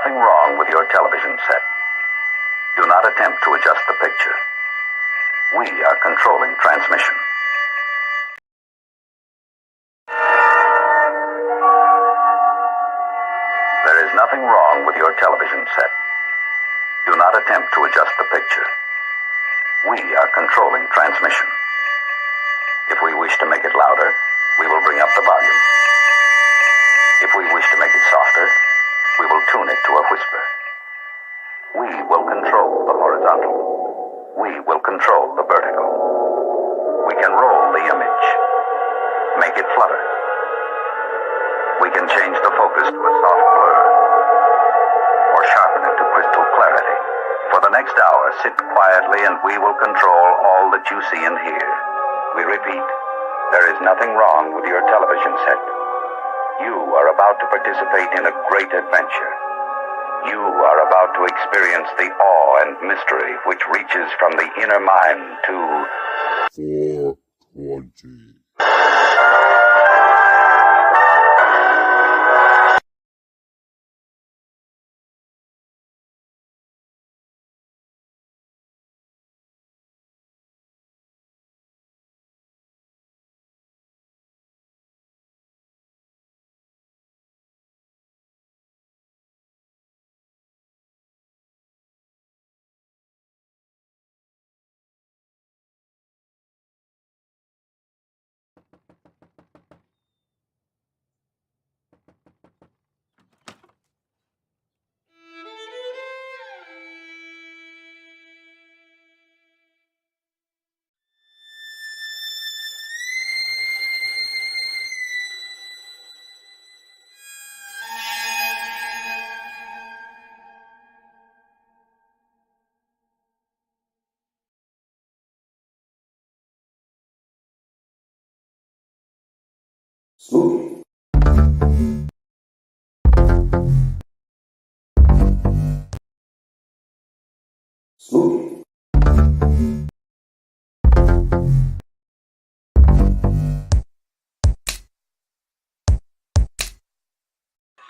nothing wrong with your television set. Do not attempt to adjust the picture. We are controlling transmission. There is nothing wrong with your television set. Do not attempt to adjust the picture. We are controlling transmission. If we wish to make it louder, we will bring up the volume. If we wish to make it softer, we will tune it to a whisper. We will control the horizontal. We will control the vertical. We can roll the image. Make it flutter. We can change the focus to a soft blur or sharpen it to crystal clarity. For the next hour, sit quietly and we will control all that you see and hear. We repeat, there is nothing wrong with your television set. You are about to participate in a great adventure. You are about to experience the awe and mystery which reaches from the inner mind to 420. Spooky. Spooky.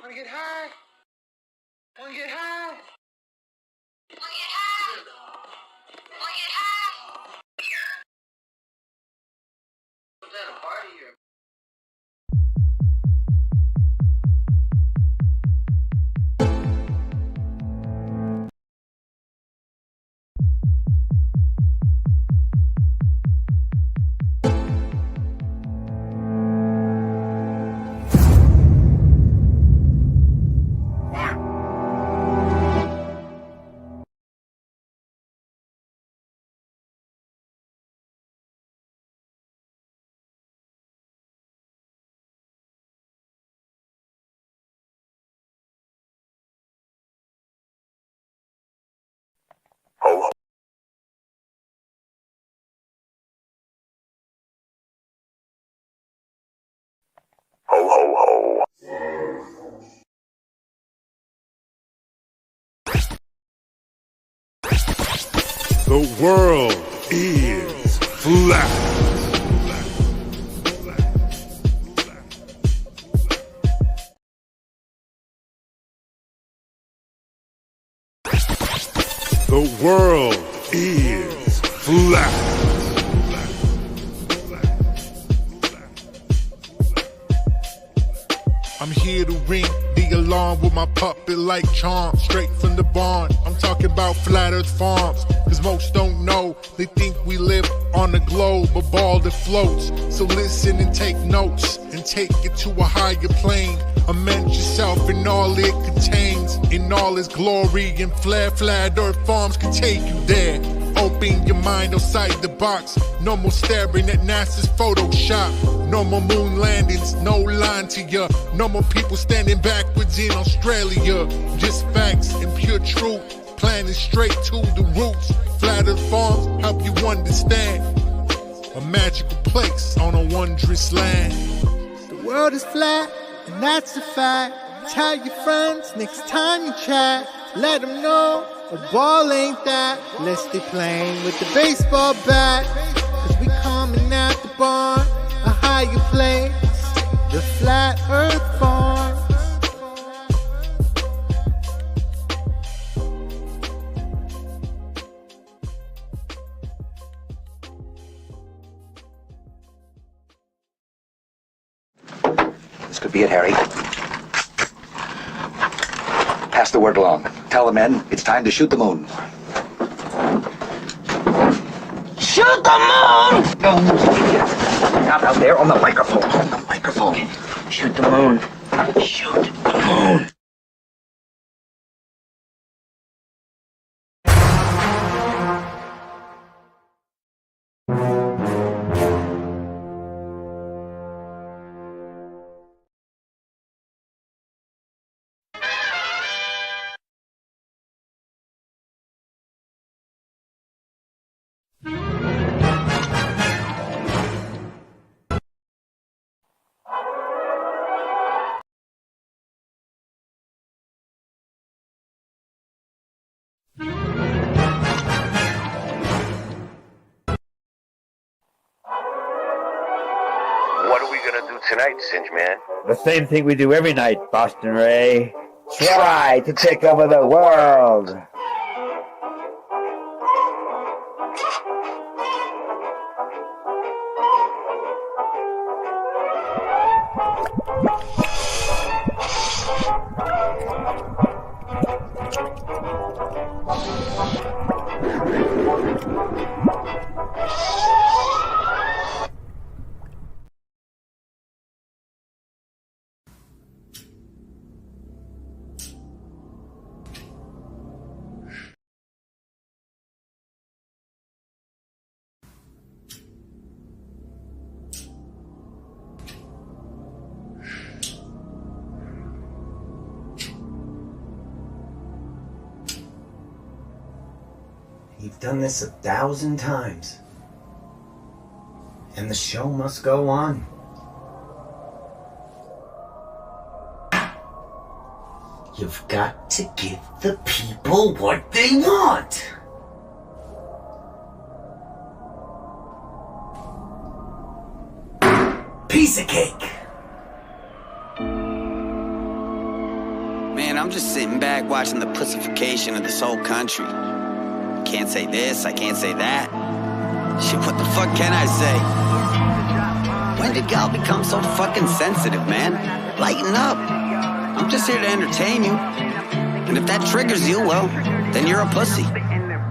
Wanna get high? Wanna get high? Wanna get high? Wanna get high? Was that a party or? Ho, ho. Ho, ho, ho. The world is flat. The world is flat. I'm here to ring the alarm with my puppet like charm, straight from the barn. I'm talking about Flat Earth Farms, cause most don't know. They think we live on a globe, a ball that floats. So listen and take notes, and take it to a higher plane. Imagine yourself in all it contains, in all its glory and flair. Flat Earth Farms can take you there. Open your mind outside the box. No more staring at NASA's Photoshop. No more moon landings, no line to ya. No more people standing backwards in Australia. Just facts and pure truth, planning straight to the roots. Flat Earth Farms help you understand. A magical place on a wondrous land. The world is flat, and that's a fact. Tell your friends next time you chat. Let them know a ball ain't that. Let's stay playing with the baseball bat. Cause we coming at the barn, a higher place, the Flat Earth Farms. This could be it, Harry. Pass the word along. Tell the men it's time to shoot the moon. Shoot the moon! Not out there on the microphone. On the microphone. Shoot the moon. Shoot the moon. What are we gonna do tonight, Singe Man? The same thing we do every night, Boston Ray. Try to take over the world. You've done this 1,000 times. And the show must go on. You've got to give the people what they want. Piece of cake. Man, I'm just sitting back watching the pussification of this whole country. Can't say this, I can't say that. Shit, what the fuck can I say? When did y'all become so fucking sensitive, man? Lighten up. I'm just here to entertain you. And if that triggers you, well, then you're a pussy.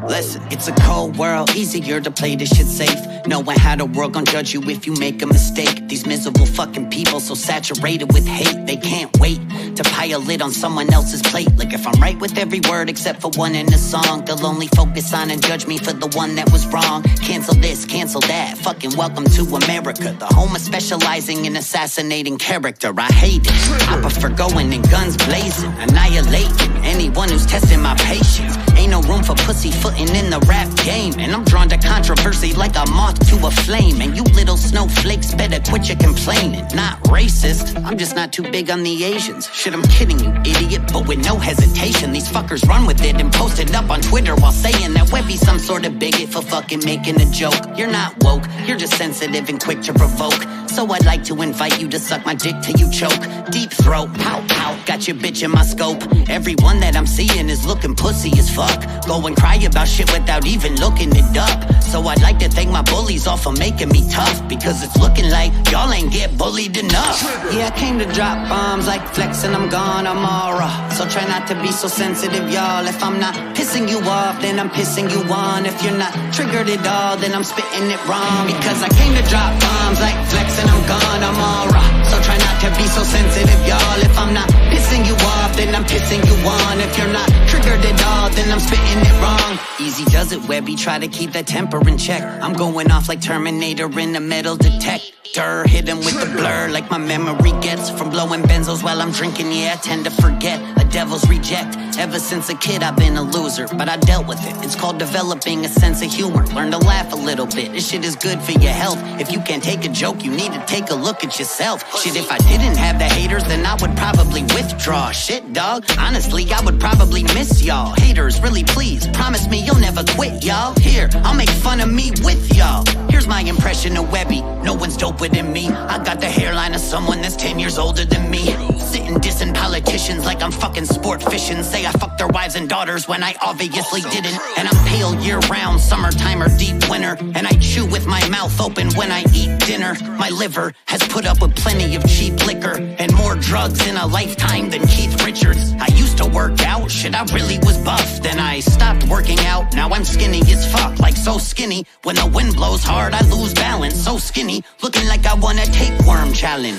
Listen, it's a cold world, easier to play this shit safe. Knowing how the world gon' judge you if you make a mistake. These miserable fucking people so saturated with hate, they can't wait to pile it on someone else's plate. Like if I'm right with every word except for one in the song, they'll only focus on and judge me for the one that was wrong. Cancel this, cancel that, fucking welcome to America. The home of specializing in assassinating character. I hate it, I prefer going in guns blazing, annihilating anyone who's testing my patience. Ain't no room for pussyfooting in the rap game, and I'm drawn to controversy like a moth to a flame. And you little snowflakes better quit your complaining. Not racist, I'm just not too big on the Asians. Shit, I'm kidding you, idiot, but with no hesitation. These fuckers run with it and post it up on Twitter while saying that Webby's some sort of bigot for fucking making a joke. You're not woke, you're just sensitive and quick to provoke. So I'd like to invite you to suck my dick till you choke. Deep throat, pow pow, got your bitch in my scope. Everyone that I'm seeing is looking pussy as fuck. Go and cry about shit without even looking it up. So I'd like to thank my bullies all for making me tough, because it's looking like y'all ain't get bullied enough. Yeah, I came to drop bombs like Flex and I'm gone, I'm all raw. So try not to be so sensitive, y'all. If I'm not pissing you off, then I'm pissing you on. If you're not triggered at all, then I'm spitting it wrong. Because I came to drop bombs like Flex and I'm gone, I'm all raw. So try not to be so sensitive, y'all. If I'm not pissing you off, then I'm pissing you on. If you're not triggered at all, then I'm spitting it wrong. Easy does it, Webby, try to keep that temper in check. I'm going off like Terminator in the metal detector. Hit him with the blur like my memory gets from blowing benzos while I'm drinking. Yeah, I tend to forget, a devil's reject. Ever since a kid I've been a loser, but I dealt with it. It's called developing a sense of humor. Learn to laugh a little bit, this shit is good for your health. If you can't take a joke, you need to take a look at yourself. Shit, if I didn't have the haters, then I would probably withdraw. Shit, dog, honestly, I would probably miss y'all. Haters, really please, promise me you'll never quit, y'all. Here, I'll make fun of me with y'all. Here's my impression of Webby, no one's doper than me. I got the hairline of someone that's 10 years older than me. Sitting dissing politicians like I'm fucking sport fishing. Say I fucked their wives and daughters when I obviously didn't. And I'm pale year-round, summertime or deep winter. And I chew with my mouth open when I eat dinner. My liver has put up with plenty of cheap liquor and drugs in a lifetime than Keith Richards. I used to work out, shit, I really was buff. Then I stopped working out, now I'm skinny as fuck. Like so skinny, when the wind blows hard, I lose balance. So skinny, looking like I won a tapeworm challenge.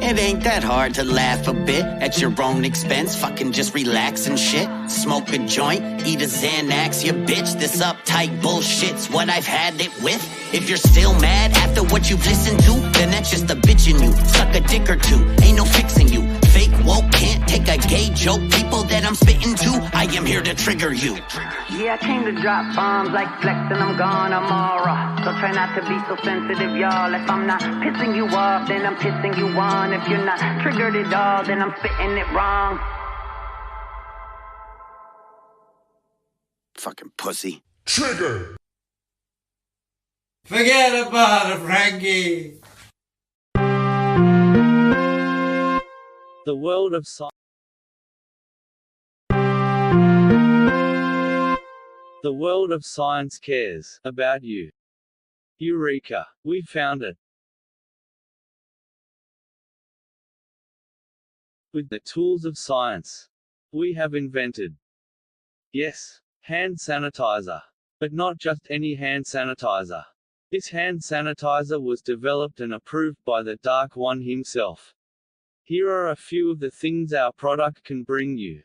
It ain't that hard to laugh a bit at your own expense. Fucking just relax and shit. Smoke a joint, eat a Xanax, you bitch. This uptight bullshit's what I've had it with. If you're still mad after what you've listened to, then that's just a bitch in you. Suck a dick or two, ain't no fixing you. Fake woke can't take a gay joke. People that I'm spitting to, I am here to trigger you. Yeah, I came to drop bombs like Flex and I'm gone tomorrow. So try not to be so sensitive, y'all. If I'm not pissing you off, then I'm pissing you on. If you're not triggered at all, then I'm spitting it wrong. Fucking pussy. Trigger! Forget about it, Frankie. The world of science. The world of science cares about you. Eureka! We found it. With the tools of science, we have invented, yes, hand sanitizer. But not just any hand sanitizer. This hand sanitizer was developed and approved by the Dark One himself. Here are a few of the things our product can bring you.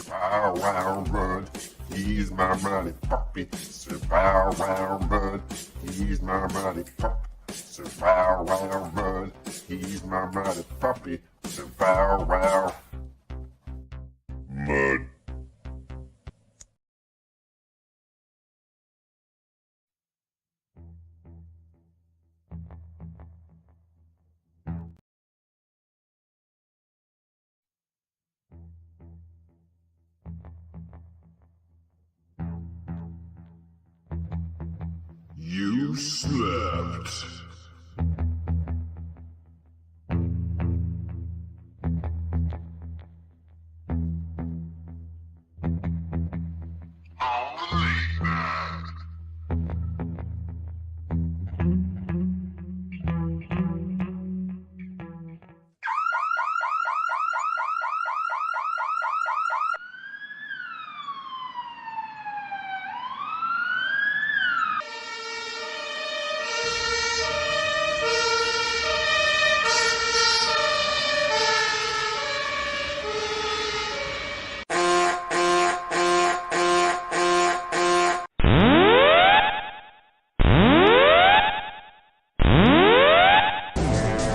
Bow wow run, he's my mighty puppy. Sir bow wow run, he's my mighty puppy. Sir bow wow run, he's my mighty puppy. Sir bow wow. Mud. You slept.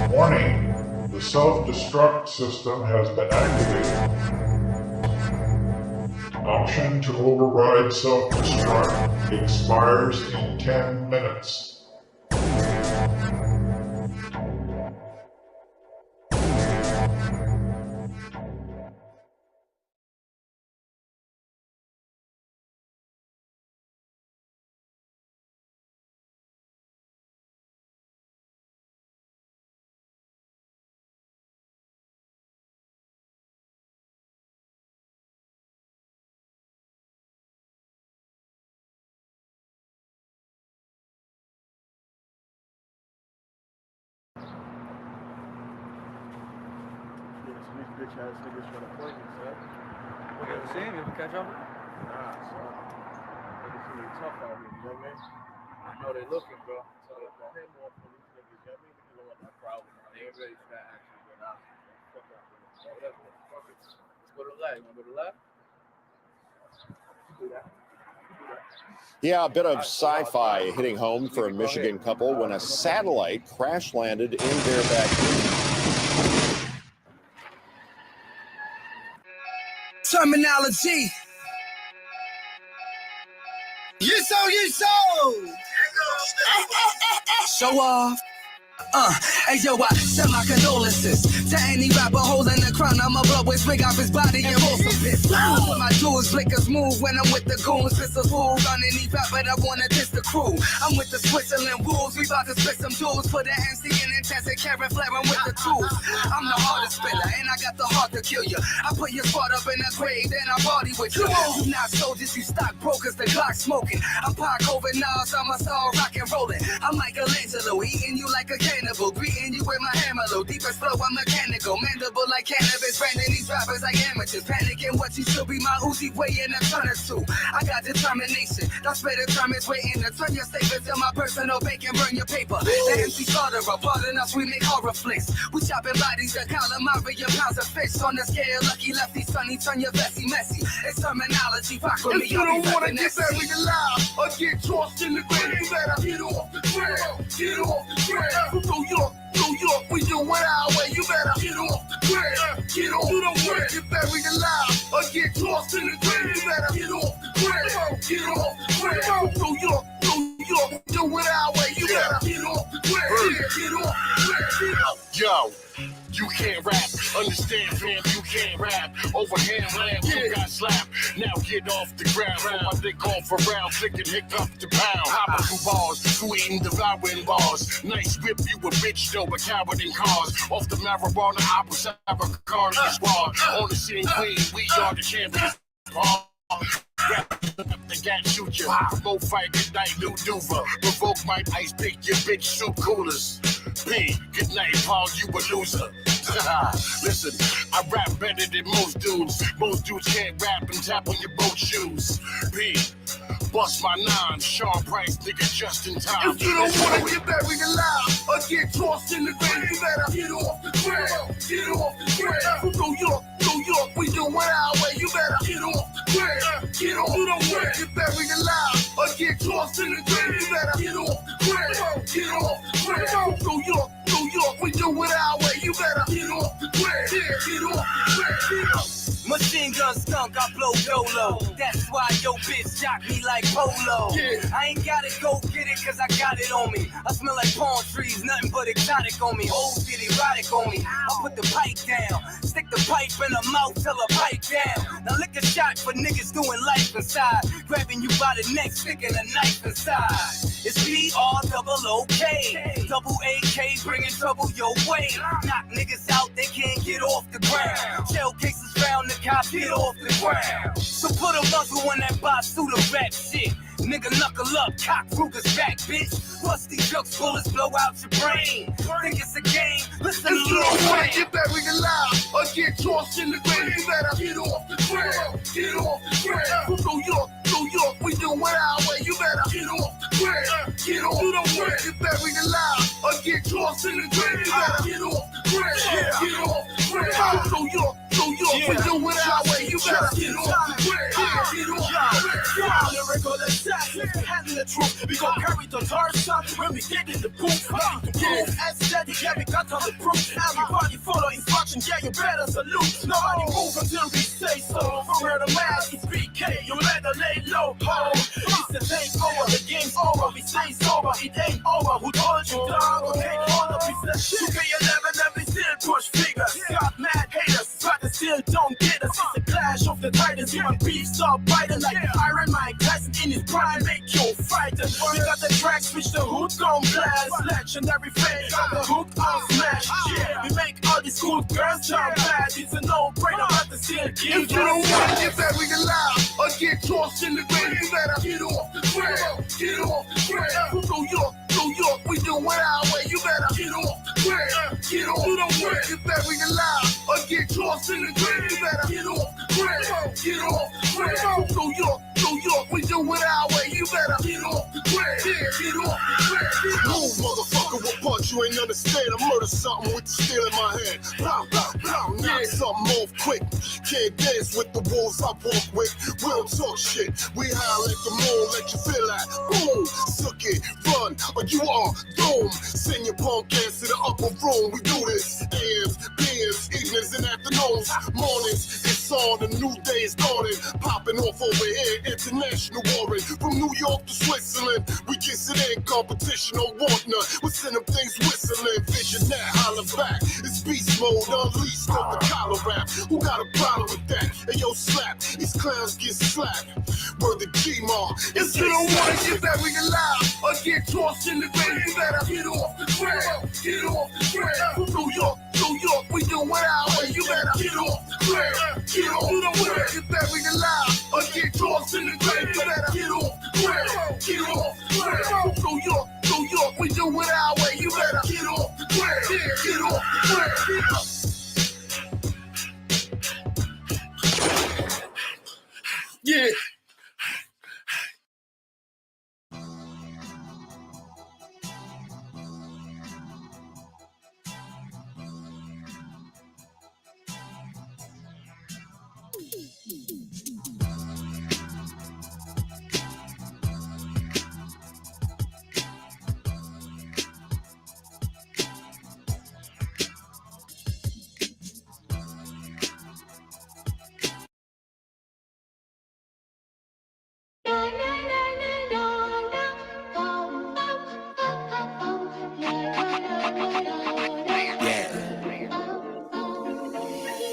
Warning, the self-destruct system has been activated. Option to override self-destruct expires in 10 minutes. Bitch ass niggas trying to play me, son. You ever seen him? You ever catch up with him? Nah, son. Niggas really tough out here, you know what I mean? I know they looking, bro. So if I hit more for these niggas, you know what I mean? Niggas know what my problem is. They ain't ready for that action, but nah. Fuck that, bro. So whatever. Fuck it. Let's go to the left. You wanna go to the left? Do that. Yeah, a bit of sci-fi hitting home for a Michigan couple when a satellite crash landed in their backyard. Terminology. You so. Show off. Hey yo, I send my condolences to any rapper holding the crown. I'ma blow his wig off his body and roll some piss. With my jewels, blinkers move when I'm with the goons. Pistols move underneath rap, but I wanna diss the crew. I'm with the Switzerland wolves, we bout to spit some duels. Put the MC in intense and carry flaring with the tools. I'm the hardest spiller, and I got the heart to kill you. I put your squad up in a grave, then I party with you. You not soldiers, you stockbrokers, the Glock smoking. I'm Pac over Nas, I'm a star rock and rolling. I'm Michelangelo, eating you like a cannibal, greeting you with my hammer low. Deepest flow, I'm mechanical, mandible like cannabis, branding these rappers like amateurs. Panicking what you should be, my Uzi weighing a ton or two. I got determination, that's better term is waiting to turn your statements to my personal bacon, burn your paper. The MC slaughter up, pardon us, we make horror flicks. We chopping bodies, the calamari, your pounds of fish. On the scale, lucky lefty, sunny, turn your vesty messy. It's terminology, rock with me. If you don't wanna get buried alive or get tossed in the grave, you better get off the ground. Get off the ground. From New York, we doing our way. You better get off the ground. Get off. You don't wanna get buried alive or get tossed in the grave, you better get off the ground. Get off the ground. From New York, we doing our way. You better get off the ground. Get off the ground. Yo, you can't rap. Understand, fam, you can't rap. Overhand lamb, you got slapped. Now get off the ground. Throw my dick off around, flicking hiccup the pound. Hopping through bars, sweeting, devouring bars. Nice whip, you a bitch, though, but coward in cars. Off the marijuana, opposite of a car in the squad. On the scene, clean, we are the champions. They got shoot you. Promote fight, good night, new duva. Provoke my ice pick your bitch soup coolers. P, good night, Paul, you a loser. Listen, I rap better than most dudes. Most dudes can't rap and tap on your boat shoes. P, bust my nine, Sean Price, nigga, just in time. If you don't wanna get buried alive or get tossed in the grave, you better get off the ground. Get off the ground. From New York, we doing our way. You better get off the ground. Get off. You don't wanna get buried alive or get tossed in the grave, you better get off the ground. Get off the ground. From New York, we doing our way. You better get off the ground. Get off the ground. Machine gun skunk, I blow YOLO. That's why yo bitch jock me like polo. I ain't gotta go get it cause I got it on me. I smell like palm trees, nothing but exotic on me. Hoes get erotic on me. I put the pipe down, stick the pipe in her mouth till her pipe down. Now lick a shot for niggas doing life inside. Grabbing you by the neck, sticking a knife inside. It's B-R-O-O-K, double AK, bringing trouble your way. Knock niggas out, they can't get off the ground. Shell cases found, the cops get off the ground. So put a muzzle on that boss-suit of rap shit. Nigga knuckle up, cock Ruger's back, bitch. Rusty jokes, bullets blow out your brain. Think it's a game, listen to If you don't wanna Lil get buried alive or get tossed in the grave, you better get off the ground. Get off the ground. From New York, we doing our way. You better get off the ground. Get off. You don't wanna get buried alive or get tossed in the grave, you better get off the ground. Get off the ground. From New York, we doing our way. You better get off the ground. Get off the ground. Lyrical assassin, handle the truth. We gon' carry the torch up when we get in the booth. Ready to move, aesthetic, yeah, we got all the proof. Everybody follow instructions, yeah, you better salute. Nobody move until we say so. For where the mask is PK, you better lay low, ho. It's the takeover, the game's over. We stay sober, it ain't over. Who told you, dog? Okay, hold up, we said 2K11 and we still push figures. Got mad haters, but they still don't get us. It's a clash of the titans, even beef stop biting like Iron Mike Tyson in his prime, make you frightened. We got the track, switch the hook on blast. Legendary fame, got the hook on smash. Yeah, we make all these cool girls jump bad. It's a no-brainer, but they still give. If you don't wanna get buried alive or get tossed in the grave, you better get off the ground. Get off the ground. From New York, we doing our way. You better get off the ground. Get off. You don't wanna get buried alive or get tossed in the grave, you better get off the ground. Get off the ground. From New York, we doing our way. You better get off the ground. Get off the ground. Move, motherfucker, what part you ain't understand? I murder something with the steel in my hand. Pow, pow, pow, knock something off quick. Can't dance with the wolves I walk with. We don't talk shit. We howl at the moon, let you feel that. Boom, suck it, run, or you are doomed. Send your punk ass to the upper room. We do this. AMs, PMs, evenings and afternoons. Mornings, it's lights on, a new day is dawning. Popping off over here, international warring. From New York to Switzerland, we kissing in, competition don't want none. We send them things whistling, vision that, holler back. It's beast mode, unleashed on the collar rap. Who got a problem with that? Hey yo, slap, these clowns get slapped. Word the G-Mar, If you don't wanna get buried alive or get tossed in the grave, you better get off the ground. Get off the ground. From New York, we doing our way. You better get off the ground. Get off the ground. Get buried alive or get tossed in the grave, you better get off the ground. Get off the ground. From New York, we doing our way. You better get off the ground. Get off the ground. Yeah.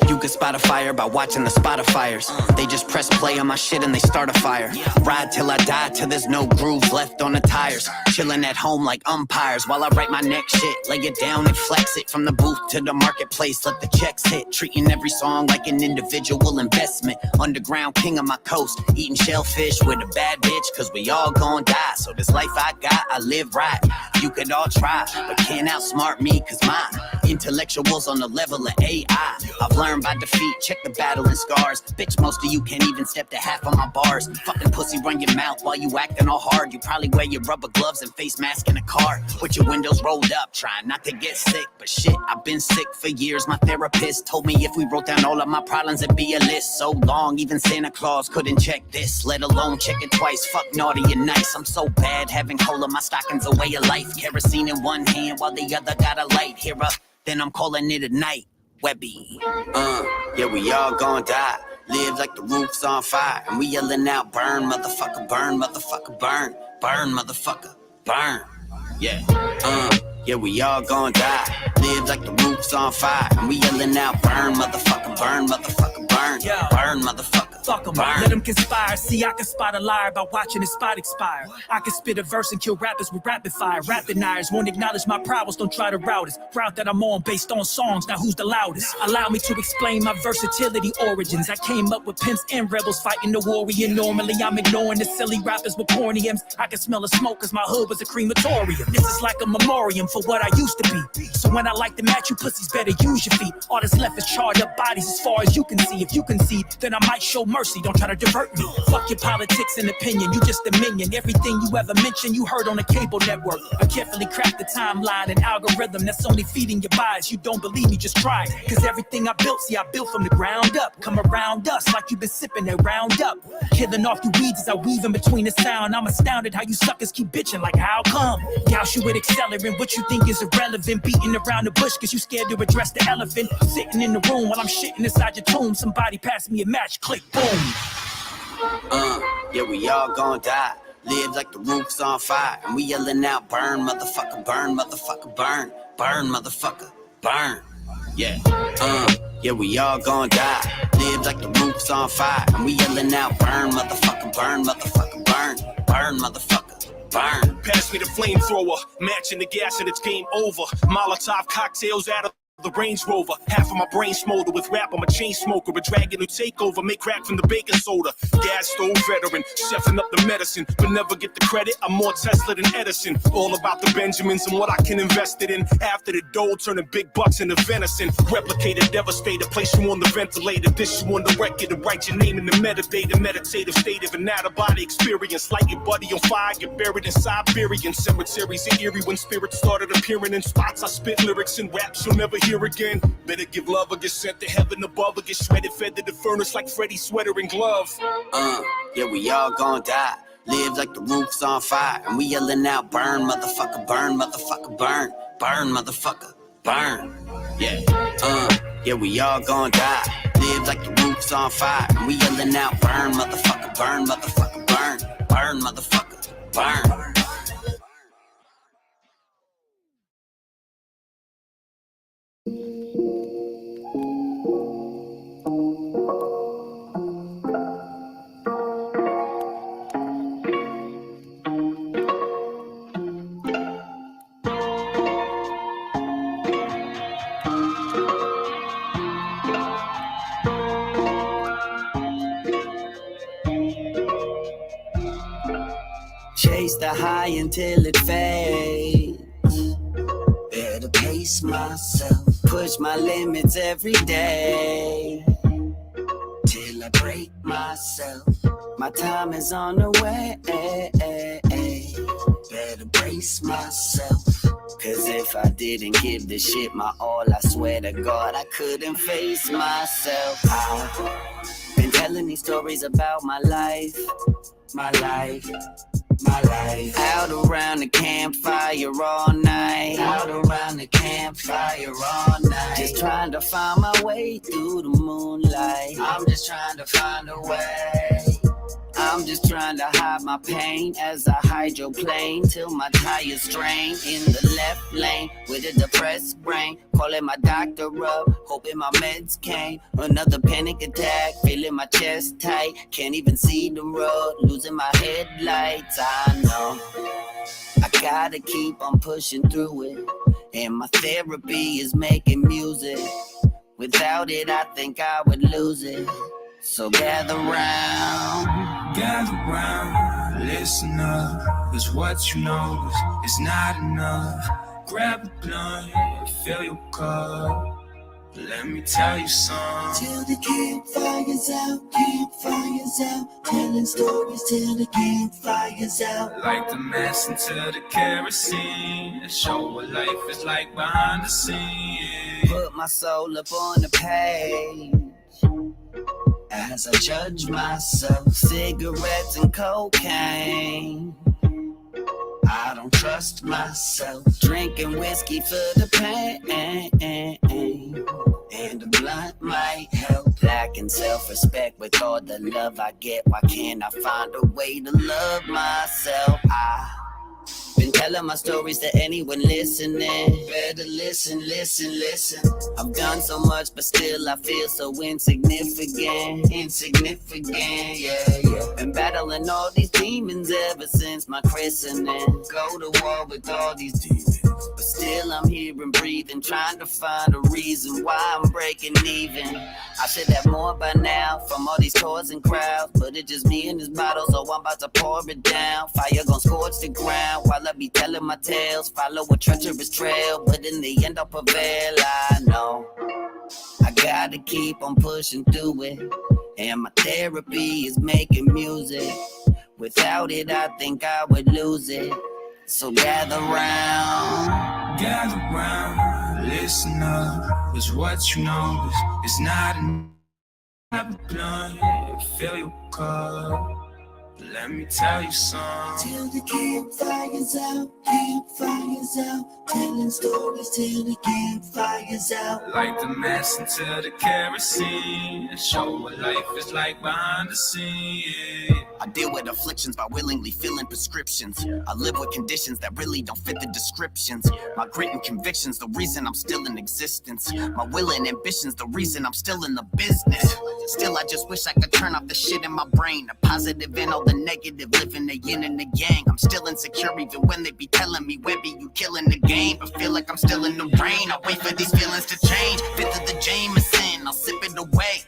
You can spot a fire by watching the Spotifyers. They just press play on my shit and they start a fire. Ride till I die till there's no grooves left on the tires. Chilling at home like umpires while I write my next shit. Lay it down and flex it from the booth to the marketplace. Let the checks hit. Treating every song like an individual investment. Underground king of my coast. Eating shellfish with a bad bitch cause we all gon' die. So this life I got, I live right. You could all try, but can't outsmart me cause my intellectuals on the level of AI. I've learned by defeat, check the battle and scars. Bitch, most of you can't even step to half of my bars. Fucking pussy run your mouth while you acting all hard. You probably wear your rubber gloves and face mask in a car. With your windows rolled up, trying not to get sick. But shit, I've been sick for years. My therapist told me if we wrote down all of my problems it'd be a list so long, even Santa Claus couldn't check this, let alone check it twice. Fuck naughty and nice, I'm so bad having coal in my stockings a way of life. Kerosene in one hand while the other got a light. Here up, then I'm calling it a night. Webby. Yeah, we all gon' die. Live like the roof's on fire. And we yelling out, burn, motherfucker, burn, motherfucker, burn. Burn, motherfucker, burn. Yeah, yeah, we all gon' die. Live like the roof's on fire. And we yelling out, burn, motherfucker, burn, motherfucker, burn. Burn, motherfucker. Fuck them, let them conspire. See, I can spot a liar by watching his spot expire. I can spit a verse and kill rappers with rapid fire. Rapid knives won't acknowledge my prowess, don't try to route us. Route that I'm on based on songs, now who's the loudest? Allow me to explain my versatility origins. I came up with pimps and rebels fighting the warrior. Normally I'm ignoring the silly rappers with corny M's. I can smell the smoke cause my hood was a crematorium. This is like a memoriam for what I used to be. So when I like to match you pussies, better use your feet. All that's left is charred up bodies as far as you can see. If you concede, then I might show mercy, don't try to divert me. Fuck your politics and opinion, you just a minion. Everything you ever mentioned, you heard on a cable network. I carefully craft the timeline and algorithm that's only feeding your bias. You don't believe me, just try it. Cause everything I built, see I built from the ground up. Come around us like you've been sipping that round up. Killing off you weeds as I weave in between the sound. I'm astounded how you suckers keep bitching like how come? Douse you with accelerant, what you think is irrelevant. Beating around the bush cause you scared to address the elephant. Sitting in the room while I'm shitting inside your tomb. Somebody pass me a match, click, boom. Yeah, we all gon' die. Live like the roof's on fire. And we yelling out, burn, motherfucker, burn, motherfucker, burn. Burn, motherfucker, burn. Yeah, yeah, we all gon' die. Live like the roof's on fire. And we yelling out, burn, motherfucker, burn, motherfucker, burn. Burn, motherfucker, burn. Pass me the flamethrower, matching the gas and it's game over. Molotov cocktails out of the Range Rover. Half of my brain smolder with rap. I'm a chain smoker, a dragon who take over, make crack from the baking soda. Gas stove veteran, chefing up the medicine, but never get the credit. I'm more Tesla than Edison. All about the Benjamins and what I can invest it in. After the dough, turning big bucks into venison. Replicated, devastated, place you on the ventilator, dish you on the record and write your name in the metadata. Meditative state of an out-of-body experience. Light your buddy on fire, get buried in Siberian cemeteries. Are eerie when spirits started appearing in spots. I spit lyrics and raps you'll never hear again. Better give love or get sent to heaven above or get shredded, fed to the furnace like Freddy's sweater and glove. Yeah, we all gon' die. Live like the roof's on fire. And we yelling out, burn, motherfucker, burn, motherfucker, burn. Burn, motherfucker, burn. Yeah, yeah, we all gon' die. Live like the roof roof's on fire. And we yelling out, burn, motherfucker, burn, motherfucker, burn. Burn, motherfucker, burn. Chase the high until it fades. Better pace myself, push my limits every day till I break myself. My time is on the way. Better brace myself, cause if I didn't give this shit my all, I swear to God I couldn't face myself. I've been telling these stories about my life, my life. My life. Out around the campfire all night. Out around the campfire all night. Just trying to find my way through the moonlight. I'm just trying to find a way. I'm just trying to hide my pain as I hydroplane till my tires strain. In the left lane with a depressed brain, calling my doctor up, hoping my meds came. Another panic attack, feeling my chest tight, can't even see the road, losing my headlights. I know I gotta keep on pushing through it, and my therapy is making music. Without it, I think I would lose it. So gather round, listen up, cause what you know is not enough. Grab a blunt, fill your cup, let me tell you something. Till the campfire's out, telling stories till the campfire's out. Like the mess into the kerosene, show what life is like behind the scenes. Put my soul up on the page as I judge myself, cigarettes and cocaine. I don't trust myself, drinking whiskey for the pain, and a blunt might help. Lacking self-respect with all the love I get, why can't I find a way to love myself? I've been telling my stories to anyone listening. Better listen. I've done so much, but still I feel so insignificant, yeah. Been battling all these demons ever since my christening. Go to war with all these demons, but still I'm here and breathing, trying to find a reason why I'm breaking even. I should have more by now from all these tours and crowds, but it's just me and this bottle, so I'm about to pour it down. Fire gon' scorch the ground while I be telling my tales. Follow a treacherous trail, but in the end I'll prevail. I know I gotta keep on pushing through it, and my therapy is making music. Without it, I think I would lose it. So gather round, listen up, cause what you know is not enough. Grab a blunt, fill your cup, let me tell you something. Till the campfire's out, telling stories till the campfire's out. Like the mess into the kerosene, show what life is like behind the scenes. I deal with afflictions by willingly filling prescriptions. I live with conditions that really don't fit the descriptions. My grit and convictions, the reason I'm still in existence. My will and ambitions, the reason I'm still in the business. Still, I just wish I could turn off the shit in my brain. The positive and all the negative, living the yin and the yang. I'm still insecure even when they be telling me, Webby, you killing the game. But feel like I'm still in the rain. I wait for these feelings to change. Fifth of the Jameson, I'll sip it away.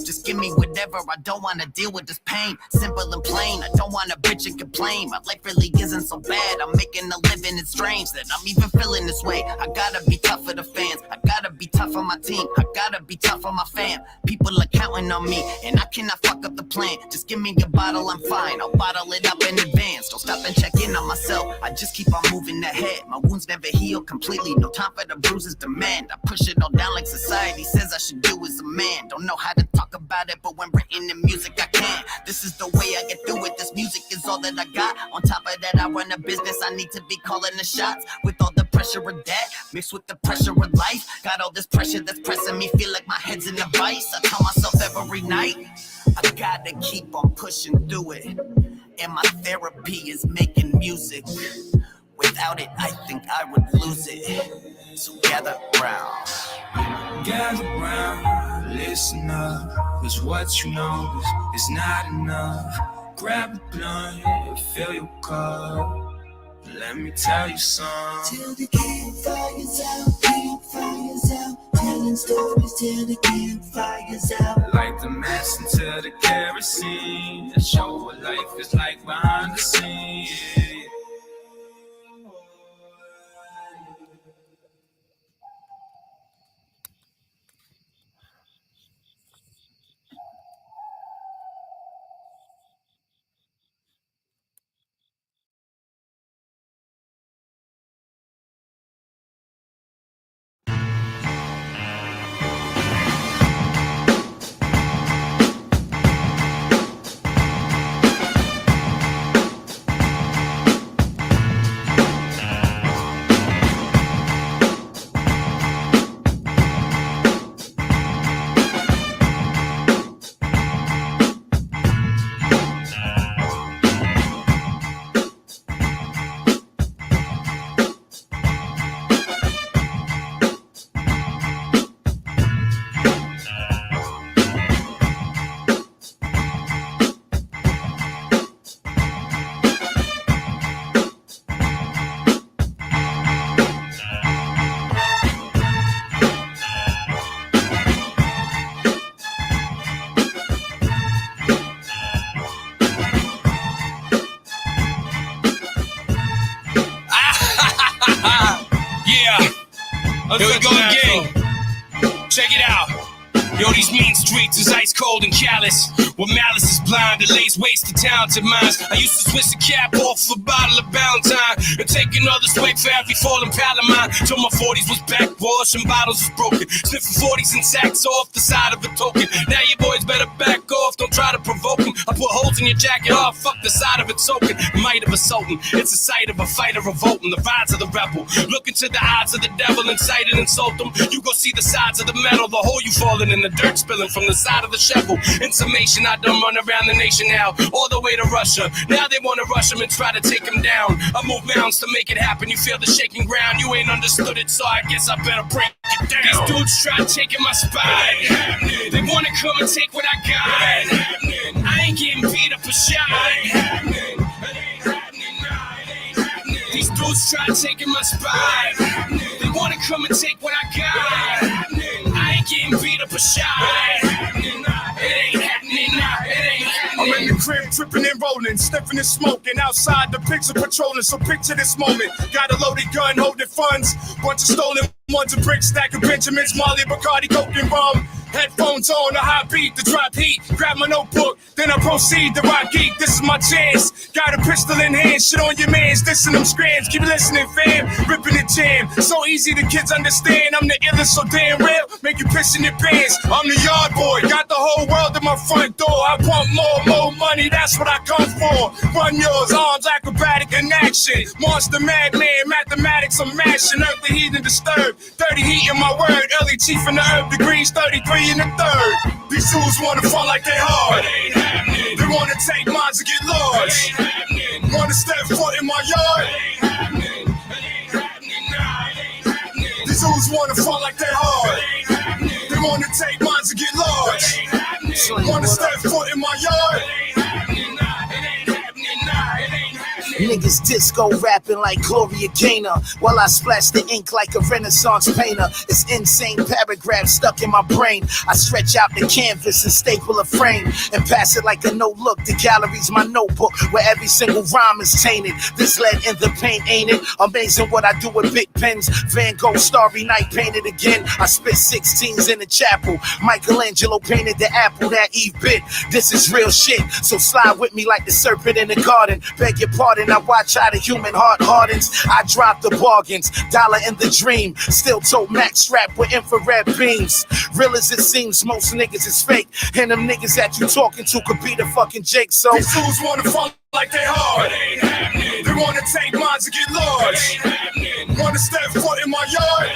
Just give me whatever, I don't wanna deal with this pain. Simple and plain, I don't wanna bitch and complain. My life really isn't so bad, I'm making a living. It's strange that I'm even feeling this way. I gotta be tough for the fans, I gotta be tough on my team, I gotta be tough on my fam. People are counting on me, and I cannot fuck up the plan. Just give me a bottle, I'm fine, I'll bottle it up in advance. Don't stop and check in on myself, I just keep on moving ahead. My wounds never heal completely, no time for the bruises demand. I push it all down like society says I should do as a man. Don't know how to talk about it, but when written in music I can. This is the way I get through it, this music is all that I got. On top of that I run a business, I need to be calling the shots. With all the pressure of that, mixed with the pressure of life. Got all this pressure that's pressing me, feel like my head's in a vice. I tell myself every every night. I gotta keep on pushing through it. And my therapy is making music. Without it, I think I would lose it. So gather round. Gather round, listen up. Cause what you know is not enough. Grab a blunt, fill your cup. Let me tell you something. Till the campfire's out, campfire's out. Telling stories till the campfire's out. Light the match into the kerosene. And show what life is like behind the scenes. Here we go again. Check it out. Yo, these mean streets is ice cold and callous. Where malice is blind, it lays waste to talented minds. I used to switch the cap off a bottle of Valentine and take another swig for every fallen pal of mine. Till my 40s was backwash and bottles was broken. Sniffing 40s and sacks off the side of a token. Now you boys better back off, don't try to provoke them. I put holes in your jacket, oh fuck the side of it soaking. Might of a sultan, it's a sight of a fighter revolting. The rise of the rebel, look into the eyes of the devil, incite and insult them. You go see the sides of the metal, the hole you falling in, the dirt spilling from the side of the shovel. In summation, I done run around the nation now, all the way to Russia. Now they wanna rush him and try to take him down. I move mountains to make it happen, you feel the shaking ground. You ain't understood it, so I guess I better break it down. These dudes try taking my spot. They wanna come and take what I got. I ain't getting beat up or shot. These dudes try taking my spot. They wanna come and take what I got. I ain't getting beat up or shot. It ain't happening now. It ain't happening. I'm in the crib tripping and rolling, sniffing and smoking. Outside the pigs are patrolling, so picture this moment. Got a loaded gun, holding funds. Bunch of stolen ones, a brick stack of Benjamins, Molly, Bacardi, Coke and rum. Headphones on, a high beat, the drop heat. Grab my notebook, then I proceed to rock geek. This is my chance. Got a pistol in hand, shit on your mans. Dissing them scrams, keep listening, fam. Ripping the jam, so easy the kids understand. I'm the illest, so damn real. Make you piss in your pants. I'm the yard boy, got the whole world at my front door. I want more money, that's what I come for. Run yours, arms acrobatic in action. Monster madman, mathematics, I'm mashing. Earthly heat and disturbed. 30 heat in my word, early chief in the herb degrees, 33 in the third. These fools wanna fall like they hard. They wanna take mines and get lost. Wanna step foot in my yard. These fools wanna fall like they hard. They wanna take mines and get lost. Wanna step foot in my yard. Niggas disco rapping like Gloria Gaynor, while I splash the ink like a Renaissance painter. It's insane paragraphs stuck in my brain. I stretch out the canvas and staple a frame and pass it like a no-look. The gallery's my notebook where every single rhyme is tainted. This lead in the paint, ain't it? Amazing what I do with big pens. Van Gogh, Starry Night painted again. I spit 16s in the chapel. Michelangelo painted the apple that Eve bit. This is real shit, so slide with me like the serpent in the garden. Beg your pardon, I watch how the human heart hardens. I drop the bargains, dollar in the dream. Still tote max strapped with infrared beams. Real as it seems, most niggas is fake. And them niggas that you talking to could be the fucking Jake. So these fools wanna fall like they hard. They wanna take mines and get large. Wanna step foot in my yard.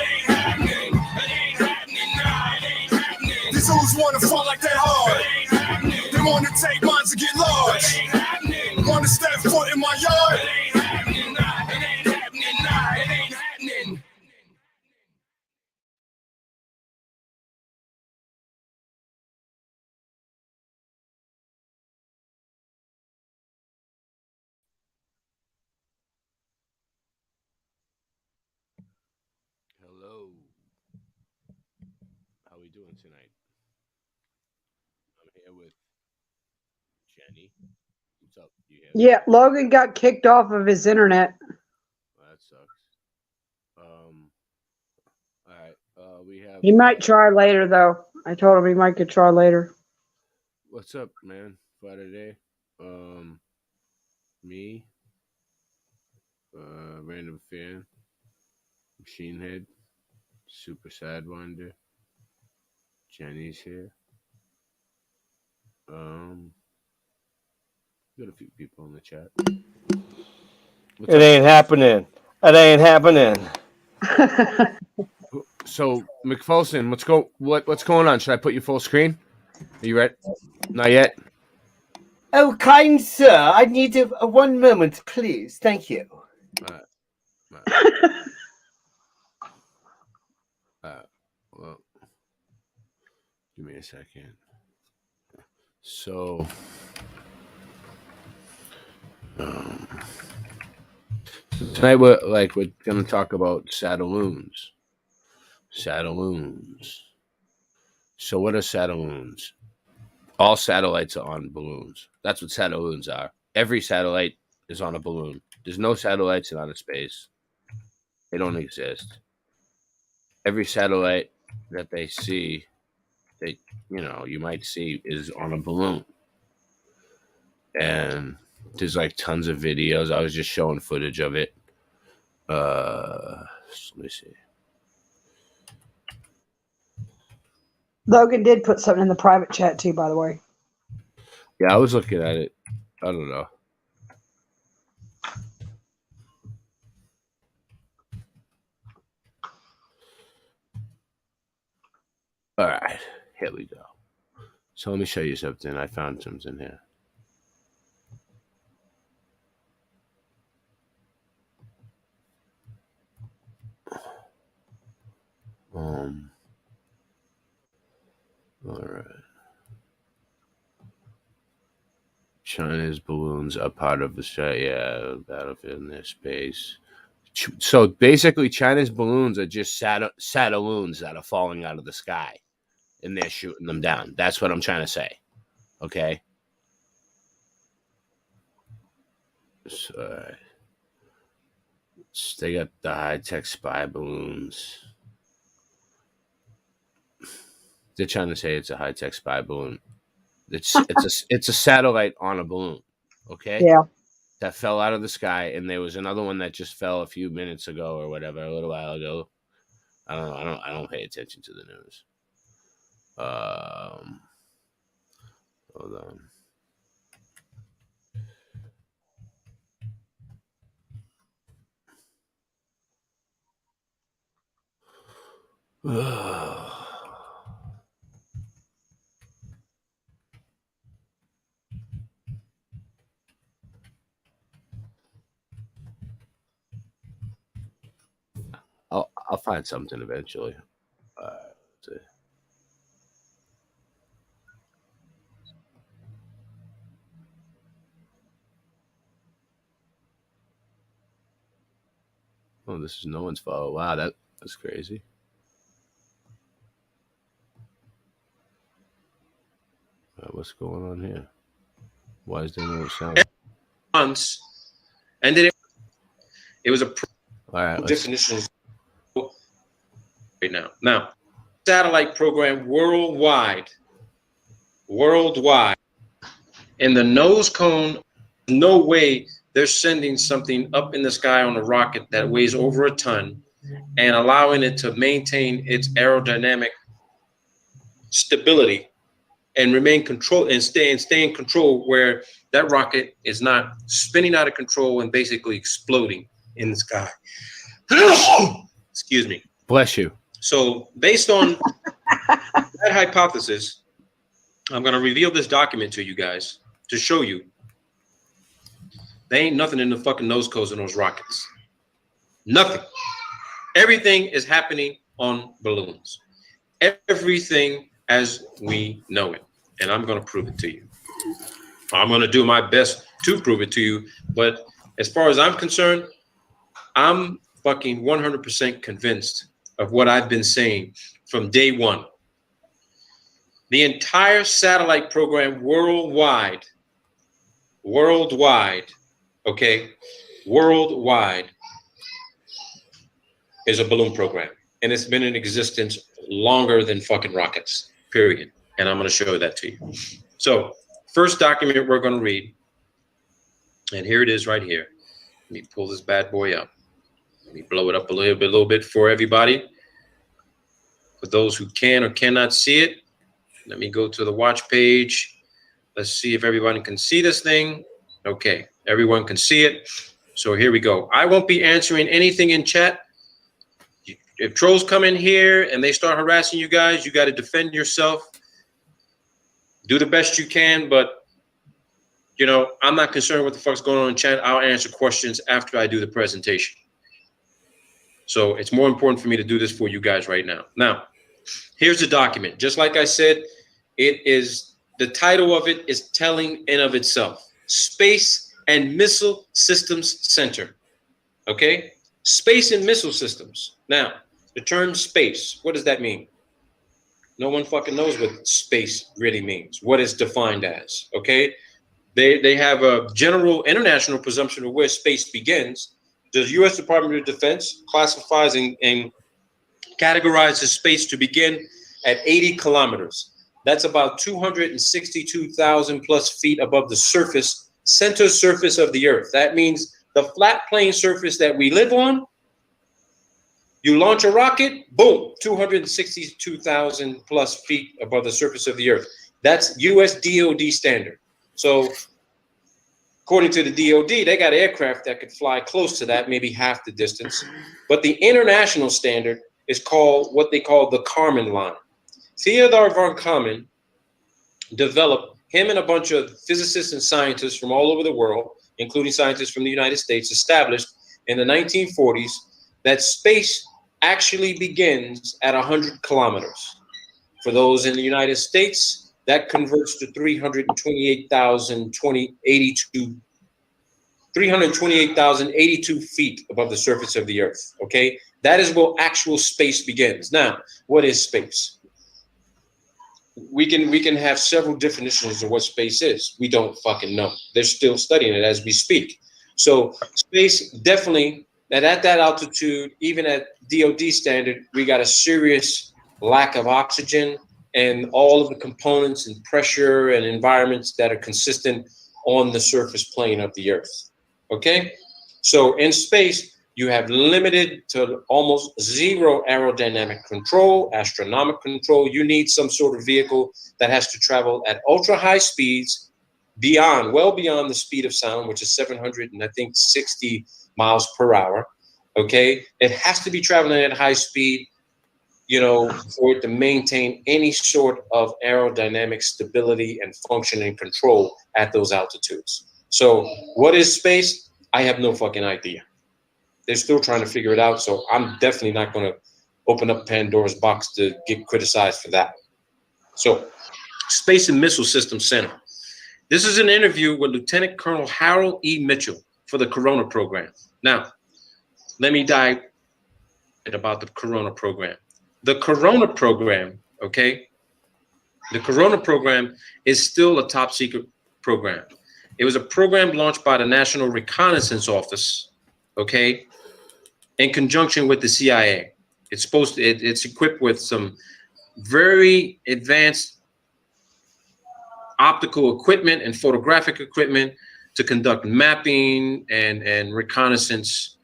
These fools wanna fall like they hard. doing tonight? I'm here with Jenny. What's up? You have Yeah, Logan got kicked off of his internet. Well, that sucks. All right. We have. He might try later, though. I told him he might could try later. What's up, man? Friday day. Me. Random fan. Machine Head. Super Sidewinder. Jenny's here. Got a few people in the chat. What's It up? ain't happening. It ain't happening. So McFolson, what's going on? Should I put you full screen? Are you ready? Not yet. Oh, kind sir, I need a 1 moment, please. Thank you. Well, give me a second. So, tonight we're going to talk about satelloons. Satelloons. So, what are satelloons? All satellites are on balloons. That's what satelloons are. Every satellite is on a balloon. There's no satellites in outer space. They don't exist. Every satellite that they see, you might see, is on a balloon. And there's like tons of videos. I was just showing footage of it. Let me see. Logan did put something in the private chat, too, by the way. Yeah, I was looking at it. I don't know. All right, here we go. So let me show you something. I found something here. All right. China's balloons are part of the battlefield in their space. So basically, China's balloons are just satelloons that are falling out of the sky, and they're shooting them down. That's what I'm trying to say. Okay. So, they got the high-tech spy balloons. They're trying to say it's a high-tech spy balloon. It's a satellite on a balloon. Okay. Yeah. That fell out of the sky, and there was another one that just fell a few minutes ago or whatever, a little while ago. I don't know. I don't pay attention to the news. Hold on. I'll find something eventually. Let's see. Oh, this is no one's fault. Wow, that's crazy. What's going on here? Why is there no sound? Months, and then it was a all right. Definition right now. Satellite program worldwide, and the nose cone. No way they're sending something up in the sky on a rocket that weighs over a ton and allowing it to maintain its aerodynamic stability and remain control and stay in control where that rocket is not spinning out of control and basically exploding in the sky. Excuse me. Bless you. So based on that hypothesis, I'm going to reveal this document to you guys to show you there ain't nothing in the fucking nose cones in those rockets. Nothing. Everything is happening on balloons. Everything as we know it. And I'm going to prove it to you. I'm going to do my best to prove it to you. But as far as I'm concerned, I'm fucking 100% convinced of what I've been saying from day one. The entire satellite program worldwide, okay, worldwide is a balloon program. And it's been in existence longer than fucking rockets, period. And I'm going to show that to you. So first document we're going to read, and here it is right here. Let me pull this bad boy up. Let me blow it up a little bit for everybody. For those who can or cannot see it, let me go to the watch page. Let's see if everybody can see this thing. Okay, everyone can see it. So here we go. I won't be answering anything in chat. If trolls come in here and they start harassing you guys, you got to defend yourself. Do the best you can, but you know, I'm not concerned what the fuck's going on in chat. I'll answer questions after I do the presentation. So it's more important for me to do this for you guys right now. Now, here's the document. Just like I said, the title of it is telling in of itself. Space and Missile Systems Center. Okay? Space and Missile Systems. Now, the term space, what does that mean? No one fucking knows what space really means, what it's defined as, okay? They have a general international presumption of where space begins. The U.S. Department of Defense classifies and categorizes space to begin at 80 kilometers. That's about 262,000 plus feet above the center surface of the Earth. That means the flat plane surface that we live on. You launch a rocket, boom, 262,000 plus feet above the surface of the Earth. That's US DOD standard. So according to the DOD, they got aircraft that could fly close to that, maybe half the distance. But the international standard is called what they call the Kármán line. Theodor von Kármán developed, him and a bunch of physicists and scientists from all over the world, including scientists from the United States, established in the 1940s that space actually begins at 100 kilometers. For those in the United States, that converts to 328,082 feet above the surface of the Earth, okay? That is where actual space begins. Now, what is space? We can have several definitions of what space is. We don't fucking know. They're still studying it as we speak. So space definitely, that at that altitude, even at DOD standard, we got a serious lack of oxygen and all of the components and pressure and environments that are consistent on the surface plane of the Earth. Okay? So in space, you have limited to almost zero aerodynamic control, astronomic control. You need some sort of vehicle that has to travel at ultra high speeds, well beyond the speed of sound, which is 760 miles per hour. Okay, it has to be traveling at high speed, you know, for it to maintain any sort of aerodynamic stability and function and control at those altitudes. So what is space? I have no fucking idea. They're still trying to figure it out. So I'm definitely not going to open up Pandora's box to get criticized for that. So Space and Missile Systems Center. This is an interview with Lieutenant Colonel Harold E. Mitchell for the Corona program. Now, let me dive about the Corona program. The Corona program, okay? The Corona program is still a top secret program. It was a program launched by the National Reconnaissance Office, okay, in conjunction with the CIA. It's equipped with some very advanced optical equipment and photographic equipment to conduct mapping and reconnaissance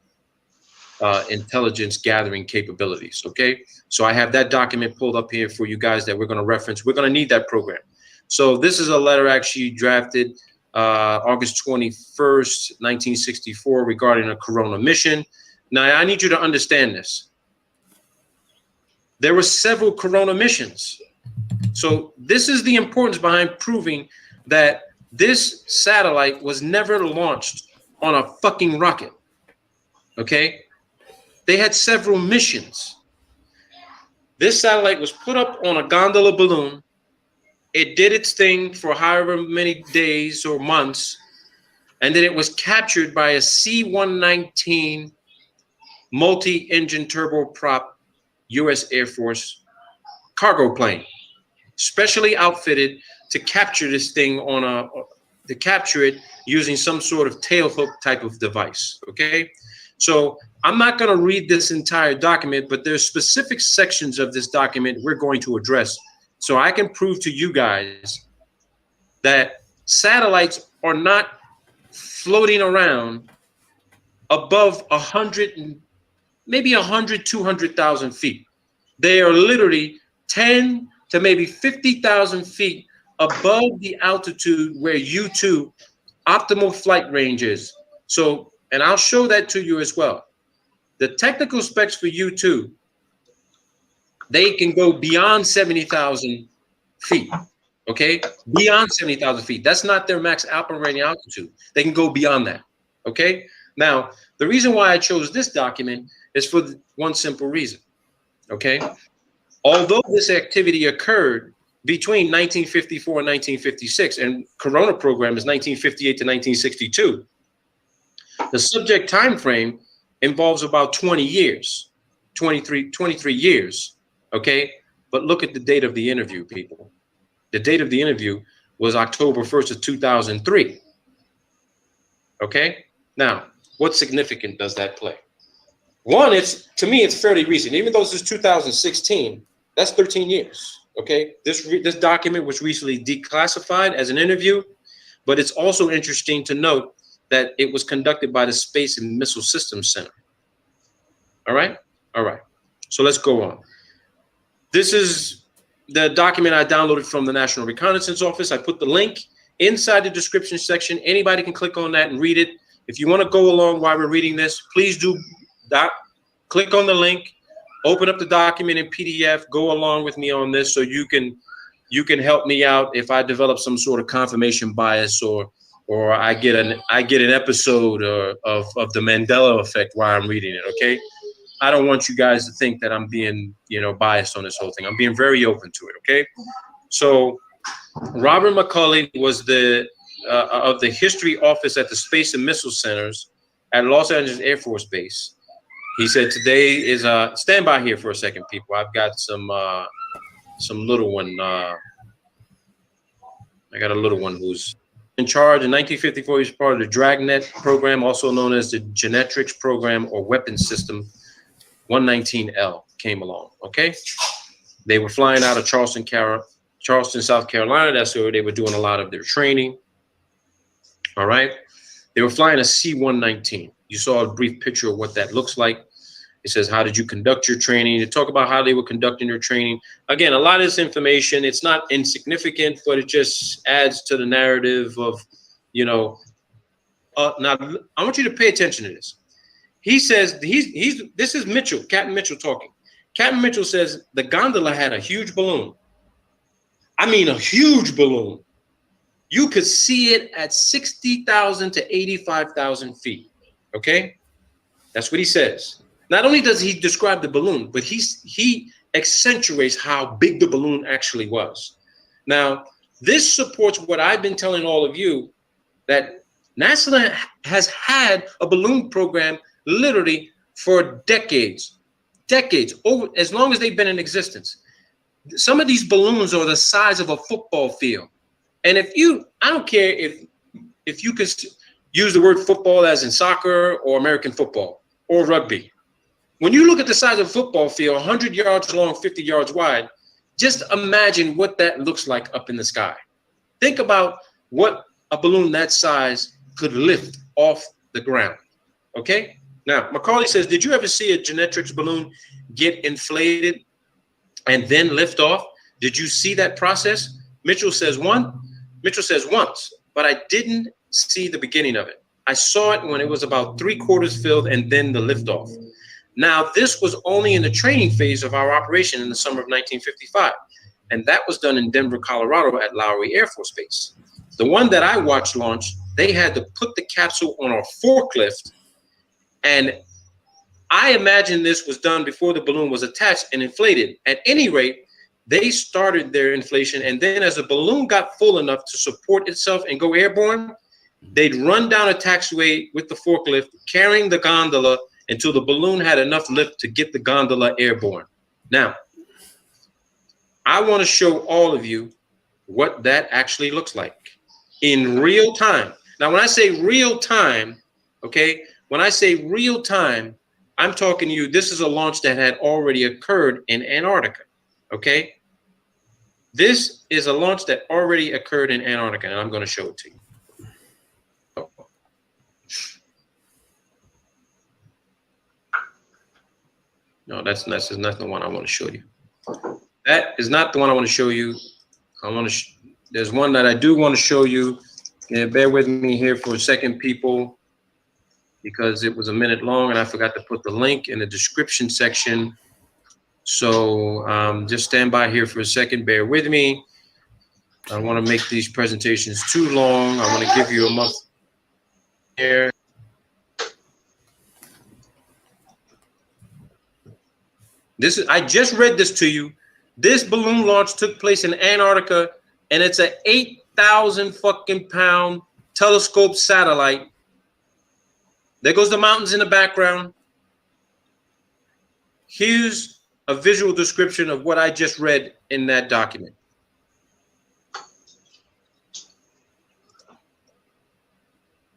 intelligence gathering capabilities, okay? So I have that document pulled up here for you guys that we're going to reference. We're going to need that program. So this is a letter actually drafted August 21st, 1964 regarding a Corona mission. Now, I need you to understand this. There were several Corona missions. So this is the importance behind proving that this satellite was never launched on a fucking rocket, okay? They had several missions. This satellite was put up on a gondola balloon. It did its thing for however many days or months, and then it was captured by a C-119 multi-engine turboprop U.S. Air Force cargo plane. specially outfitted to capture this thing to capture it using some sort of tailhook type of device, okay? So I'm not gonna read this entire document, but there's specific sections of this document we're going to address so I can prove to you guys that satellites are not floating around above 100, maybe 100, 200,000 feet. They are literally 10 to maybe 50,000 feet above the altitude where U2 optimal flight range is. So, and I'll show that to you as well. The technical specs for U2, they can go beyond 70,000 feet, okay? Beyond 70,000 feet. That's not their max operating altitude. They can go beyond that, okay? Now, the reason why I chose this document is for one simple reason, okay? Although this activity occurred between 1954 and 1956, and Corona program is 1958 to 1962, the subject time frame involves about 20 years, 23 years, okay? But look at the date of the interview, people. The date of the interview was October 1st of 2003, okay? Now, what significance does that play? One, to me, it's fairly recent. Even though this is 2016, that's 13 years, okay? This document was recently declassified as an interview, but it's also interesting to note that it was conducted by the Space and Missile Systems Center. All right? All right. So let's go on. This is the document I downloaded from the National Reconnaissance Office. I put the link inside the description section. Anybody can click on that and read it. If you want to go along while we're reading this, please do that. Click on the link, open up the document in PDF, go along with me on this so you can help me out if I develop some sort of confirmation bias or I get an episode of the Mandela effect while I'm reading it, okay? I don't want you guys to think that I'm being, biased on this whole thing. I'm being very open to it, okay? So Robert McCulley was of the History Office at the Space and Missile Centers at Los Angeles Air Force Base. He said today is stand by here for a second, people. I've got some little one. I got a little one who's in charge. In 1954, he was part of the Dragnet program, also known as the Genetrix program or Weapons System 119L came along, okay? They were flying out of Charleston, South Carolina. That's where they were doing a lot of their training, all right? They were flying a C-119. You saw a brief picture of what that looks like. It says, how did you conduct your training? They talk about how they were conducting their training. Again, a lot of this information, it's not insignificant, but it just adds to the narrative of, now I want you to pay attention to this. He says, this is Mitchell, Captain Mitchell talking. Captain Mitchell says the gondola had a huge balloon. I mean, a huge balloon. You could see it at 60,000 to 85,000 feet, okay? That's what he says. Not only does he describe the balloon, but he accentuates how big the balloon actually was. Now, this supports what I've been telling all of you, that NASA has had a balloon program literally for decades, over as long as they've been in existence. Some of these balloons are the size of a football field. And I don't care if you could use the word football as in soccer or American football or rugby. When you look at the size of a football field, 100 yards long, 50 yards wide, just imagine what that looks like up in the sky. Think about what a balloon that size could lift off the ground, okay? Now, Macaulay says, did you ever see a Genetrix balloon get inflated and then lift off? Did you see that process? Mitchell says once, but I didn't see the beginning of it. I saw it when it was about 3/4 filled and then the liftoff. Now, this was only in the training phase of our operation in the summer of 1955. And that was done in Denver, Colorado at Lowry Air Force Base. The one that I watched launch, they had to put the capsule on a forklift. And I imagine this was done before the balloon was attached and inflated. At any rate, they started their inflation. And then as the balloon got full enough to support itself and go airborne, they'd run down a taxiway with the forklift, carrying the gondola until the balloon had enough lift to get the gondola airborne. Now, I want to show all of you what that actually looks like in real time. Now, when I say real time, okay, when I say real time, I'm talking to you, this is a launch that had already occurred in Antarctica, okay? This is a launch that already occurred in Antarctica, and I'm going to show it to you. No, that's not the one I want to show you. That is not the one I want to show you. I want to. There's one that I do want to show you. Yeah, bear with me here for a second, people, because it was a minute long and I forgot to put the link in the description section. So just stand by here for a second. Bear with me. I don't want to make these presentations too long. I want to give you a month here. This is, I just read this to you. This balloon launch took place in Antarctica, and it's an 8,000 fucking pound telescope satellite. There goes the mountains in the background. Here's a visual description of what I just read in that document.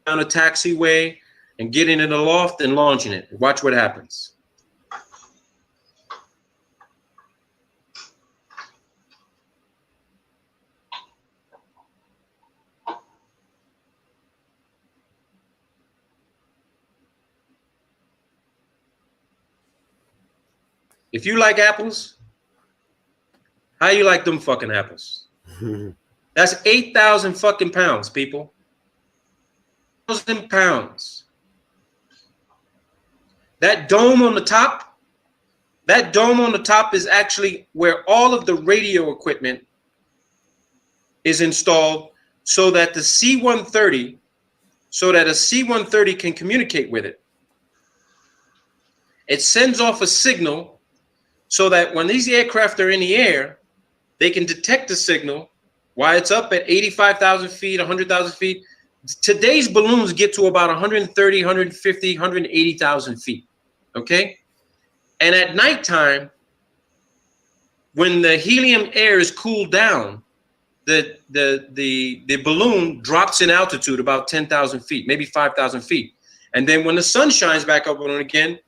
Down a taxiway and getting in the loft and launching it. Watch what happens. If you like apples, how you like them fucking apples? That's 8,000 fucking pounds, people. 1,000 pounds. That dome on the top is actually where all of the radio equipment is installed so that the C-130, so that a C-130 can communicate with it. It sends off a signal so that when these aircraft are in the air, they can detect the signal while it's up at 85,000 feet, 100,000 feet. Today's balloons get to about 130, 150, 180,000 feet, okay? And at nighttime, when the helium air is cooled down, the balloon drops in altitude about 10,000 feet, maybe 5,000 feet. And then when the sun shines back up on it again,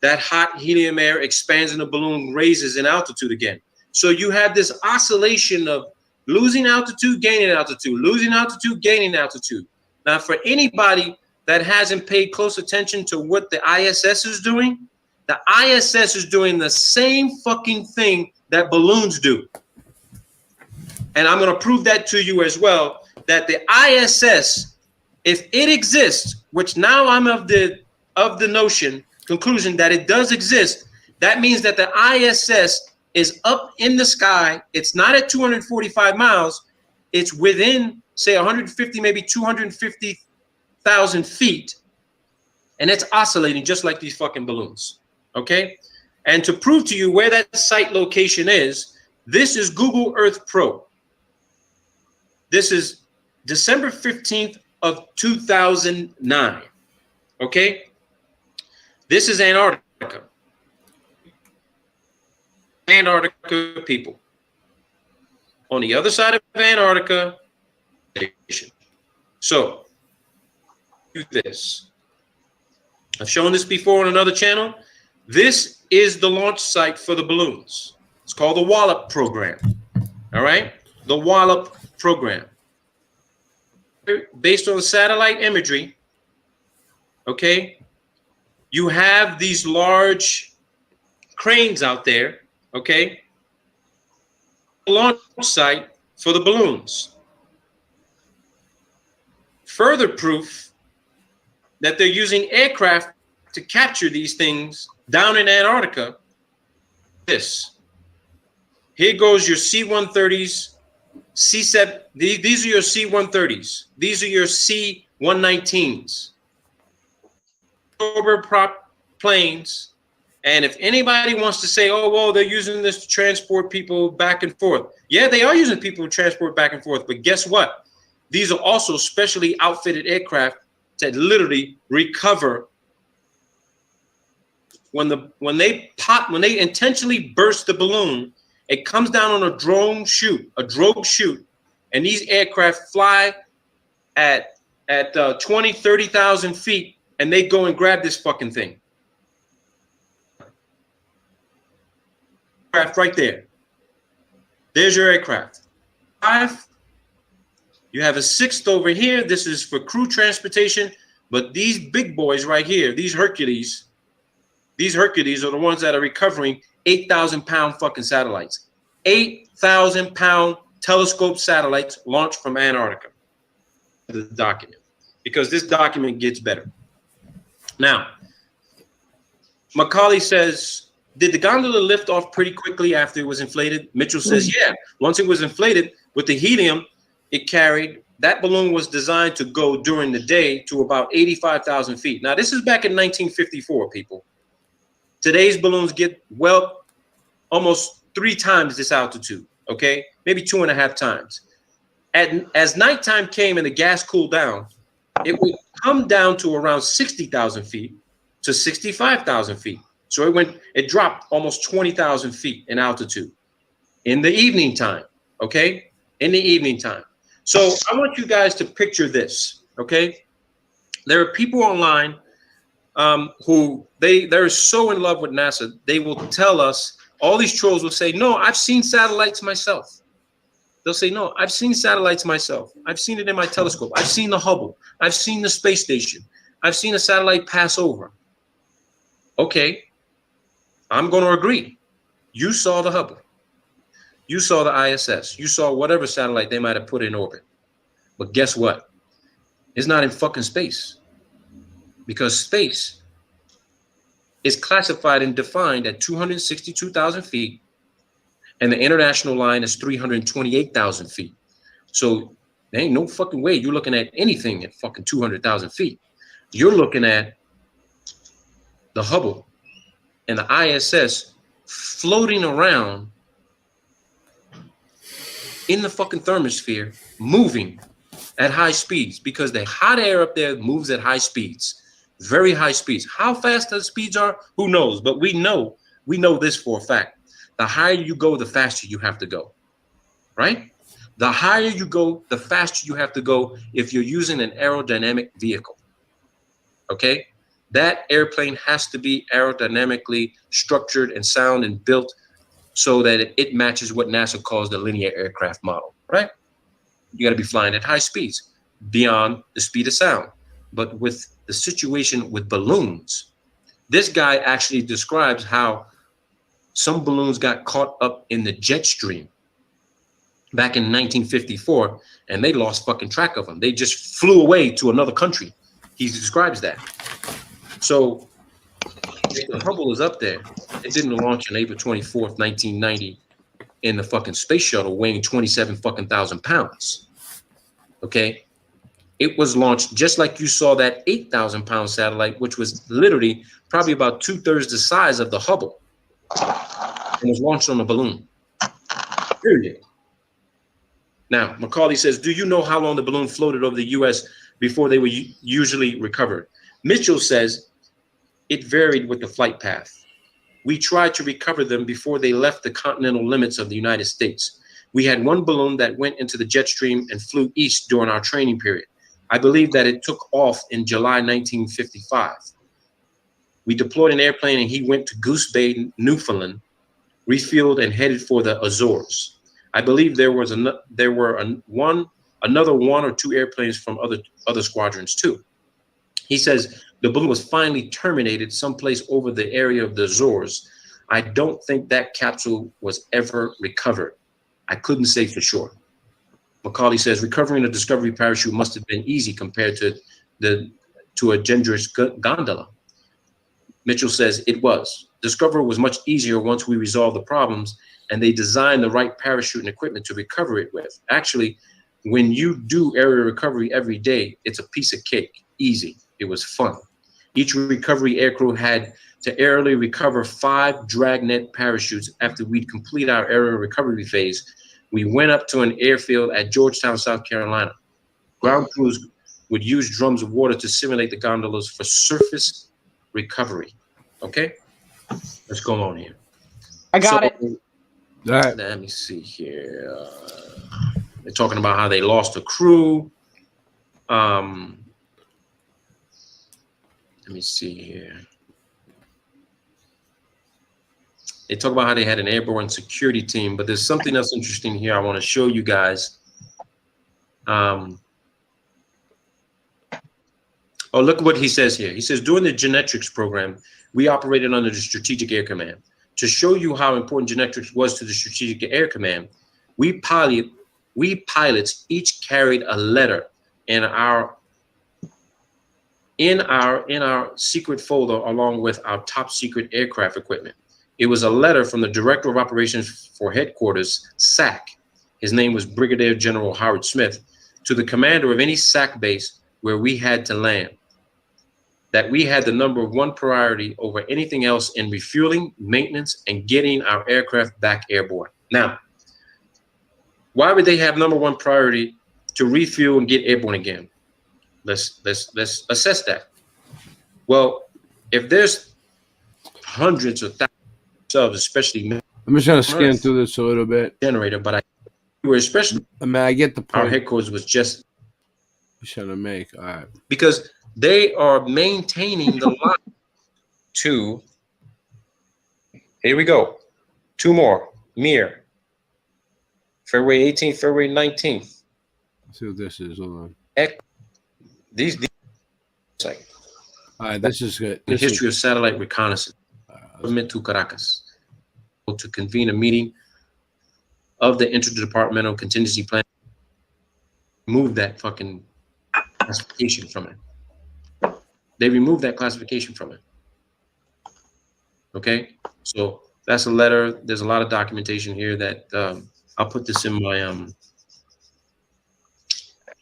that hot helium air expands and the balloon raises in altitude again. So you have this oscillation of losing altitude, gaining altitude, losing altitude, gaining altitude. Now, for anybody that hasn't paid close attention to what the ISS is doing, the ISS is doing the same fucking thing that balloons do. And I'm going to prove that to you as well, that the ISS, if it exists, which now I'm of the conclusion that it does exist, that means that the ISS is up in the sky. It's not at 245 miles. It's within, say, 150, maybe 250,000 feet. And it's oscillating just like these fucking balloons, okay? And to prove to you where that site location is, this is Google Earth Pro. This is December 15th of 2009, okay? This is Antarctica. Antarctica people. On the other side of Antarctica, so do this. I've shown this before on another channel. This is the launch site for the balloons. It's called the Wallop program. All right, the Wallop program. Based on satellite imagery, okay, you have these large cranes out there, okay? Launch site for the balloons. Further proof that they're using aircraft to capture these things down in Antarctica. This. Here goes your C-130s, C-7. These are your C-130s. These are your C-119s. Turboprop planes, and if anybody wants to say, oh, well, they're using this to transport people back and forth. Yeah, they are using people to transport back and forth, but guess what? These are also specially outfitted aircraft that literally recover when they intentionally burst the balloon It comes down on a drogue chute, and these aircraft fly at 20, 30,000 feet, and they go and grab this fucking thing. Aircraft right there. There's your aircraft. 5. You have a 6th over here. This is for crew transportation. But these big boys right here, these Hercules are the ones that are recovering 8,000-pound fucking satellites. 8,000-pound telescope satellites launched from Antarctica. The document, because this document gets better. Now, Macaulay says, did the gondola lift off pretty quickly after it was inflated? Mitchell says, yeah. Once it was inflated with the helium it carried, that balloon was designed to go during the day to about 85,000 feet. Now, this is back in 1954, people. Today's balloons get, well, almost 3 times this altitude, okay? Maybe 2.5 times. As nighttime came and the gas cooled down, it would come down to around 60,000 feet to 65,000 feet. So it dropped almost 20,000 feet in altitude in the evening time, okay? In the evening time. So I want you guys to picture this, okay? There are people online who they're so in love with NASA, they will tell us, all these trolls will say, no, I've seen satellites myself. They'll say, no, I've seen satellites myself. I've seen it in my telescope. I've seen the Hubble. I've seen the space station. I've seen a satellite pass over. Okay, I'm going to agree. You saw the Hubble. You saw the ISS. You saw whatever satellite they might have put in orbit. But guess what? It's not in fucking space. Because space is classified and defined at 262,000 feet. And the international line is 328,000 feet. So there ain't no fucking way you're looking at anything at fucking 200,000 feet. You're looking at the Hubble and the ISS floating around in the fucking thermosphere, moving at high speeds, because the hot air up there moves at high speeds, very high speeds. How fast those speeds are, who knows? But we know this for a fact. The higher you go, the faster you have to go, right? The higher you go, the faster you have to go if you're using an aerodynamic vehicle, okay? That airplane has to be aerodynamically structured and sound and built so that it matches what NASA calls the linear aircraft model, right? You got to be flying at high speeds beyond the speed of sound. But with the situation with balloons, this guy actually describes how some balloons got caught up in the jet stream back in 1954, and they lost fucking track of them. They just flew away to another country. He describes that. So if the Hubble is up there, it didn't launch on April 24th, 1990 in the fucking space shuttle weighing 27 fucking thousand pounds. Okay? It was launched just like you saw that 8,000-pound satellite, which was literally probably about 2/3 the size of the Hubble, and was launched on a balloon. Period. Now, Macaulay says, do you know how long the balloon floated over the U.S. before they were usually recovered? Mitchell says it varied with the flight path. We tried to recover them before they left the continental limits of the United States. We had one balloon that went into the jet stream and flew east during our training period. I believe that it took off in July 1955. We deployed an airplane and he went to Goose Bay, Newfoundland, refueled and headed for the Azores. I believe there were another 1 or 2 airplanes from other squadrons too. He says the balloon was finally terminated someplace over the area of the Azores. I don't think that capsule was ever recovered. I couldn't say for sure. Macaulay says recovering a Discovery parachute must have been easy compared to a dangerous gondola. Mitchell says it was. Discovery was much easier once we resolved the problems and they designed the right parachute and equipment to recover it with. Actually, when you do area recovery every day, it's a piece of cake. Easy. It was fun. Each recovery aircrew had to aerially recover 5 dragnet parachutes. After we'd complete our area recovery phase, we went up to an airfield at Georgetown, South Carolina. Ground crews would use drums of water to simulate the gondolas for surface recovery. Okay? Let's go on here. I got it. Right. Let me see here. They're talking about how they lost a crew. Let me see here. They talk about how they had an airborne security team, but there's something else interesting here I want to show you guys. Oh, look at what he says here. He says, during the genetics program, we operated under the Strategic Air Command. To show you how important genetics was to the Strategic Air Command, we pilots each carried a letter in our secret folder along with our top secret aircraft equipment. It was a letter from the Director of Operations for Headquarters, SAC. His name was Brigadier General Howard Smith, to the commander of any SAC base where we had to land, that we had the #1 priority over anything else in refueling, maintenance, and getting our aircraft back airborne. Now, why would they have #1 priority to refuel and get airborne again? Let's assess that. Well, if there's hundreds of thousands of, especially, I'm just gonna scan through this a little bit. Generator, but I were especially. I mean, I get the point. Our headquarters was just trying to make. All right. Because they are maintaining the line to. Here we go. 2 more. Mir. February 18th, February 19th. Let's see what this is. Hold on. These like. All right, this is good. The history of satellite reconnaissance. Government to Caracas to convene a meeting of the interdepartmental contingency plan. Move that fucking classification from it. They removed that classification from it. Okay, so that's a letter. There's a lot of documentation here that I'll put this in my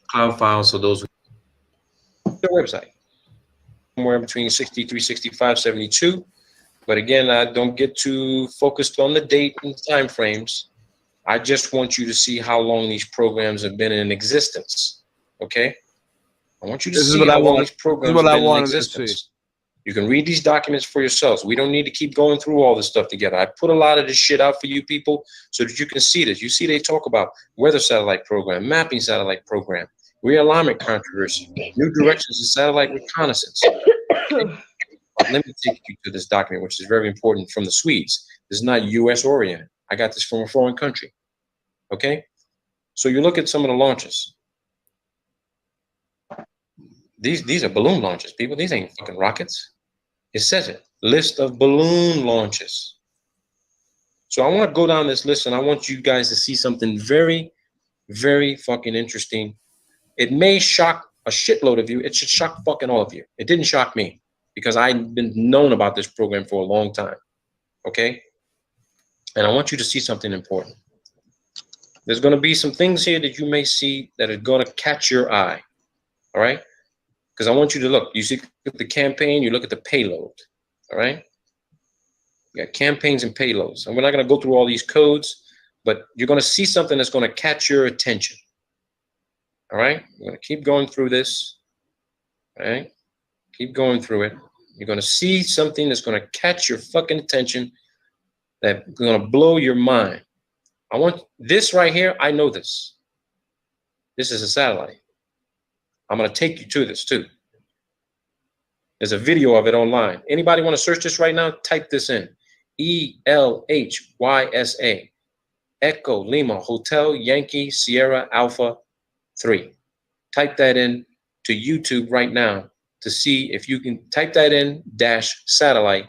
cloud file. So those the website somewhere between 63, 65, 72. But again, I don't get too focused on the date and time frames. I just want you to see how long these programs have been in existence. Okay? I want you to see how long these programs have been in existence. You can read these documents for yourselves. We don't need to keep going through all this stuff together. I put a lot of this shit out for you people so that you can see this. You see they talk about weather satellite program, mapping satellite program, realignment controversy, new directions in satellite reconnaissance. Let me take you to this document, which is very important, from the Swedes. This is not U.S. oriented. I got this from a foreign country. Okay? So you look at some of the launches. These are balloon launches, people. These ain't fucking rockets. It says it. List of balloon launches. So I want to go down this list and I want you guys to see something very, very fucking interesting. It may shock a shitload of you. It should shock fucking all of you. It didn't shock me, because I've been known about this program for a long time, okay? And I want you to see something important. There's gonna be some things here that you may see that are gonna catch your eye, all right? Because I want you to look. You see the campaign, you look at the payload, all right? You got campaigns and payloads. And we're not gonna go through all these codes, but you're gonna see something that's gonna catch your attention, all right? We're gonna keep going through this, all right? Keep going through it. You're going to see something that's going to catch your fucking attention, that's going to blow your mind. I want this right here. I know this. This is a satellite. I'm going to take you to this too. There's a video of it online. Anybody want to search this right now? Type this in. ELHYSA. Echo Lima Hotel Yankee Sierra Alpha 3. Type that in to YouTube right now to see if you can type that in -satellite,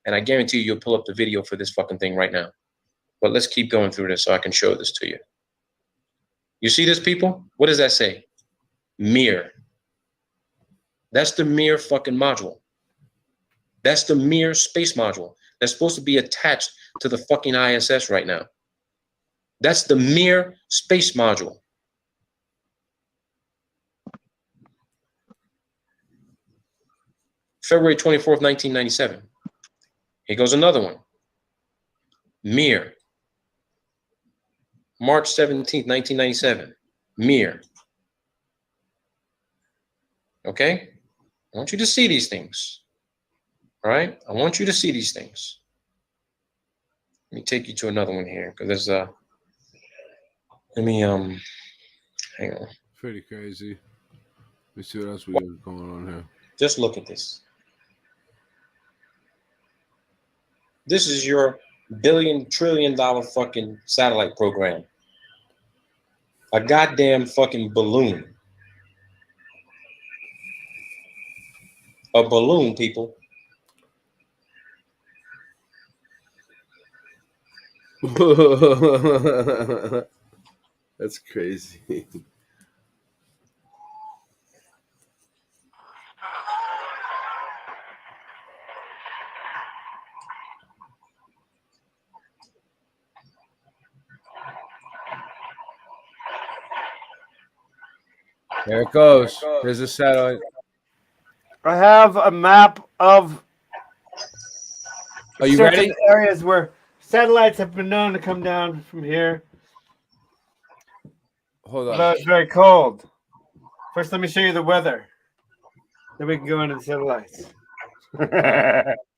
and I guarantee you'll pull up the video for this fucking thing right now. But let's keep going through this so I can show this to you. You see this, people? What does that say? Mir. That's the Mir fucking module. That's the Mir space module that's supposed to be attached to the fucking ISS right now. That's the Mir space module. February 24th, 1997. Here goes another one. Mir. March 17th, 1997. Mir. Okay? I want you to see these things. All right? I want you to see these things. Let me take you to another one here because there's let me hang on. Pretty crazy. Let me see what else we got going on here. Just look at this. This is your $1 trillion fucking satellite program. A goddamn fucking balloon. A balloon, people. That's crazy. There it goes. There's a satellite. I have a map of Are you certain ready? areas where satellites have been known to come down from here. Hold on. Although it's very cold. First, let me show you the weather. Then we can go into the satellites. All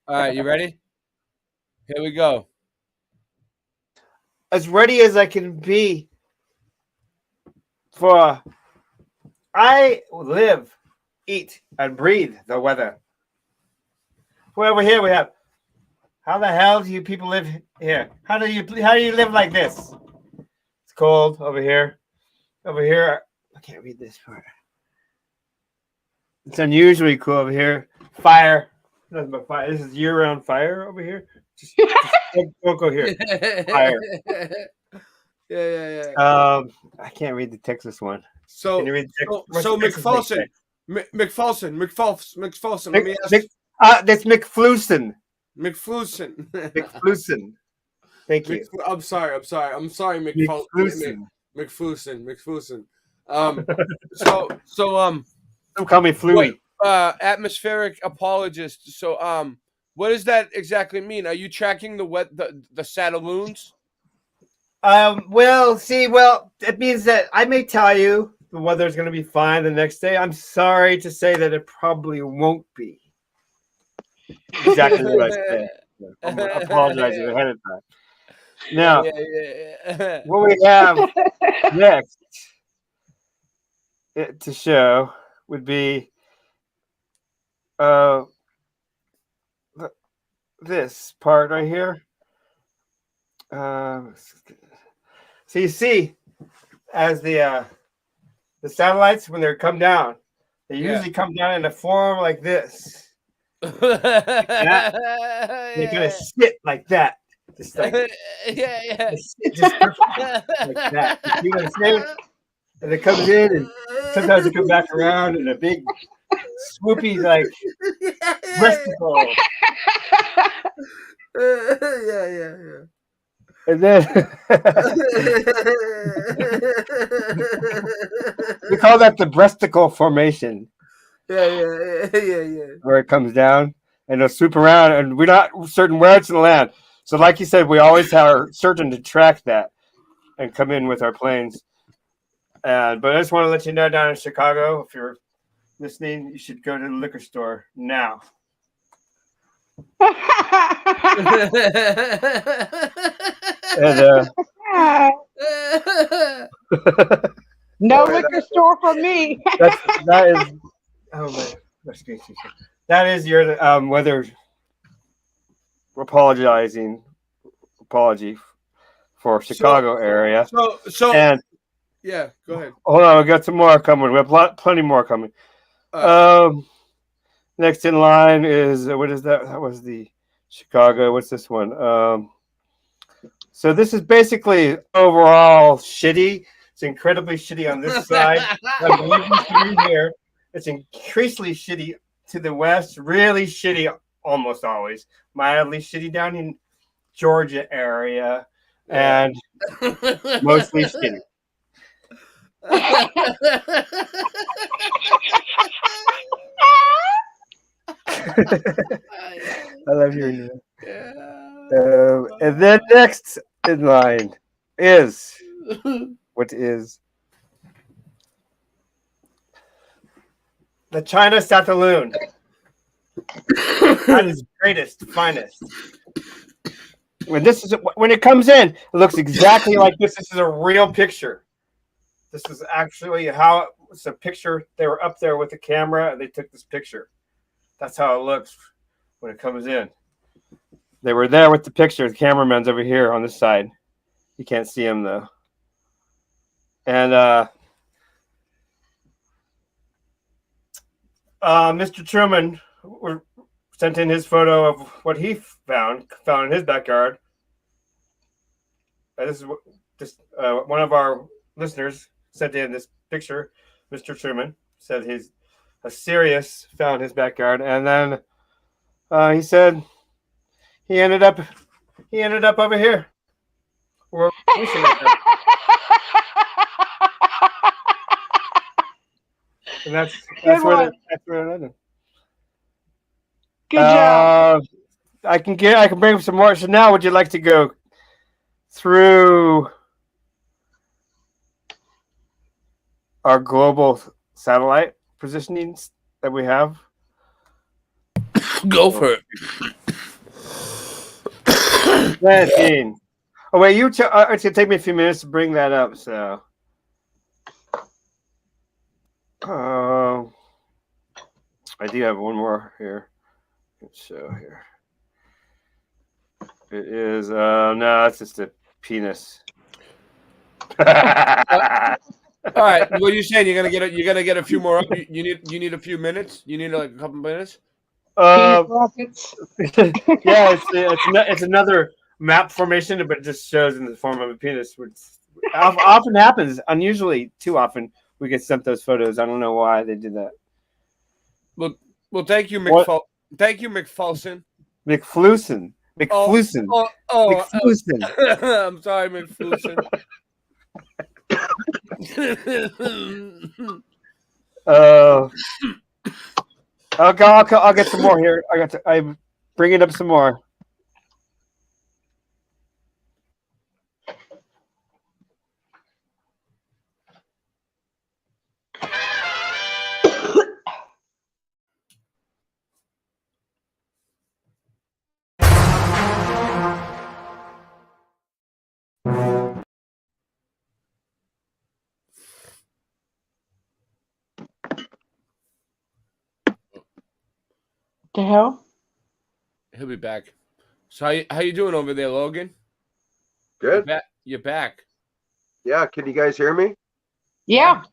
right, you ready? Here we go. As ready as I can be for I live, eat, and breathe the weather. Well, over here we have. How the hell do you people live here? How do you live like this? It's cold over here. Over here, I can't read this part. It's unusually cool over here. Fire. Nothing but fire. This is year-round fire over here. Just don't go here. Fire. Yeah. I can't read the Texas one. So, Can you read so McFolson. McFolson. Let me ask. That's McFlusen. McFlusen. McFlusen. Thank you. I'm sorry, McFlusen. McFlusen. Don't call me Fluey. Atmospheric apologist. So, what does that exactly mean? Are you tracking the satelloons? Well, it means that I may tell you the weather's going to be fine the next day. I'm sorry to say that it probably won't be. Exactly what I said. I'm apologizing ahead of time. Now, what we have next to show would be this part right here. So you see, as the satellites, when they come down, they usually come down in a form like this. Like that. They're gonna sit like that, just like just like that. You see what I'm saying? And it comes in, and sometimes it comes back around in a big swoopy like breasticle. Yeah. And then we call that the breasticle formation. Yeah. Where it comes down and it'll swoop around, and we're not certain where it's going to land. So, like you said, we always are certain to track that and come in with our planes. But I just want to let you know, down in Chicago, if you're listening, you should go to the liquor store now. No liquor store for me. That is. Oh man, that is your weather apology for Chicago area. So and yeah, go ahead. Hold on, we got some more coming. We have plenty more coming. Next in line is what is that? That was the Chicago. What's this one? So this is basically overall shitty. It's incredibly shitty on this side. Here. It's increasingly shitty to the west. Really shitty almost always. Mildly shitty down in Georgia area. And mostly shitty. I love hearing that. And then next in line is what is the China satelloon. That is greatest, finest. when it comes in, it looks exactly like this. This is a real picture. This is actually how it's a picture. They were up there with the camera and they took this picture. That's how it looks when it comes in. They were there with the picture. The cameraman's over here on this side. You can't see him though. And Mr. Truman sent in his photo of what he found in his backyard. This is one of our listeners sent in this picture. Mr. Truman said he's a Sirius found his backyard, and then he said he ended up over here. We're wishing at that. And that's where it ended. Good job. I can bring up some more. So now, would you like to go through our global satellite positionings that we have? Go for it. Oh wait, it's gonna take me a few minutes to bring that up. So, I do have one more here. Let's show here. It is no, it's just a penis. All right, what are you saying? You're gonna get a few more up. You need a few minutes. You need like a couple minutes. Yeah, it's another map formation, but it just shows in the form of a penis, which often happens. Unusually, too often, we get sent those photos. I don't know why they did that. Well, thank you, Thank you, McFulson. McFlusen. McFlusen. McFlusen. I'm sorry, McFlusen. I'll get some more here. I'm bringing up some more. The hell? He'll be back. So how you doing over there, Logan? Good. You're back. Yeah. Can you guys hear me? Yeah.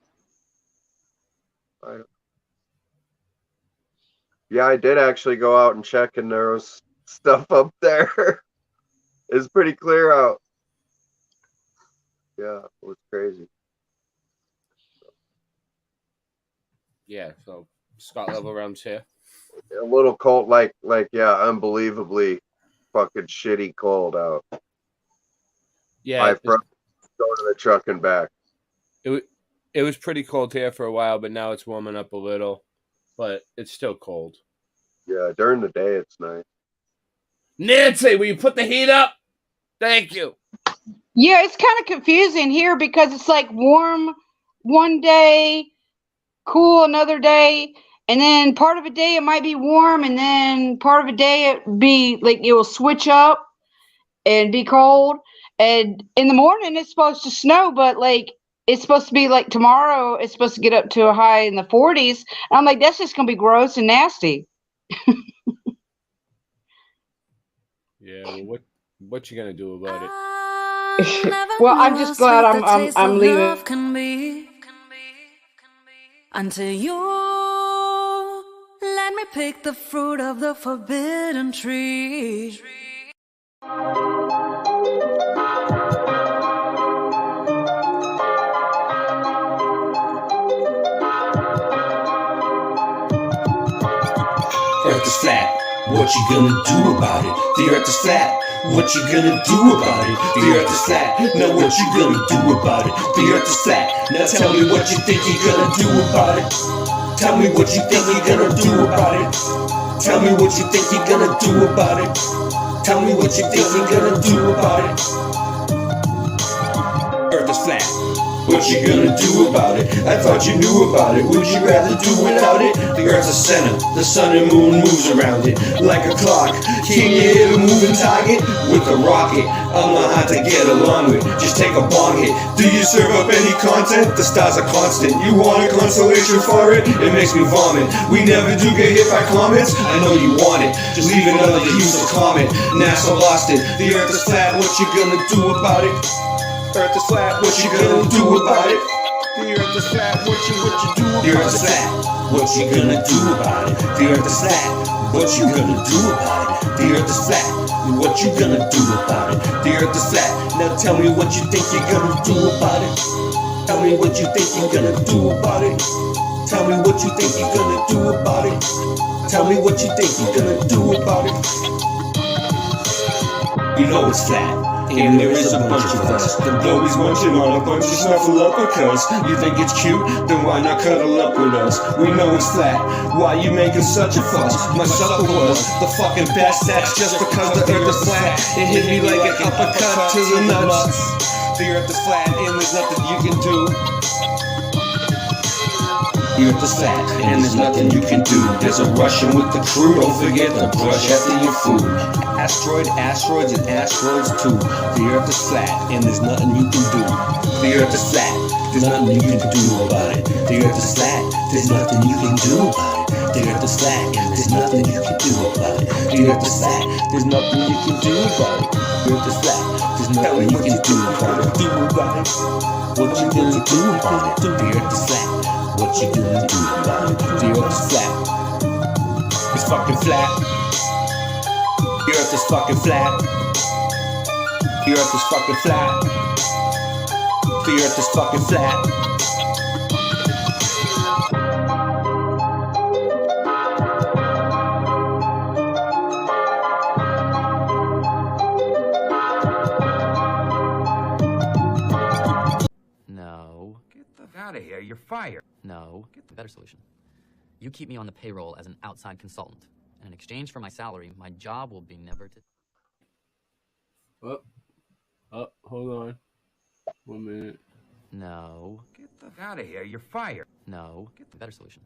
Yeah, I did actually go out and check, and there was stuff up there. It's pretty clear out. Yeah, it was crazy. Yeah. So Scott Level Realms here. A little cold, like yeah, unbelievably fucking shitty cold out. Yeah, I go to the truck and back. It was pretty cold here for a while, but now it's warming up a little, but it's still cold. Yeah, during the day it's nice. Nancy, will you put the heat up? Thank you. Yeah, it's kind of confusing here because it's like warm one day, cool another day. And then part of a day it might be warm, and then part of a day it be like it will switch up and be cold. And in the morning it's supposed to snow, but like it's supposed to be like tomorrow it's supposed to get up to a high in the 40s. And I'm like, that's just gonna be gross and nasty. Yeah, well, what you gonna do about it? Well, I'm just glad I'm leaving. Can be until you let me pick the fruit of the forbidden tree. Earth is flat, what you gonna do about it? The earth is flat, what you gonna do about it? The earth is flat, now what you gonna do about it? The earth is flat, now tell me what you think you're gonna do about it. Tell me what you think you're gonna do about it. Tell me what you think you're gonna do about it. Tell me what you think you're gonna do about it. Earth is flat, What you gonna do about it? I thought you knew about it. Would you rather do without it? The Earth's a center, the sun and moon moves around it like a clock. Can you hit a moving target with a rocket? I'm not hard to get along with. Just take a bong hit. Do you serve up any content? The stars are constant. You want a consolation for it? It makes me vomit. We never do get hit by comets. I know you want it. Just leave another useless comment. NASA lost it. The Earth is flat. What you gonna do about it? Earth is flat, what you gonna do about it? The Earth is flat, what you do about it? The Earth is flat, what you gonna do about it? The Earth is flat, what you gonna do about it? The Earth is flat, what you gonna do about it? The Earth is flat, now tell me what you think you're gonna do about it. Tell me what you think you're gonna do about it. Tell me what you think you're gonna do about it. Tell me what you think you're gonna do about it. You know it's flat. And there is a bunch of us. The globies munching on a bunch of snuffleupagus. You think it's cute? Then why not cuddle up with us? We know it's flat. Why you making such a fuss? My supper was the fucking best. That's just because the Earth is flat. It hit me like an uppercut to the nuts. The Earth is flat and there's nothing you can do. The Earth is flat and there's nothing you can do. There's a Russian with the crew. Don't forget to brush after your food. Asteroids and asteroids too. The Earth is flat and there's nothing you can do. The Earth is flat, there's nothing you can do about it. The Earth is flat, there's nothing you can do about it. The Earth is flat and there's nothing you can do about it. The Earth is flat, there's nothing you can do about it. The Earth is flat, there's nothing you can do about it. What you gonna do about it? The Earth is flat. What you gonna do about it? The Earth is flat. It's fucking flat. The Earth is fucking flat. The Earth is fucking flat. The Earth is fucking flat. No. Get the fuck out of here. You're fired. No. Get the better solution. You keep me on the payroll as an outside consultant. And in exchange for my salary, my job will be never to... Hold on. 1 minute. No. Get the fuck out of here. You're fired. No. Get the better solution.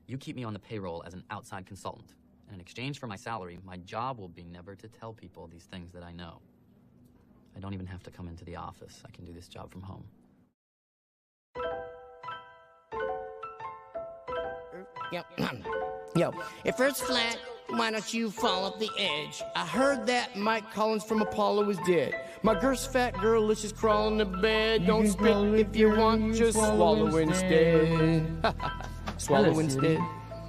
You keep me on the payroll as an outside consultant. And in exchange for my salary, my job will be never to tell people these things that I know. I don't even have to come into the office. I can do this job from home. Yo, if Earth's flat, why don't you fall off the edge? I heard that Mike Collins from Apollo is dead. My girl's fat girl, let's just crawl in the bed. Don't spit if you want, just swallow instead. Swallow instead.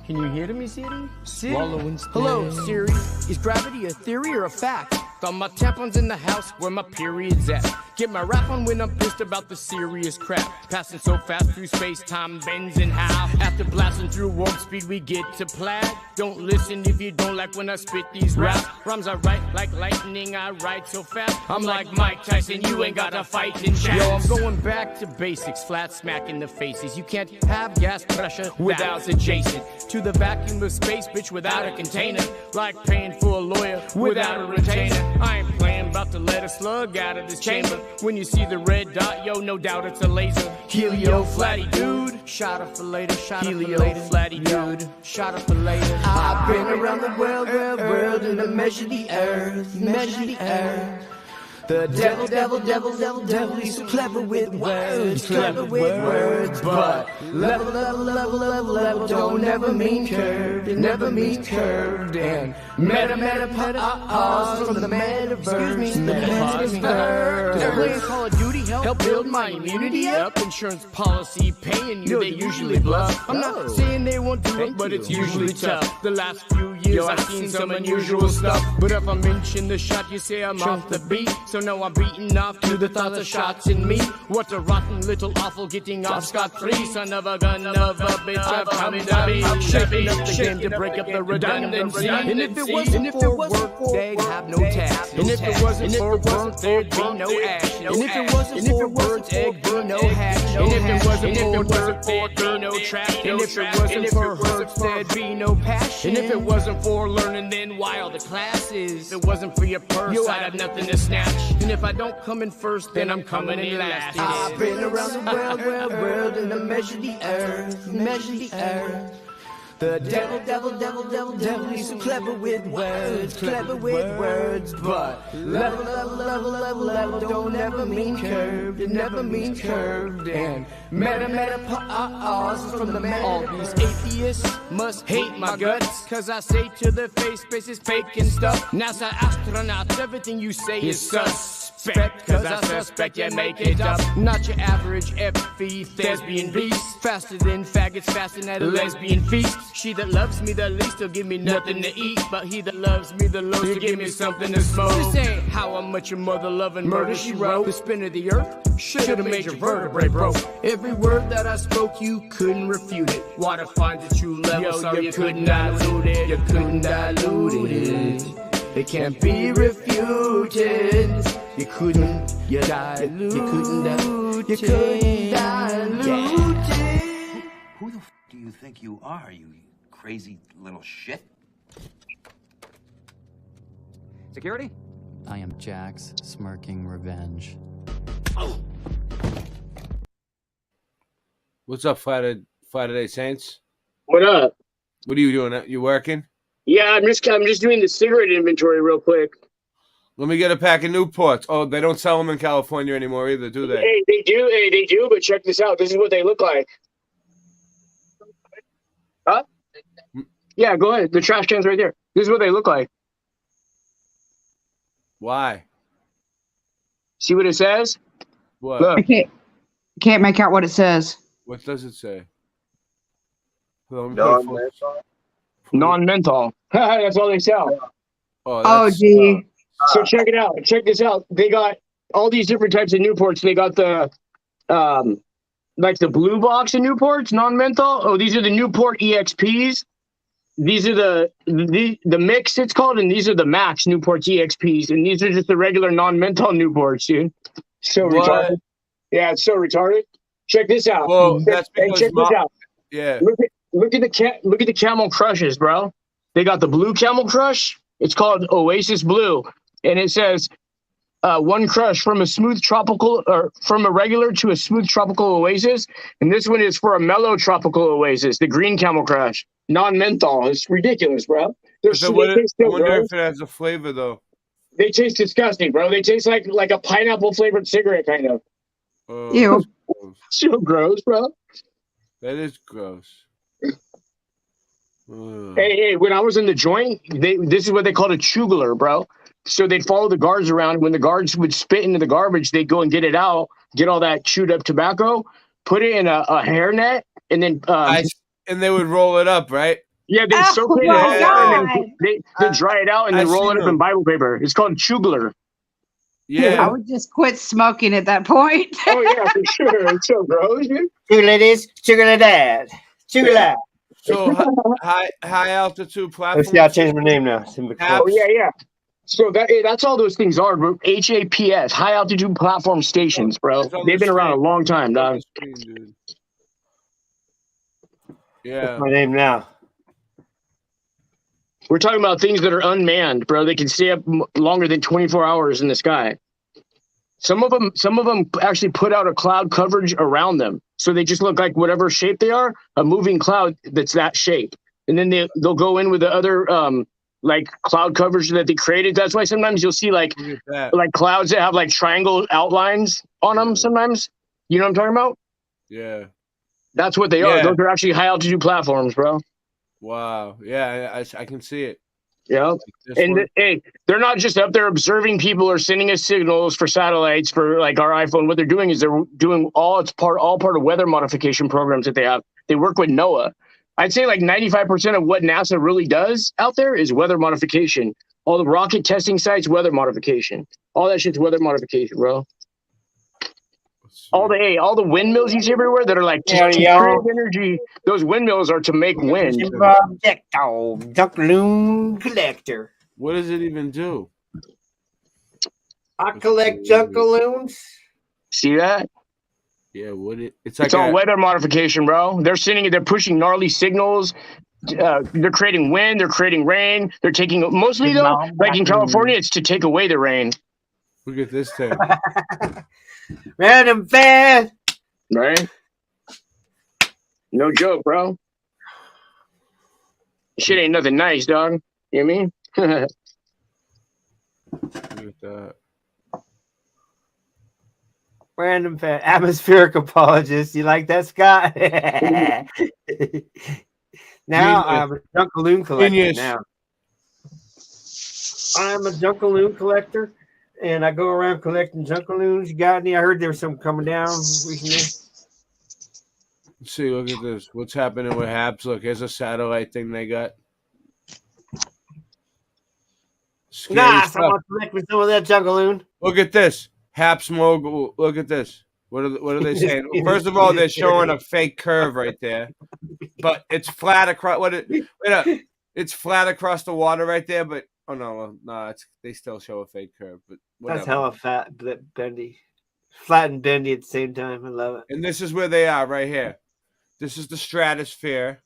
Can you hear me, Siri? Swallow instead. Hello, Siri. Is gravity a theory or a fact? Thought my tampons in the house where my period's at. Get my rap on when I'm pissed about the serious crap. Passing so fast through space, time bends and how. After blasting through warp speed, we get to plaid. Don't listen if you don't like when I spit these raps. Rhymes I write like lightning, I write so fast. I'm like Mike Tyson, you ain't got to fight in chat. Yo, I'm going back to basics, flat smack in the faces. You can't have gas pressure without adjacent to the vacuum of space, bitch, without a container. Like paying for a lawyer without a retainer. I ain't playing, about to let a slug out of this chamber. When you see the red dot, yo, no doubt it's a laser. Helio flatty dude, shot her for later. Helio flatty dude, shot her for later. I've been around the world, and I measure the earth, The devil, he's so clever with words, but level don't never mean curved, it never means curved, and meta from the metaverse, the metaverse. Playing Call of Duty help build my immunity up. Insurance policy paying you, they usually bluff. I'm not saying they won't do it, but it's usually tough. The last few years I've seen some unusual stuff, but if I mention the shot, you say I'm off the beat. So now I'm beating off to the thoughts of shots in me. What a rotten little awful getting off scot-free. Son of a gun of a bitch, I've come to be. Shaping up the game to break up the redundancy. And if it wasn't for work, they'd have no tax. And if it wasn't for work, there'd be no action. And if it wasn't for words, there'd be no hash. And if it wasn't for work, there'd be no track. And if it wasn't for hurts, there'd be no passion. And if it wasn't for learning, then why all the classes? If it wasn't for your purse, yo, I'd have nothing to snatch. And if I don't come in first, then I'm coming in last. I've been around the world, and I measure the earth, measure the earth. The devil, he's so clever with words, but level don't ever mean curved, it never means curved, and meta pause from the man. All these atheists must hate my guts, cause I say to their face, space is fake and stuff. NASA astronauts, everything you say is suspect, cause I suspect you make it up. Not your average FE thespian beast, faster than faggots fasting at a lesbian feast. She that loves me the least will give me nothing to eat, but he that loves me the most will give me something to smoke. This ain't how I met your mother loving murder, she wrote. The spin of the earth should've made your vertebrae broke. Every word that I spoke, you couldn't refute it. Why to find the true level, so you couldn't dilute it. You couldn't dilute it. It can't be refuted. You couldn't dilute. You couldn't dilute. You couldn't dilute it. Who the f do you think you are, you crazy little shit? Security? I am Jack's smirking revenge. What's up, Friday Saints? What up? What are you doing? You working? Yeah, I'm just doing the cigarette inventory real quick. Let me get a pack of Newports. Oh, they don't sell them in California anymore either, do they? Hey, they do. Hey, they do. But check this out. This is what they look like. Huh? Yeah, go ahead. The trash can's right there. This is what they look like. Why? See what it says? What? Look. I can't make out what it says. What does it say? Non-menthol. That's all they sell. Oh, gee. So check it out. Check this out. They got all these different types of Newports. They got the like the blue box of Newports, non-menthol. Oh, these are the Newport EXPs. These are the mix, it's called, and these are the Max Newport EXPs, and these are just the regular non-menthol Newports, dude. So retarded. Yeah, it's so retarded. Check this out. Well, that's because check this out. Yeah. Look at the Camel Crushes, bro. They got the blue Camel Crush. It's called Oasis Blue, and it says one crush from a smooth tropical, or from a regular to a smooth tropical oasis, and this one is for a mellow tropical oasis, the green Camel Crush, non-menthol. It's ridiculous, bro. I wonder if it has a flavor though. They taste disgusting, bro. They taste like a pineapple flavored cigarette, kind of. Ew. So gross, bro. That is gross. Hey, when I was in the joint, this is what they called a chugler, bro. So they'd follow the guards around. When the guards would spit into the garbage, they'd go and get it out, get all that chewed up tobacco, put it in a hairnet, and then and they would roll it up, right? Yeah, they soak it in and then they dry it out and then roll it up in Bible paper. It's called chugler. Yeah, I would just quit smoking at that point. Oh yeah, for sure. It's so gross, dude. Sugar this, sugar that, sugar that. So high altitude platform. Let's see, I changed my name now. Oh yeah. So that's all those things are, bro. HAPS, high altitude platform stations, bro. They've been around a long time, dog. Yeah. That's my name now. We're talking about things that are unmanned, bro. They can stay up longer than 24 hours in the sky. Some of them actually put out a cloud coverage around them, so they just look like whatever shape they are, a moving cloud that's that shape. And then they'll go in with the other like cloud coverage that they created. That's why sometimes you'll see like clouds that have like triangle outlines on them. Sometimes, you know what I'm talking about? Yeah. That's what they are. Those are actually high altitude platforms, bro. Wow. Yeah, I can see it. Yeah. And hey, they're not just up there observing people or sending us signals for satellites for like our iPhone. What they're doing is they're doing all part of weather modification programs that they have. They work with NOAA. I'd say like 95% of what NASA really does out there is weather modification. All the rocket testing sites, weather modification. All that shit's weather modification, bro. All the windmills you see everywhere that are like to create energy. Those windmills are to make wind. Duckloon collector. What does it even do? I collect duckloons. See that? Yeah, it's all weather modification, bro. They're pushing gnarly signals. they're creating wind, they're creating rain, they're taking mostly though, like in California, it's to take away the rain. Look at this thing. Random fan. Right? No joke, bro. Shit ain't nothing nice, dog. You know what I mean? Look at that. Random fan. Atmospheric apologist. You like that, Scott? Now I'm a Junkaloon collector. Genius. Now I'm a Junkaloon collector, and I go around collecting Junkaloons. You got any? I heard there was some coming down recently. Let's see, look at this. What's happening with Haps? Look, here's a satellite thing they got. Scary Nah, stuff. someone collect me some of that Junkaloon. Look at this. Haps Mogul. Look at this. What are they saying? First of all, they're showing a fake curve right there, but it's flat across. Wait up. It's flat across the water right there, but oh no, they still show a fake curve. But whatever. That's hella fat, bendy, flat and bendy at the same time. I love it. And this is where they are right here. This is the stratosphere,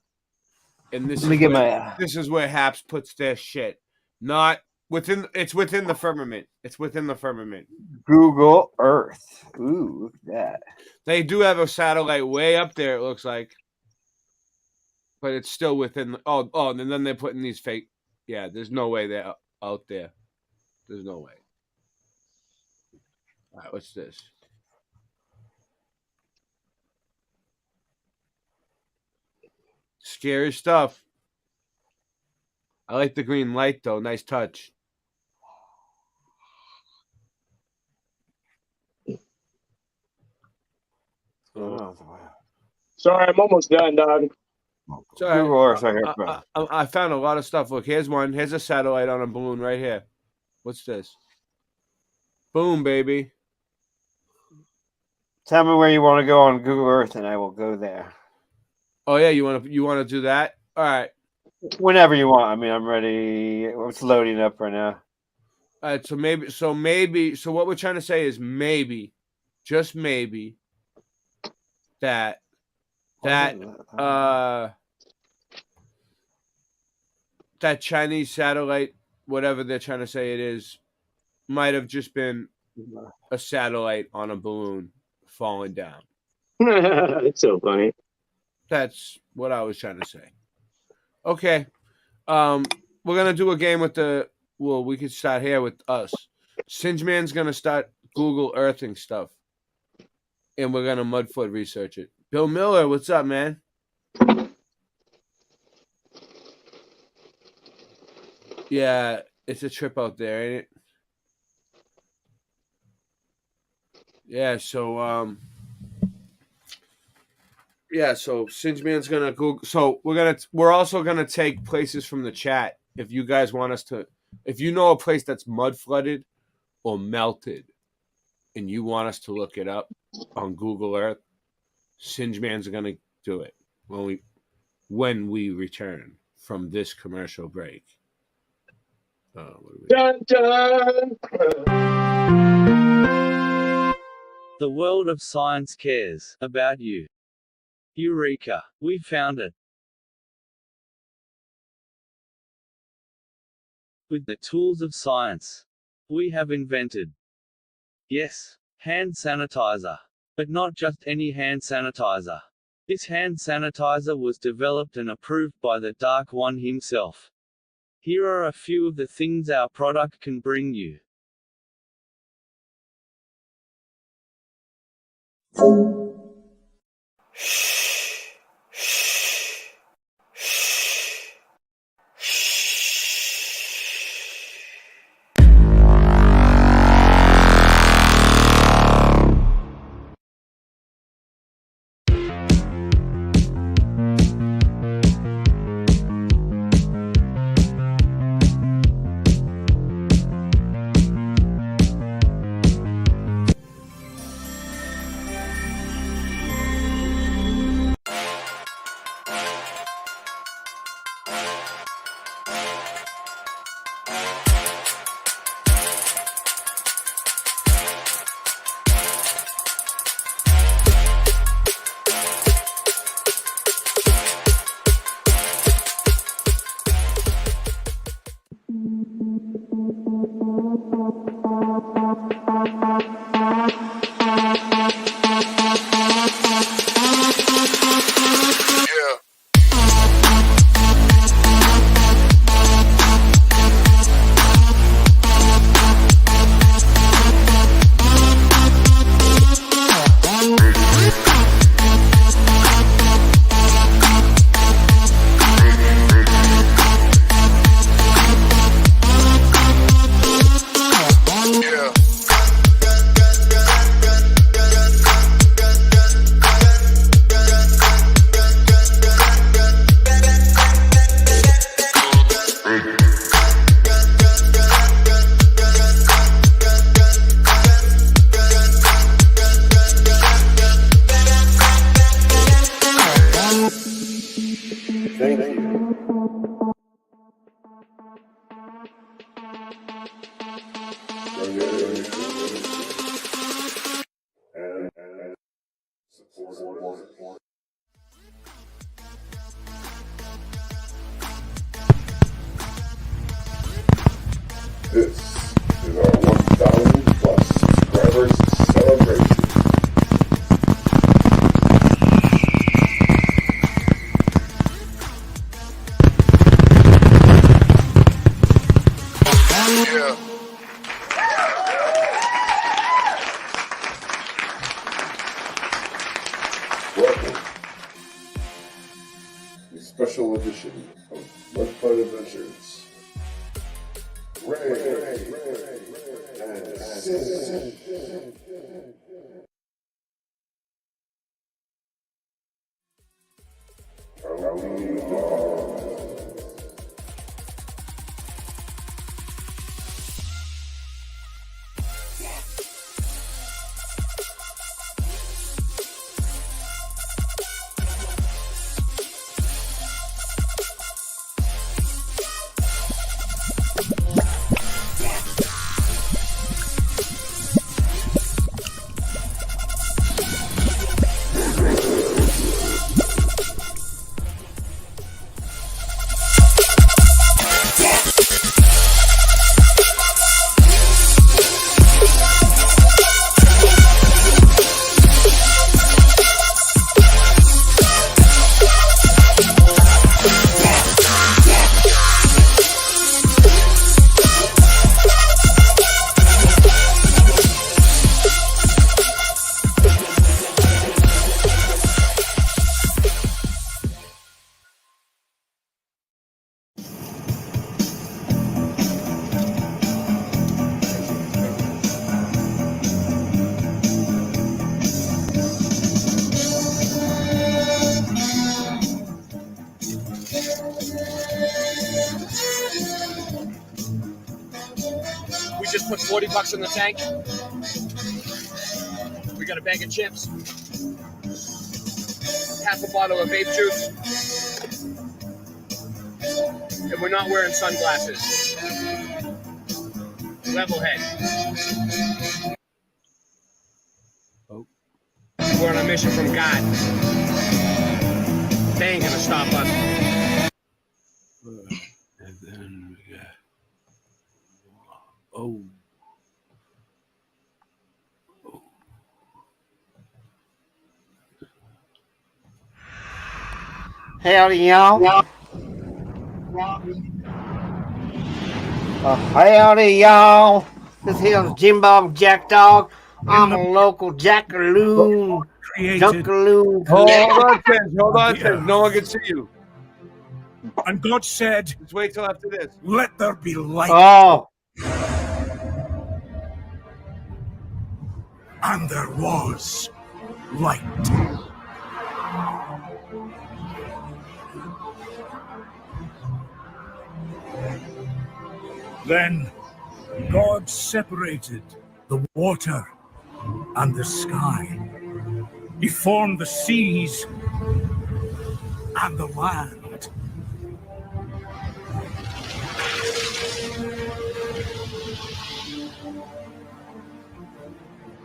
and this is where Haps puts their shit. Not within. It's within the firmament. It's within the firmament. Google Earth. Ooh, look at that. They do have a satellite way up there. It looks like, but it's still within. And then they're putting these fake. Yeah, there's no way they're out there. There's no way. All right, what's this? Scary stuff. I like the green light though. Nice touch. Oh. Sorry, I'm almost done, dog. I found a lot of stuff. Look, here's one. Here's a satellite on a balloon right here. What's this? Boom, baby. Tell me where you want to go on Google Earth, and I will go there. Oh yeah, you want to do that? All right. Whenever you want. I mean, I'm ready. It's loading up right now. All right. So what we're trying to say is maybe, just maybe, that Chinese satellite, whatever they're trying to say it is, might have just been a satellite on a balloon falling down. It's so funny. That's what I was trying to say. Okay. We're gonna do a game with we could start here with us. Singeman's gonna start Google Earthing stuff. And we're gonna Mudfoot research it. Bill Miller, what's up, man? Yeah, it's a trip out there, ain't it? Yeah, so Singeman's gonna Google. So we're also gonna take places from the chat if you guys want us to. If you know a place that's mud flooded or melted, and you want us to look it up on Google Earth, Singeman's gonna do it when we return from this commercial break. Dun, dun. The world of science cares about you. Eureka! We found it. With the tools of science, we have invented. Yes, hand sanitizer. But not just any hand sanitizer. This hand sanitizer was developed and approved by the Dark One himself. Here are a few of the things our product can bring you. Thank you. This is our 1,000 plus subscribers celebration. Yeah. Welcome to a special edition of Mudflood Adventures. Ray, and Sid. We just put $40 in the tank. We got a bag of chips, half a bottle of vape juice, and we're not wearing sunglasses. Level head. Oh. We're on a mission from God. They ain't gonna stop us. And then we got. Oh. Howdy, y'all. Howdy, y'all. This here's Jim Bob Jackdog. I'm a local jackaloon, junkaloon. Hold on, Tiz. Hold on, Tiz. No one can see you. And God said, just wait till after this. Let there be light. Oh. And there was light. Then God separated the water and the sky. He formed the seas and the land.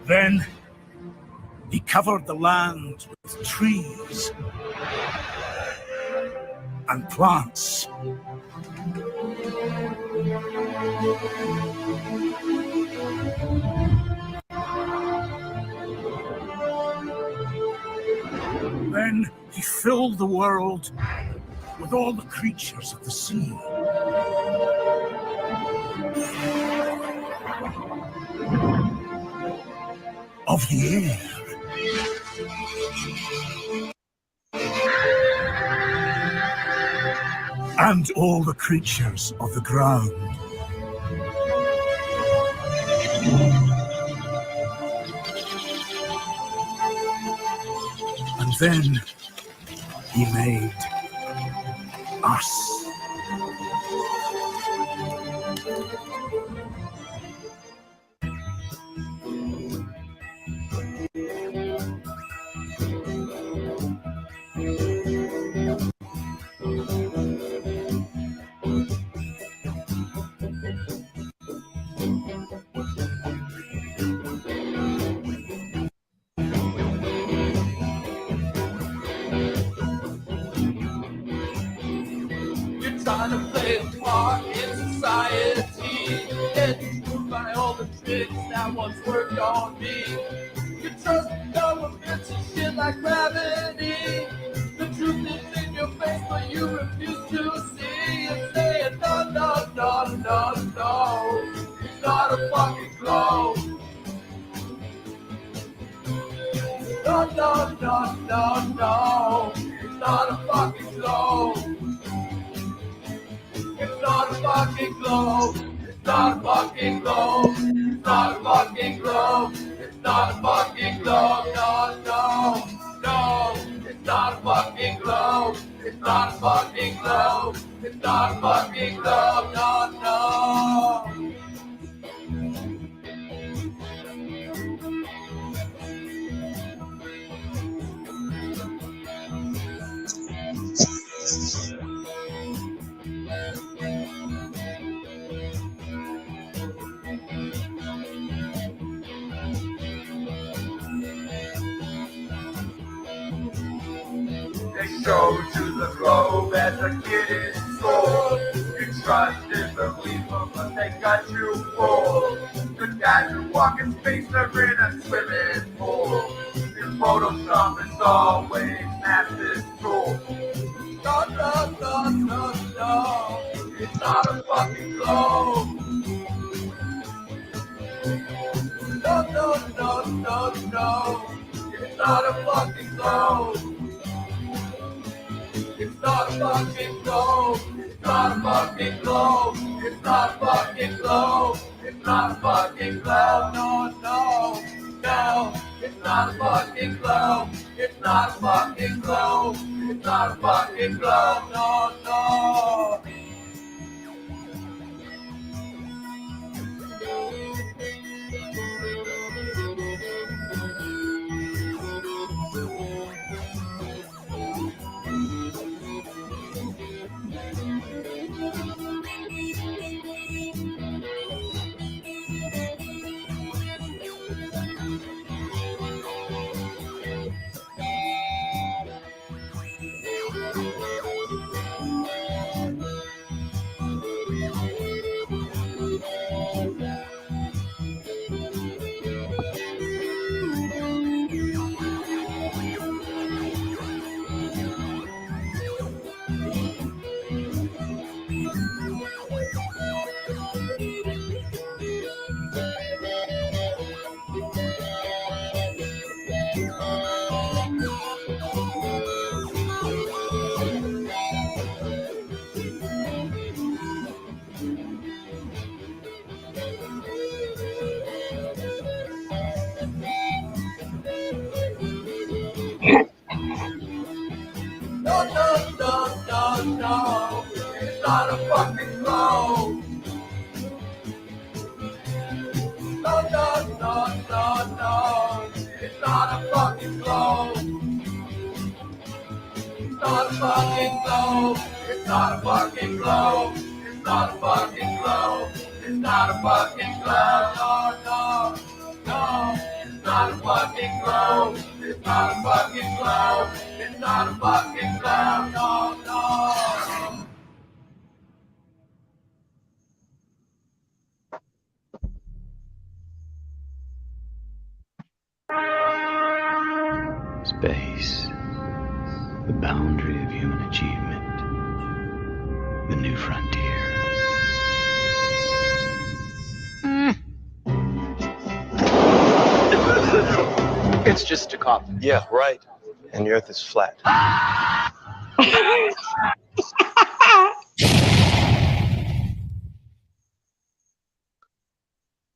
Then he covered the land with trees and plants. Then he filled the world with all the creatures of the sea. Of the air. And all the creatures of the ground. And then he made us. You're trying to play a part in society. Getting fooled by all the tricks that once worked on me. You trust governments and shit like gravity. The truth is in your face, but you refuse to see. And saying no, no, no, no, no. It's not a fucking globe. No, no, no, no, no. It's not a fucking globe. It's not a fucking globe. It's not a fucking globe. It's not a fucking globe. It's not a fucking globe. No, no, no. It's not a fucking globe. It's not a fucking globe. It's not a fucking globe. No, no. They showed you the globe as a kid in school. You trusted the people, but they got you fooled. Good guys who walk in space are in a swimming pool. Your Photoshop is always master's tool. No, no, no, no, no. It's not a fucking globe. No, no, no, no, no. It's not a fucking globe. It's not a fucking globe. It's not a fucking globe. It's not a fucking globe. It's not a fucking globe. No, no, no. It's not a fucking globe. It's not a fucking globe. It's not a fucking globe. No, no. No, no, no, no, no. It's not a fucking globe. No, no, no, no, no. It's not a fucking globe. It's not a fucking globe. It's not a fucking globe. It's not a fucking globe. It's not a fucking globe. No, no, no. It's not a fucking globe. It's not a fucking globe. It's not a fucking globe. No, no. Space, the boundary of human achievement, the new frontier. It's just a cop. Yeah, right. And the Earth is flat.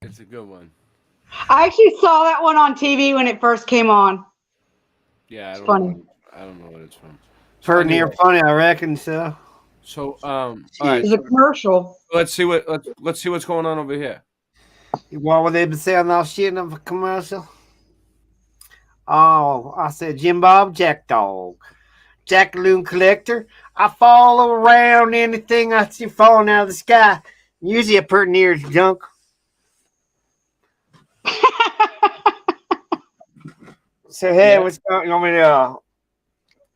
It's a good one. I actually saw that one on TV when it first came on. Yeah, It's funny. I don't know what it's from. Pretty near funny, I reckon so. So, all right. It's a commercial. Let's see let's see what's going on over here. What would they be saying all shit of a commercial? Oh, I said Jim Bob Jack Dog. Jackaloon collector. I follow around anything I see falling out of the sky. Usually a pretty near junk. So hey, what's going? You want me to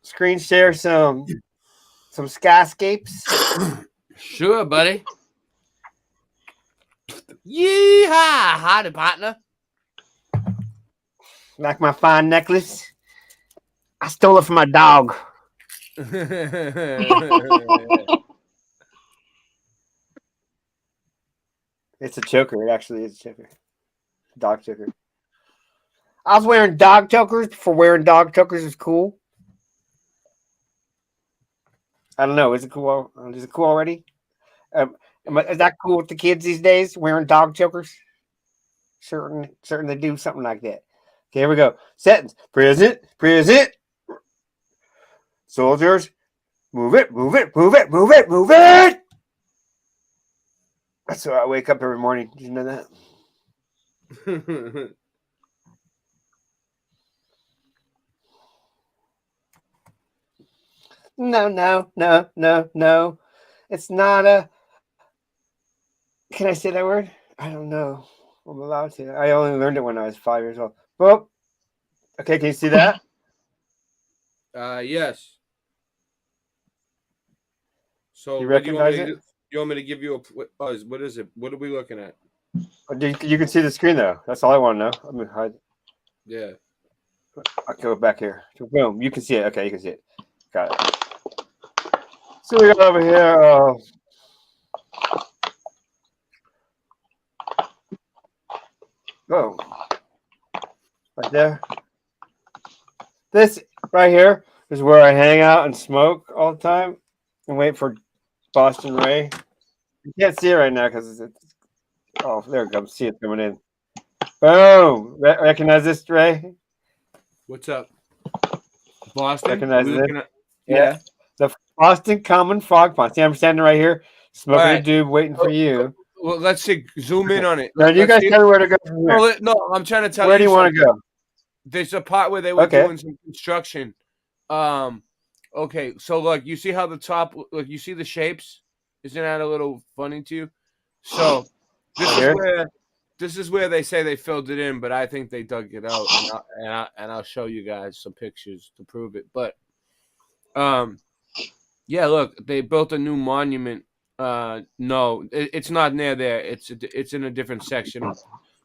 screen share some skyscapes? Sure, buddy. Yeehaw! Howdy, partner. Like my fine necklace? I stole it from my dog. It's a choker. It actually is a choker. Dog choker. I was wearing dog chokers before wearing dog chokers was cool. I don't know. Is it cool? Is it cool already? Is that cool with the kids these days wearing dog chokers? Certain they do something like that. Okay, here we go. Settings. Present. Soldiers. Move it. That's why I wake up every morning. Did you know that? No. It's not a. Can I say that word? I don't know. I'm allowed to. I only learned it when I was 5 years old. Well, okay, can you see that? Yes. So You what do you want recognize me to it? do? You want me to give you a what is it? What are we looking at? You can see the screen though. That's all I want to know. I'm gonna hide. Yeah. I'll go back here. Boom. You can see it. Okay, you can see it. Got it. So we got over here. Whoa. Right there. This right here is where I hang out and smoke all the time and wait for Boston Ray. You can't see it right now because it's. Oh, there it comes. See it coming in. Boom. Recognize this, Ray? What's up? Boston? Recognize this? Yeah. The Boston Common Frog Pond. See, I'm standing right here, smoking a doob, waiting for you. Well, let's see. Zoom in on it. Now, you guys tell me where to go from here. No, I'm trying to tell you. Where do you want to go? There's a part where they were doing some construction. Okay, so look, you see how the top, look, you see the shapes? Isn't that a little funny to you? So this is where they say they filled it in, but I think they dug it out, and I'll show you guys some pictures to prove it. But yeah, look, they built a new monument. No, it's not near there. It's in a different section.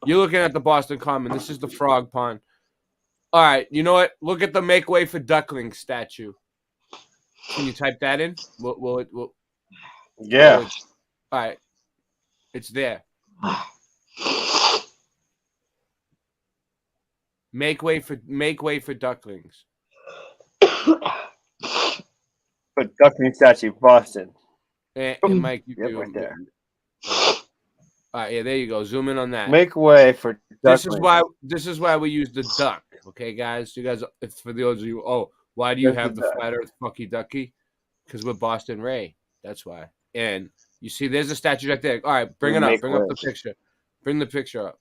You're looking at the Boston Common. This is the Frog Pond. All right, you know what? Look at the Make Way for Ducklings statue. Can you type that in? Yeah. All right, it's there. Make way for ducklings. But duckling statue, Boston. And Mike, you do right there. All right, yeah, there you go. Zoom in on that. Make way for ducklings. This is why we use the duck. Okay, guys. You guys, for the others of you, why do you have the flat Earth Fucky Ducky? Because we're Boston Ray. That's why. And you see, there's a statue right there. All right, bring it up. Bring up the picture. Bring the picture up.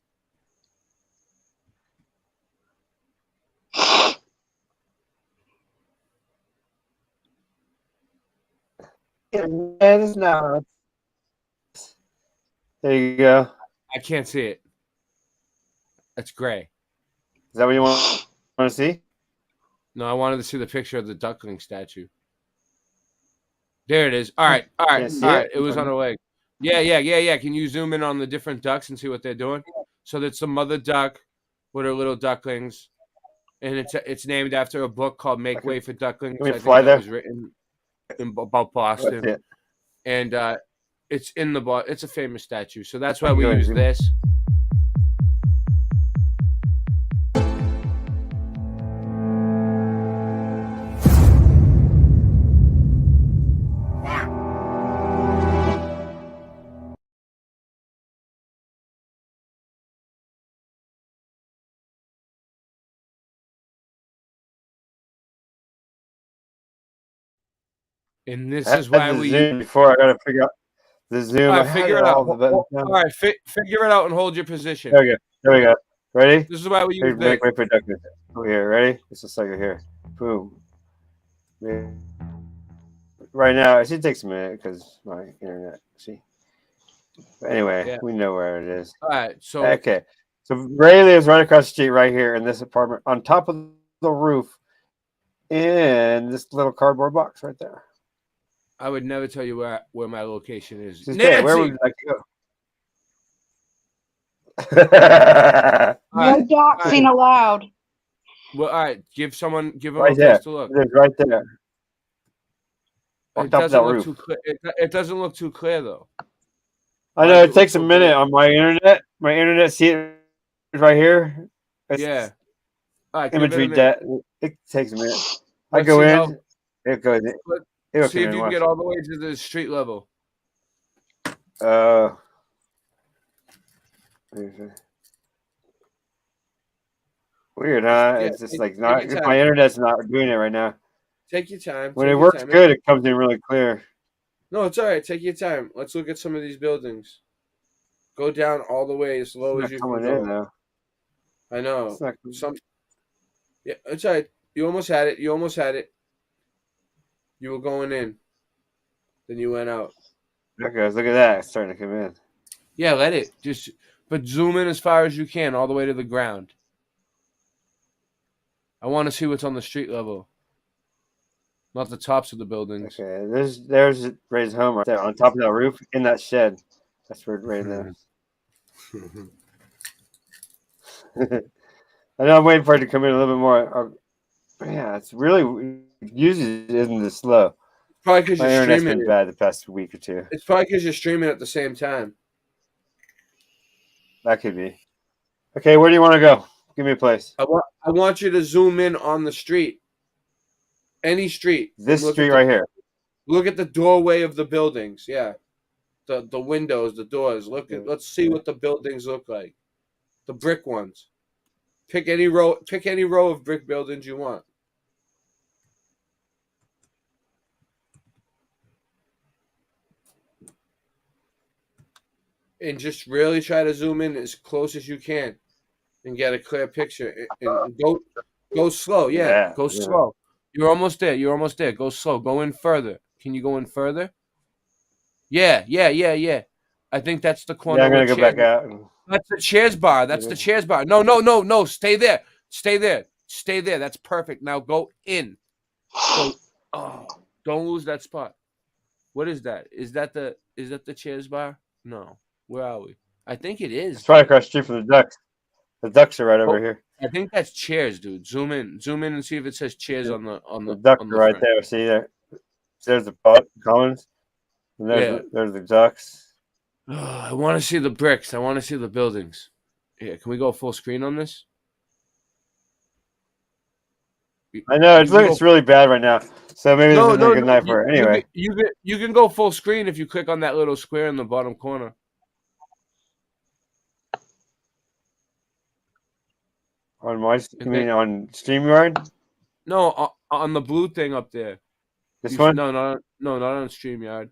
It is not. There you go. I can't see it. It's gray. Is that what you want to see? No, I wanted to see the picture of the duckling statue. There it is. All right. It was on a leg. Yeah. Can you zoom in on the different ducks and see what they're doing? So that's the mother duck with her little ducklings, and it's named after a book called Make Way for Ducklings. Can we fly there? It was written about Boston, and it's in the it's a famous statue. So that's why we use this. And this is why we zoom before I gotta figure out the zoom. All right, figure it out. All right, figure it out and hold your position. There we go. Ready? This is why we use Make way for ducklings. Over here. Ready? It's just like here. Boom. right now. It should take a minute because my internet. See. But anyway, Yeah. we know where it is. All right. So Okay. So Ray lives right across the street, right here in this apartment, on top of the roof, in this little cardboard box right there. I would never tell you where my location is. Okay, where would Nancy! you like to go? No doxing allowed. Well, all right. Give them Right a there. place to look. It's right there. On It top of doesn't that look roof. too clear. It doesn't look too clear though. I know it takes a minute on my internet. My internet, see it right here. It's Yeah. All right, give it a imagery minute. it takes a minute. I Let's go see in. how- It goes in. It'll See come if in you can once. get all the way to the street level. Weird, huh? Yeah, It's just take- like take not. your time. My internet's not doing it right now. Take your time. When take it your works time. good, it comes in really clear. No, it's all right. Take your time. Let's look at some of these buildings. Go down all the way as low It's as not you can coming go. in though. I know. It's not- Yeah, it's all right. You almost had it. You almost had it. You were going in. Then you went out. There it goes. Look at that. It's starting to come in. Yeah, let it. But zoom in as far as you can, all the way to the ground. I want to see what's on the street level. Not the tops of the buildings. Okay, there's Ray's home right there on top of that roof in that shed. That's where Ray lives. I know I'm waiting for it to come in a little bit more. Yeah, it's really usually isn't this slow. Probably because My you're internet's streaming. been bad the past week or two. It's probably because you're streaming at the same time. That could be. Okay, where do you want to go? Give me a place. I want you to zoom in on the street. Any street. This Look street at right here. Look at the doorway of the buildings. Yeah. The windows, the doors. Let's see what the buildings look like. The brick ones. Pick any row of brick buildings you want. And just really try to zoom in as close as you can and get a clear picture. And go slow. Yeah, go slow. You're almost there. You're almost there. Go slow. Go in further. Can you go in further? Yeah. I think that's the corner. Yeah, I'm gonna where go back chairs- out. That's the chairs bar. That's the chairs bar. No. Stay there. Stay there. That's perfect. Now go in. Don't lose that spot. What is that? Is that the chairs bar? No. Where are we? I think it is. It's right across the street from the ducks. The ducks are right over here. I think that's chairs, dude. Zoom in and see if it says chairs on the The ducks on are the right front. there. See there? There's the columns. And there's the ducks. I want to see the bricks. I want to see the buildings. Yeah, can we go full screen on this? I know it's really bad right now. So maybe this isn't a good night for it. Anyway. You can go full screen if you click on that little square in the bottom corner. On you mean on StreamYard? No, on the blue thing up there. This one? No, not on StreamYard.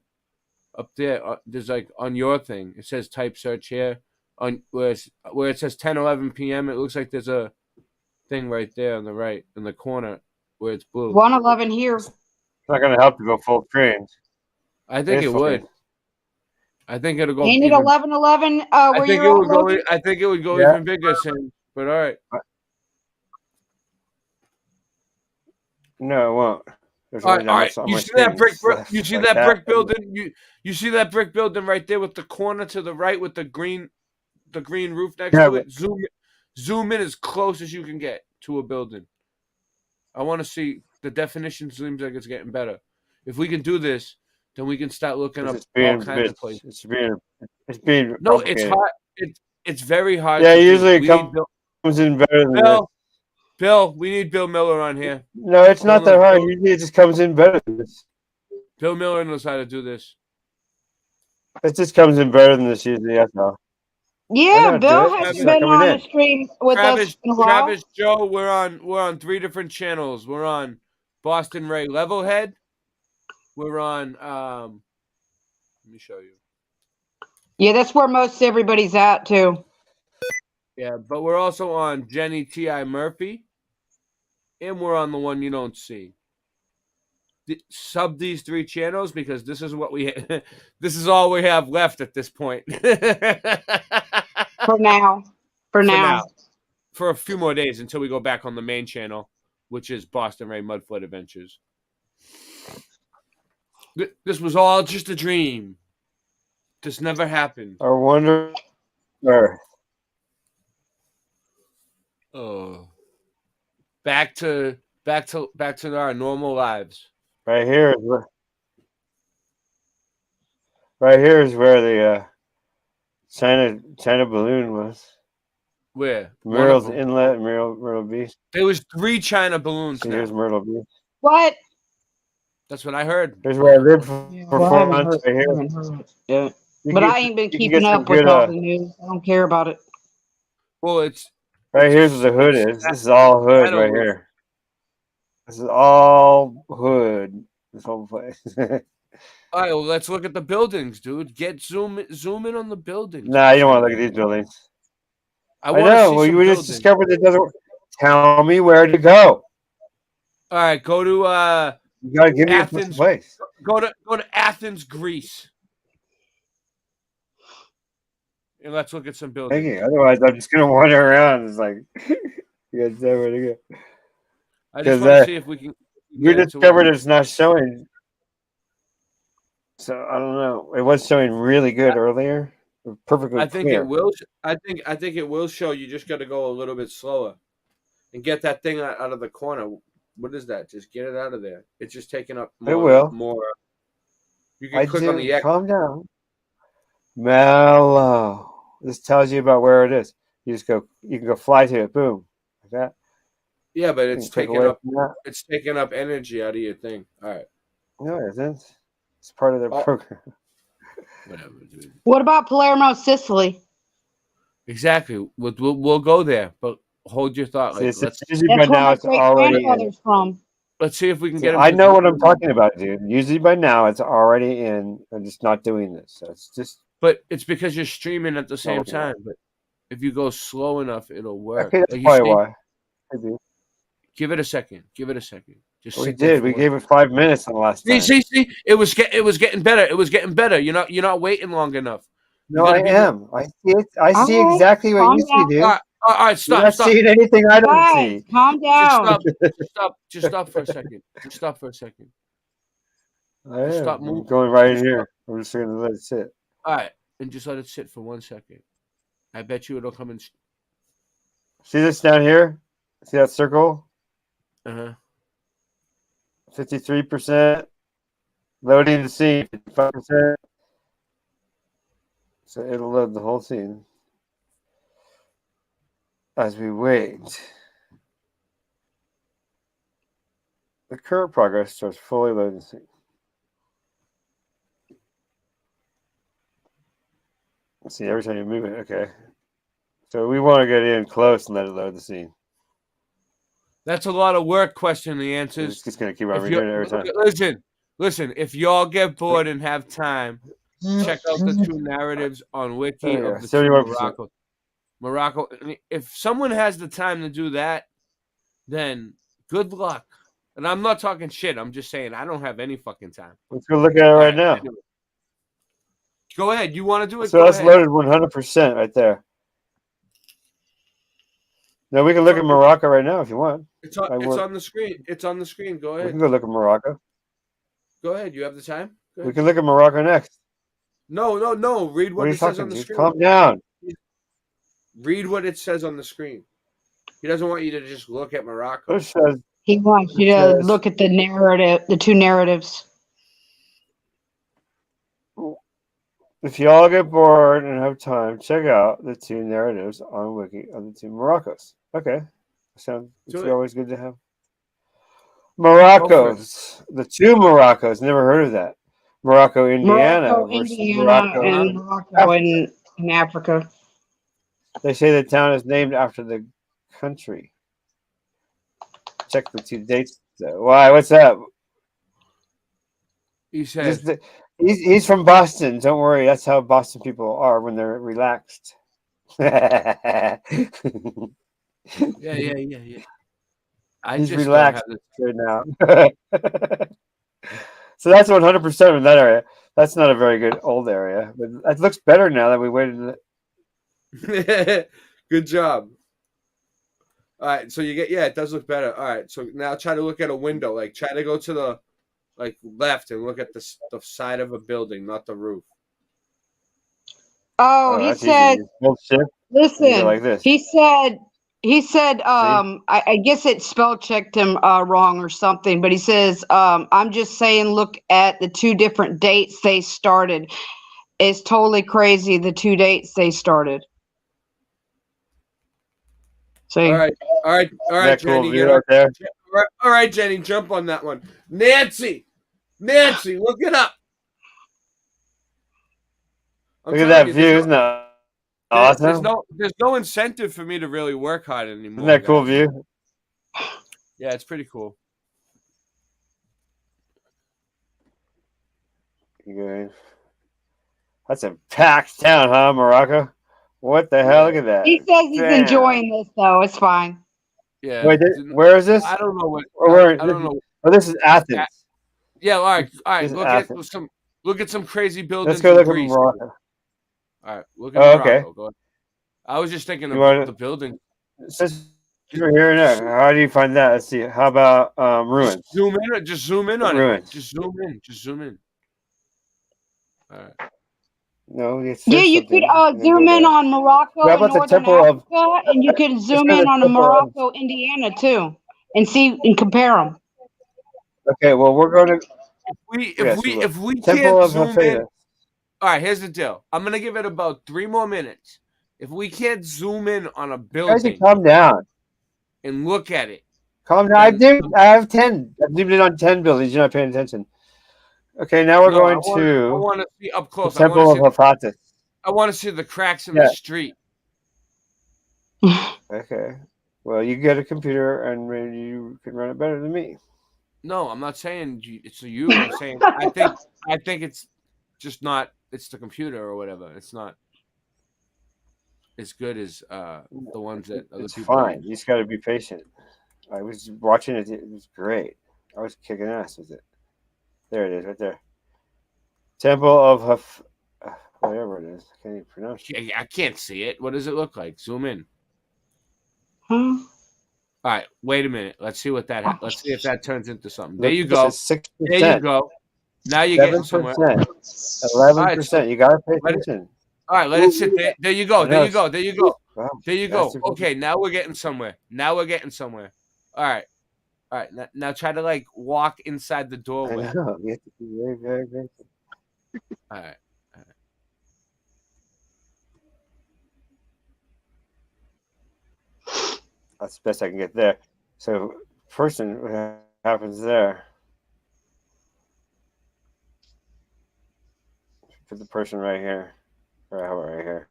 Up there, there's like on your thing. It says type search here. On where it says 10:11 p.m. It looks like there's a thing right there on the right in the corner where it's blue. 111 here. It's not going to help to go full screen. I think it would. I think it'll go. Ain't it 1111 where I think you're it would go. located? I think it would go Yeah. even bigger, Sam. But all right. No, it won't. There's All only right, all right. that much on You my see that screen. brick? It's You see like that brick building? You see that brick building right there with the corner to the right with the green roof next Yeah, to it. Zoom in as close as you can get to a building. I want to see the definition. Seems like it's getting better. If we can do this, then we can start looking up all kinds of places. It's being No, it's complicated. hard. It's very hard. Yeah, to do. usually it We need comes in better than this. Bill, we need Bill Miller on here. No, it's not that hard. Usually it just comes in better than this. Bill Miller knows how to do this. It just comes in better than this usually, that's all. Yeah, don't Bill do it. hasn't It's not been coming on in. the stream with us in a while. Travis, Joe, we're on 3 different channels. We're on Boston Ray Levelhead. We're on let me show you. Yeah, that's where most everybody's at too. Yeah, but we're also on Jenny T.I. Murphy. And we're on the one you don't see. sub these 3 channels because this is what we this is all we have left at this point. For now. For now. For a few more days until we go back on the main channel, which is Boston Ray Mudflood Adventures. This was all just a dream. This never happened. I wonder. Oh, back to our normal lives. Right here is where the China balloon was. Where? Myrtle's Inlet and Myrtle Beach. There was 3 China balloons. See, here's Myrtle Beach. What? That's what I heard. Here's where I lived for 4 months right here. Yeah. But I ain't been keeping up with all the news. I don't care about it. Well, it's right here's where the hood is. This is all hood right here. This is all hood. This whole place. All right, well, let's look at the buildings, dude. Zoom in on the buildings. Nah, you don't want to look at these buildings. I know. Well, you just discovered it doesn't. Tell me where to go. All right, go to you gotta give Athens, me a place. Go to Athens, Greece. And let's look at some buildings. Thank you. Otherwise, I'm just gonna wander around. It's like you guys know where to go. I just want to see if we can. You discovered it's not showing. So I don't know. It was showing really good earlier. Perfectly. I think clear. it will. I think it will show. You just got to go a little bit slower, and get that thing out of the corner. What is that? Just get it out of there. It's just taking up more. It will. More. You can click on the X. Calm down. Mellow. This tells you about where it is. You just go. You can go fly to it. Boom. Like that. Yeah, but it's taking up. It's taking up energy out of your thing. All right. No, it isn't. It's part of their program. Whatever, dude. What about Palermo, Sicily? Exactly. We'll go there, but hold your thought. Like, That's where my great-grandfather's from. Let's see if we can get him. I know what I'm talking about, dude. Usually by now it's already in. I'm just not doing this. So it's just. But it's because you're streaming at the same time. But if you go slow enough, it'll work. Okay, that's probably why. Maybe. Give it a second. Give it a second. Just we did. We gave it 5 minutes on the last time. See. It was getting better. It was getting better. You're not waiting long enough. No, I am. I see it. I see exactly what you see, dude. All right, stop. You're not seeing anything I don't see. Calm down. Just stop for a second. Just stop for a second. I am. Stop I'm moving. going right in here. I'm just going to let it sit. All right, and just let it sit for 1 second. I bet you it'll come in. See this down here? See that circle? 53%. Loading the scene. 55%. So it'll load the whole scene as we wait. The current progress starts fully loading the scene. See, every time you move it, okay. So we want to get in close and let it load the scene. That's a lot of work. Question the answers. It's just gonna keep on redoing it every time. Listen. If y'all get bored and have time, check out the 2 narratives on Wiki of the 2 Morocco. Morocco. If someone has the time to do that, then good luck. And I'm not talking shit. I'm just saying I don't have any fucking time. Let's go look at it right now. Go ahead. You want to do it? So that's loaded 100% right there. Now we can look at Morocco right now if you want. It's on the screen. It's on the screen. Go ahead. We can go look at Morocco. Go ahead. You have the time? We can look at Morocco next. No. Read what it says on the screen. Calm down. Read what it says on the screen. He doesn't want you to just look at Morocco. It says, he wants you to look at the narrative, the 2 narratives. If you all get bored and have time, check out the 2 narratives on Wiki of the 2 Moroccos. Okay. It's always good to have. Moroccos. The 2 Moroccos. Never heard of that. Morocco, Indiana. And Morocco in Africa. They say the town is named after the country. Check the 2 dates. Why? What's up? He says he's from Boston. Don't worry. That's how Boston people are when they're relaxed. Yeah. He's relaxed right now. So that's 100% in that area. That's not a very good old area, but it looks better now that we waited. Good job. All right, so you get it does look better. All right, so now try to look at a window. Like try to go to the left and look at the side of a building, not the roof. Oh, he said. Listen, like this. he said, I guess it spell checked him wrong or something, but he says, I'm just saying, look at the 2 different dates they started. It's totally crazy, the 2 dates they started. So, all right, Jenny, view right there. All right, Jenny, jump on that one. Nancy, look it up. Look at that view, isn't that awesome? There's no incentive for me to really work hard anymore. Isn't that cool guys. view? Yeah, it's pretty cool. Good. That's a packed town, huh, Morocco? What the hell? Look at that. he says he's enjoying this, though. It's fine. Yeah. Wait, where is this? I don't know what. I don't know. Oh, this is Athens. Yeah. All right. This Look at some crazy buildings. Let's go look in Greece. at Morocco. All right. Look at Morocco. Okay. Go ahead. I was just thinking about the building. Since you're here and there, how do you find that? Let's see. How about ruins? Just zoom in on ruins. it. Just zoom in. All right. No, Yeah, you could zoom in on Morocco and Northern Africa, and you could zoom in on Morocco, Indiana too, and see and compare them. Okay, well we're going to. If we Temple can't of zoom Hephaestus. in, all right. Here's the deal. I'm gonna give it about 3 more minutes. If we can't zoom in on a building, Calm down. And look at it. Calm down. I have 10. I've zoomed in on 10 buildings. You're not paying attention. Okay, now we're going to. I want to see up close. The Temple of Hephaestus. I want to see the cracks in the street. Okay. Well, you get a computer, and maybe you can run it better than me. No, I'm not saying it's you. I'm saying I think it's just not. It's the computer or whatever. It's not as good as the ones that other it's people. Fine. You just got to be patient. I was watching it. It was great. I was kicking ass with it. There it is, right there. Temple of whatever it is. I can't even pronounce it. I can't see it. What does it look like? Zoom in. Hmm. All right, wait a minute. Let's see what that. Let's see if that turns into something. There you go. 6%. There you go. Now you're getting somewhere. 11%. You got to pay attention. All right, let it sit there. There you go. There you go. There you go. Wow. There you go. Okay, now we're getting somewhere. All right. All right. Now try to walk inside the doorway. I know. You have to be very, very, very. All right. That's the best I can get there. So, person, what happens there? Put the person right here. Right here.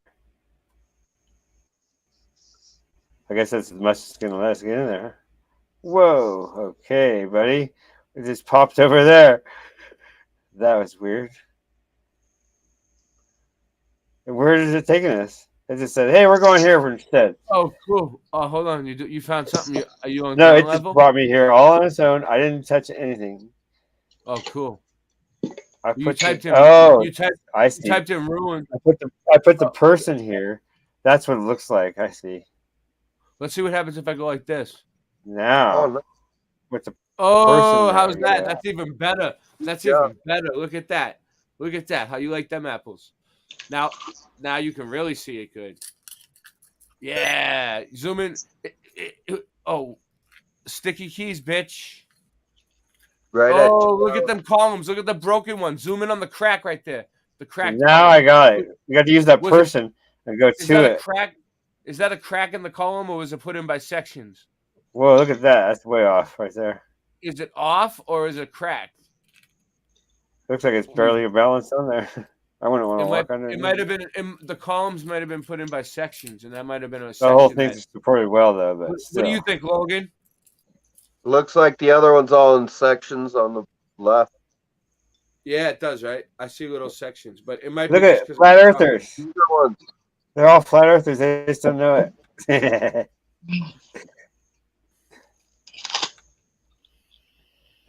I guess that's as much as it's going to let us get in there. Whoa. Okay, buddy. It just popped over there. That was weird. And where is it taking us? It just said, "Hey, we're going here instead." Oh, cool. Oh, hold on. You found something? Are you on No, it level? just brought me here all on its own. I didn't touch anything. Oh, cool. You typed in ruin. I put the person here. That's what it looks like. I see. Let's see what happens if I go like this. Now, with the Oh, person how's there, that? yeah. That's even better. That's even better. Look at that. Look at that. How you like them apples? Now you can really see it good. Yeah. Zoom in. Oh, sticky keys, bitch. Right. Oh, look at them columns. Look at the broken one. Zoom in on the crack right there. The crack. Now I got it. You got to use that person and go to it. Is that a crack in the column, or was it put in by sections? Whoa, look at that. That's way off right there. Is it off or is it cracked? Looks like it's barely balanced on there. I wouldn't want to walk under it. It might have been the columns might have been put in by sections, and that might have been a The section. whole thing's supported well, though. But what do you think, Logan? Looks like the other one's all in sections on the left. Yeah, it does, right? I see little sections, but it might look be at flat earthers. They're all flat earthers. They just don't know it.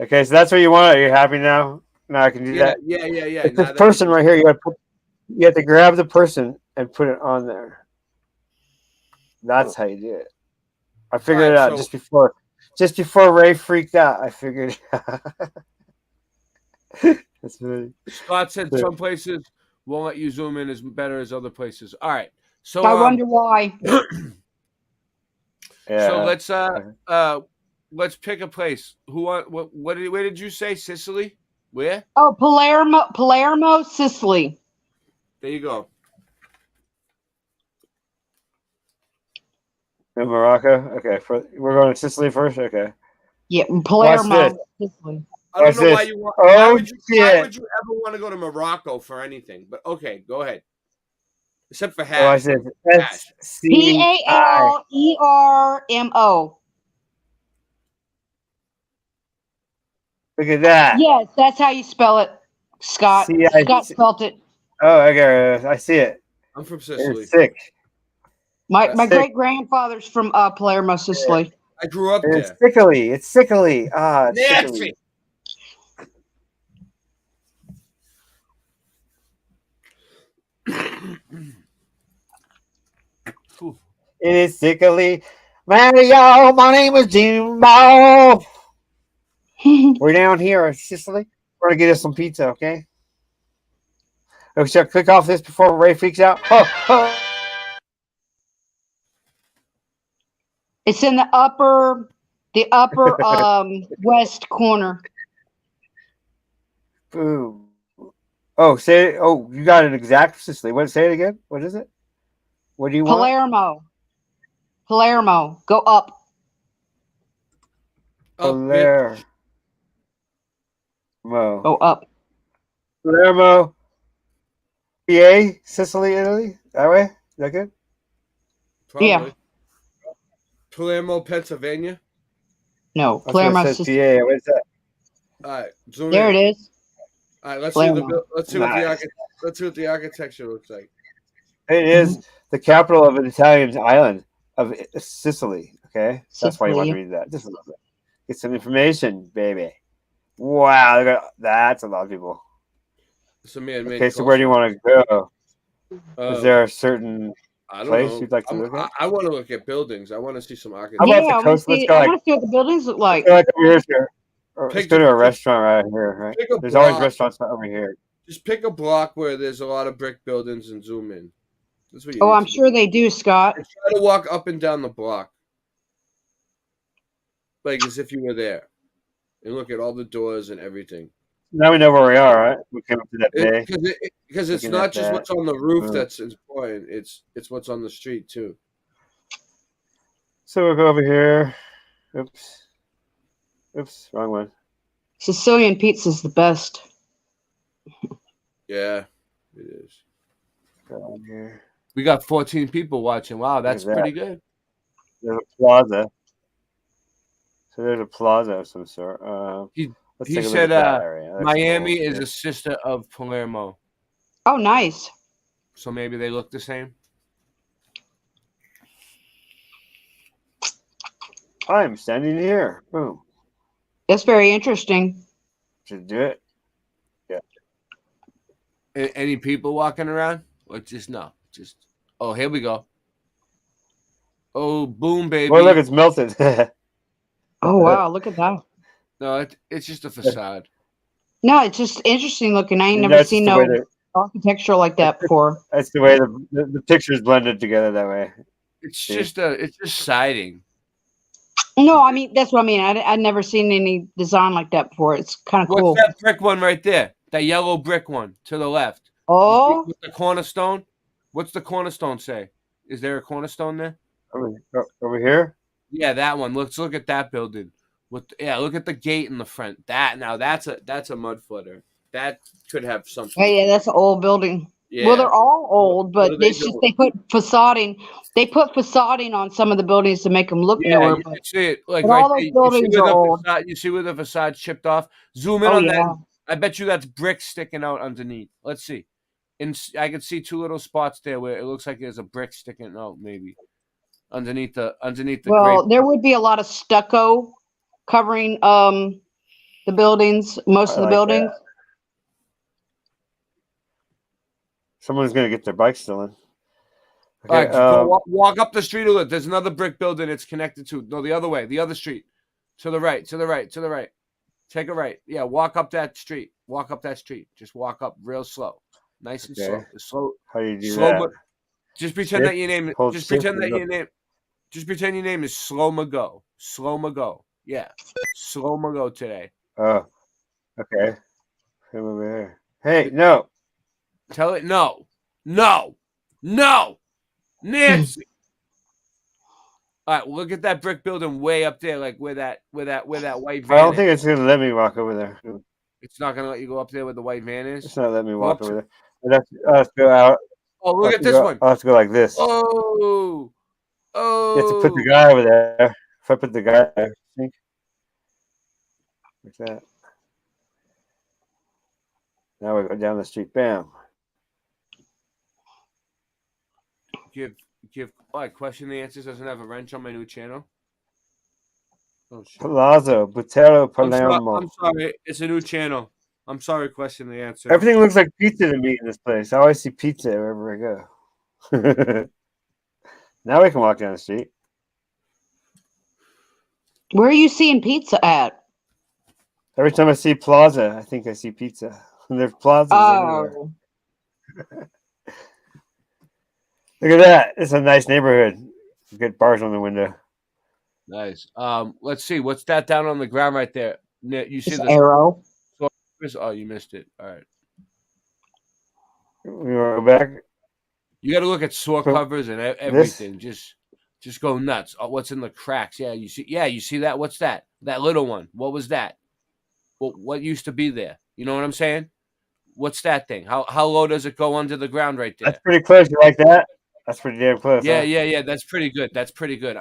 Okay, so that's what you want. Are you happy now? Now I can do that. Yeah. It's Now this that person right here. You have to grab the person and put it on there. That's how you do it. I figured it out just before Ray freaked out. I figured it out. That's really, Scott said some places won't let you zoom in as better as other places. All right. So I wonder why. So let's pick a place. Where did you say? Sicily? Where? Oh, Palermo, Sicily. There you go. in Morocco. Okay, we're going to Sicily first. Okay. Yeah, Palermo, Sicily. I don't know why you want. Why would you ever want to go to Morocco for anything? But okay, go ahead. Except for hash. Oh, I said Palermo. Look at that. Yes, that's how you spell it, Scott. Scott spelled it. Oh, okay. I see it. I'm from Sicily. It's sick. My great grandfather's from Palermo, Sicily. I grew up there. It's sickly. Ah, it's sickly. It is sickly. Mario, my name is Jimbo. We're down here in Sicily. We're going to get us some pizza, okay? Oh, should I click off this before Ray freaks out? Oh. It's in the upper west corner. Boom. Oh, say it. Oh, you got an exact Sicily. Say it again. What is it? What do you want? Palermo. Go up. Palermo. Go up. Palermo. PA, Sicily, Italy. That way? Is that good? Probably. Yeah. Palermo, Pennsylvania. No, Palermo, Sicily. PA. What is that? All right, zoom there in. it is. All right, let's Palermo. see what the architecture looks like. It is the capital of an Italian island of Sicily. Okay, that's why you want to read that. Just a little bit. Get some information, baby. Wow, that's a lot of people. Okay, so where do you want to go? Is there a certain place you'd like to look at? I want to look at buildings. I want to see some architecture. How about the coast? I want to see what the buildings look like. Let's go to a restaurant right here. Right? There's always restaurants over here. Just pick a block where there's a lot of brick buildings and zoom in. That's what you I'm sure they do, Scott. Try to walk up and down the block, like as if you were there, and look at all the doors and everything. Now we know where we are, right? We came up to that bay. Because it's not just what's on the roof that's important. It's what's on the street too. So we'll go over here. Oops, wrong one. Sicilian pizza's the best. Yeah, it is. Go on here. We got 14 people watching. Wow, that's pretty good. There's a plaza. So there's a plaza of some sort. He said Miami is a sister of Palermo. Oh, nice. So maybe they look the same. I'm standing here. Boom. That's very interesting. Should do it. Yeah. Any people walking around? Or just no? Just here we go. Oh, boom, baby. Well, look, it's melted. Oh, wow. Look at that. No, it's just a facade. No, it's just interesting looking. I ain't never seen no architecture like that before. That's the way the pictures blended together that way. It's just siding. No, I mean that's what I mean. I'd never seen any design like that before. It's kind of cool. What's that brick one right there? That yellow brick one to the left. Oh, with the cornerstone. What's the cornerstone say? Is there a cornerstone there? Over here? Yeah, that one. Let's look at that building. Look at the gate in the front. That's a mud footer. That could have something. Oh, yeah, that's an old building. Yeah. Well, they're all old, but it's just they put facading. They put facading on some of the buildings to make them look newer. You can see it. Like right all those buildings are old. You see where the facade chipped off? Zoom in on that. I bet you that's brick sticking out underneath. Let's see. I can see two little spots there where it looks like there's a brick sticking out, maybe underneath the. Well, there would be a lot of stucco covering the The buildings, most of the like buildings. that. Someone's gonna get their bike stolen. All right, Okay, just go walk up the street a little. There's another brick building it's connected to. No, the other way, the other street. To the right, to the right, to the right. Take a right. Yeah, walk up that street. Walk up that street. Just walk up real slow. Nice and slow. okay. Slow. How do you do Slow. that? Just pretend that your name. Hold Just shift pretend that and your look. name. Just pretend your name is Slow Go. Slow Go. Yeah, Slow Go today. Oh, okay. Come over here. Hey, no. Tell it no, no, no, Nancy. All right, look at that brick building way up there, like where that white van I don't think is. it's gonna let me walk over there. It's not gonna let you go up there where the white van is. It's not letting me Go walk up over to- there. I'll have to go out. Oh, look at this one. I'll have to go like this. Oh, You have to put the oh. guy over there. If I put the guy there, think like that. Now we go down the street. Bam. Give. Oh, I question the answers. Doesn't have a wrench on my new channel. Oh shit. Palazzo, Butero, I'm Palermo. sorry. It's a new channel. I'm sorry. Question the answer. Everything looks like pizza to me in this place. I always see pizza wherever I go. Now we can walk down the street. Where are you seeing pizza at? Every time I see plaza, I think I see pizza. There's plazas everywhere. Oh, Look at that. It's a nice neighborhood. Good bars on the window. Nice. Let's see. What's that down on the ground right there? You see it's the arrow. Oh, you missed it. All right. We want to go back. You got to look at saw So, covers and everything. Just go nuts. Oh, what's in the cracks? Yeah, you see. Yeah, you see that? What's that? That little one. What was that? What used to be there? You know what I'm saying? What's that thing? How low does it go under the ground right there? That's pretty close. You like that? That's pretty damn close. Yeah, huh? yeah. That's pretty good. That's pretty good.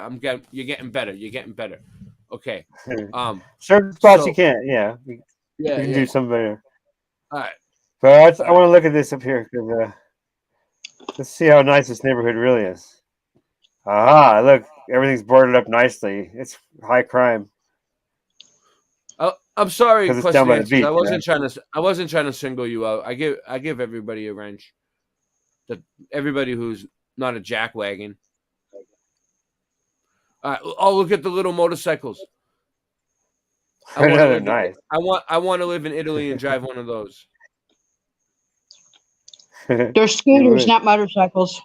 You're getting better. You're getting better. Okay. Certain spots so- you can't. Yeah. We Yeah, can yeah. do some better. All right. But I want to look at this up here because let's see how nice this neighborhood really is. Aha! Look, everything's boarded up nicely. It's high crime. I'm sorry, 'Cause it's question down by the answers. beach, I wasn't trying to single you out. I give everybody a wrench. Everybody who's not a jackwagon. Oh, look at the little motorcycles. I know they're nice. I want to live in Italy and drive one of those. They're scooters, not motorcycles.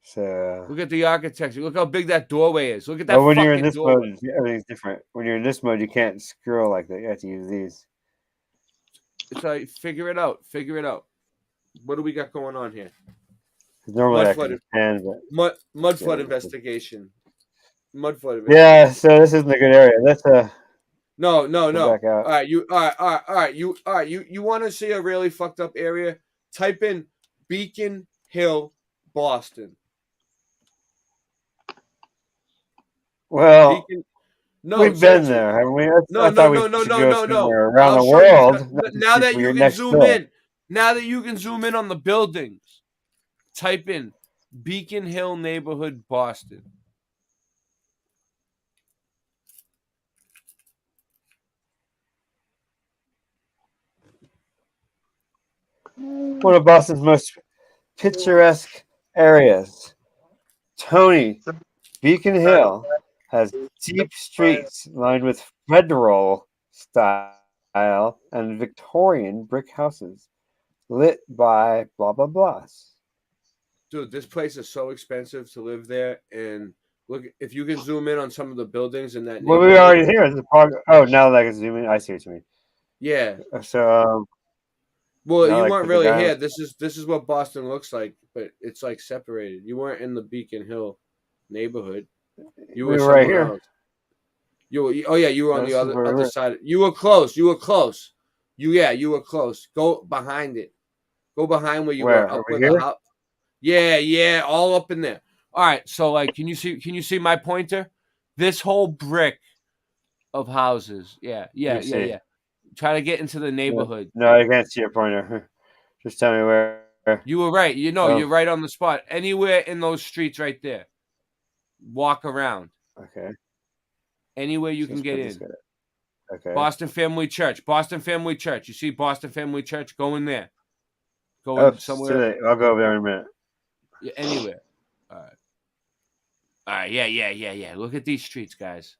So, Look at the architecture. Look how big that doorway is. Look at that. but when you're in fucking this doorway. mode, everything's different. When you're in this mode, you can't scroll like that. You have to use these. It's like figure it out. Figure it out. What do we got going on here? 'Cause normally I Mud can flood, stand, but mud flood yeah, investigation. Mud flood. yeah. So this isn't a good area. Let's No. go back out. All right, you want to see a really fucked up area? Type in Beacon Hill, Boston. Well, Beacon. No, we've been seriously. there, haven't we? I No. thought we should go somewhere around I'll the show you world. some- not Now just that where you you're can next zoom door. in, now that you can zoom in on the buildings, type in Beacon Hill neighborhood, Boston. One of Boston's most picturesque areas. Tony, Beacon Hill has deep streets lined with federal style and Victorian brick houses lit by blah blah blahs. Dude, this place is so expensive to live there, and look, if you can zoom in on some of the buildings in that Well, we neighborhood- already here. Oh, now that I can zoom in, I see what you mean. Yeah. So, Well, now you I weren't put the really guy- here. This is what Boston looks like, but it's like separated. You weren't in the Beacon Hill neighborhood. You We were were right somewhere here. else. You were on This the is where we other were. side. You were close. You were close. You were close. Go behind it. Go behind where you Where? were. Up Over where here? the house. Yeah, all up in there. All right, so like, can you see my pointer? This whole brick of houses. Yeah. Let me see. Try to get into the neighborhood. No, I can't see your pointer. Just tell me where. You were right. Oh. You're right on the spot. Anywhere in those streets right there. Walk around. Okay. Anywhere you can get in. Okay. Boston Family Church. Boston Family Church. You see Boston Family Church? Go in there. Go in somewhere. I'll go over there in a minute. Yeah, anywhere. All right. All right. Yeah. Look at these streets, guys.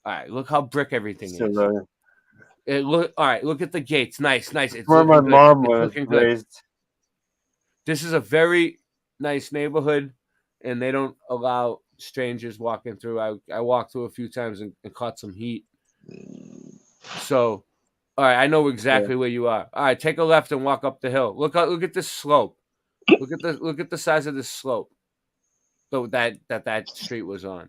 All right. Look how brick everything is. All right. Look at the gates. Nice. It's where my good. mom It's was looking good. raised. This is a very nice neighborhood, and they don't allow strangers walking through. I walked through a few times and caught some heat. So, all right, I know exactly where you are. All right, take a left and walk up the hill. Look at this slope. Look at the size of this slope. So that street was on.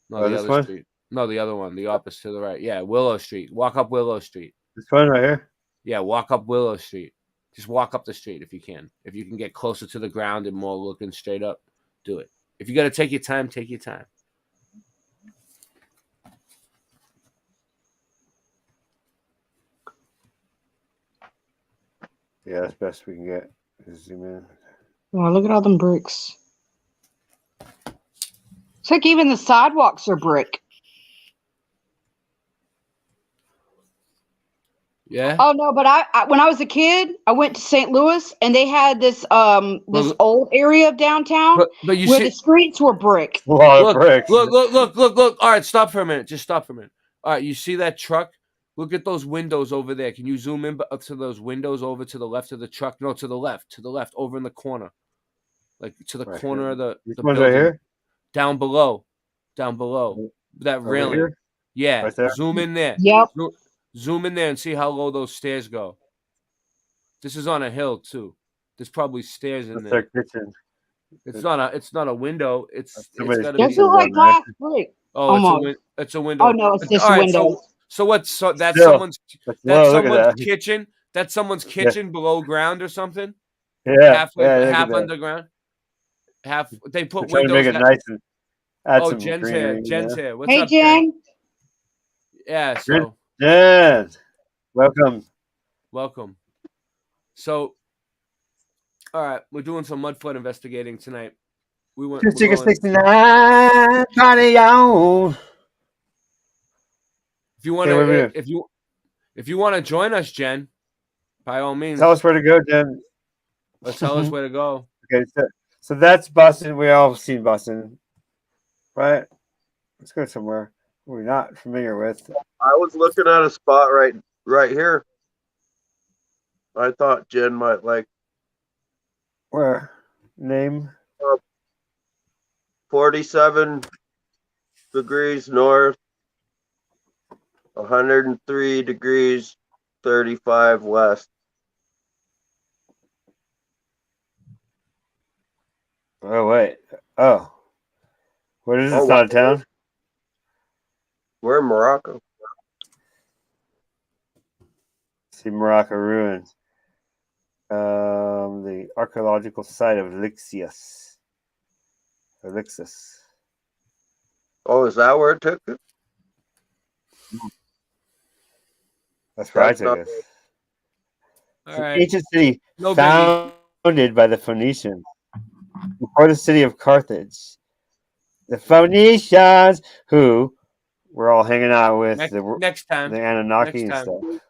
No, the this other one? street. No, the other one. The opposite to the right. Yeah, Willow Street. Walk up Willow Street. This one right here? Yeah, walk up Willow Street. Just walk up the street if you can. If you can get closer to the ground and more looking straight up, do it. If you got to take your time, take your time. Yeah, that's best we can get. Zoom in. Oh, look at all them bricks. It's like even the sidewalks are brick. Yeah. Oh no, but I when I was a kid, I went to St. Louis and they had this old area of downtown but you where see, the streets were brick. A lot of bricks. Look. All right, stop for a minute. Just stop for a minute. All right, you see that truck? Look at those windows over there. Can you zoom in up to those windows over to the left of the truck? No, to the left, over in the corner, like to the corner of the one's building. right here? Down below, that Over railing. here? Yeah, Right there? zoom in there. Yep. Zoom in there and see how low those stairs go. This is on a hill too. There's probably stairs in That's there. their kitchen. It's not a window. It's somebody's gotta Does be. it like glass brick? Oh, Almost. it's a window. Oh no, it's just All right, windows. So that's Still, someone's look at someone's that. kitchen. That's someone's kitchen below ground or something. Yeah, half yeah, look at half that. underground. Half they put They're trying to windows. make it nice and add Oh, some Jen's greenery, here. you Jen's know? here. What's Hey up, Jen? Jen. Yeah. So Jen, welcome. welcome. So, all right, we're doing some mud flood investigating tonight. We're going- 69, party on. If you want Hey, wait a to, minute. if you want to join us, Jen, by all means, Tell us where to go, Jen. tell us where to go. Okay, so that's Boston. We all seen Boston, right? Let's go somewhere we're not familiar with. I was looking at a spot right here. I thought Jen might like. Where? Name? 47 degrees north, 103 degrees, 35 west. Oh, wait. Oh. What is this? Oh, Not a town? We're in Morocco. See Morocco ruins. The archaeological site of Elixis. Oh, is that where it took it? That's where I That's took not- us. It's All an right. ancient city No biggie. founded by the Phoenicians before the city of Carthage. The Phoenicians, who were all hanging out with Next time. the Anunnaki Next and time. stuff.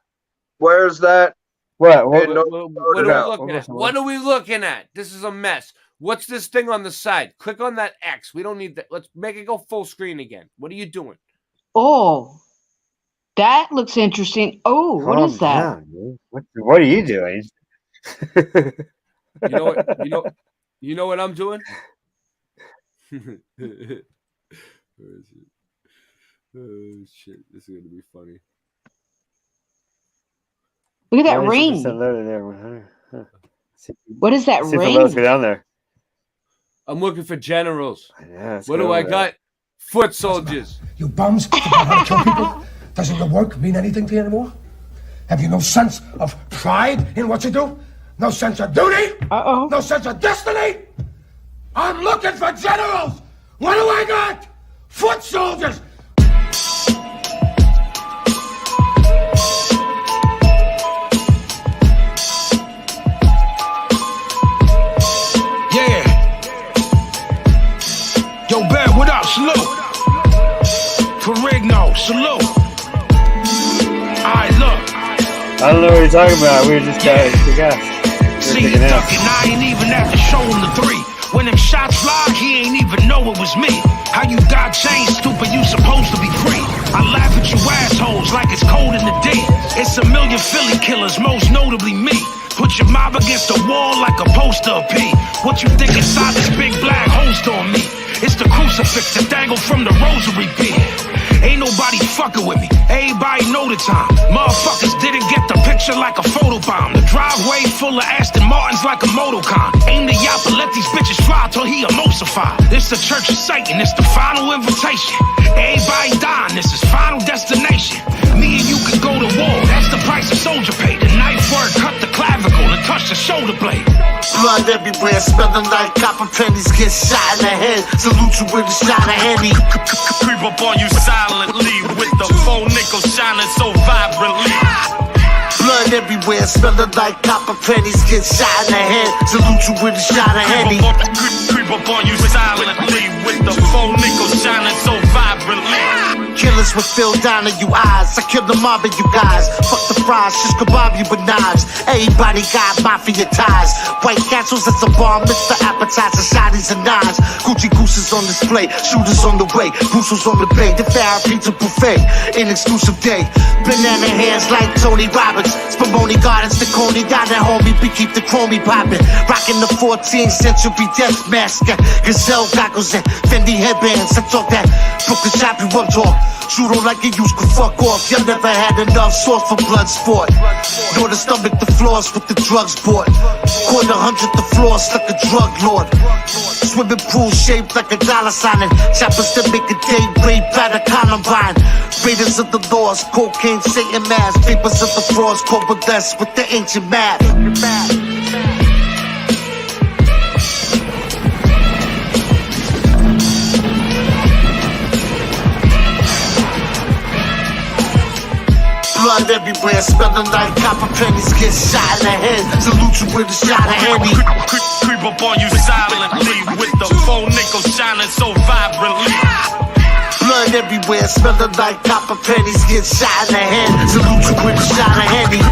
Where's that? What? What no- are we no. looking at? What are we looking at? This is a mess. What's this thing on the side? Click on that X. We don't need that. Let's make it go full screen again. What are you doing? Oh, that looks interesting. Oh, what Calm is that? down, dude. What are you doing? You know what? You know what I'm doing? Where is it? Oh shit! This is gonna be funny. Look at that 96% ring. loaded there. 100. Huh. What is that See if the loads go ring? down there. I'm looking for generals. Yeah, let's What go do I over got? Foot soldiers. You bums that know how to kill people? Doesn't your work mean anything to you anymore? Have you no sense of pride in what you do? No sense of duty? Uh-oh. No sense of destiny? I'm looking for generals! What do I got? Foot soldiers! Yeah. Yo, Bear, what up? Salute. For Rigno. I don't know what you're talking about. We were just See you ducking, I ain't even have to show him the 3. When them shots fly, he ain't even know it was me. How you got changed, stupid, you supposed to be free. I laugh at you assholes like it's cold in the D. It's a million Philly killers, most notably me. Put your mob against the wall like a poster of P. What you think inside this big black holster on me? It's the crucifix that dangled from the rosary bead. Ain't nobody fucking with me. Everybody know the time. Motherfuckers didn't get the picture like a photobomb. The driveway full of Aston Martins like a Motorcon. Aim the yapper, let these bitches fly till he emulsify. This the Church of Satan, it's the final invitation. Everybody dying, this is final destination. Me and you could go to war, that's the price a soldier paid. The knife word cut the clavicle and touch the shoulder blade. Blood everywhere, smelling like copper pennies. Get shot in the head, salute you with a shot of Henny. Creep up on you silently with the 4 nickels shining so vibrantly. Blood everywhere, smelling like copper pennies. Get shot in the head, salute you with a shot of Henny. Creep up on you silently with the 4 nickels shining so vibrantly. Killers with Phil down in you eyes. I kill the mob of you guys. Fuck the fries, just kebab you with knives. Everybody got mafia ties. White castles at the bar, Mr. Appetizer, shotties and knives. Gucci gooses on display, shooters on the way, Bruce's on the bay. The Farrah pizza buffet, in exclusive day. Banana hands like Tony Roberts. Spumoni Gardens, the Coney down that homie. We keep the chromie poppin'. Rockin' the 14th century death mask. Gazelle goggles and Fendi headbands. I talk that Brooklyn chop you up talk. Shoot on like you used to fuck off. Y'all never had enough sauce for blood sport. Nor to stomach the floors with the drugs bought. Quarter 100 the floor, stuck a drug lord. Swimming pool shaped like a dollar sign. And choppers that make a day rape out of Columbine. Raiders of the laws, cocaine, Satan mass. Papers of the frauds, coalesce with the ancient math. Blood everywhere, smelling like copper pennies. Get shot in the head, salute you with a shot of Henny. Creep up on you silently with the 4 nickels shining so vibrantly. Blood everywhere, smelling like copper pennies. Get shot in the head, salute you with a shot of Henny.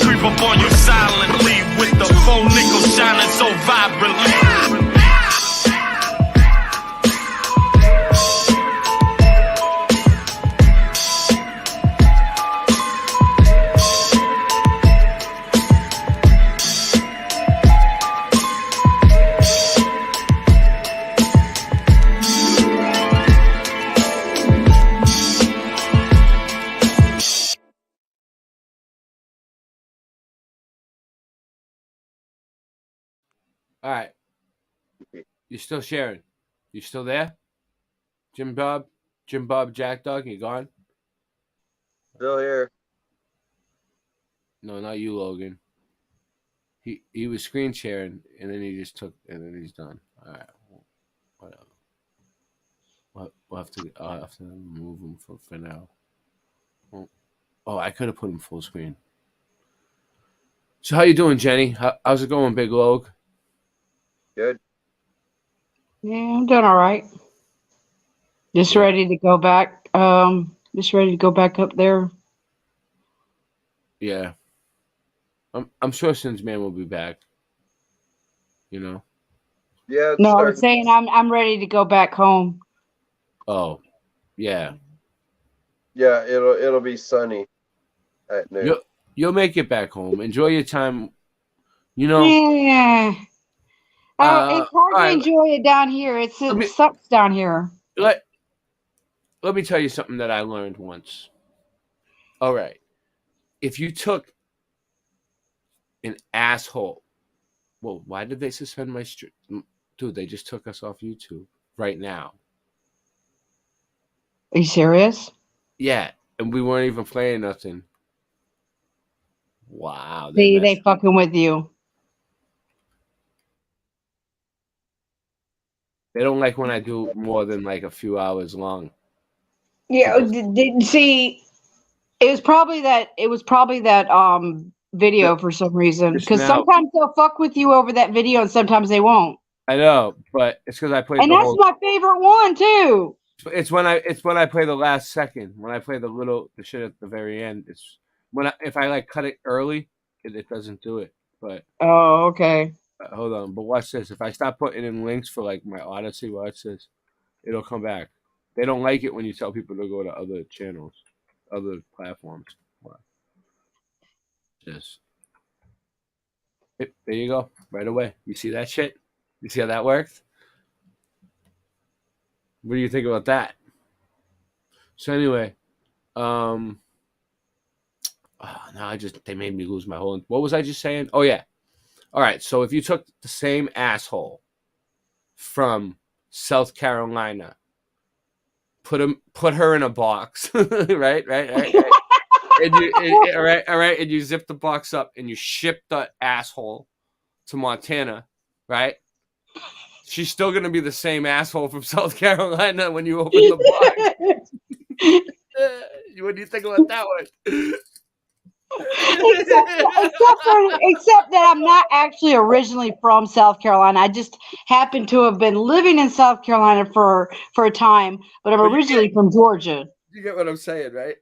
Creep up on you silently with the 4 nickels shining so vibrantly. All right. You're still sharing. You still there? Jim Bob, Jack Dog, you gone? Still here. No, not you, Logan. He was screen sharing, and then he just took, and then he's done. All right. Whatever. I'll have to move him for now. Oh, I could have put him full screen. So how you doing, Jenny? How's it going, Big Log? Good. Yeah, I'm doing all right. Just ready to go back. Just ready to go back up there. Yeah. I'm sure Sins Man will be back. You know. Yeah. No, I'm saying I'm ready to go back home. Oh, yeah. Yeah, it'll be sunny at noon. You'll make it back home. Enjoy your time. You know. Yeah. It's hard to enjoy it down here. It sucks down here. Let me tell you something that I learned once. All right. If you took an asshole, well, why did they suspend my stream? Dude, they just took us off YouTube right now. Are you serious? Yeah, and we weren't even playing nothing. Wow. They fucking with you. They don't like when I do more than like a few hours long. Yeah, see, it was probably that video for some reason, because sometimes they'll fuck with you over that video and sometimes they won't. I know, but it's because I played. And that's my favorite one too. It's when I play the last second. When I play the shit at the very end. It's if I like cut it early, it doesn't do it. But Oh, okay. hold on. But watch this. If I stop putting in links for like my Odyssey, watch this. It'll come back. They don't like it when you tell people to go to other channels, other platforms. Watch this. There you go. Right away. You see that shit? You see how that works? What do you think about that? So anyway, now they made me lose my whole. What was I just saying? Oh yeah. All right. So if you took the same asshole from South Carolina, put her in a box, right, and all right, and you zip the box up and you ship the asshole to Montana, right? She's still gonna be the same asshole from South Carolina when you open the box. What do you think about that one? except that I'm not actually originally from South Carolina. I just happen to have been living in South Carolina for a time, but I'm originally from Georgia. You get what I'm saying, right?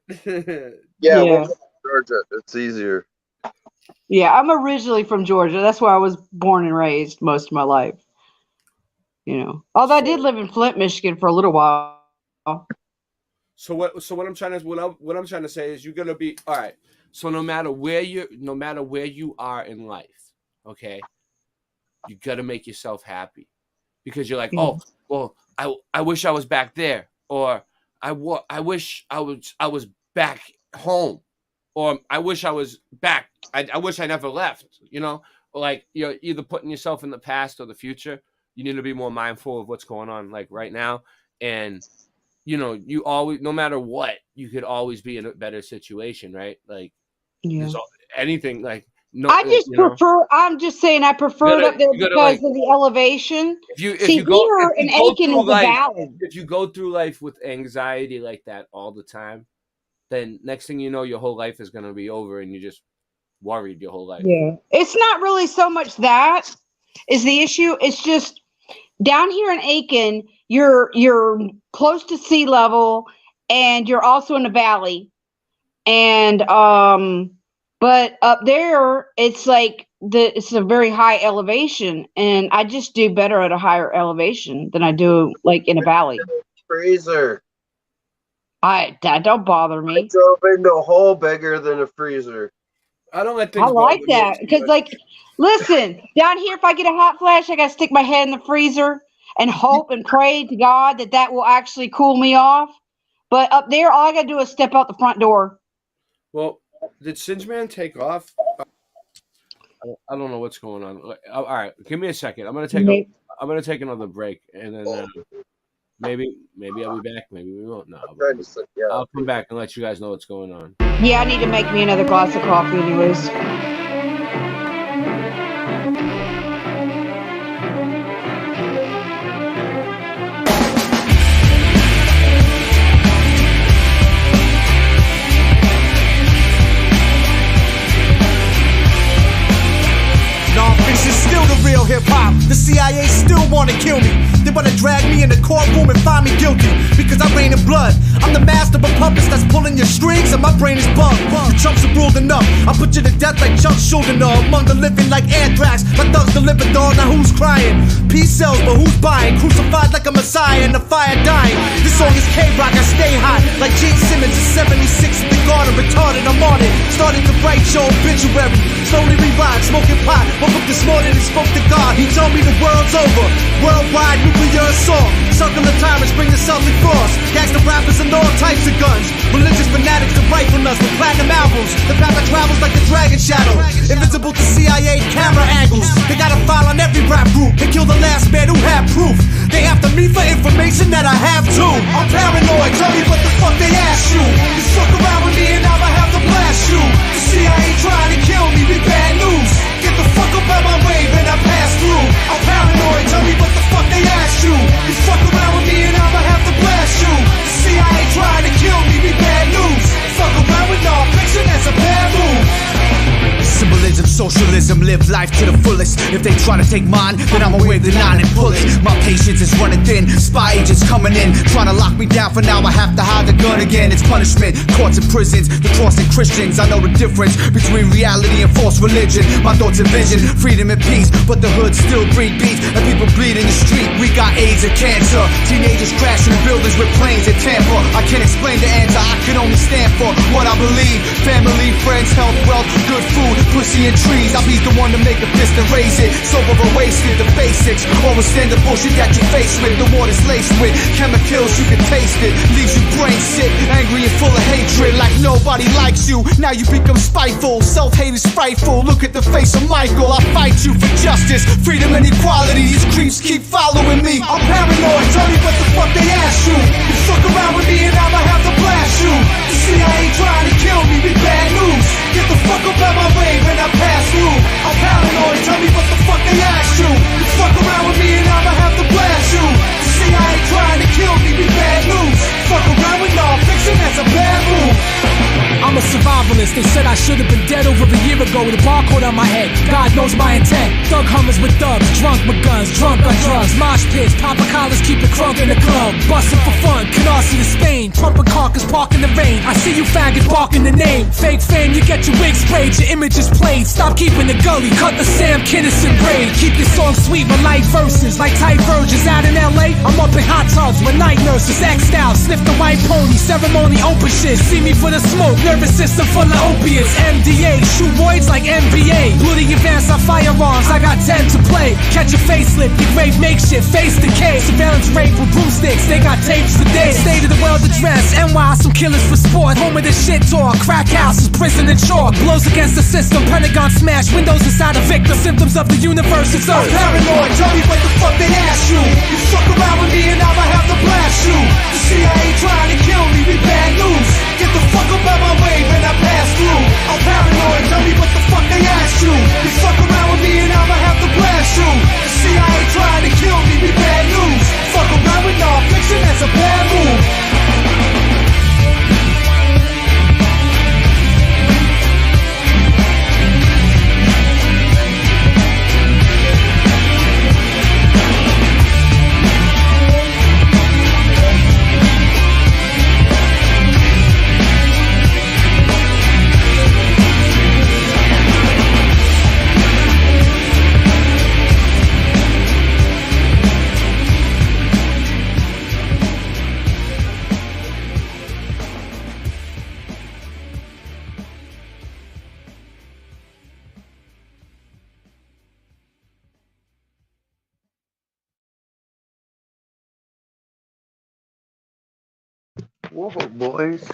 Yeah. We're from Georgia. It's easier. Yeah, I'm originally from Georgia. That's where I was born and raised most of my life. Although I did live in Flint, Michigan for a little while. So what I'm trying to say is you're gonna be all right. So no matter where you are in life, okay, you gotta make yourself happy, because you're like, oh, well, I wish I was back there, or I wish I was back home, or I wish I was back. I wish I never left. Like you're either putting yourself in the past or the future. You need to be more mindful of what's going on, like right now, and you always, no matter what, you could always be in a better situation, right? Like, anything like no. I just prefer. I'm just saying, I prefer it up there because of the elevation. If you go through if you go through life with anxiety like that all the time, then next thing you know, your whole life is going to be over, and you're just worried your whole life. Yeah, it's not really so much that is the issue. It's just down here in Aiken, you're close to sea level, and you're also in a valley, and but up there it's like it's a very high elevation, and I just do better at a higher elevation than I do like in a valley. Freezer. That don't bother me. I drove into a hole bigger than a freezer. I don't let I like that because, like, listen, down here, if I get a hot flash, I got to stick my head in the freezer and hope and pray to God that will actually cool me off. But up there, all I got to do is step out the front door. Well, did Singeman take off? I don't know what's going on. All right, give me a second. I'm gonna take another break, and then maybe I'll be back. Maybe we won't. No, I'll come back and let you guys know what's going on. Yeah, I need to make me another glass of coffee, anyways. This is still the real hip-hop. The CIA still wanna kill me. They wanna drag me in the courtroom and find me guilty because I reign in blood. I'm the master of puppets that's pulling your strings, and my brain is bugged. The chumps are ruled enough. I put you to death like Chuck Schuldiner. Among the living like anthrax. My thugs deliver, dog. Now who's crying? Peace sells, but who's buying? Crucified like a messiah in the fire dying. This song is K-Rock. I stay hot like Gene Simmons in 76 in the garden. Retarded, I'm on it. Starting to write your obituary. Slowly rewind, smoking pot. Woke up this morning and spoke to God. He told me the world's over. Worldwide nuclear assault. Circle of tyrants bring the Celtic frost. Gangsta rappers and all types of guns. Religious fanatics to rifle us with platinum albums. The path that travels like the dragon shadow. Invisible to CIA camera angles. They got a file on every rap group. They kill the last man who had proof. They after me for information that I have too. I'm paranoid, tell me what the fuck they asked you. You fuck around with me and I'ma have to blast you. The CIA trying to kill me with bad news. Get the fuck up out my way when I pass through. I'm paranoid, tell me what the fuck they asked you. You fuck around with me and I'ma have to blast you. The CIA trying to kill me with bad news. Fuck around with non-fiction, that's a bad move. Symbolism Socialism, live life to the fullest. If they try to take mine, then I'ma wave the 9 and pull it. My patience is running thin, spy agents coming in, trying to lock me down. For now I have to hide the gun again. It's punishment, courts and prisons, the cross and Christians. I know the difference between reality and false religion. My thoughts and vision, freedom and peace, but the hood still breed beef and people bleed in the street. We got AIDS and cancer, teenagers crashing buildings with planes in Tampa. I can't explain the answer, I can only stand for what I believe. Family, friends, health, wealth, good food, pussy and trees. I'll be the one to make a fist and raise it. Sober or wasted, the basics. Always stand the bullshit that you face with. The water's laced with chemicals, you can taste it. Leaves you brain sick, angry and full of hatred. Like nobody likes you, now you become spiteful. Self-hate is frightful, look at the face of Michael. I fight you for justice, freedom and equality. These creeps keep following me. I'm paranoid, tell me what the fuck they asked you. You fuck around with me and I'ma have to blast you. The CIA trying to kill me with bad news. Get the fuck up out my way when I pass through. I'm paranoid, tell me what the fuck they asked you. You fuck around with me and I'ma have to blast you. The CIA trying to kill me with bad news. Fuck around with non-fiction, that's a bad move. I'm a survivalist, they said I should have been dead over a year ago with a barcode on my head. God knows my intent. Thug hummers with thugs, drunk with guns, drunk on drugs. Mosh pits, popper collars, keep it crunk in the club. Bustin' for fun, Canarsie to Spain. Pumping carcass, park in the rain. I see you faggots barking the name. Fake fame, you get your wig sprayed, your image is played. Stop keeping the gully, cut the Sam Kinison braid. Keep your song sweet with light verses, like tight virgins out in LA. I'm up in hot tubs with night nurses, X'd out, sniff the white pony, ceremony open shit. See me for the smoke, nervous system full of opiates. MDA, shoot voids like NBA. Bloody advance on firearms, I got 10 to play. Catch a facelift, you grave makeshift, face decay. Surveillance rape with broomsticks, they got tapes today. State of the world address, NY, some killers for sport. Home of the shit talk, crack houses, prison and chalk. Blows against the system, Pentagon smash, windows inside a victim. Symptoms of the universe, it's Earth. Paranoid, tell me what the fuck they asked you. You fuck around with me and I'ma have to blast you. The CIA trying to kill me with bad news. Get the fuck up out my way when I pass through. I'm paranoid, tell me what the fuck they asked you. You fuck around with me and I'ma have to blast you. The CIA trying to kill me with bad news. Fuck around with non-fiction, that's a bad move. Whoa, boys.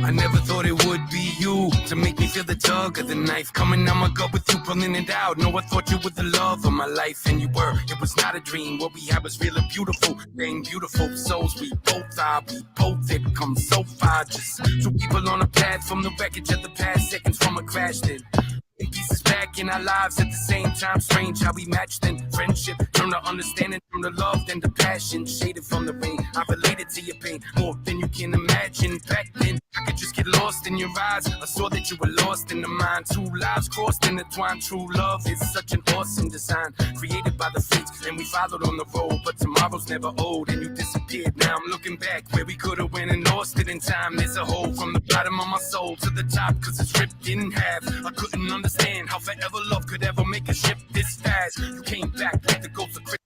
I never thought it would be you to make me feel the tug of the knife coming out my gut with you pulling it out. No, I thought you were the love of my life, and you were. It was not a dream. What we had was really beautiful. Dang beautiful souls we both are. We both had come so far. Just two people on a path from the wreckage of the past, seconds from a crash. Then in pieces back in our lives at the same time. Strange how we matched then. Friendship turned to understanding, from the love then to passion. Shaded from the rain, I related to your pain more than you can imagine. Back then I could just get lost in your eyes. I saw that you were lost in the mind. Two lives crossed, intertwined. True love is such an awesome design, created by the fates, and we followed on the road. But tomorrow's never old, and you disappeared. Now I'm looking back where we could have went and lost it in time. There's a hole from the bottom of my soul to the top, cause it's ripped in half. I couldn't understand how forever love could ever make a shift this fast. You came back with the ghost of Christmas.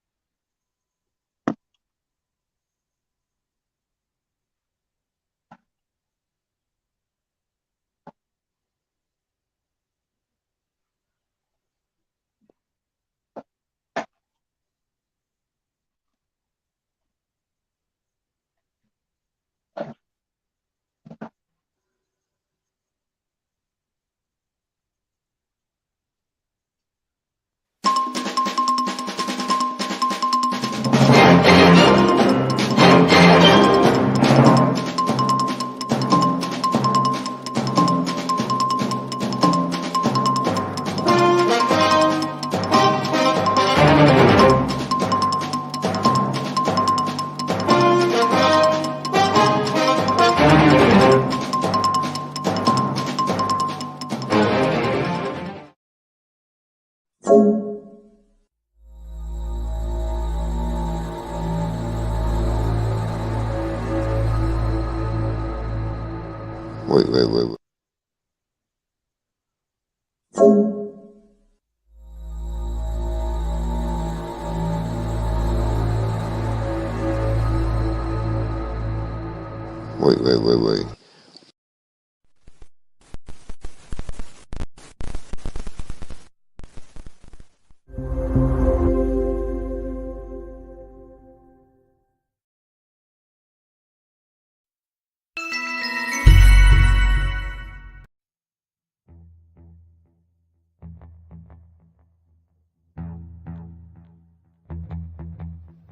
Wait. Wait.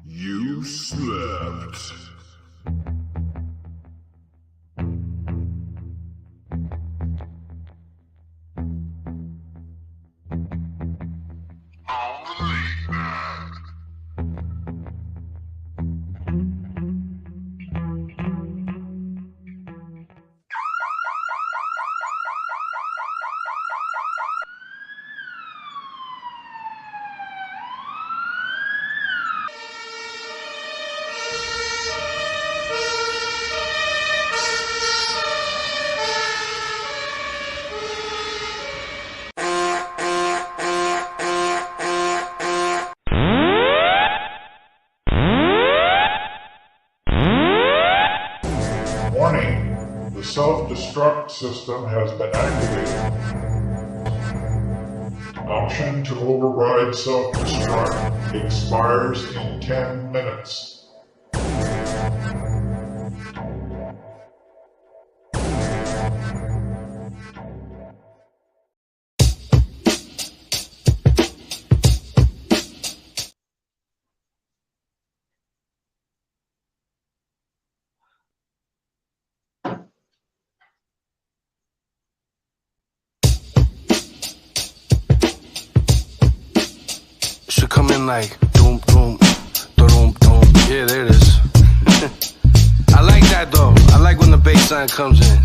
You slept. Warning, the self-destruct system has been activated. Option to override self-destruct expires in 10 minutes. Should come in like doom doom, doom doom. Yeah, there it is. I like that though. I like when the bass line comes in.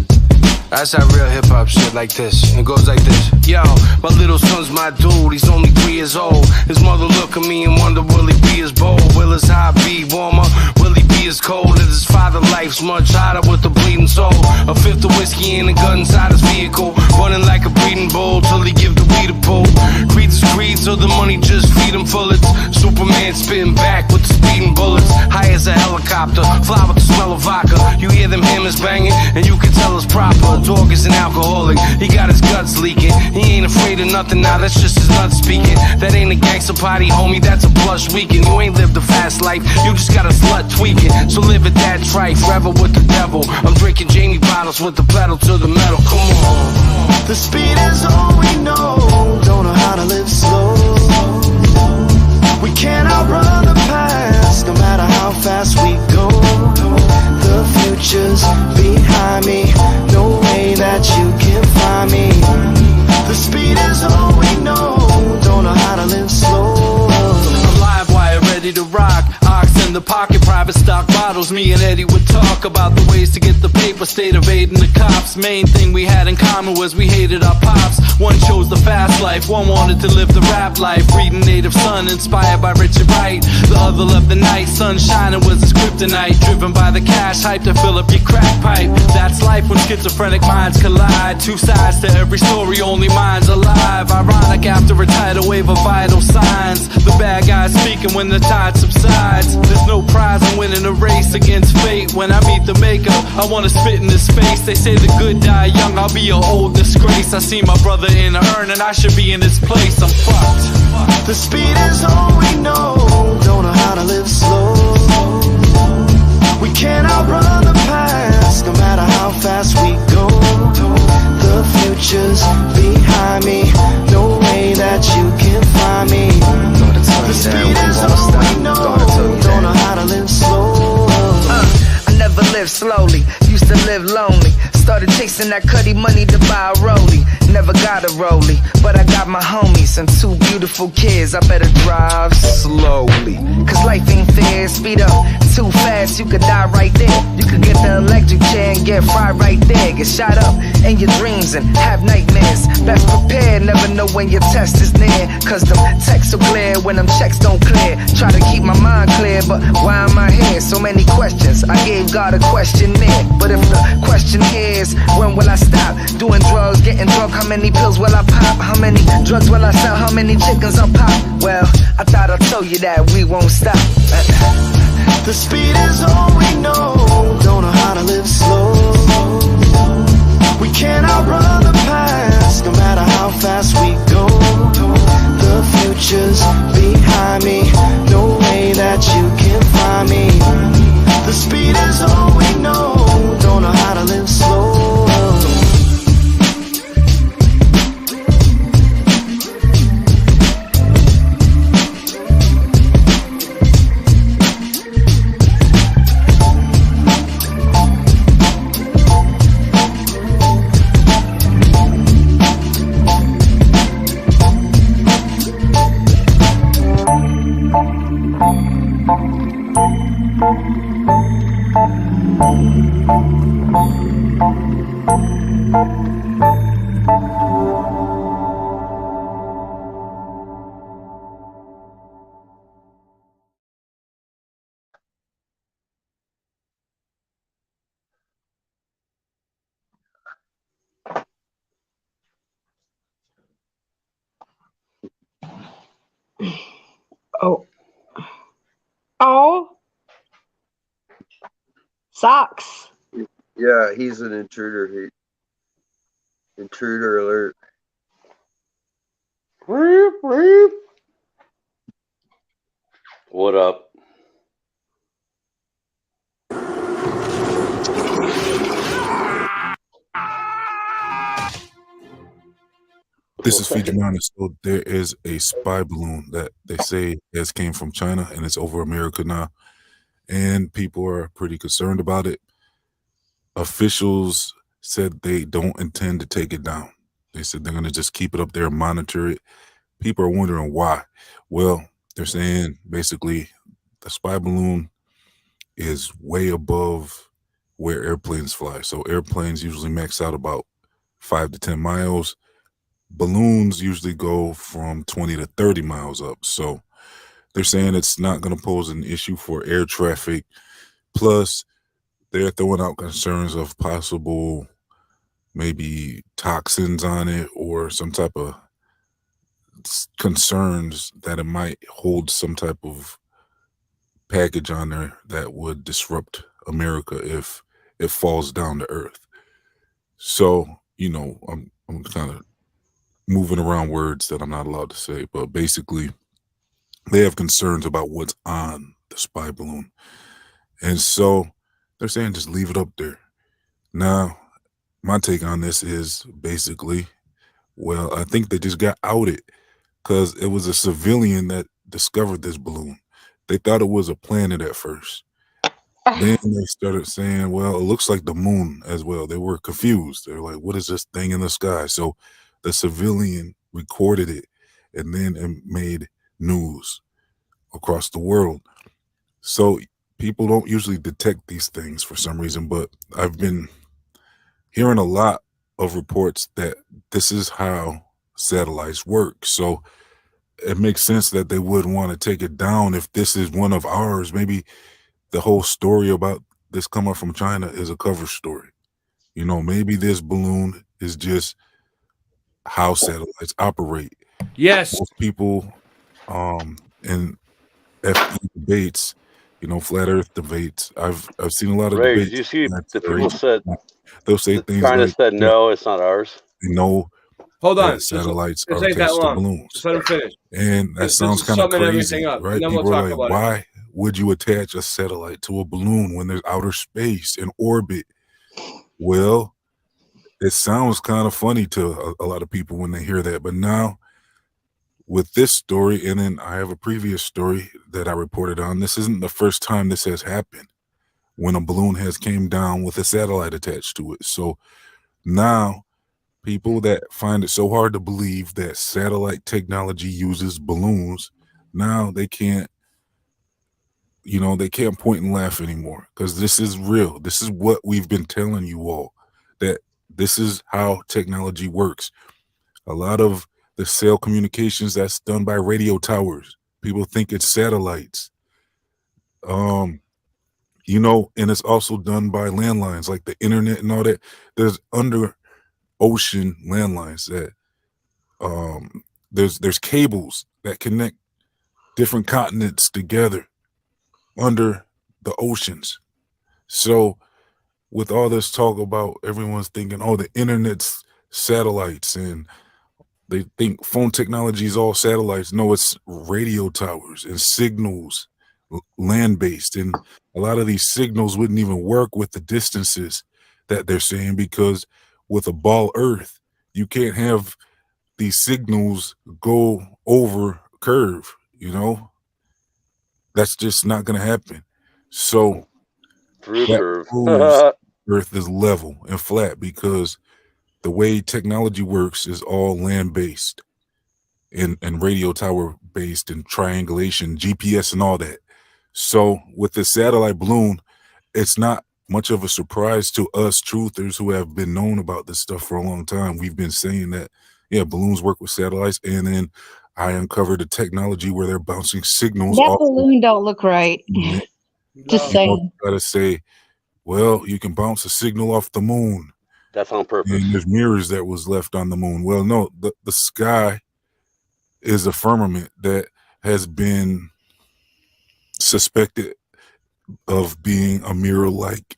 That's that real hip hop shit like this. It goes like this. Yo, my little son's my dude. He's only 3 years old. His mother look at me and wonder, will he be as bold? Will his high be warmer? Will he be as cold as his father? Life's much hotter with a bleeding soul. A fifth of whiskey and a gun inside his vehicle. Running like a breeding bull till he give the weed a pull. Creed's creed, so the money just feed him bullets. Superman spitting back with the speeding bullets. High as a helicopter, fly with the smell of vodka. You hear them hammers banging, and you can tell it's proper. Dog is an alcoholic, he got his guts leaking. He ain't afraid of nothing now, that's just his nuts speaking. That ain't a gangster party, homie, that's a plush weekend. You ain't lived a fast life, you just got a slut tweaking. So live it that trite, forever with the devil. I'm drinking Jamie bottles with the pedal to the metal, come on. The speed is all we know, don't know how to live slow. We can't outrun the past, no matter how fast we go. The future's behind me, no way that you can find me. The speed is all we know, don't know how to live slow. I'm live wire, ready to rock. Ox in the pocket, private stock bottles. Me and Eddie would talk about the ways to get the paper, stayed evading the cops. Main thing we had in common was we hated our pops. One chose the fast life, one wanted to live the rap life. Reading Native Son, inspired by Richard Wright. The other loved the night, sun shining was his kryptonite. Driven by the cash, hype to fill up your crack pipe. That's life when schizophrenic minds collide. Two sides to every story, only mine's alive. Ironic after a tidal wave of vital signs. The bad guys speaking when the tide subsides. There's no prize in winning a race against fate. When I meet the maker, I wanna spit in his face. They say the good die young, I'll be an old disgrace. I see my brother in a urn and I should be in his place. I'm fucked. The speed is all we know, don't know how to live slow. We can't outrun the past, no matter how fast we go. The future's behind me, no way that you can find me. The speed is all we know, don't know how to live slow. I never lived slowly, used to live lonely. Started chasing that cutty money to buy a rollie. Never got a rollie, but I got my homies and 2 beautiful kids. I better drive slowly, cause life ain't fair. Speed up too fast, you could die right there. You could get the electric chair and get fried right there. Get shot up in your dreams and have nightmares. Best prepared, never know when your test is near. Cause them texts will glare when them checks don't clear. Try to keep my mind clear, but why am I here? So many questions, I gave God a questionnaire. But if the question is, when will I stop doing drugs, getting drunk? How many pills will I pop? How many drugs will I sell? How many chickens I'll pop? Well, I thought I told you that we won't stop. The speed is all we know. Don't know how to live slow. We can't outrun the past, no matter how fast we go. The future's behind me, no way that you can find me. The speed is all we know. Don't know how to live slow. Oh. Oh. Socks. Yeah, he's an intruder. Intruder alert. What up? This is Fiji Minor. So there is a spy balloon that they say has came from China and it's over America now. And people are pretty concerned about it. Officials said they don't intend to take it down. They said they're going to just keep it up there and monitor it. People are wondering why. Well, they're saying basically the spy balloon is way above where airplanes fly. So airplanes usually max out about 5 to 10 miles. Balloons usually go from 20 to 30 miles up. So they're saying it's not going to pose an issue for air traffic. Plus, they're throwing out concerns of possible maybe toxins on it or some type of concerns that it might hold some type of package on there that would disrupt America if it falls down to earth. So, you know, I'm kind of moving around words that I'm not allowed to say, but basically they have concerns about what's on the spy balloon. And so they're saying just leave it up there. Now, my take on this is basically, well, I think they just got outed because it was a civilian that discovered this balloon. They thought it was a planet at first. Then they started saying, well, it looks like the moon as well. They were confused. They're like, what is this thing in the sky? So the civilian recorded it, and then it made news across the world. So people don't usually detect these things for some reason, but I've been hearing a lot of reports that this is how satellites work. So it makes sense that they would want to take it down if this is one of ours. Maybe the whole story about this coming from China is a cover story. You know, maybe this balloon is just how satellites operate. Yes. Most people in FE debates, you know, flat earth debates. I've seen a lot of Ray, debates. did you see That's the people great. said They'll say things China like said no, it's not ours. they know Hold on. that satellites This are ain't that attached to long. balloons. Just let him finish. And that This sounds is kind of summing crazy, everything up, right? and then People we'll are talk like, about it. why would you attach a satellite to a balloon when there's outer space and orbit? Well, it sounds kind of funny to a lot of people when they hear that. But now with this story, and then I have a previous story that I reported on, this isn't the first time this has happened when a balloon has came down with a satellite attached to it. So now People that find it so hard to believe that satellite technology uses balloons, now they can't, they can't point and laugh anymore because this is real. This is what we've been telling you all, that this is how technology works. A lot of the cell communications that's done by radio towers. People think it's satellites. And it's also done by landlines like the internet and all that. There's under ocean landlines that there's cables that connect different continents together under the oceans. So with all this talk about everyone's thinking, oh, the internet's satellites, and they think phone technology is all satellites. No, it's radio towers and signals, land-based. And a lot of these signals wouldn't even work with the distances that they're saying, because with a ball Earth, you can't have these signals go over curve, That's just not going to happen. So Through that curve. proves Earth is level and flat, because the way technology works is all land-based and radio tower based and triangulation, GPS and all that. So with the satellite balloon, it's not much of a surprise to us truthers who have been known about this stuff for a long time. We've been saying that, yeah, balloons work with satellites, and then I uncovered the technology where they're bouncing signals That off. balloon don't look right. Just saying. Got to say, well, you can bounce a signal off the moon. That's on purpose. And there's mirrors that was left on the moon. Well, no, the sky is a firmament that has been suspected of being a mirror-like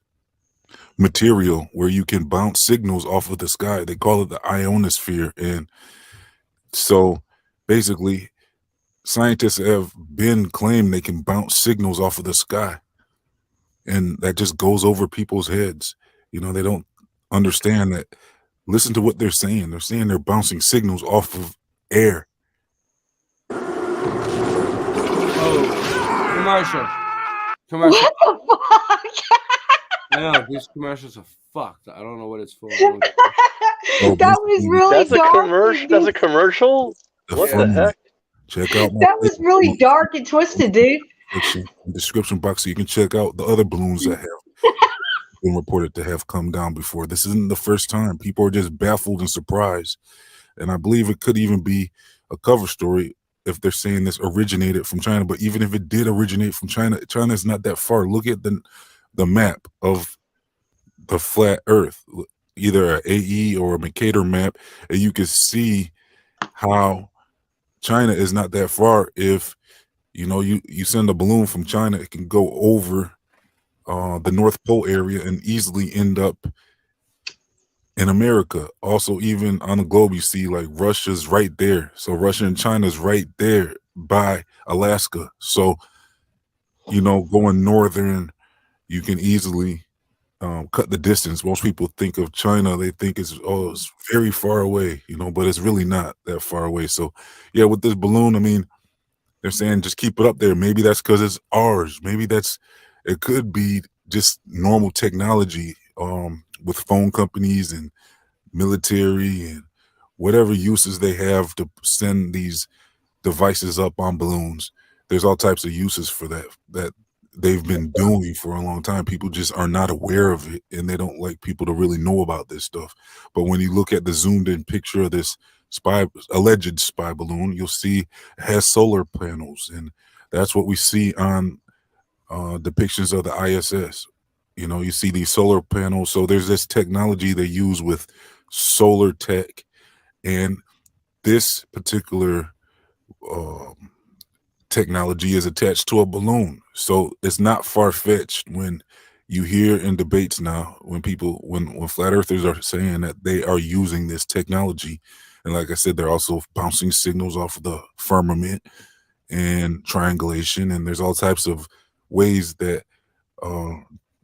material where you can bounce signals off of the sky. They call it the ionosphere. And so basically, scientists have been claimed they can bounce signals off of the sky. And that just goes over people's heads. They don't understand that. Listen to what they're saying. They're saying they're bouncing signals off of air. Oh, commercial. What the fuck? I know, these commercials are fucked. I don't know what it's for. That was really That's dark. a commercial. That's a commercial. What the heck? Check out That was really dark and twisted, dude. Description box, so you can check out the other balloons that have been reported to have come down before. This isn't the first time. People are just baffled and surprised, and I believe it could even be a cover story if they're saying this originated from China. But even if it did originate from China, China is not that far. Look at the map of the flat Earth, either an AE or a Mercator map, and you can see how China is not that far. If you send a balloon from China, it can go over the North Pole area and easily end up in America. Also, even on the globe, you see like Russia's right there. So Russia and China's right there by Alaska. So, going northern, you can easily cut the distance. Most people think of China, they think it's very far away, but it's really not that far away. So yeah, with this balloon, I mean, they're saying just keep it up there. Maybe that's because it's ours. Maybe it could be just normal technology with phone companies and military and whatever uses they have to send these devices up on balloons. There's all types of uses for that they've been doing for a long time. People just are not aware of it, and they don't like people to really know about this stuff. But when you look at the zoomed in picture of this alleged spy balloon, you'll see it has solar panels, and that's what we see on depictions of the ISS. You see these solar panels. So there's this technology they use with solar tech, and this particular technology is attached to a balloon. So it's not far-fetched when you hear in debates now when flat earthers are saying that they are using this technology. And like I said, they're also bouncing signals off of the firmament and triangulation, and there's all types of ways that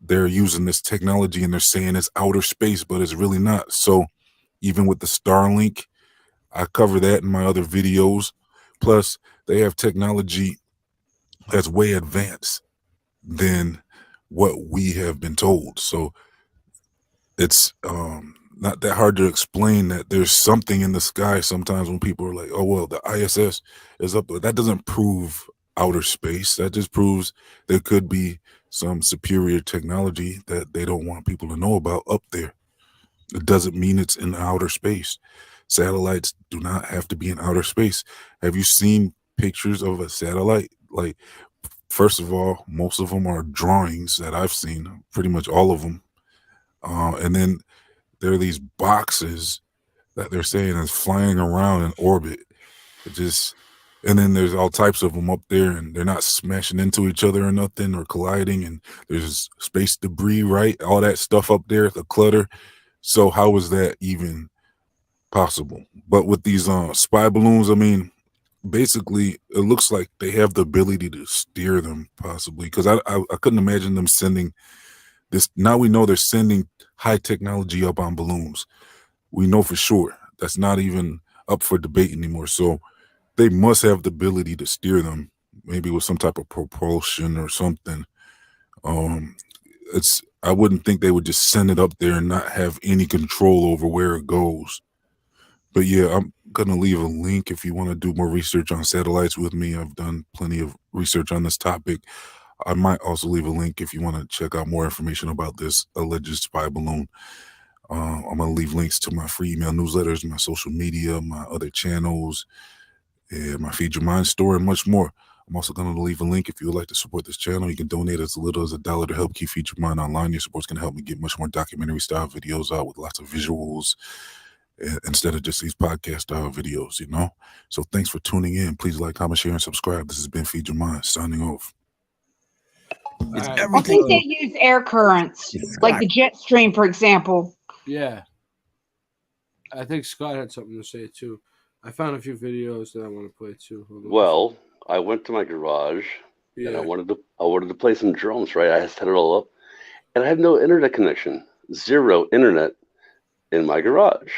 they're using this technology, and they're saying it's outer space, but it's really not. So even with the Starlink, I cover that in my other videos. Plus, they have technology that's way advanced than what we have been told. So it's not that hard to explain that there's something in the sky sometimes when people are like, oh, well, the ISS is up there. That doesn't prove outer space. That just proves there could be some superior technology that they don't want people to know about up there. It doesn't mean it's in outer space. Satellites do not have to be in outer space. Have you seen pictures of a satellite? Like, first of all, most of them are drawings that I've seen, pretty much all of them. And then there are these boxes that they're saying is flying around in orbit. And then there's all types of them up there, and they're not smashing into each other or nothing or colliding. And there's space debris, right? All that stuff up there, the clutter. So how is that even possible? But with these spy balloons, I mean, basically, it looks like they have the ability to steer them, possibly, because I couldn't imagine them sending this. Now we know they're sending high technology up on balloons. We know for sure that's not even up for debate anymore. So they must have the ability to steer them, maybe with some type of propulsion or something. I wouldn't think they would just send it up there and not have any control over where it goes. But yeah, I'm gonna leave a link if you want to do more research on satellites with me. I've done plenty of research on this topic. I might also leave a link if you want to check out more information about this alleged spy balloon. I'm gonna leave links to my free email newsletters, my social media, my other channels, and my Feed Your Mind store, and much more. I'm also going to leave a link if you would like to support this channel. You can donate as little as $1 to help keep Feed Your Mind online. Your support's going to help me get much more documentary style videos out with lots of visuals instead of just these podcast style videos, you know? So thanks for tuning in. Please like, comment, share, and subscribe. This has been Feed Your Mind, signing off. I think they use air currents, like the jet stream, for example. Yeah. I think Scott had something to say too. I found a few videos that I want to play too. Well, I went to my garage and I wanted to play some drums, right? I set it all up and I had no internet connection, zero internet in my garage.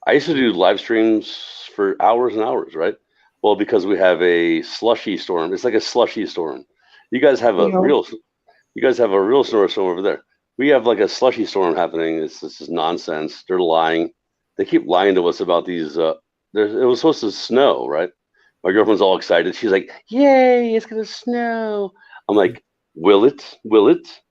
I used to do live streams for hours and hours, right? Well, because we have a slushy storm. It's like a slushy storm. You guys have a real storm over there. We have like a slushy storm happening. This is nonsense. They're lying. They keep lying to us about these. It was supposed to snow, right? My girlfriend's all excited. She's like, "Yay, it's gonna snow!" I'm like, "Will it? Will it?"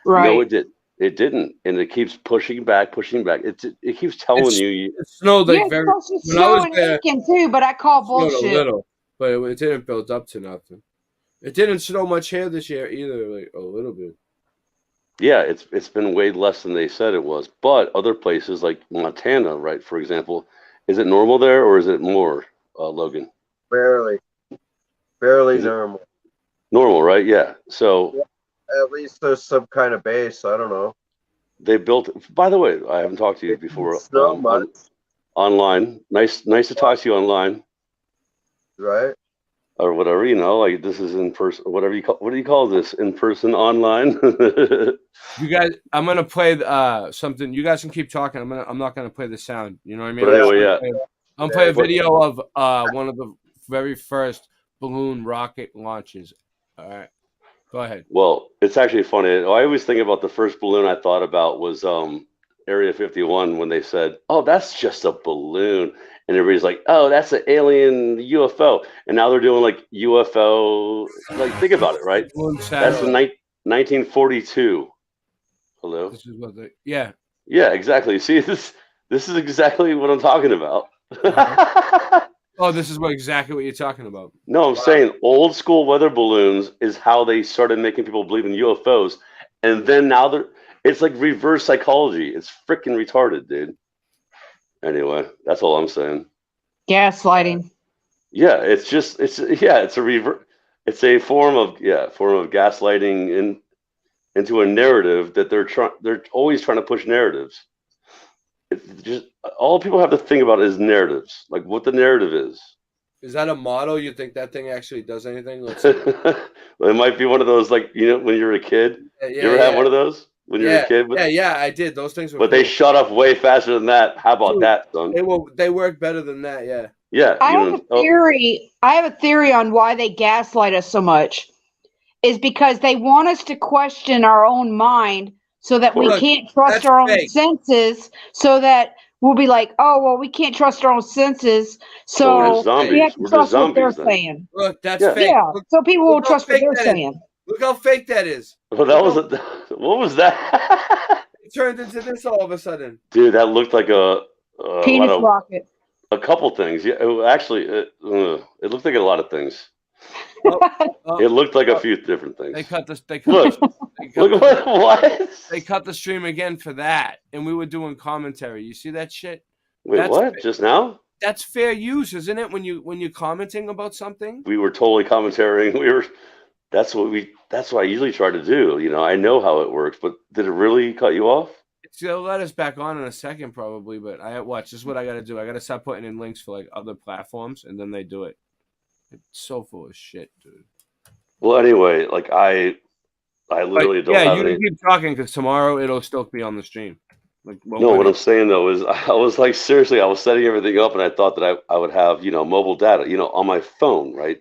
Right. No, it did. It didn't, and it keeps pushing back. It keeps telling you. It snowed like It's supposed to snow in Lincoln too, but I call bullshit. A little, but it didn't build up to nothing. It didn't snow much here this year either, like a little bit. Yeah, it's been way less than they said it was. But other places like Montana, right, for example, is it normal there or is it more, Logan? Barely normal. Normal, right? Yeah. So at least there's some kind of base. I don't know. They built. By the way, I haven't talked to you before. Online. Nice to talk to you online. Right. Or whatever, you know, like this is in person. Whatever you call. What do you call this? In person, online. You guys, I'm gonna play something. You guys can keep talking. I'm not gonna play the sound. You know what I mean? But anyway, yeah. I'm gonna play a video of one of the very first balloon rocket launches. All right, go ahead. Well, it's actually funny. I always think about the first balloon I thought about was Area 51 when they said, "Oh, that's just a balloon," and everybody's like, "Oh, that's an alien UFO," and now they're doing like UFO. Like, think about it, right? That's 1942. Hello. This is what they. Yeah. Yeah, exactly. See, this is exactly what I'm talking about. Oh, this is exactly what you're talking about. No, I'm saying old school weather balloons is how they started making people believe in UFOs, and then now it's like reverse psychology. It's freaking retarded, dude. Anyway, that's all I'm saying. Gaslighting. Yeah, it's a form of gaslighting into a narrative that they're always trying to push narratives. It's just all people have to think about is narratives, like what the narrative is. Is that a model? You think that thing actually does anything? Let's see. Well, it might be one of those, like, you know, when you're a kid. You ever have one of those when you're a kid? Yeah, I did. Those things were. But they shut off way faster than that. How about that, son? They work better than that. Yeah. Yeah. I have a theory. I have a theory on why they gaslight us so much. Is because they want us to question our own mind so that we Look, can't trust that's our own fake. senses, so that we'll be like, oh, well, we can't trust our own senses, So we're just so we zombies. have to We're just trust what they're zombies then. saying. Look, that's Yeah. fake. Yeah, Look, so people look will how trust what fake they're that is. saying. Look how fake that is. Well, that was what was that? It turned into this all of a sudden. Dude, that looked like a Penis lot of rocket. a couple things. Yeah, actually, it looked like a lot of things. Oh, It looked like a few different things. They cut this. Look, look what? They cut the stream again for that, and we were doing commentary. You see that shit? Wait, what? Just now? That's fair use, isn't it? When you're commenting about something. We were totally commentating. That's what I usually try to do. You know, I know how it works, but did it really cut you off? They'll let us back on in a second, probably. But watch. This is what I got to do. I got to start putting in links for like other platforms, and then they do it. It's so full of shit, dude. Well, anyway, like I literally don't have any. Keep talking because tomorrow it'll still be on the stream. Like, No, what I'm saying though is I was like, seriously, I was setting everything up and I thought that I would have, mobile data, on my phone, right?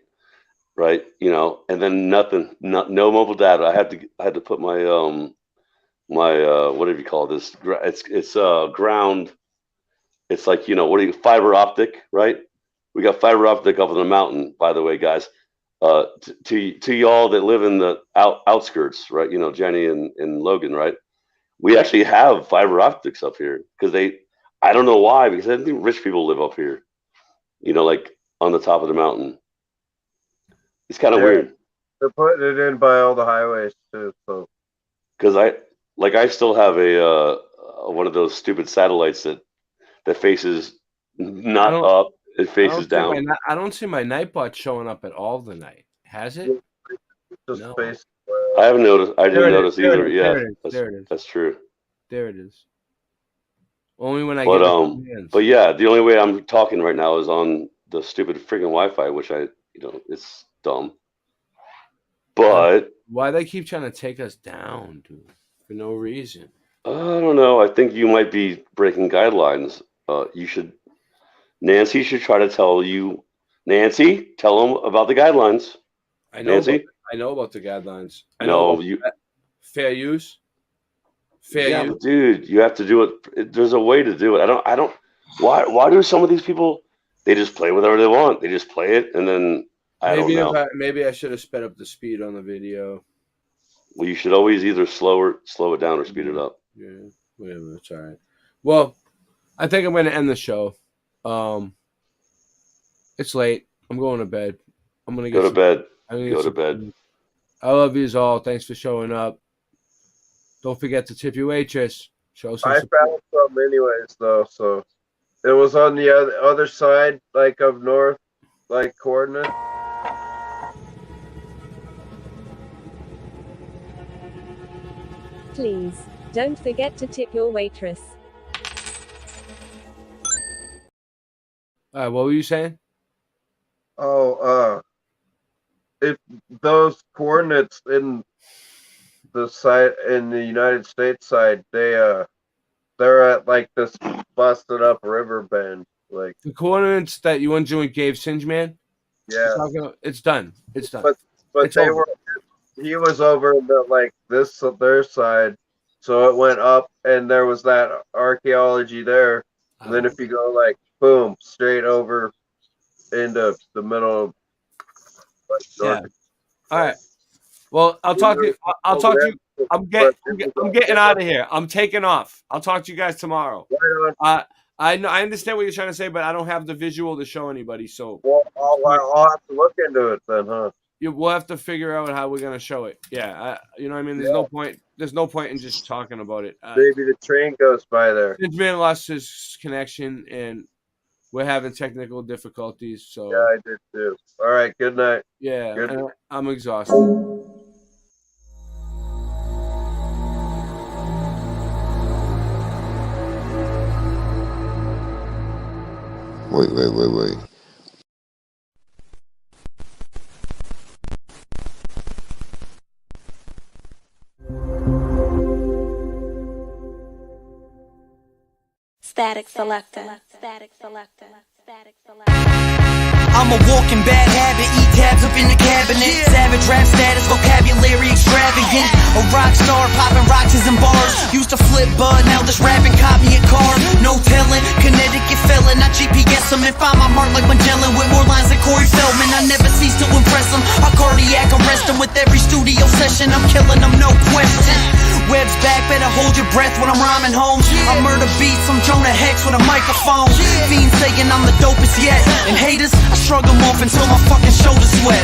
Right. And then nothing, no mobile data. I had to put my, whatever you call this, it's ground. It's like, fiber optic, right? We got fiber optic up on the mountain, by the way, guys. To y'all that live in the outskirts, right? Jenny and Logan, right? We actually have fiber optics up here because I don't know why, because I think rich people live up here, like on the top of the mountain. It's kind of weird. They're putting it in by all the highways too. So, because I still have a one of those stupid satellites that faces not up, it faces down. I don't see my Nightbot showing up at all tonight. Has it? No. I haven't noticed. I didn't notice either. Yeah, there it is. That's true. There it is. Only when I but, get it. But yeah, the only way I'm talking right now is on the stupid freaking Wi-Fi, which it's dumb. But why they keep trying to take us down, dude, for no reason? I don't know. I think you might be breaking guidelines. Nancy should try to tell you. Nancy, tell them about the guidelines. I know. Nancy? I know about the guidelines. Fair use. Fair use. But dude, you have to do it. There's a way to do it. I don't. Why do some of these people? They just play whatever they want. They just play it, and then I don't know. Maybe I should have sped up the speed on the video. Well, you should always either slow it down or speed it up. Yeah, whatever. It's all right. Well, I think I'm going to end the show. It's late. I'm going to bed. I'm going to go to bed. Go to bed. Food. I love you all. Thanks for showing up. Don't forget to tip your waitress. Show some I support. found some anyways, though. So it was on the other side, like of north, like coordinate. Please, don't forget to tip your waitress. What were you saying? Oh, if those coordinates in the side in the United States side, they're at like this busted up river bend, like the coordinates that you went to and gave Singe Man. Yeah, it's done. It's done. But it's they over. He was over their side, so it went up, and there was that archaeology there. And then if you go like boom, straight over into the middle of yeah. All right. Well, I'll talk to you. I'll talk to you. I'm getting out of here. I'm taking off. I'll talk to you guys tomorrow. I understand what you're trying to say, but I don't have the visual to show anybody. So I'll have to look into it then, huh? We'll have to figure out how we're gonna show it. Yeah, you know what I mean. There's no point. There's no point in just talking about it. Maybe the train goes by there. Singe Man lost his connection, and we're having technical difficulties. So yeah, I did too. All right, good night. Yeah, good night. I'm exhausted. Wait. Static selector. Static selector. I'm a walking bad habit, eat tabs up in the cabinet. Savage rap status, vocabulary extravagant. A rock star, popping rocks in bars. Used to flip bud, now just rapping, caught me a car. No telling, Connecticut felon. I GPS him and find my mark like Magellan. With more lines than Corey Feldman. I never cease to impress him. I cardiac arrest him with every studio session. I'm killing them, no question. Web's back, better hold your breath when I'm rhyming home. I murder beats, I'm Jonah Hex with a microphone. Fiends saying I'm the dopest yet. And haters, I shrug them off until my fucking shoulders sweat.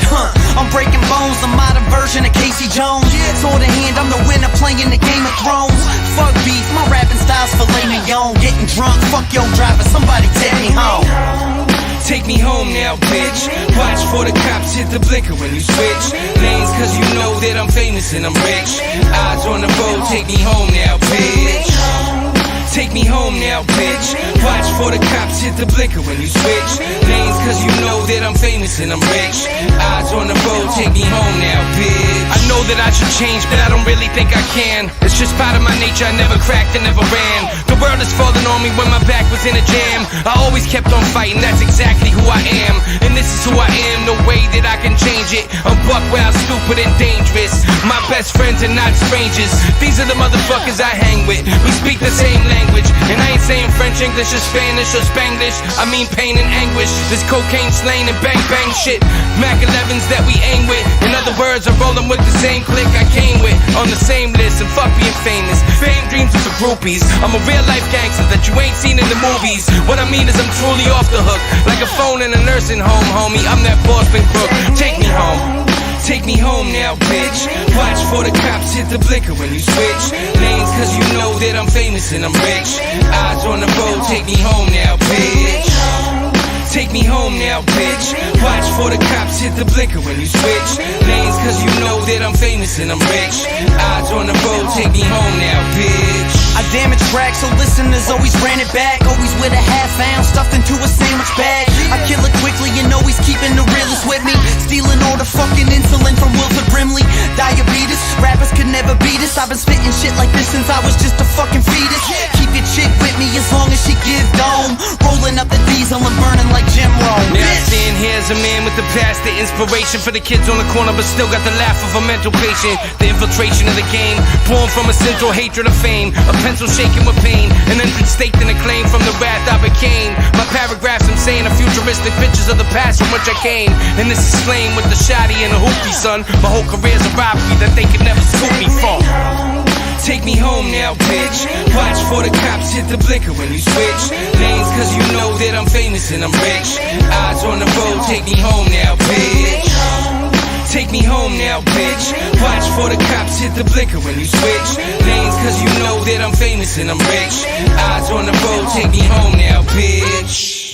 I'm breaking bones, the modern version of Casey Jones. Sword in hand, I'm the winner playing the Game of Thrones. Fuck beef, my rapping style's filet mignon. Getting drunk, fuck your driver, somebody take me home. Take me home now, bitch. Watch for the cops hit the blinker when you switch lanes, cause you know that I'm famous and I'm rich. Eyes on the road, take me home now, bitch. Take me home now, bitch. Watch for the cops hit the blinker when you switch lanes, cause you know that I'm famous and I'm rich. Eyes on the road, take me home now, bitch. I know that I should change, but I don't really think I can. It's just part of my nature, I never cracked and never ran. The world is falling on me when my back was in a jam. I always kept on fighting, that's exactly who I am. And this is who I am, no way that I can change it. I'm buck wild, stupid and dangerous. My best friends are not strangers. These are the motherfuckers I hang with. We speak the same language. And I ain't saying French, English, or Spanish, or Spanglish. I mean pain and anguish. This cocaine slaying and bang bang shit. Mac 11s that we aim with. In other words, I'm rolling with the same clique I came with. On the same list, and fuck being famous. Fame dreams are for groupies. I'm a real life gangster that you ain't seen in the movies. What I mean is I'm truly off the hook. Like a phone in a nursing home, homie. I'm that Boston crook. Take me home. Take me home now, bitch. Watch for the cops hit the blinker when you switch lanes, cause you know that I'm famous and I'm rich. Eyes on the road, take me home now, bitch. Take me home now, bitch. Watch for the cops hit the blinker when you switch lanes, cause you know that I'm famous and I'm rich. Eyes on the road, take me home now, bitch. I damage tracks, so listeners always ran it back. Always with a half ounce stuffed into a sandwich bag. I kill it quickly and always keeping the realest with me. Stealing all the fucking insulin from Wilford Brimley. Diabetes, rappers could never beat us. I've been spitting shit like this since I was just a fucking fetus. Keep your chick with me as long as she give dome. Rolling up the diesel and burning like Jim Rome. Now I stand here as a man with the past, the inspiration for the kids on the corner, but still got the laugh of a mental patient. The infiltration of the game, born from a central hatred of fame. A pencil shaking with pain, an entrance staked in a claim from the wrath I became. My paragraphs I'm saying are futuristic pictures of the past from which I came. And this is slain with the shoddy and the hoopty, son. My whole career's a robbery that they could never scoop me from. Take me home now, bitch. Watch for the cops hit the blinker when you switch lanes, cause you know that I'm famous and I'm rich. Eyes on the road, take me home now, bitch. Take me home now, bitch. Watch for the cops hit the blinker when you switch lanes, cause you know that I'm famous and I'm rich. Eyes on the road, take me home now, bitch.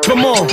Come on.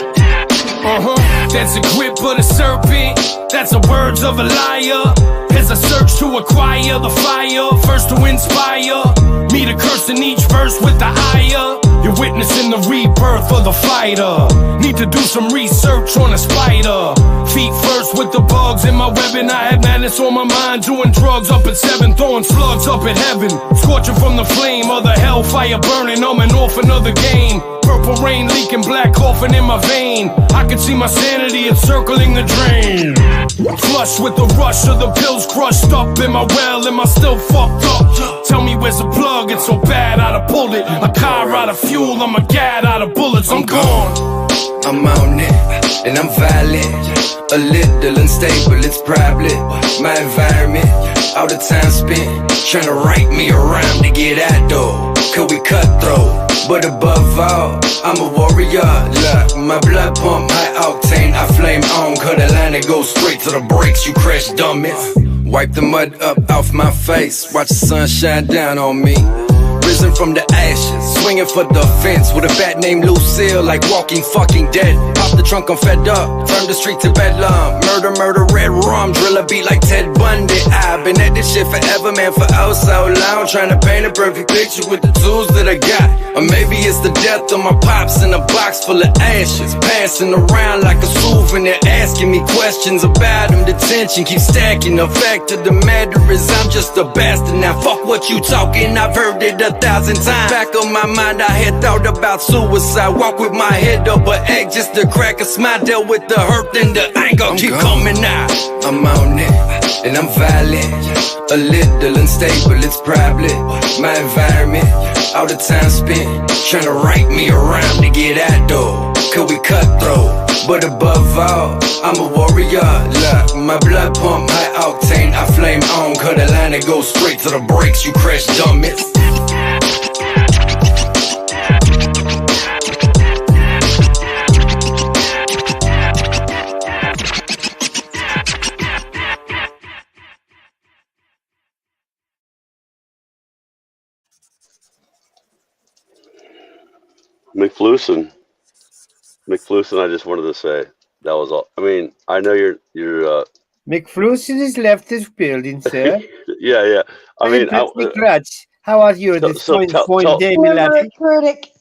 That's a grip of the serpent. That's the words of a liar. As I search to acquire the fire, first to inspire me to curse in each verse with the ire. You're witnessing the rebirth of the fighter. Need to do some research on a spider. Feet first with the bugs in my web, and I had madness on my mind. Doing drugs up at 7, throwing slugs up at heaven. Scorching from the flame of the hellfire burning. I'm an orphan of the game. Purple rain leaking, black coffin in my vein. I can see my sanity encircling the drain. Flush with the rush of the pills crushed up in my well. Am I still fucked up? Tell me where's the plug? It's so bad I'd have pulled it. A car out of fuel, I'm a gad out of bullets. I'm gone. I'm on it, and I'm violent. A little unstable, it's probably my environment. All the time spent trying to write me a rhyme to get out though. Could we cutthroat? But above all, I'm a warrior. Look, my blood pump high octane, I flame on. Cut a line that goes straight to the brakes, you crash dummies. Wipe the mud up off my face, watch the sun shine down on me. risen from the ashes. Swinging for the fence with a bat named Lucille, like Walking Fucking Dead. Pop the trunk, I'm fed up. Turn the street to bedlam. Murder, murder, red rum. Drill a beat like Ted Bundy. I've been at this shit forever, man, for oh so long. Trying to paint a perfect picture with the tools that I got. Or maybe it's the death of my pops in a box full of ashes. Passing around like a souvenir, asking me questions about him. The tension keeps stacking. The fact of the matter is I'm just a bastard. Now fuck what you talking, I've heard it 1,000 times. Back of my mind I had thought about suicide. Walk with my head up, but egg just to crack a smile. Dealt with the hurt and the anger keep coming out. I'm on it, and I'm violent. A little unstable, it's probably my environment. All the time spent trying to write me around to get out though. Could we cutthroat? But above all, I'm a warrior. Look, my blood pump high octane, I flame on. Cut a line and go straight to the brakes, you crash dummies. McFlusen, I just wanted to say that was all. I mean, I know you're McFlusen has left this building, sir. yeah. I mean, Clutch. How are you this point day, Milati? Critic.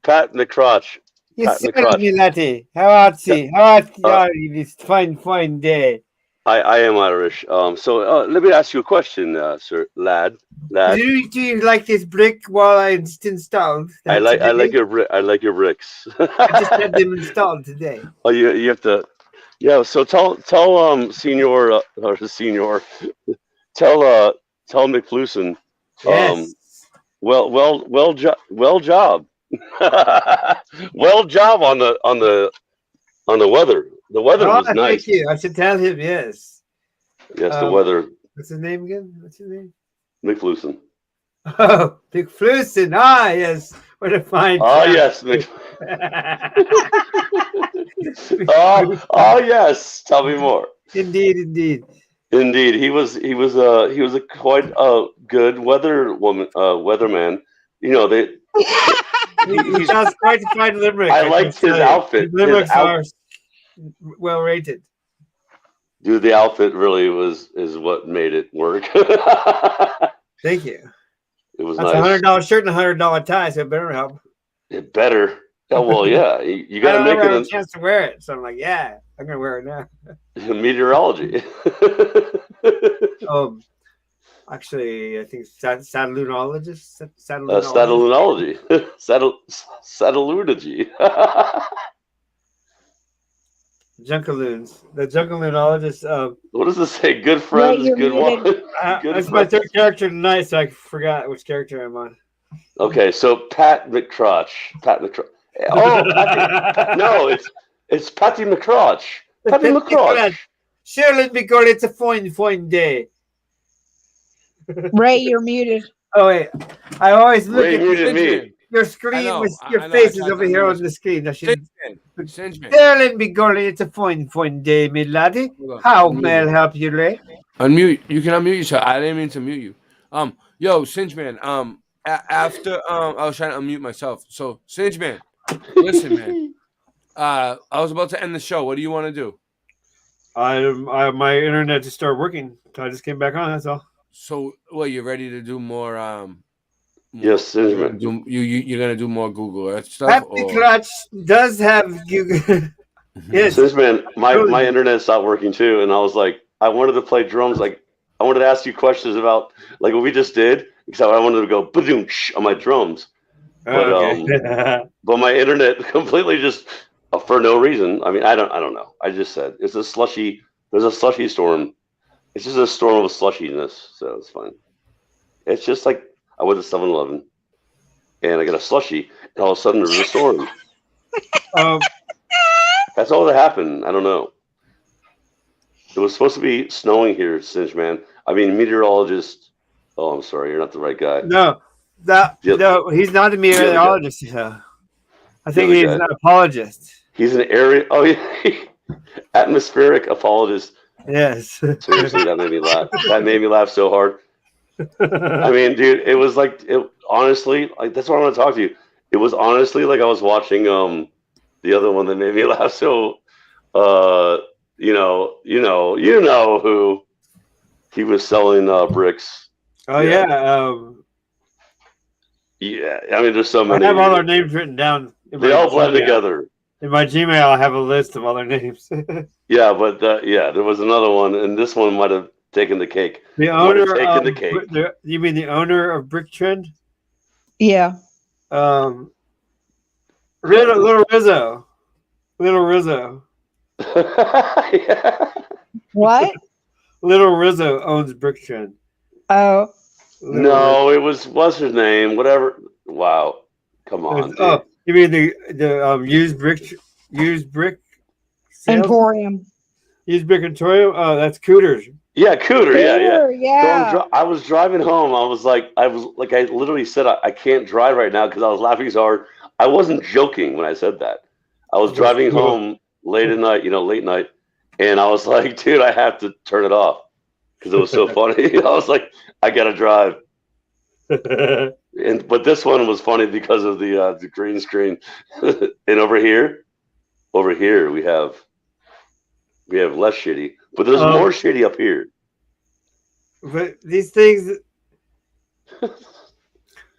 Pat McCrotch. Yes, sir, Milati. How are you? How are you this fine day? I am Irish. So let me ask you a question, sir, lad. Do you like this brick while it's installed? I like your bricks. I just had them installed today. Oh, you have to. Yeah. So tell Senior tell McFlusen. Yes. Well job. Well job on the weather. The weather was nice. Thank you. I should tell him. Yes. Yes, the weather. What's his name again? What's his name? McFlusen. Oh, McFlusen. Ah, yes. What a fine. Ah, yes. Oh, yes. Tell me more. Indeed. He was a quite good weatherman. You know they. He sounds quite a fine limerick. I liked his outfit. His limericks are well rated. Dude, the outfit really is what made it work. Thank you. It was That's nice. $100 shirt and $100 tie, so it better help. It better. Oh well, yeah. You got to make it a chance to wear it. So I'm like, yeah, I'm gonna wear it now. Meteorology. Actually, I think satelloonologist. Satellonology. Satelloology. Junkaloons. The Junkaloonologist. What does it say? Good friends, good one. That's my third character tonight, so I forgot which character I'm on. Okay, so Pat McCrotch. Oh, no, it's Patty McCrotch. Patty McCrotch. Surely, because it's a fine day. Ray, you're muted. Oh wait, I always look Ray at your screen. Your face is over here on the screen. Sterling Bigorley, it's a fine day, my laddie. How may I help you, Ray? Unmute. You can unmute yourself. I didn't mean to mute you. Yo, Singeman. After I was trying to unmute myself. So Singeman, listen, man. I was about to end the show. What do you want to do? My internet just started working. So I just came back on. That's all. So, what, you ready to do more? Yes, you're gonna do more Google Earth stuff. Happy Clutch does have Google. Yes, man. My internet stopped working too, and I was like, I wanted to play drums. Like, I wanted to ask you questions about like what we just did, except I wanted to go ba-doom on my drums. But but my internet completely just for no reason. I mean, I don't know. I just said it's a slushy. There's a slushy storm. It's just a storm of slushiness, so it's fine. It's just like I went to 7-Eleven and I got a slushie, and all of a sudden there was a storm. That's all that happened. I don't know. It was supposed to be snowing here, Singeman. I mean, meteorologist. Oh, I'm sorry, you're not the right guy. No, no, he's not a meteorologist. I think he's an apologist. He's an area. Oh yeah, atmospheric apologist. Yes. Seriously, that made me laugh. That made me laugh so hard. I mean, dude, it was like honestly, like that's why I want to talk to you. It was honestly like I was watching the other one that made me laugh. So, you know who he was selling bricks. Oh yeah. Yeah, I mean, there's so many. I have all their names written down. They all blend together. In my Gmail, I have a list of all their names. Yeah, but there was another one, and this one might have taken the cake. The owner of the cake. You mean the owner of Brick Trend? Yeah. Little Rizzo. Little Rizzo. What? Little Rizzo owns Brick Trend. Oh. No, it was what's his name? Whatever. Wow, come on. Dude. Oh, you mean the used brick sales? Emporium. Used brick Emporium. Oh, that's Cooters. Yeah, Cooter. Yeah. Yeah. So I was driving home. I literally said I can't drive right now because I was laughing so hard. I wasn't joking when I said that. I was driving home late at night, late night, and I was like, dude, I have to turn it off because it was so funny. I was like, I gotta drive. But this one was funny because of the green screen. And over here we have less shitty, but there's more shitty up here. But these things,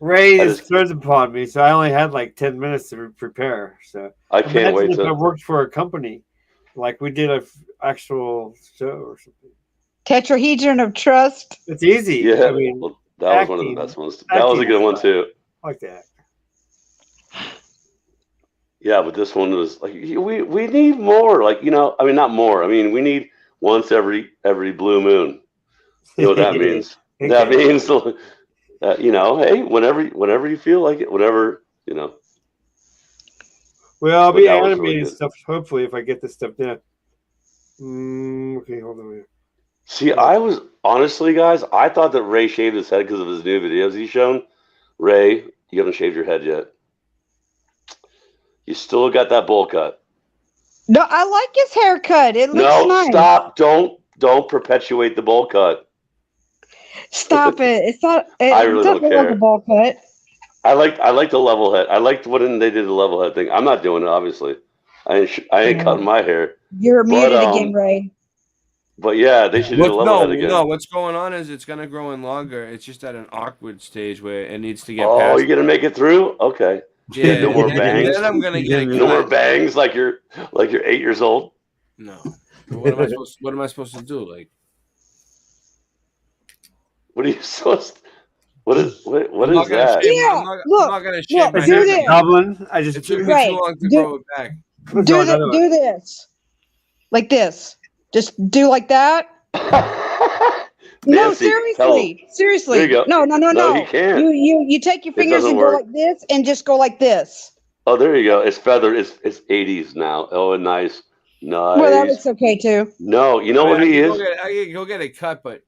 Ray is throws upon me, so I only had like 10 minutes to prepare. So I can't wait if I worked for a company, like we did an actual show or something. Tetrahedron of Trust. It's easy. Yeah, I mean, that was one of the best ones. That was a good one too. I like that. Yeah, but this one was like we need more. Like I mean, not more. I mean, we need once every blue moon. You know what that means? Okay. That means hey, whenever you feel like it, whenever. Well, I'll But be that was animating really good. stuff. Hopefully, if I get this stuff done. Okay, hold on a minute. See, I was honestly, guys, I thought that Ray shaved his head because of his new videos he's shown. Ray, you haven't shaved your head yet. You still got that bowl cut. No, I like his haircut. It looks nice. Stop! Don't perpetuate the bowl cut. Stop it! It's not. I really don't care. Like a bowl cut. I like the level head. I liked when they did the level head thing. I'm not doing it, obviously. I ain't cutting my hair. You're muted again, Ray. But yeah, they should do the level head again. No, what's going on is it's gonna grow in longer. It's just at an awkward stage where it needs to get. Oh, past you're gonna make it through? Okay. Yeah, no more bangs. Then I'm gonna get no more bangs like you're 8 years old. No. What am I supposed to do? Like, what are you supposed? What is that? Yeah, I'm not gonna shave my do hair. this. Goblin. I It just took me too long to grow it back. Do this, like this. Just do like that. No, Nancy, seriously. There you go. No. He can't. You take your fingers doesn't and work. go like this, and just go like this. Oh, there you go. It's feathered. It's 80s now. Oh, nice. Well, that looks okay too. No, you know what he is? I can go get it cut, but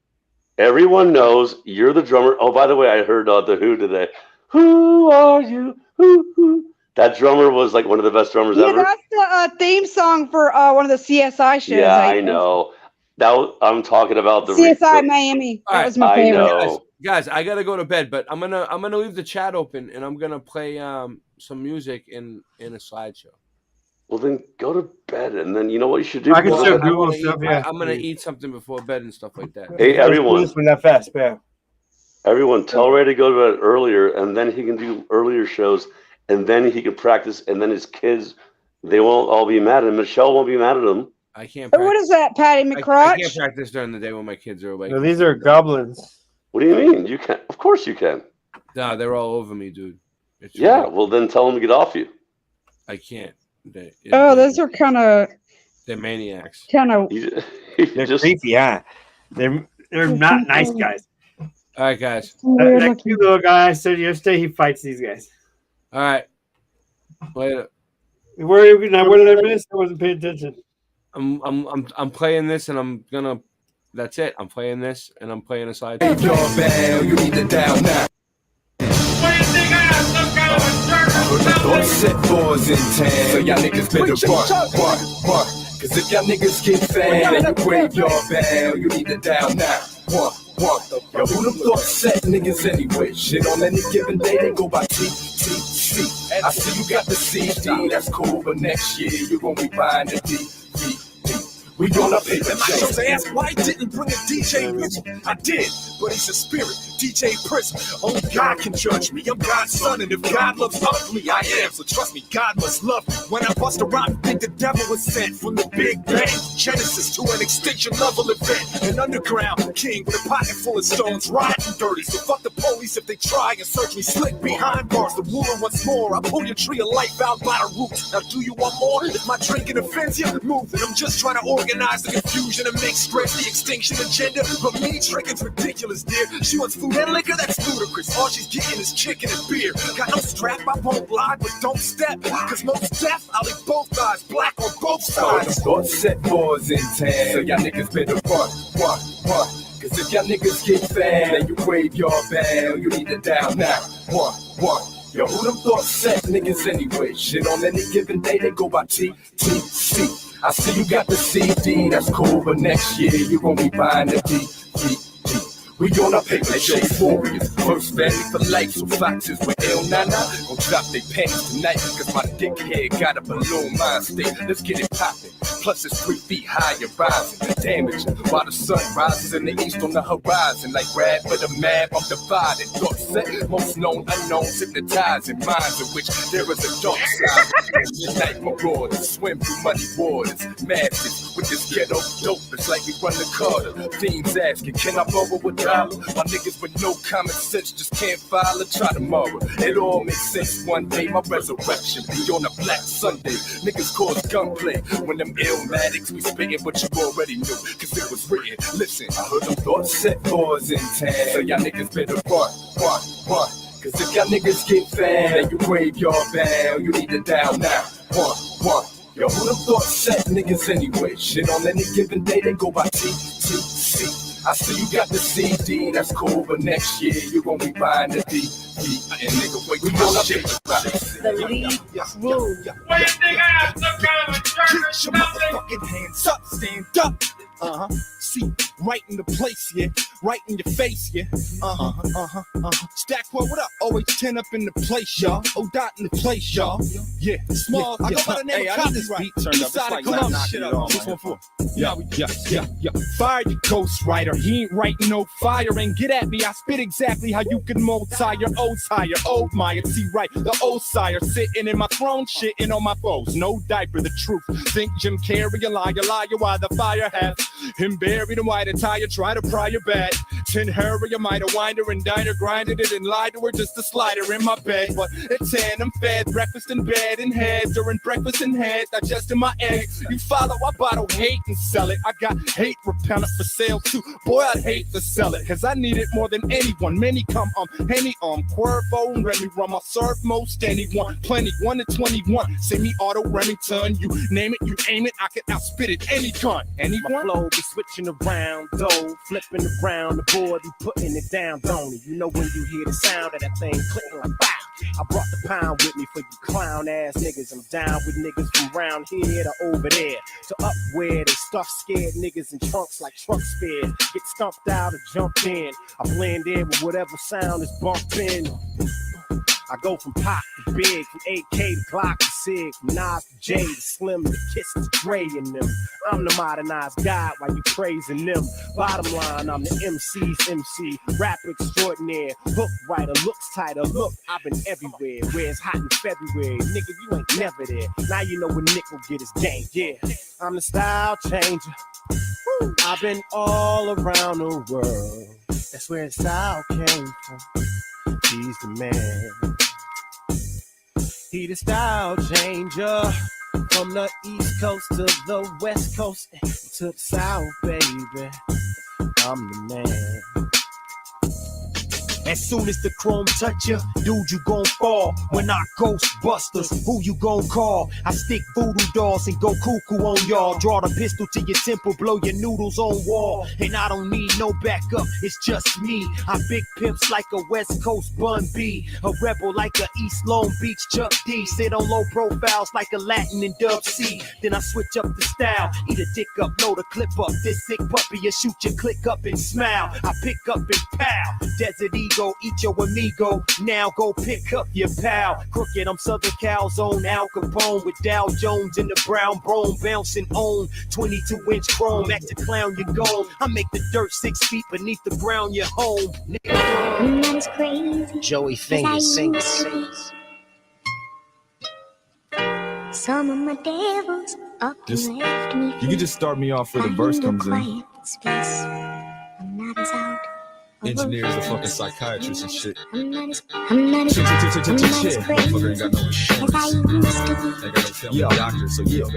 Everyone knows you're the drummer. Oh, by the way, I heard the Who today. Who are you? Who? That drummer was like one of the best drummers ever. That's the theme song for one of the CSI shows. Yeah, I know. I'm talking about the CSI Miami. That was my favorite. I know. guys, I gotta go to bed. But I'm gonna leave the chat open and I'm gonna play some music in a slideshow. Well, then go to bed, and then you know what you should do. I can still Google stuff. Yeah, I'm gonna eat something before bed and stuff like that. Hey, everyone! That fast, yeah. Everyone, tell Ray to go to bed earlier, and then he can do earlier shows, and then he can practice, and then his kids, they won't all be mad at him. Michelle won't be mad at him. I can't. What is that, Patty McCrotch? I can't practice during the day when my kids are awake. No, these are goblins. What do you mean? You can. Of course you can. No, they're all over me, dude. Yeah, well then tell them to get off you. I can't. Those are kind of. They're maniacs. Kind of. They're creepy, yeah. They're not nice guys. All right, guys. That cute little guy I said yesterday, he fights these guys. All right. Later. Where did I miss? I wasn't paying attention. I'm playing this and I'm gonna. That's it. I'm playing this and I'm playing a slide. Hey, doorbell, you need to down now. Set boys in town, so y'all niggas better bark. Cause if y'all niggas get fed and you crave your bell, you need to down now. Yo, who them thoughts set niggas anyway? Shit, on any given day they go by TTC. I see you got the CD, that's cool, but next year you gon' be buying the DVD. We gonna pay the So they ask why I didn't bring a DJ with me. I did, but he's a spirit, DJ Prism. Only God can judge me. I'm God's son, and if God loves ugly, I am. So trust me, God must love me. When I bust around and think the devil was sent from the Big Bang, Genesis to an extinction level event. An underground king with a pocket full of stones, riding dirty. So fuck the police if they try and search me slick behind bars. The ruler wants more. I pull your tree of life out by the roots. Now do you want more? If my drinking offends you, move it. I'm just trying to organize the confusion and make straight the extinction agenda. But me drinking's ridiculous, dear. She wants food and liquor, that's ludicrous. All she's getting is chicken and beer. Got no strap, I won't lie, but don't step. Cause most deaf, I'll leave both eyes black on both sides. Thoughts set boys in town, so y'all niggas better run. Cause if y'all niggas get found and you wave your band, you need to down now. One. Yo, who them thoughts set niggas anyway? Shit, on any given day they go by TTC. I see you got the CD, that's cool, but next year you gon' be buying the DVD. We gonna pay the chase warriors, first family for life, so foxes with El Nana gon' drop their pants tonight, cause my dickhead got a balloon mind state. Let's get it poppin', plus it's 3 feet high and rising, damaging, while the sun rises in the east on the horizon. Like Brad for the map, I'm divided, thoughts set, most known unknowns, hypnotizing minds in which there is a dark side. Midnight marauders, swim through muddy waters, masses with this ghetto dope, it's like we run the Carter. Fiends asking, can I borrow a dollar? My niggas with no common sense just can't file or try tomorrow. It all makes sense one day, my resurrection be on a Black Sunday. Niggas cause gunplay when them illmatics we spittin', but you already knew, cause it was written. Listen, I heard them thoughts set boys in town, so y'all niggas better run. Cause if y'all niggas get found and you wave your band, you need to down now. One. Yo, who them thoughts set niggas anyway? Shit, on any given day they go by TTC. I see you got the CD, that's cool, but next year you gon' be buying the DVD. And nigga, wait, we gonna shit The lead crew. What do you think I have some kind of a shirt or Get your motherfucking hands up, stand up. See, right in the place, yeah. Right in your face, yeah. Stack what up? Always 10 up in the place, y'all. Oh, dot in the place, y'all. Yeah, small. I go by the name of Copyright. turned up. It's like Shit up. 614. Yeah. Fire your ghostwriter. He ain't writing no fire. And get at me. I spit exactly how you can multi your O's higher. Oh, my. See, right. The old sire sitting in my throne, shitting on my foes. No diaper, the truth. Think Jim Carrey, a liar, why the fire has him buried in white attire, try to pry your bed. 10 hurry, I might have wined her and dined her, grinded it and lied to her just to slide her in my bed. But at 10, I'm fed, breakfast in bed and head, during breakfast in head, digesting my eggs. You follow, I bottle hate and sell it. I got hate repellent for sale too. Boy, I'd hate to sell it, cause I need it more than anyone. Many come, Henny, Cuervo and Remy Rum. I'll serve most anyone. Plenty, 1 to 21. Say me Otto Remington. You name it, you aim it, I can outspit it any gun. Anyone? My flow be switching around, though, flipping around the board and putting it down, don't it? You know when you hear the sound of that thing clicking like bow. I brought the pound with me for you clown ass niggas. I'm down with niggas from round here to over there, to up where they stuff scared niggas in trunks like truck spares. Get stumped out or jumped in. I blend in with whatever sound is bumped in. I go from pop to big, from AK to Glock to Sig, from Nas to J to Slim to Kiss to Dre and them. I'm the modernized God while you praising them. Bottom line, I'm the MC's MC, rap extraordinaire, hook writer, looks tighter. Look, I've been everywhere, where it's hot in February. Nigga, you ain't never there. Now you know when Nick will get his game. Yeah, I'm the style changer. I've been all around the world. That's where his style came from. He's the man. He the style changer. From the East Coast to the West Coast to the South, baby. I'm the man. As soon as the chrome touch ya, dude, you gon' fall. When I Ghostbusters, who you gon' call? I stick voodoo dolls and go cuckoo on y'all. Draw the pistol to your temple, blow your noodles on wall. And I don't need no backup, it's just me. I big pimps like a West Coast Bun B. A rebel like a East Long Beach Chuck D. Sit on low profiles like a Latin and Dub C. Then I switch up the style, eat a dick up, load a clip up. This sick puppy, you shoot your click up and smile. I pick up and pow. Desert Ego, eat your amigo. Now go pick up your pal. Crooked, I'm Southern Calzone, Al Capone with Dow Jones in the brown brome, bouncing on 22-inch chrome. Act a clown, you're gone. I make the dirt 6 feet beneath the ground, you're home. That's crazy. Joey Fingers sings. Some of my devils up Just- and left me. You can just start me off where the verse comes in. quiet space. I'm not as out. Engineers are fucking psychiatrists and shit. I'm not as Motherfucker ain't got no insurance. Ain't got no family doctor, so you don't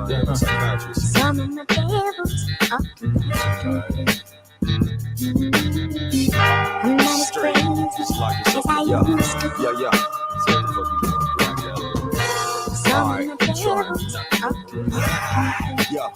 got no psychiatrist. Some of my devils up and left me. I'm not as crazy Just lock as yourself I up. used to be. Yeah. So what the fuck you doing? Black out. Some of my devils up and left me. Yeah.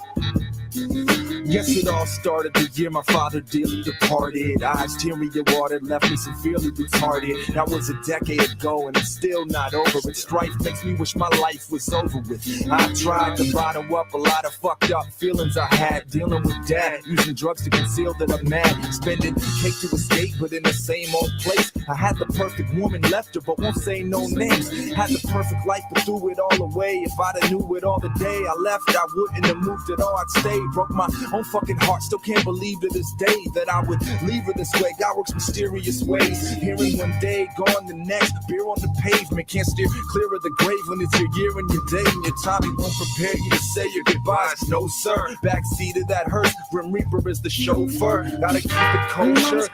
Guess it all started the year my father dearly departed. Eyes teary and water left me severely retarded. That was a decade ago and it's still not over. And strife makes me wish my life was over with. I tried to bottle up a lot of fucked up feelings I had. Dealing with dad, using drugs to conceal that I'm mad. Spending cake to escape, but in the same old place. I had the perfect woman, left her, but won't say no names. Had the perfect life, but threw it all away. If I'd have knew it all the day I left, I wouldn't have moved at all. I'd stay. Broke my own fucking heart, still can't believe to this day that I would leave her this way. God works mysterious ways. Hearing one day, gone the next. Beer on the pavement, can't steer clear of the grave when it's your year and your day and your time. He won't prepare you to say your goodbyes. No sir, backseat of that hearse. Grim Reaper is the chauffeur. Gotta keep it kosher,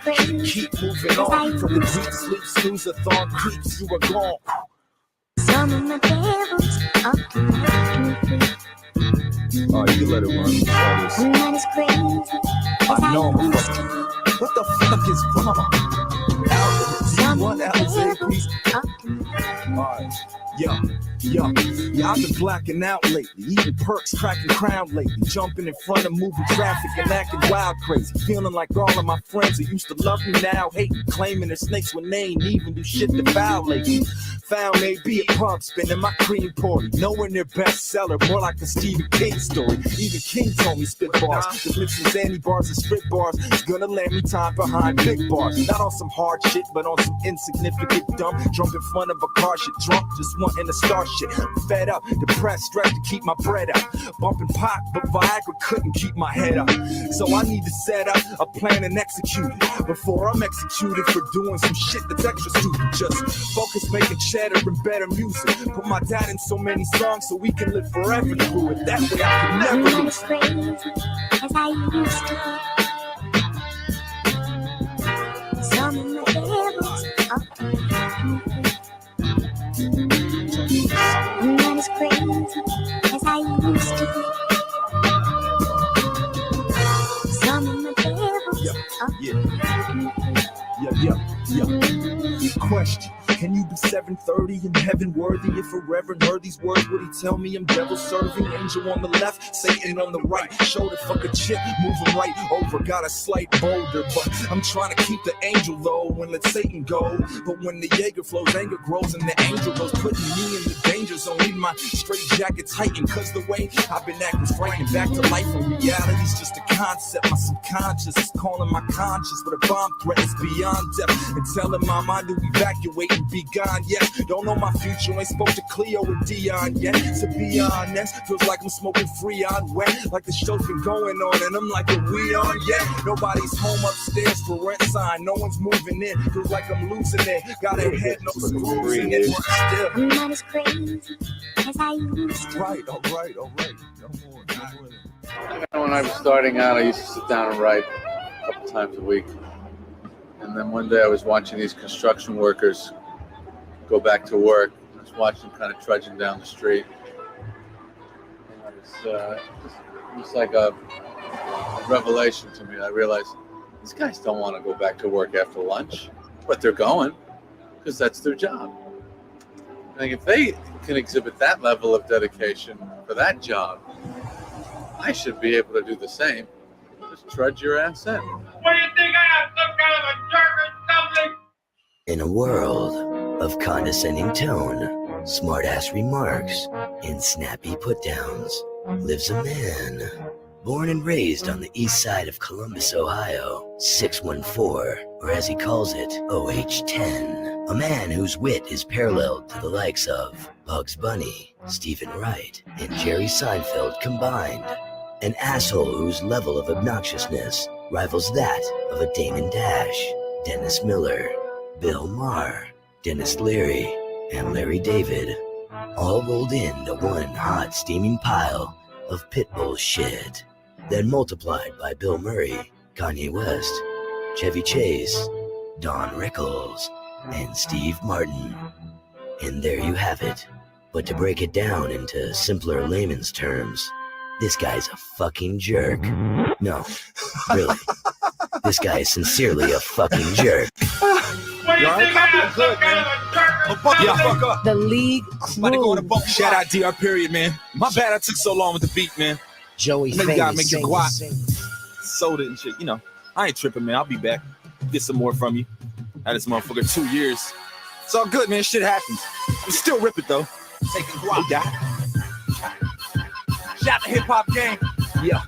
keep moving on. From the deep sleep, snooze a thought creeps. You are gone. Some of my devils up and left me. Oh, you can let it run. Try this. I'm not as crazy as I know. I used to be. What the fuck is wrong? Albert, one Alizé, please. Alright, yeah, I've been blacking out lately, eating perks, cracking crown lately, jumping in front of moving traffic and acting wild crazy, feeling like all of my friends who used to love me now hate me, claiming they're snakes when they ain't even do shit to foul lately. Found maybe a pump, spinning my cream party, knowing their bestseller, more like a Stephen King story. Even King told me spit bars, the mixing Zanny bars and spit bars is gonna land me time behind big bars. Not on some hard shit, but on some insignificant dumb. Drunk in front of a car, shit drunk, just wanting to start shit. Fed up, depressed, stressed to keep my bread up. Bumping pot, but Viagra couldn't keep my head up. So I need to set up a plan and execute it before I'm executed for doing some shit that's extra stupid. Just focus making cheddar and better music. Put my dad in so many songs so we can live forever through it. That way I can never I'm not lose. as crazy as I used to be. Some of my devils up and left me. I'm not as crazy as I used to be. Some of my devils up and left me. Yeah. Question. Can you be 730 and heaven worthy? If a reverend heard these words, would he tell me I'm devil serving? Angel on the left, Satan on the right. Shoulder fuck a chick, moving right over. Got a slight boulder, but I'm trying to keep the angel low and let Satan go. But when the Jaeger flows, anger grows and the angel goes, putting me in the danger zone. Need my straight jacket tightened, cause the way I've been acting frightening. Back to life when reality's just a concept. My subconscious is calling my conscious, but a bomb threat is beyond depth. And telling my mind to evacuate and be gone, yes. Don't know my future, ain't spoke to Cleo or Dion yet. To be honest, feels like I'm smoking Freon wet. Like the show's been going on and I'm like, are we on yet? Nobody's home upstairs for rent sign, no one's moving in. Feels like I'm losing it, got a head, no screws in it. Still, I'm not as crazy as I used to be. Right, all right. When I was starting out, I used to sit down and write a couple times a week. And then one day I was watching these construction workers go back to work. I was watching them kind of trudging down the street. And it was like a revelation to me. I realized these guys don't want to go back to work after lunch. but they're going because that's their job. I think if they can exhibit that level of dedication for that job, I should be able to do the same. Just trudge your ass in. What do you think I am, some kind of a jerk or something? In a world of condescending tone, smart-ass remarks, and snappy put-downs, lives a man. Born and raised on the east side of Columbus, Ohio, 614, or as he calls it, OH10. A man whose wit is paralleled to the likes of Bugs Bunny, Stephen Wright, and Jerry Seinfeld combined. An asshole whose level of obnoxiousness rivals that of a Damon Dash, Dennis Miller, Bill Maher, Dennis Leary, and Larry David, all rolled into one hot steaming pile of pitbull shit, then multiplied by Bill Murray, Kanye West, Chevy Chase, Don Rickles, and Steve Martin. And there you have it. But to break it down into simpler layman's terms, this guy's a fucking jerk. No, really. This guy is sincerely a fucking jerk. The league crew. Shout out DR period, man. My bad I took so long with the beat, man. Joey Maybe gotta make your guap, soda and shit. You know, I ain't tripping, man. I'll be back. Get some more from you. Had this motherfucker 2 years. It's all good, man. Shit happens. We still rip it though. Taking guap. Shout out to Hip Hop Gang. Yeah.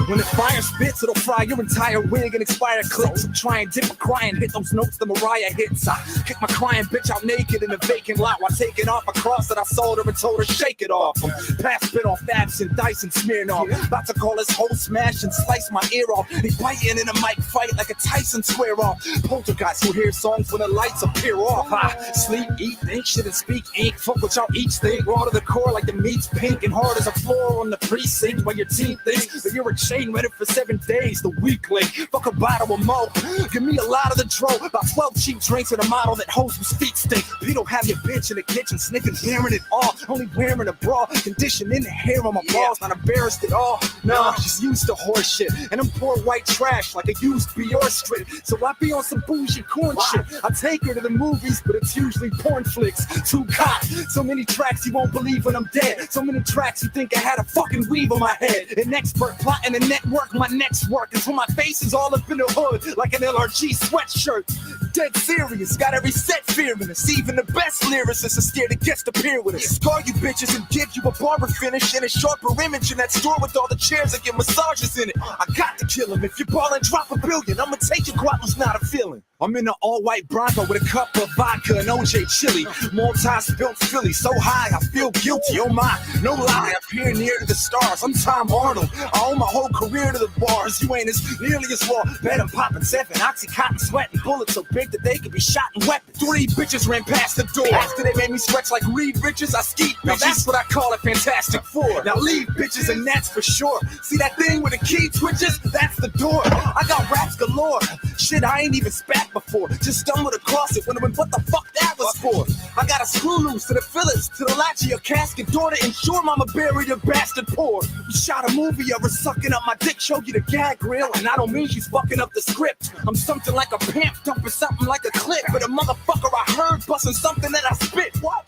When the fire spits, it'll fry your entire wig and expire clips. I'm trying, dip a crying, hit those notes the Mariah hits. I kick my crying bitch out naked in a vacant lot while taking off a cross that I sold her and told her shake it off. Pass spit off absinthe, dice and Smirnoff. About to call his whole smash and slice my ear off. They biting in a mic fight like a Tyson square off. Poltergeist who hear songs when the lights appear off. Sleep, eat, think, shit and speak ink. Fuck what y'all each think. Raw to the core like the meat's pink and hard as a floor on the precinct while your team thinks that you're a chain ready for 7 days. The weak link, fuck a bottle of mo. Give me a lot of the dro. About 12 cheap drinks and a model that hoes whose feet stink. You don't have your bitch in the kitchen sniffing, wearing it all. Only wearing a bra, conditioning the hair on my balls. Not embarrassed at all. Nah, she's used to horse shit. And I'm poor white trash like a used Bior strip. So I be on some bougie corn shit. I take her to the movies, but it's usually porn flicks. Too hot. So many tracks you won't believe when I'm dead. So many tracks you think I had a fucking weave on my head. An expert plotting a network, my next work is when my face is all up in the hood like an LRG sweatshirt. Dead serious, got every set fearing us. Even the best lyricists are scared to guest appear with us. Scar you bitches and give you a barber finish and a sharper image in that store with all the chairs and get massages in it. I got to kill him. If you're ballin', drop $1 billion. I'ma take your guap was not a feeling. I'm in an all-white Bronco with a cup of vodka and OJ chili. Multi-spilt Philly, so high I feel guilty. Oh my, no lie, I appear near to the stars. I'm Tom Arnold. I owe my whole career to the bars. You ain't as nearly as raw. Bet I'm popping 7 Oxycontin, sweating bullets so big that they could be shot and weapons. 3 bitches ran past the door. After they made me stretch like Reed Richards, I skeet bitches. Now that's what I call a Fantastic Four. Now leave bitches and that's for sure. See that thing with the key twitches? That's the door. I got raps galore. Shit I ain't even spat before. Just stumbled across it, wondering what the fuck that was for. I got a screw loose to the fillets, to the latch of your casket door to ensure mama buried her bastard poor. You shot a movie of her sucking up my dick, showed you the gag reel, and I don't mean she's fucking up the script. I'm something like a pimp, dumping something like a clip, but a motherfucker I heard busting something that I spit. What?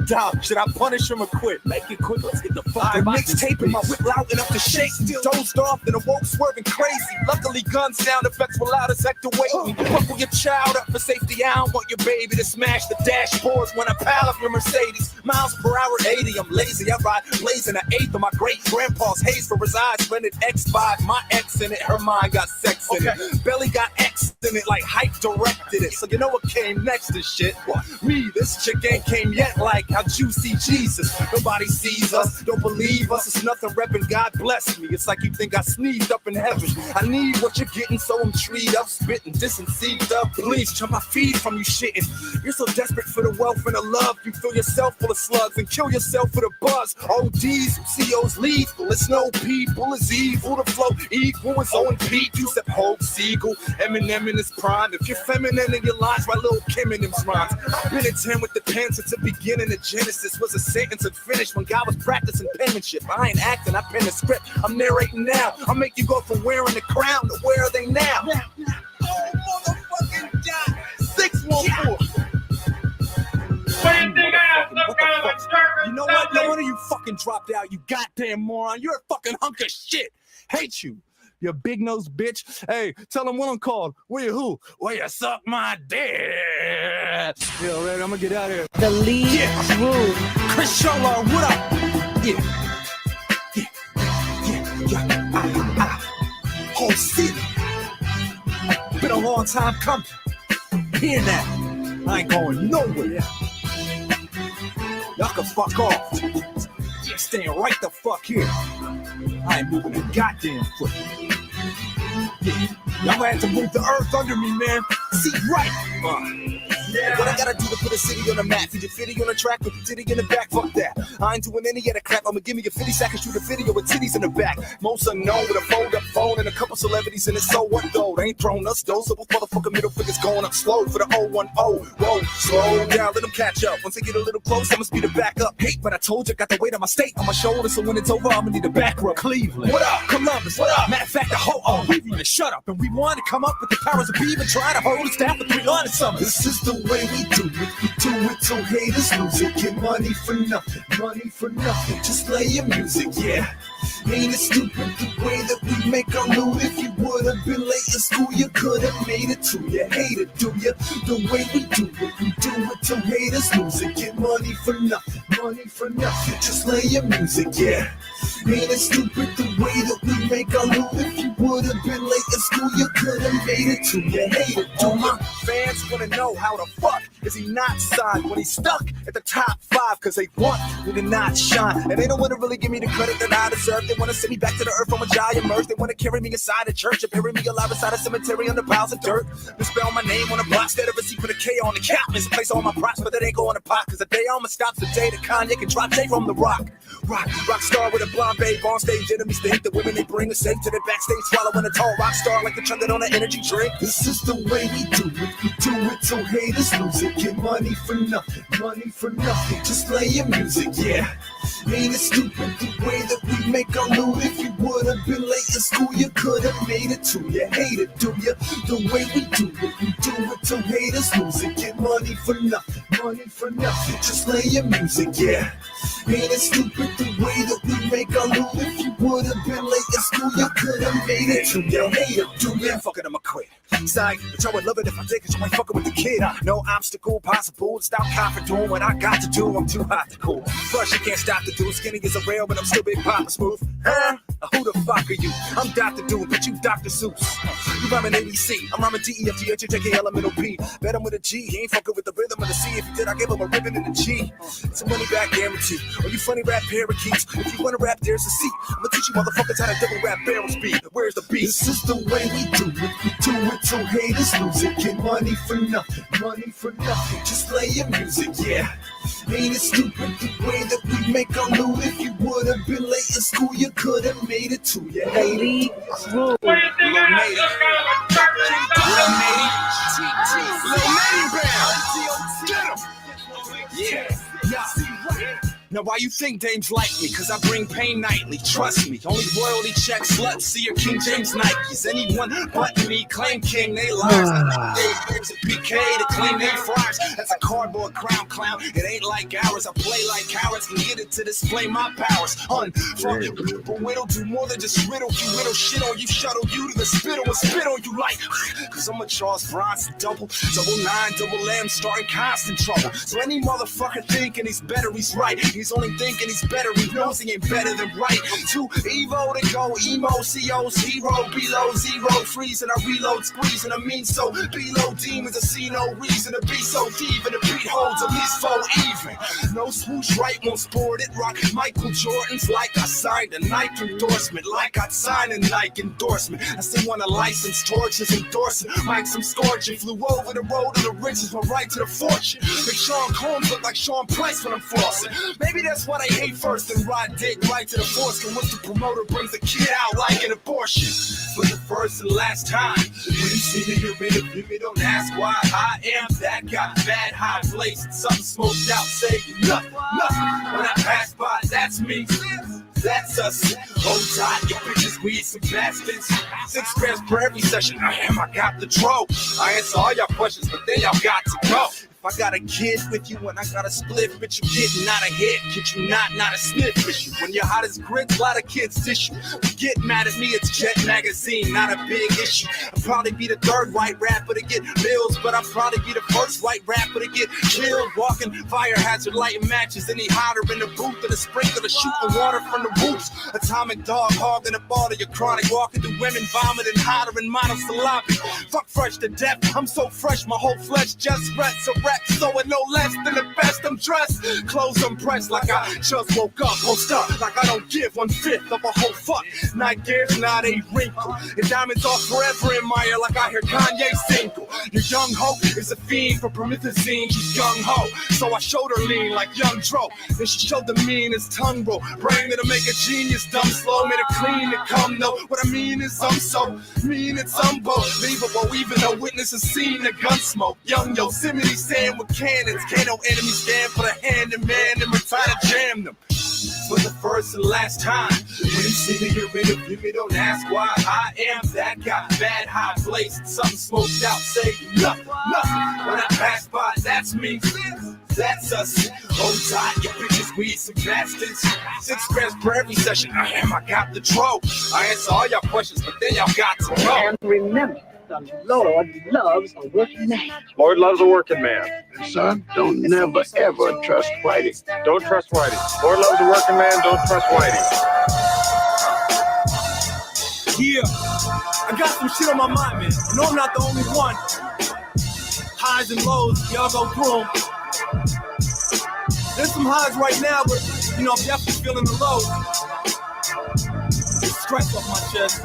Dog, should I punish him or quit? Make it quick, let's get the fuck out. Mixtaping my whip loud enough to shake. Dozed off, then awoke swerving crazy. Luckily, gun sound effects were loud as heck to wake me. Buckle your child up for safety. I don't want your baby to smash the dashboards when I pile up your Mercedes. Miles per hour 80, I'm lazy. I ride blazing an eighth of my great grandpa's haze for his eyes. Rented X5, my ex in it. Her mind got sex in it. Belly got X in it, like hype directed it. So you know what came next and shit? What? Me, this chick ain't came yet. Like how juicy Jesus. Nobody sees us, don't believe us. It's nothing repping. God bless me. It's like you think I sneezed up in heaven. I need what you're getting, so I'm treed up, spitting, dissing, seized up. Please, try my feed from you shitting. You're so desperate for the wealth and the love. You fill yourself full of slugs and kill yourself for the buzz. ODs, COs lethal. It's no people, it's evil. The flow equal is Owen Pete. You said Hope Siegel, Eminem in his prime. If you're feminine in your lines, write Lil' Kim in them rhymes. I've been in 10 with the pen since the beginning of Genesis was a sentence and finished when God was practicing penmanship. I ain't acting, I pen a script. I'm narrating now. I'll make you go from wearing the crown to where are they now? Oh, motherfucking You know what? No wonder you fucking dropped out, you goddamn moron. You're a fucking hunk of shit. Hate you. You big nose bitch. Hey, tell them what I'm called. Where you who? Where you suck my dick. Yeah, all right, I'm gonna get out of here. The lead room. Chris Shola, what up? Yeah. Whole city. Been a long time coming. Hear that? I ain't going nowhere. Y'all can fuck off. Yeah, staying right the fuck here. I ain't moving a goddamn foot. Yeah, y'all gonna have to move the earth under me, man. See, right. What I gotta do to put a city on the map? Did you fitty on the track with the titty in the back? Fuck that. I ain't doing any of that crap. I'ma give me a 50 second shoot a video with titties in the back. Most unknown with a fold up phone and a couple celebrities in it. So what though? They ain't throwing us those. So those motherfucking middle fingers going up slow for the 010. Whoa, slow down, let them catch up. Once they get a little close, I'ma speed it back up. Hey, but I told you, got the weight of my state on my shoulders. So when it's over, I'ma need a back rub. Cleveland. What up? Columbus. What up? Matter of fact, the ho-oh. We need to shut up and rewind to come up with the powers of being and try to hold us down for 300 something. This is the way we do it. We do it till haters lose it. Get money for nothing, money for nothing. Just play your music, yeah. Ain't it stupid the way that we make our loot? If you would've been late in school, you could've made it too. You hate it, do ya? The way we do it till haters lose it. Get money for nothing, money for nothing. Just play your music, yeah. Ain't it stupid the way that we make our loot? If you would've been late in school, you could've made it too. You hate it, do All ya? my fans wanna know how the fuck is he not signed when he's stuck at the top 5? Cause they want me to not shine. And they don't wanna really give me the credit that I deserve. They wanna send me back to the earth from a giant merge. They wanna carry me inside a church and bury me alive inside a cemetery under piles of dirt. Misspell my name on a block instead of a C with a K on the cap. Misplace all my props, but that ain't going to pot. Cause the day I'ma stop's the day that Kanye can drop J from the rock. Rock star with a blonde babe on stage. Enemies think the women they bring are safe to the backstage. Swallowing a tall rock star like the chugging on an energy drink. This is the way we do it. We do it till haters lose it. Get money for nothing, money for nothing. Just play your music, yeah. Ain't it stupid the way that we make our loot? If you would've been late in school, you could've made it too. You hate it, do ya? The way we do it till haters lose it. Get money for nothing, money for nothing. Just play your music, yeah. Ain't it stupid the way that we make our loot? If you would've been late in school, you could've made it too. You hate it, do ya? Fuck it, I'ma quit. Side, but y'all would love it if I did, cause you ain't fucking with the kid. No obstacle possible to stop confident doing what I got to do. I'm too hot to cool. First, you can't stop the dude. Skinny is a rail, but I'm still Big Papa Smooth. Huh? Who the fuck are you? I'm Dr. Doom, but you Dr. Seuss. You rhyming ABC, I'm rhyming DEFG, HJK, elemental P. Bet him with a G, he ain't fucking with the rhythm of the C. If he did, I give him a ribbon and a G. It's a money back guarantee. Or you funny rap parakeets. If you wanna rap, there's a seat. I'ma teach you motherfuckers how to double rap barrel speed. Where's the beat? This is the way we do it. We do it till haters lose it. Get money for nothing, money for nothing. Just play your music, yeah. Ain't it stupid the way that we make our loot? If you would've been late in school, you could've made it too. You hate it. Lil Matey. Yeah. Now why you think dames like me? Cause I bring pain nightly, trust me. Only royalty check sluts see your King James Nikes. Anyone but me claim king, they liars. There's a PK to claim they fryers. That's a cardboard crown clown. It ain't like ours. I play like cowards and get it to display my powers. Unfucking but we don't do more than just riddle you. Riddle shit on you, shuttle you to the spittle and spit on you like. Cause I'm a Charles Bronson double 9, double M, starting constant trouble. So any motherfucker thinking he's better, he's right. He's only thinking he's better, he knows he ain't better than right. I'm too Evo to go emo, CO's hero, below zero, freezing, I reload, squeezing, I mean so below demons, I see no reason to be so deep, and the beat holds at least 4 even. No swoosh right, won't sport it, rock Michael Jordan's like I signed a Nike endorsement, like I'd sign a Nike endorsement. I still want a license, torches, endorsing, Mike some scorching, flew over the road to the riches, went right to the fortune. Make Sean Combs look like Sean Price when I'm flossing. Maybe that's what I hate first and ride dick right to the foreskin. Once the promoter brings the kid out like an abortion. For the first and last time, when you see me, you're in it, don't ask why I am that guy. Bad high blazing, something smoked out, say nothing. When I pass by, that's me. That's us. Hold tight, your bitches, weed, some bastards. 6 grams per every session. I got the trope. I answer all y'all questions, but then y'all got to go. If I got a kid with you and I got a split, bitch, you getting not a hit. Kid you not a snitch issue. When you're hot as grits, a lot of kids tissue. You get mad at me, it's Jet Magazine, not a big issue. I'll probably be the third white rapper to get bills, but I'll probably be the first white rapper to get killed. Walking fire hazard, lighting matches, any hotter in the booth than a sprinkler, shooting water from the roofs. Atomic dog hogging a ball of your chronic, walking through women, vomiting hotter than model salami. Fuck fresh to death, I'm so fresh, my whole flesh just rests. A rap so it no less than the best I'm dressed. Clothes unpressed like I just woke up. Post up like I don't give 1/5 of a whole fuck. Night gear's not a wrinkle. And diamonds are forever in my ear like I hear Kanye single. Your young hoe is a fiend for promethazine. She's young ho, so I showed her lean like young Dro. Then she showed the meanest tongue bro. Brain that'll make a genius dumb slow. Made it clean to come though. What I mean is I'm so mean it's unbelievable. Even though witnesses seen the gun smoke. Young Yosemite stand with cannons. Can't no enemy stand for the hand and man and try to jam them. For the first and last time, when you see me, you're interview me, don't ask why. I am that guy, bad, hot, blazing, something smoked out, say nothing. When I pass by, that's me, that's us. Hold tight, you bitches, we some bastards. 6 grams per every session, I got the troll. I answer all y'all questions, but then y'all got to know. And remember, the Lord loves a working man. Lord loves a working man. Son, don't never ever trust Whitey. Don't trust Whitey. Lord loves a working man. Don't trust Whitey. Yeah, I got some shit on my mind, man. No, I'm not the only one. Highs and lows, y'all go through them. There's some highs right now, but you know, I'm definitely feeling the lows. Get stress off my chest.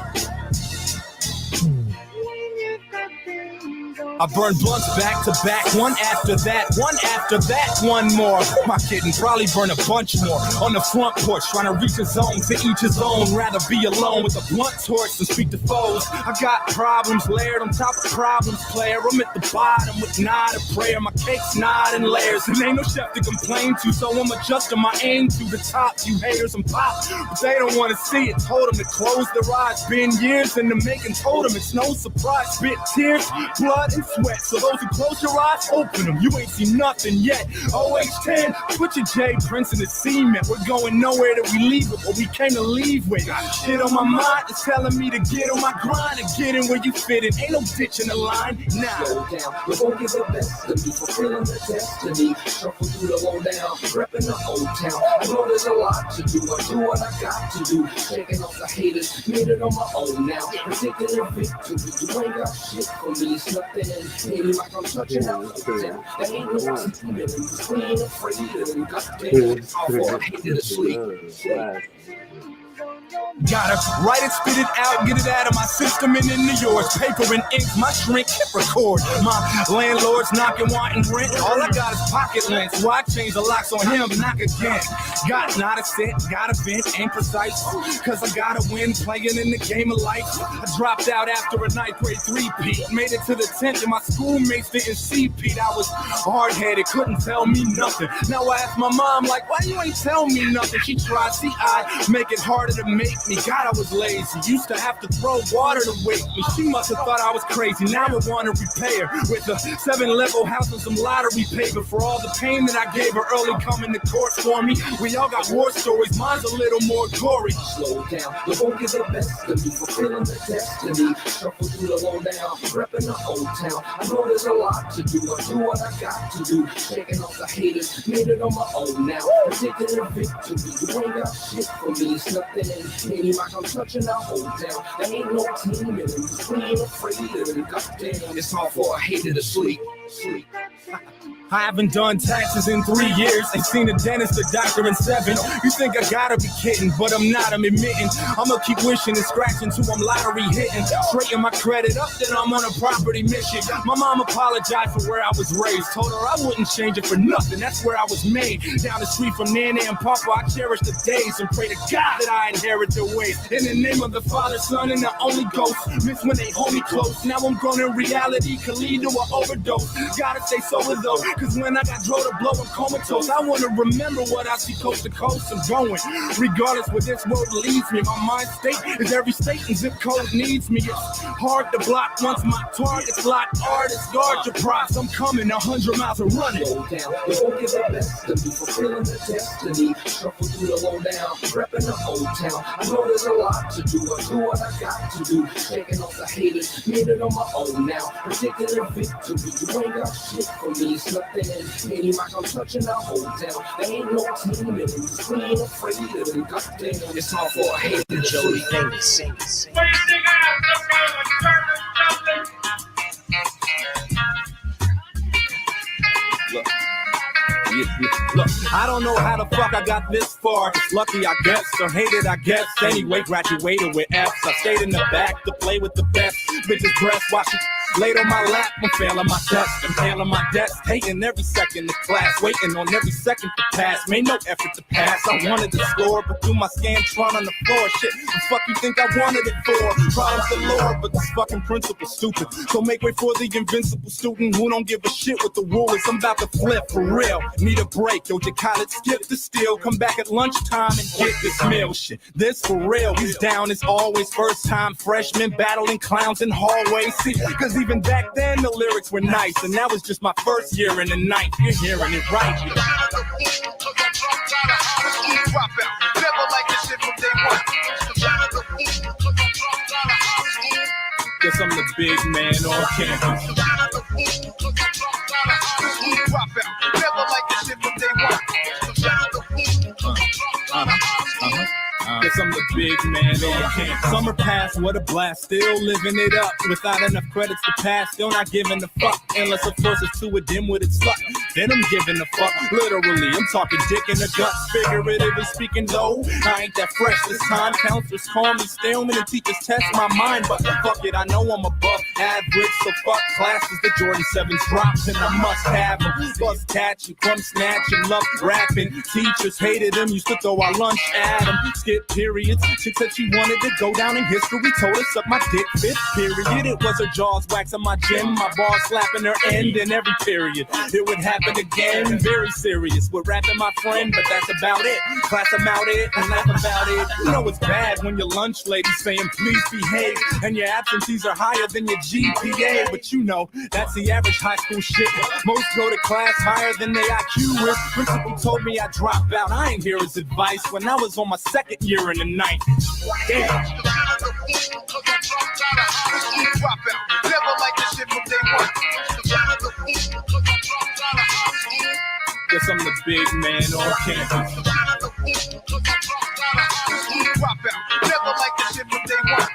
I burn blunts back to back, one after that, one more. My kidding, probably burn a bunch more. On the front porch, trying to reach a zone, to each his own. Rather be alone with a blunt torch than speak to foes. I got problems layered on top of problems, player. I'm at the bottom with not a prayer. My cake's not in layers, and ain't no chef to complain to, so I'm adjusting my aim to the top. You haters and pop, but they don't want to see it. Told them to close their eyes. Been years in the making, told them it's no surprise. Spit tears, blood, and sweat. So those who close your eyes, open them. You ain't seen nothing yet. OH10, put your J Prince in the cement. We're going nowhere till we leave it, but we came to leave with. Shit on my mind is telling me to get on my grind and get in where you fit in. Ain't no ditching the line. Nah. Slow down, you're gonna get the best of me, fulfilling the destiny. Shuffle through the low down, repping the old town. I know there's a lot to do, I do what I got to do. Shaking off the haters, made it on my own now. I'm taking a victory, you ain't got shit for me. It's nothing in me like I'm touching out the down. There ain't no team in me, we ain't afraid of them. Goddamn, all for I hated to sleep. Gotta write it, spit it out, get it out of my system and into yours. Paper and ink, my shrink hit record. My landlord's knocking, wanting rent. All I got is pocket length, so I change the locks on him, knock again. Got not a set, got a vent, ain't precise. Cause I gotta win, playing in the game of life. I dropped out after a 9th grade 3-peat. Made it to the 10th and my schoolmates didn't see Pete. I was hard-headed, couldn't tell me nothing. Now I ask my mom, like, why you ain't tell me nothing? She tried, see, I make it harder to make me. God, I was lazy. Used to have to throw water to wake me. She must have thought I was crazy. Now I want to repay her with a 7-level house and some lottery paper for all the pain that I gave her early coming to court for me. We all got war stories. Mine's a little more gory. Slow down, you're gonna get the best of me, fulfilling the destiny. Shuffle through the low down, repping the old town. I know there's a lot to do, I do what I got to do. Shaking off the haters, made it on my own now. I'm taking a victory, you ain't got shit for me. It's nothing in me like I'm touching the whole town. There ain't no team in them, we ain't afraid of them. Goddamn, it's all for a hater to sleep. I haven't done taxes in 3 years. Ain't seen a dentist, a doctor in 7. You think I gotta be kidding, but I'm not, I'm admitting. I'ma keep wishing and scratching till I'm lottery hitting. Straighten my credit up, then I'm on a property mission. My mom apologized for where I was raised. Told her I wouldn't change it for nothing, that's where I was made. Down the street from Nana and Papa, I cherish the days and pray to God that I inherit their ways. In the name of the Father, Son, and the Holy Ghost. Miss when they hold me close. Now I'm grown in reality, could lead to an overdose. Gotta stay sober though, Cause when I got drove to blow, I'm comatose. I wanna remember what I see coast to coast. I'm going, regardless where this world leads me. My mind state is every state and zip code needs me. It's hard to block once my target's locked. Artists, guard your props. I'm coming 100 miles and running. Go down, we gon' give the best of me, fulfilling the destiny. Shuffle through the lowdown, repping the old town. I know there's a lot to do, I do what I got to do. Shaking off the haters, made it on my own now. Particular victory, you ain't got shit for me. It's nothing in any mic, I'm touching the whole town. There ain't no team in it, we ain't afraid of them. Goddamn, it's all for a hater. Joey Fingers. What do you think I have some kind of a turn Look. Look, I don't know how the fuck I got this far. It's lucky, I guess, or hated, I guess. Anyway, graduated with F's. I stayed in the back to play with the best. Bitches breast while she laid on my lap. I'm failing my test, I'm failing my desk. Hating every second of class, waiting on every second to pass. Made no effort to pass. I wanted to score, but threw my Scantron on the floor. Shit, the fuck you think I wanted it for? Problems galore, but this fucking principle's stupid. So make way for the invincible student who don't give a shit what the rule is. I'm about to flip for real. Need a break, yo, you caught it, skip the steal. Come back at lunchtime and get this meal. Shit, this for real. He's down as always. First time freshman battling clowns in hallways. See, cause even back then the lyrics were nice. And that was just my first year in the ninth. You're hearing it right. Never like this shit from day one. Guess I'm the big man on campus. Never like this shit from day one. Guess I'm the big man on campus. Summer passed, what a blast. Still living it up without enough credits to pass. Still not giving a fuck unless of course it's too with luck. Then I'm giving a fuck. Literally, I'm talking dick in the guts. Figuratively speaking though, I ain't that fresh this time. Counselors call me Stillman and teachers test my mind. But fuck it, I know I'm above average. So fuck classes, the Jordan 7s dropped and I must have them. Bus catching, crumb snatching, love rapping. Teachers hated them, used to throw our lunch at them. Skip periods, she said she wanted to go down in history. Told her suck my dick, fifth period. It was her jaws waxing my gym, my ball slapping her end in every period. It would happen again, very serious. We're rapping my friend, but that's about it. Class about it and laugh about it. You know it's bad when your lunch lady's saying please behave, and your absentees are higher than your GPA. But you know, that's the average high school shit. Most go to class higher than their IQ is. Principal told me I dropped out. I ain't hear his advice when I was on my second year in the ninth. Damn. Never like this shit from day one. Guess I'm the big man on campus. Never like this shit from day one.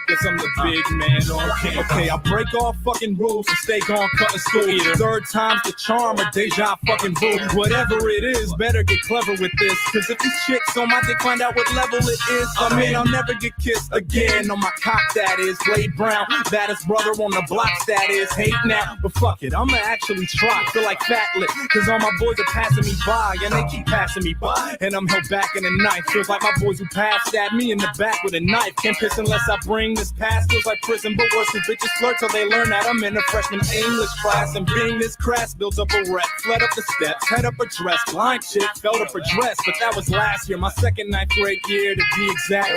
Guess I'm the big man on campus. Okay, I break all fucking rules and stay gone cutting school. Either third time's the charm or deja fucking vu. Whatever it is, better get clever with this. Cause if these chicks on my dick find out what level it is, I mean, I'll never get kissed again on my cock, that is. Blade Brown, baddest brother on the block, that is. Hate now, but fuck it, I'ma actually try. Feel like fat lip, cause all my boys are passing me by, and they keep passing me by. And I'm held back in a knife. Feels like my boys who passed at me in the back with a knife. Can't piss unless I bring this past. Feels like prison, but worse, the bitches flirt till they learn that I'm in a freshman English class. And being this crass builds up a wreck. Fled up the steps, head up a dress. Blind chick, felt up her dress, but that was last year. My second ninth grade year to be exact.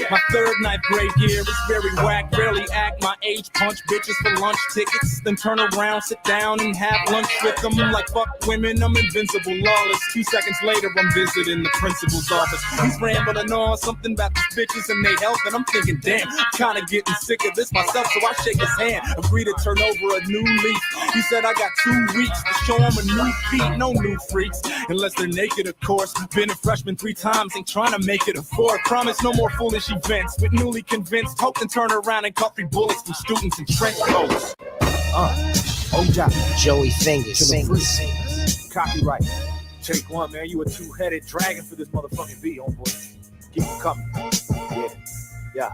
My third ninth grade year is very whack. Barely act my age, punch bitches for lunch tickets. Then turn around, sit down and have lunch with them. Like fuck women, I'm invincible, lawless. 2 seconds later, I'm visiting the principal's office. He's rambling on something about these bitches and their health. And I'm thinking, damn, I'm kinda getting sick of this myself, so I shake his hand, agree to turn over a new leaf. He said I got 2 weeks to show him a new feat, no new freaks, unless they're naked, of course. Been a freshman 3 times, ain't trying to make it a 4. Promise no more foolish events, but newly convinced, hope to turn around and cut 3 bullets from students in trench coats. Oja, Joey Fingers. Copyright. Take one, man. You a 2-headed dragon for this motherfucking beat, homeboy. Keep it coming. Yeah.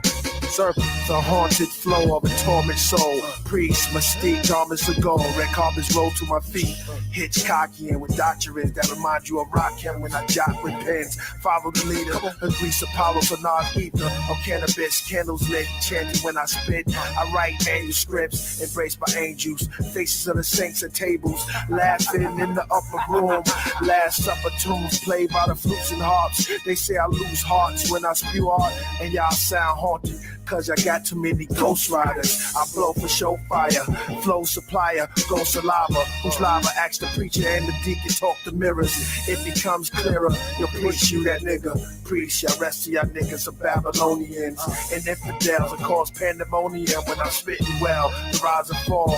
observing the haunted flow of a torment soul. Priest, mystique, garments of gold, red carpets roll to my feet. Hitchcockian with doctorates that remind you of Rakim when I jot with pens. Follow the leader, a Grease Apollo for non-ether. Or cannabis, candles lit, chanting when I spit. I write manuscripts, embraced by angels. Faces of the saints at tables, laughing in the upper room. Last supper tunes played by the flutes and harps. They say I lose hearts when I spew art, and y'all sound haunted. Cause I got too many ghost riders. I blow for show fire, flow supplier, go saliva. Whose lava acts the preacher and the deacon talk to mirrors. It becomes clearer, you'll preach you that nigga. Preach y'all rest of y'all niggas are Babylonians. And infidels will cause pandemonium when I'm spitting well. The rise and fall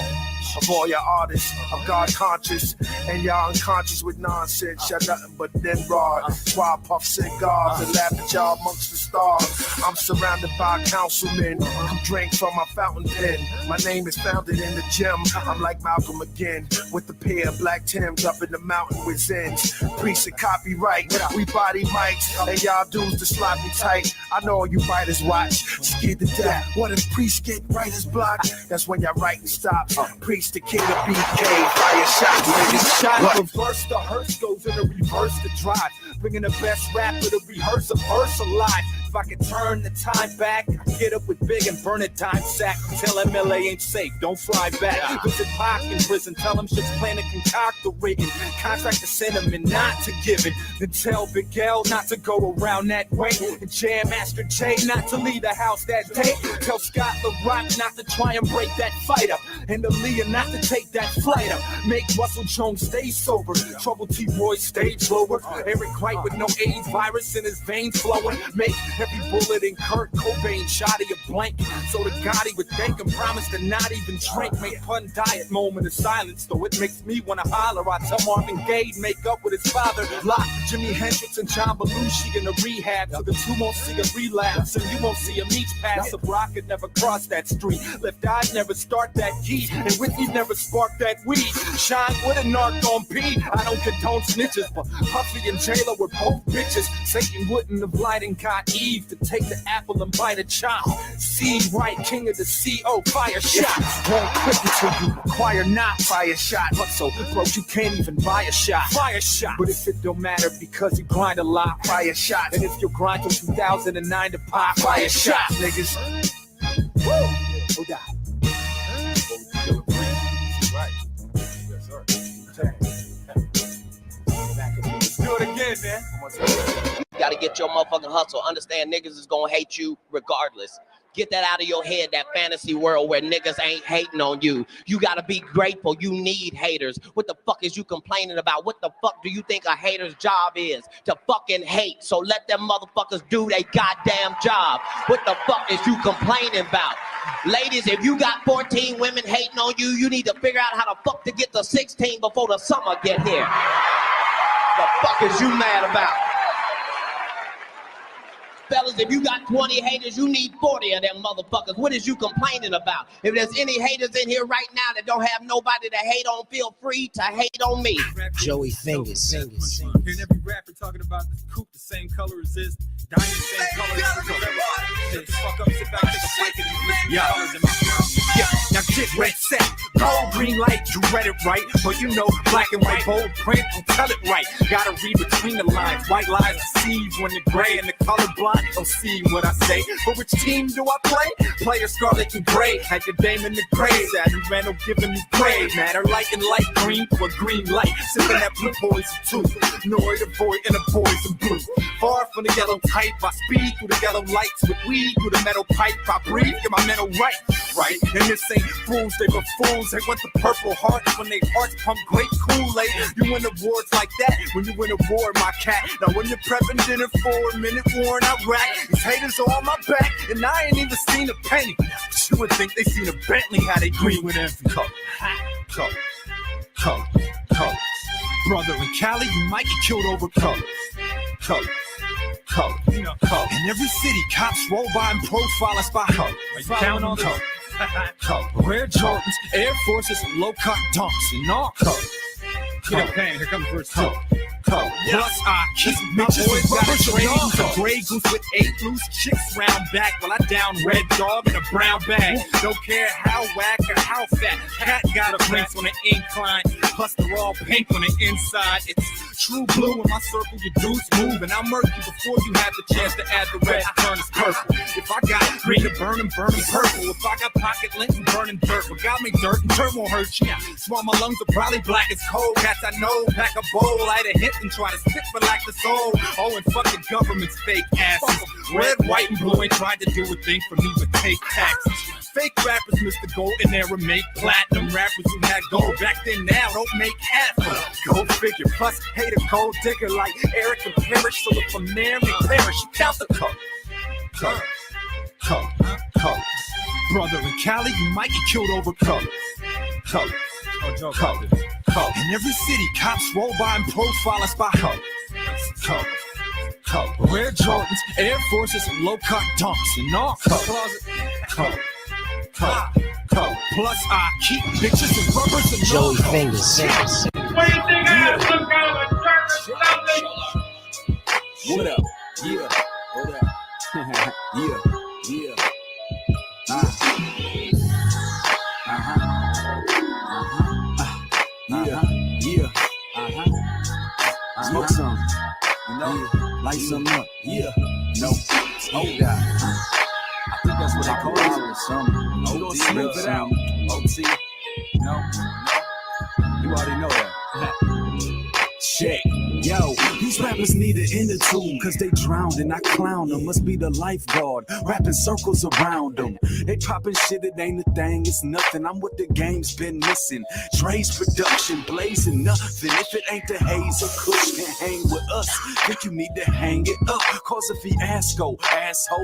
of all y'all artists, I'm God conscious, and y'all unconscious with nonsense. Y'all nothing but Nimrod. Why I puff cigars and laugh at y'all amongst the stars. I'm surrounded by councilmen who drink from my fountain pen. My name is founded in the gym. I'm like Malcolm again, with a pair of black Timbs up in the mountain with Zens. Priest and copyright, we body mics, and y'all dudes to slap me tight. I know all you writers watch, scared to death. What if priests get writer's block? That's when y'all writing stops. Priest the king of BK, fire shots, niggas. Shot reverse, the hearse goes in the reverse the drive. Bringing the best rapper to rehearse a verse alive. If I could turn the time back, get up with Big and burn a dime sack. Tell him LA ain't safe, don't fly back. Visit Pac in prison, tell him shit's plan to concoct the written. Contract to send him and not to give it. Then tell Big L not to go around that way. And Jam Master J not to leave the house that day. Tell Scott the Rock not to try and break that fight up. And Aaliyah not to take that flight up. Make Russell Jones stay sober. Trouble T-Roy stage lower. Eric Wright with no AIDS virus in his veins flowing. Make every bullet in Kurt Cobain shoddy a blank. So the Gotti would thank him, promise to not even drink. Make pun diet moment of silence, though it makes me wanna holler. I tell Marvin Gaye make up with his father. Lock Jimi Hendrix and John Belushi in the rehab. So the two won't see a relapse, and you won't see a meets pass. A rocket never cross that street. Left eyes never start that heat, and with me never spark that weed. Shine with a narc on P. I don't condone snitches, but Puffy and J-Lo were both bitches. Satan wouldn't have lied and got Eve to take the apple and bite a chop. See right, king of the CO, fire shots. Won't quit until you acquire not fire shot. But so broke you can't even buy a shot. Fire shot. But if it don't matter because you grind a lot, fire shot. And if you grind from 2009 to pop, fire shot, niggas. Woo! Oh God. Do it again, man. You gotta get your motherfucking hustle. Understand niggas is gonna hate you regardless. Get that out of your head, that fantasy world where niggas ain't hating on you. You gotta be grateful. You need haters. What the fuck is you complaining about? What the fuck do you think a hater's job is? To fucking hate. So let them motherfuckers do their goddamn job. What the fuck is you complaining about? Ladies, if you got 14 women hating on you, you need to figure out how the fuck to get to 16 before the summer get here. The fuck is you mad about? Fellas, if you got 20 haters, you need 40 of them motherfuckers. What is you complaining about? If there's any haters in here right now that don't have nobody to hate on, feel free to hate on me. Joey Fingers. Hearing every rapper talking about this coupe the same color as this, diamond same color as this. Fuck up, sit back, take a break, and listen to colors in my mouth. Yeah, now get red set, gold, green light, you read it right, but you know black and white, bold print, don't tell it right. Gotta read between the lines, white lies deceive when the gray and the color blind don't see what I say. But which team do I play? Player Scarlet and Gray, had your dame in the grave, Adam Randall giving me grave, matter light and light green to a green light, sipping that blue poison too. Noid a void and a poison blue. Far from the yellow type, I speed through the yellow lights with weed through the metal pipe. I breathe, get my mental right. And this ain't fools, they were fools. They want the purple hearts when they hearts pump great Kool-Aid. You win awards like that when you win a war, my cat. Now when you're prepping dinner for a minute war in Iraq, these haters are on my back, and I ain't even seen a penny. But you would think they seen a Bentley, how they green with every color. Colors. Brother in Cali, you might get killed over colors. In every city, cops roll by and profile us by color. Are you counting on color? Rare Jordans, Air Forces, low-cut dunks, in all colors. Get up, Pan, here comes verse 2. Plus, I keep my boys got a trains, a gray goose with 8 loose chicks round back while I down red dog in a brown bag. Don't care how whack or how fat, cat got a place on the incline. Plus, they're all pink on the inside. It's true blue in my circle, your dudes move, and I'll murk you before you have the chance to add the red. I turn is purple. If I got green to burn them purple. If I got pocket lint and burning dirt, but got me dirt and dirt won't hurt you. Swallow my lungs are probably black as coal. Cats I know pack a bowl, light a hit and try to spit for like the soul. Oh, and fuck the government's fake asses. Red, white, and blue ain't tried to do a thing for me but take taxes. Fake rappers, Mr. Gold in there and make platinum. Rappers who had gold back then now don't make half of them. Go figure. Plus, hate a gold digger like Eric and Parrish. So if I'm there, they perish. Count the cup. Brother in Cali, you might get killed over colors. In every city, cops roll by and profile us by colors. Red Jordans, Air Forces, and low-cut dumps, and all colors. Plus, I keep bitches and rubbers and Joey Fingers. What do you think I have some kind of a something? What up? Yeah. What up? Yeah. Smoke some, you know, light some up, smoke that. I think that's what I call it or something. You gon' smoke it out, OT, no, you already know that. Check. Yo, these rappers need an inner tube, cause they drowned and I clown them. Must be the lifeguard, wrapping circles around them. They popping shit, it ain't a thing, it's nothing. I'm what the game's been missing. Dre's production, blazing nothing. If it ain't the haze or Kush can hang with us, think you need to hang it up. Cause if he asshole,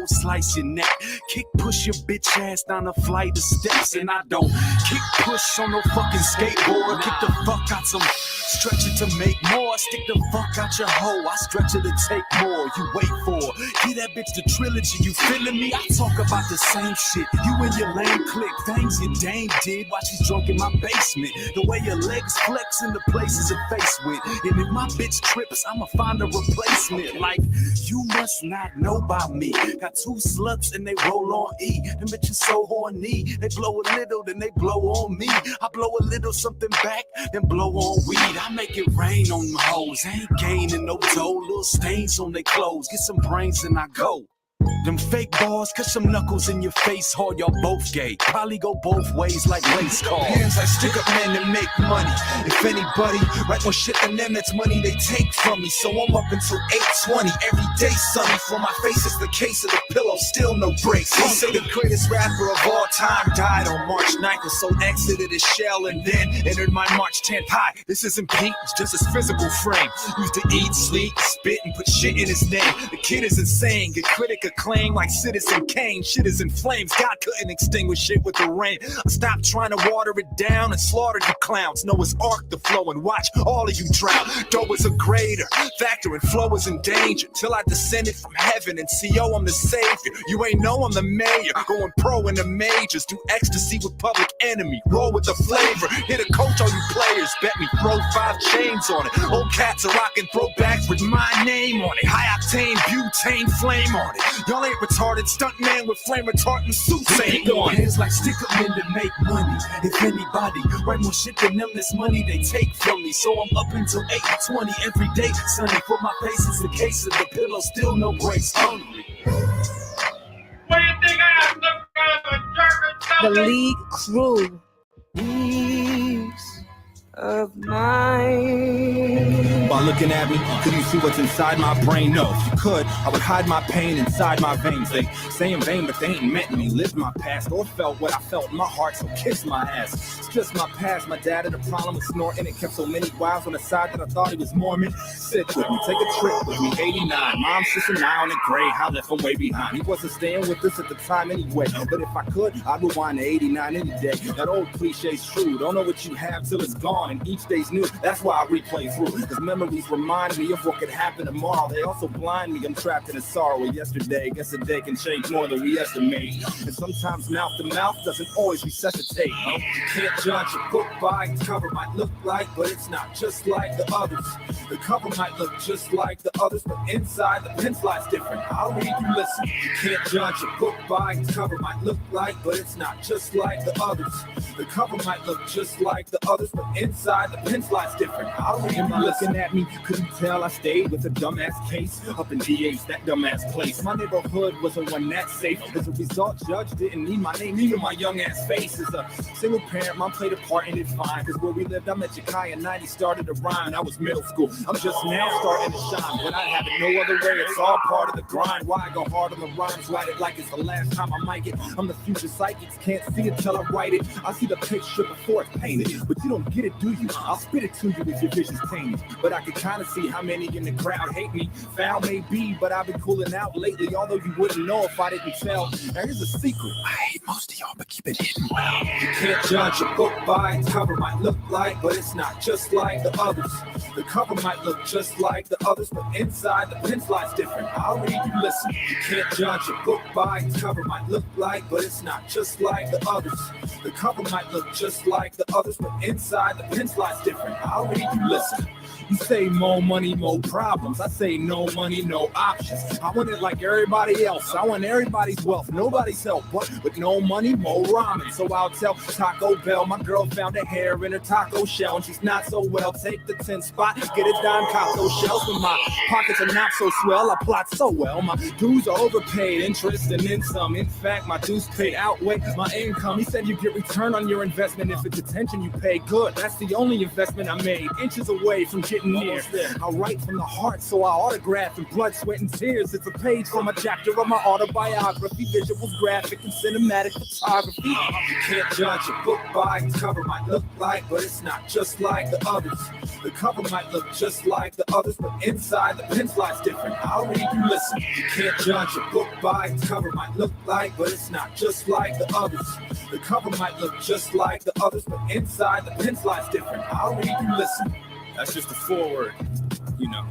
slice your neck. Kick push your bitch ass down a flight of steps. And I don't kick push on no fucking skateboard. Kick the fuck out some, stretch it to make more. Stick the fuck out your hoe, I stretch it to take more. You wait for, give that bitch the trilogy. You feeling me? I talk about the same shit. You and your lame click, things your dame did while she's drunk in my basement. The way your legs flex in the places her face went. And if my bitch trips, I'ma find a replacement. Like, you must not know about me. Got 2 sluts and they roll on E. Them bitches so horny, they blow a little, then they blow on me. I blow a little something back, then blow on weed. I make it rain on my hoes. I ain't gaining no dough, little stains on their clothes. Get some brains and I go. Them fake bars, cut some knuckles in your face, hard, y'all both gay. Probably go both ways like race cars. Hands like stick up men to make money. If anybody write more shit than them, that's money they take from me. So I'm up until 8:20 every day, sunny. For my face is the case of the pillow, still no breaks. They say the greatest rapper of all time died on March 9th or so, exited his shell and then entered my March 10th high. This isn't Pete, it's just his physical frame. Used to eat, sleep, spit, and put shit in his name. The kid is insane, get critic acclaim like Citizen Kane. Shit is in flames, God couldn't extinguish it with the rain. I stopped trying to water it down and slaughter you clowns. Noah's Ark to flow and watch all of you drown. Dough is a greater factor and flow is in danger. Till I descended from heaven and CO, I'm the savior. You ain't know I'm the mayor. Going pro in the majors, do ecstasy with Public Enemy. Roll with the flavor, hit a coach all you players. Bet me throw 5 chains on it. Old cats are rocking throwbacks with my name on it. High octane, butane flame on it. Y'all ain't retarded, stunt man with flame retardant suits ain't on. Hands like stick up men to make money. If anybody write more shit than them, this money they take from me. So I'm up until 8:20 every day, sunny. For my face is the case of the pillow, still no breaks. Hungry. What do you think I have, some kind of a jerk or something? The League Crew. Peace of mind. By looking at me, could you see what's inside my brain? No, if you could, I would hide my pain inside my veins. They say in vain, but they ain't meant me. Lived my past or felt what I felt in my heart, so kiss my ass. It's just my past. My dad had a problem with snorting and kept so many wives on the side that I thought he was Mormon. Sit with me, take a trip with me, 89. Mom, sister, now on the gray, I left him way behind. He wasn't staying with us at the time anyway, but if I could, I'd rewind to 89 any day. That old cliche's true. Don't know what you have till it's gone, and each day's new. That's why I replay through. Cause memories remind me of what could happen tomorrow. They also blind me. I'm trapped in the sorrow of yesterday. Guess a day can change more than we estimate. And sometimes mouth to mouth doesn't always resuscitate. You can't judge a book by its cover. Might look like, but it's not just like the others. The cover might look just like the others, but inside the pen slide's different. I'll read, you listen. You can't judge a book by its cover. Might look like, but it's not just like the others. The cover might look just like the others, but inside the pen slide's different. I'll read, you looking at me, couldn't tell I stayed with a dumbass case up in DA's, that dumbass place. My neighborhood wasn't one that safe. As a result, judge didn't need my name, even my young ass face. As a single parent, mom played a part in it fine. Cause where we lived, I met Jakai in 90, started to rhyme. I was middle school. I'm just now starting to shine. When I have it no other way, it's all part of the grind. Why I go hard on the rhymes, write it like it's the last time I might get. I'm the future psychics, can't see it till I write it. I see the picture before it's painted, but you don't get it, do you? I'll spit it to you if your vision's tainted. But I can kind of see how many in the crowd hate me. Foul may be, but I've been cooling out lately, although you wouldn't know if I didn't tell. Now here's a secret. I hate most of y'all, but keep it hidden well. You can't judge a book by its cover. Might look like, but it's not just like the others. The cover might look just like the others, but inside the pen slide's different. I'll read, you listen. You can't judge a book by its cover. Might look like, but it's not just like the others. The cover might look just like the others, but inside the pen slide's different. I'll read, you listen. You say more money, more problems. I say no money, no options. I want it like everybody else. I want everybody's wealth, nobody's help. But with no money, more ramen. So I'll tell Taco Bell, my girl found a hair in her taco shell and she's not so well. Take the 10 spot, get a dime Costco shells. When my pockets are not so swell, I plot so well. My dues are overpaid, interest and then some. In fact, my dues paid outweigh my income. He said you get return on your investment if it's attention you pay. Good, that's the only investment I made. Inches away from getting near. I write from the heart, so I autograph in blood, sweat, and tears. It's a page from a chapter of my autobiography, visuals, graphic, and cinematic photography. You can't judge a book by its cover. Might look like, but it's not just like the others. The cover might look just like the others, but inside the pen slide's different. I'll read, you listen. You can't judge a book by its cover. Might look like, but it's not just like the others. The cover might look just like the others, but inside the pen slide's different. I'll read, you listen. That's just the foreword, you know,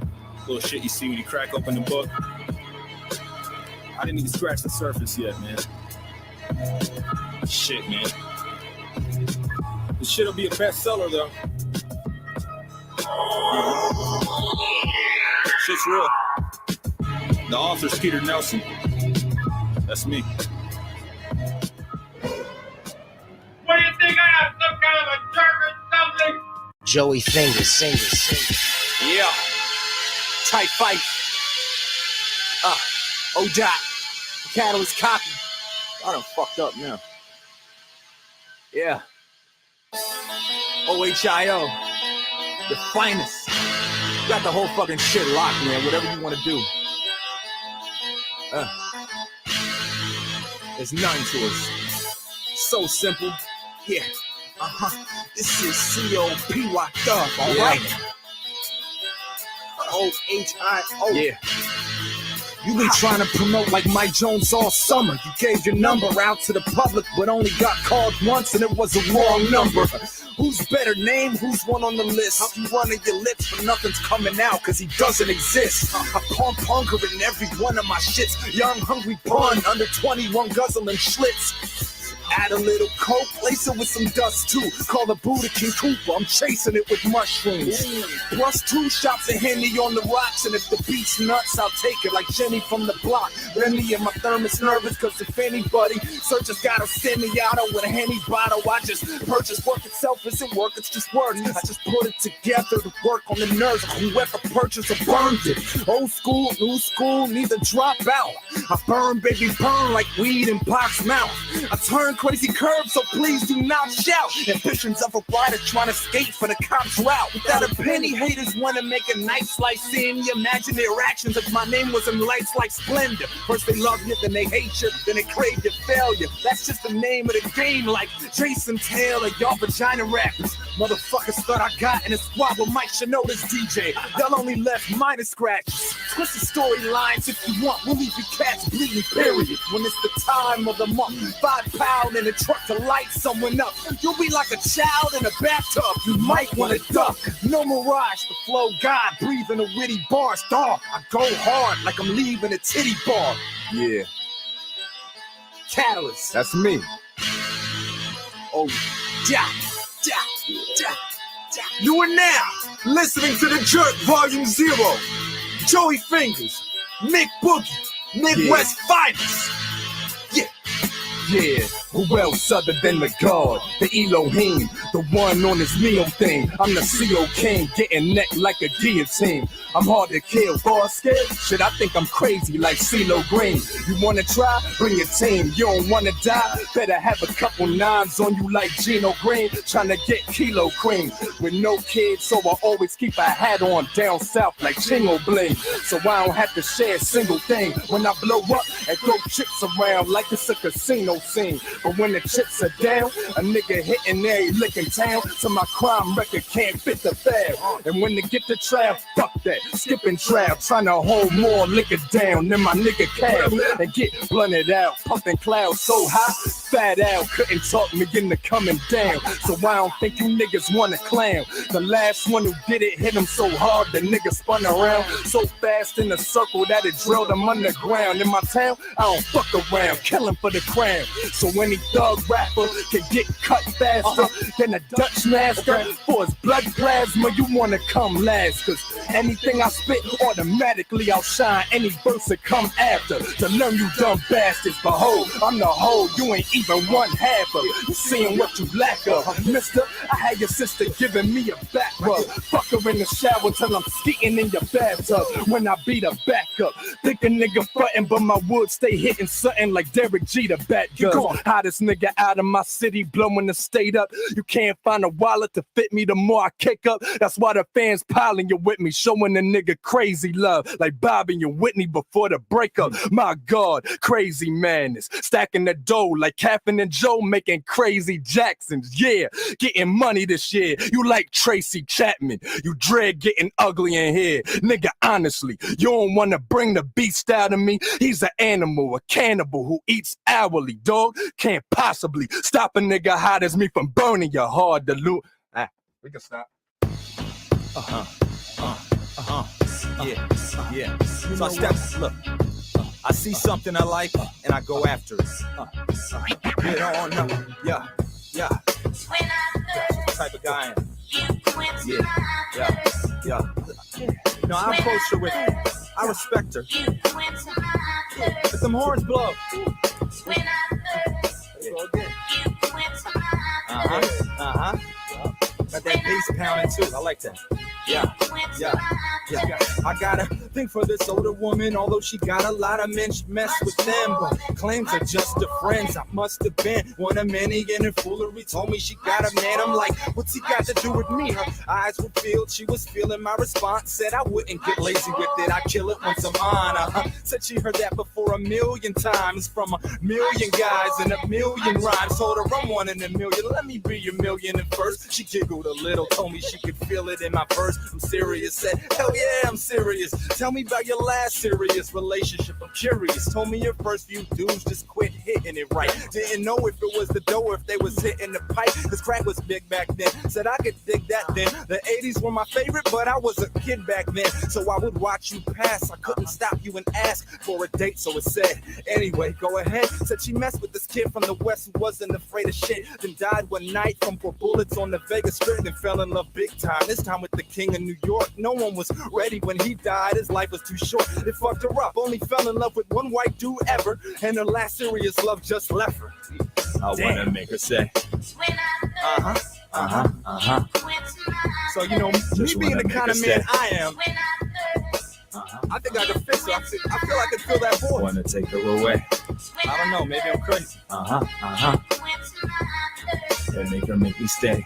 little shit you see when you crack open the book. I didn't even scratch the surface yet, man. Shit, man. This shit'll be a bestseller, though. Shit's real. The author's Peter Nelson. That's me. What do you think I have, some kind of a jerk or something? Joey Fingers. Yeah. Tight fight. O-Dot. Catalyst copy. I done fucked up now. Yeah. OHIO. The finest. Got the whole fucking shit locked, man. Whatever you want to do. There's none to us. So simple. Yeah. This is C-O-P-Y Thug, all right? O-H-I-O. Yeah. You've been trying to promote like Mike Jones all summer. You gave your number out to the public, but only got called once, and it was a wrong number. Who's better name? Who's one on the list? You running your lips, but nothing's coming out, cause he doesn't exist. I pump hunger in every one of my shits. Young, hungry pun, under 21 guzzling Schlitz. Add a little coke, lace it with some dust too. Call the Buddha King Cooper, I'm chasing it with mushrooms. Plus 2 shots of Henny on the rocks, and if the beat's nuts, I'll take it like Jenny from the block. Remy and my thermos nervous, cause if anybody searches got a semi-auto with a Henny bottle, I just purchase. Work itself isn't work, it's just words. I just put it together to work on the nerves of whoever purchased or burned it. Old school, new school, neither drop out. I burn, baby, burn like weed in Pac's mouth. I turn crazy curves, so please do not shout. Ambitions of a rider trying to skate for the cops route. Without a penny, haters want to make a nice slice. Seeing you imagine their actions if my name was in lights like splendor. First they love you, then they hate you, then they crave your failure. That's just the name of the game, like Jason Taylor, y'all vagina rappers. Motherfuckers thought I got in a squad with Mike Shinoda's DJ. Y'all only left minor scratches. Twist the storylines if you want. We'll leave you cats bleeding, period. When it's the time of the month, 5 pound in a truck to light someone up. You'll be like a child in a bathtub. You might want to duck. No mirage, the flow God, breathing a witty bars. Dog, I go hard like I'm leaving a titty bar. Yeah. Catalyst. That's me. Oh, yeah. You are now listening to The Jerk Volume 0. Joey Fingers, Mick Boogie, Midwest Finest. Yeah, who else other than the God, the Elohim, the one on his Neo thing. I'm the CO King, getting necked like a guillotine. I'm hard to kill, boy, scared? Shit, I think I'm crazy like CeeLo Green. You wanna try? Bring your team. You don't wanna die? Better have a couple nines on you like Geno Green, trying to get kilo cream. With no kids, so I always keep a hat on down south like Chingo Bling. So I don't have to share a single thing when I blow up and throw chips around like it's a casino scene. But when the chips are down, a nigga hitting every lick in town, so my crime record can't fit the fab. And when they get to trial, fuck that. Skipping trial, trying to hold more liquor down than my nigga Cab. And get blunted out, puffing clouds so high, fat out, couldn't talk me into coming down. So I don't think you niggas wanna clown. The last one who did it hit him so hard, the nigga spun around so fast in a circle that it drilled him underground. In my town, I don't fuck around, kill him for the crown. So any thug rapper can get cut faster than a Dutch master. For his blood plasma, you wanna come last. Cause anything I spit automatically outshine any verse that come after. To learn you dumb bastards, behold, I'm the whole, you ain't even one half of. You seeing what you lack of. Mister, I had your sister giving me a back rub. Fuck her in the shower till I'm skeeting in your bathtub. When I beat her back up, think a nigga frontin', but my wood stay hitting something like Derek G the bat gun. Hottest nigga out of my city, blowing the state up. You can't find a wallet to fit me the more I kick up. That's why the fans piling you with me, showing the nigga crazy love, like Bobby and Whitney before the breakup. My God, crazy madness, stacking the dough like Captain and Joe, making crazy Jacksons. Yeah, getting money this year. You like Tracy Chapman, you dread getting ugly in here. Nigga, honestly, you don't wanna bring the beast out of me. He's an animal, a cannibal who eats hourly, dog. Can't possibly stop a nigga hot as me from burning your hard to loot. We can stop. Yeah. So I step, look, I see something I like and I go after it. Get on up, yeah. Type of guy I am. Yeah. No, I approach her with, I respect her. But them horns blow. Got that bass pounding too. I like that. Yeah. I got a thing for this older woman, although she got a lot of men. She mess with them, but claims are just her friends. I must have been one of many, and her foolery told me she got a man. I'm like, what's he got to do with me? Her eyes were filled, she was feeling my response. Said I wouldn't get lazy with it, I'd kill it once I'm on. Said she heard that before 1,000,000 times from 1,000,000 guys and 1,000,000 rhymes. Told her I'm 1 in 1,000,000, let me be your million at first. She giggled a little, told me she could feel it in my verse. I'm serious, said, hell yeah, I'm serious. Tell me about your last serious relationship, I'm curious. Told me your first few dudes just quit hitting it right. Didn't know if it was the dough or if they was hitting the pipe. Cause crack was big back then, said I could dig that then. The 80s were my favorite, but I was a kid back then. So I would watch you pass, I couldn't stop you and ask for a date. So it said, anyway, go ahead. Said she messed with this kid from the West who wasn't afraid of shit. Then died one night from 4 bullets on the Vegas Strip. Then fell in love big time, this time with the king of New York. No one was ready when he died, his life was too short. It fucked her up, only fell in love with one white dude ever. And her last serious love just left her. I wanna make her say, So you know, me being the kind of man I am, I think I could fix her. I feel I could fill that void. Wanna take her away? I don't know, maybe I'm crazy. And make her make me stay.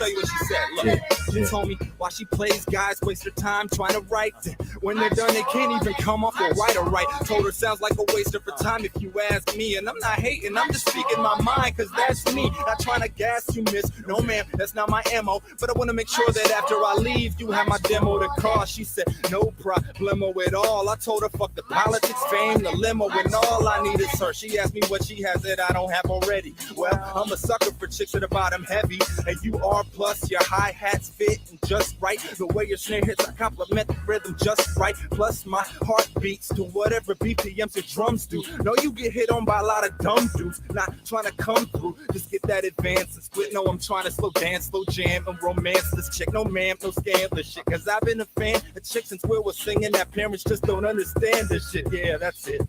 tell you what she said. Look, she told me why she plays guys waste her time trying to write. When they're done, they can't even come off or write or right. Told her sounds like a waste of her time if you ask me. And I'm not hating, I'm just speaking my mind, cause that's me. Not trying to gas you, miss. No, ma'am, that's not my MO. But I wanna make sure that after I leave, you have my demo to call. She said, no problemo at all. I told her, fuck the politics, fame, the limo, and all I need is her. She asked me what she has that I don't have already. Well, I'm a sucker for chicks at the bottom heavy. And you are plus, your hi-hats fit and just right. The way your snare hits, I compliment the rhythm just right. Plus my heart beats to whatever BPMs your drums do. No, you get hit on by a lot of dumb dudes, not trying to come through. Just get that advance and split. No, I'm trying to slow dance, slow jam, and romance this chick. No, ma'am, no scandalous shit. Cause I've been a fan of chicks since we were singing that parents just don't understand this shit. Yeah, that's it.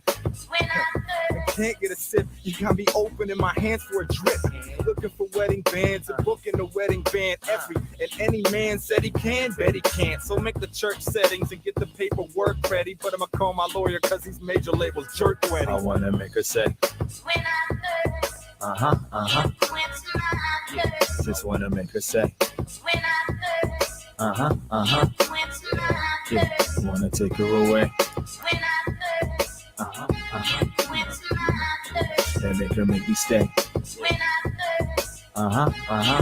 I can't get a sip. You got me opening my hands for a drip. Looking for wedding bands and booking a wedding band. Every and any man said he can, bet he can't. So make the church settings and get the paperwork ready. But I'ma call my lawyer cause these major labels jerk weddings. I wanna make her say, uh-huh, uh-huh. Just wanna make her say, uh-huh, uh-huh. Yeah, wanna take her away. Uh-huh, uh-huh. That make her make me stay. Uh-huh, uh-huh.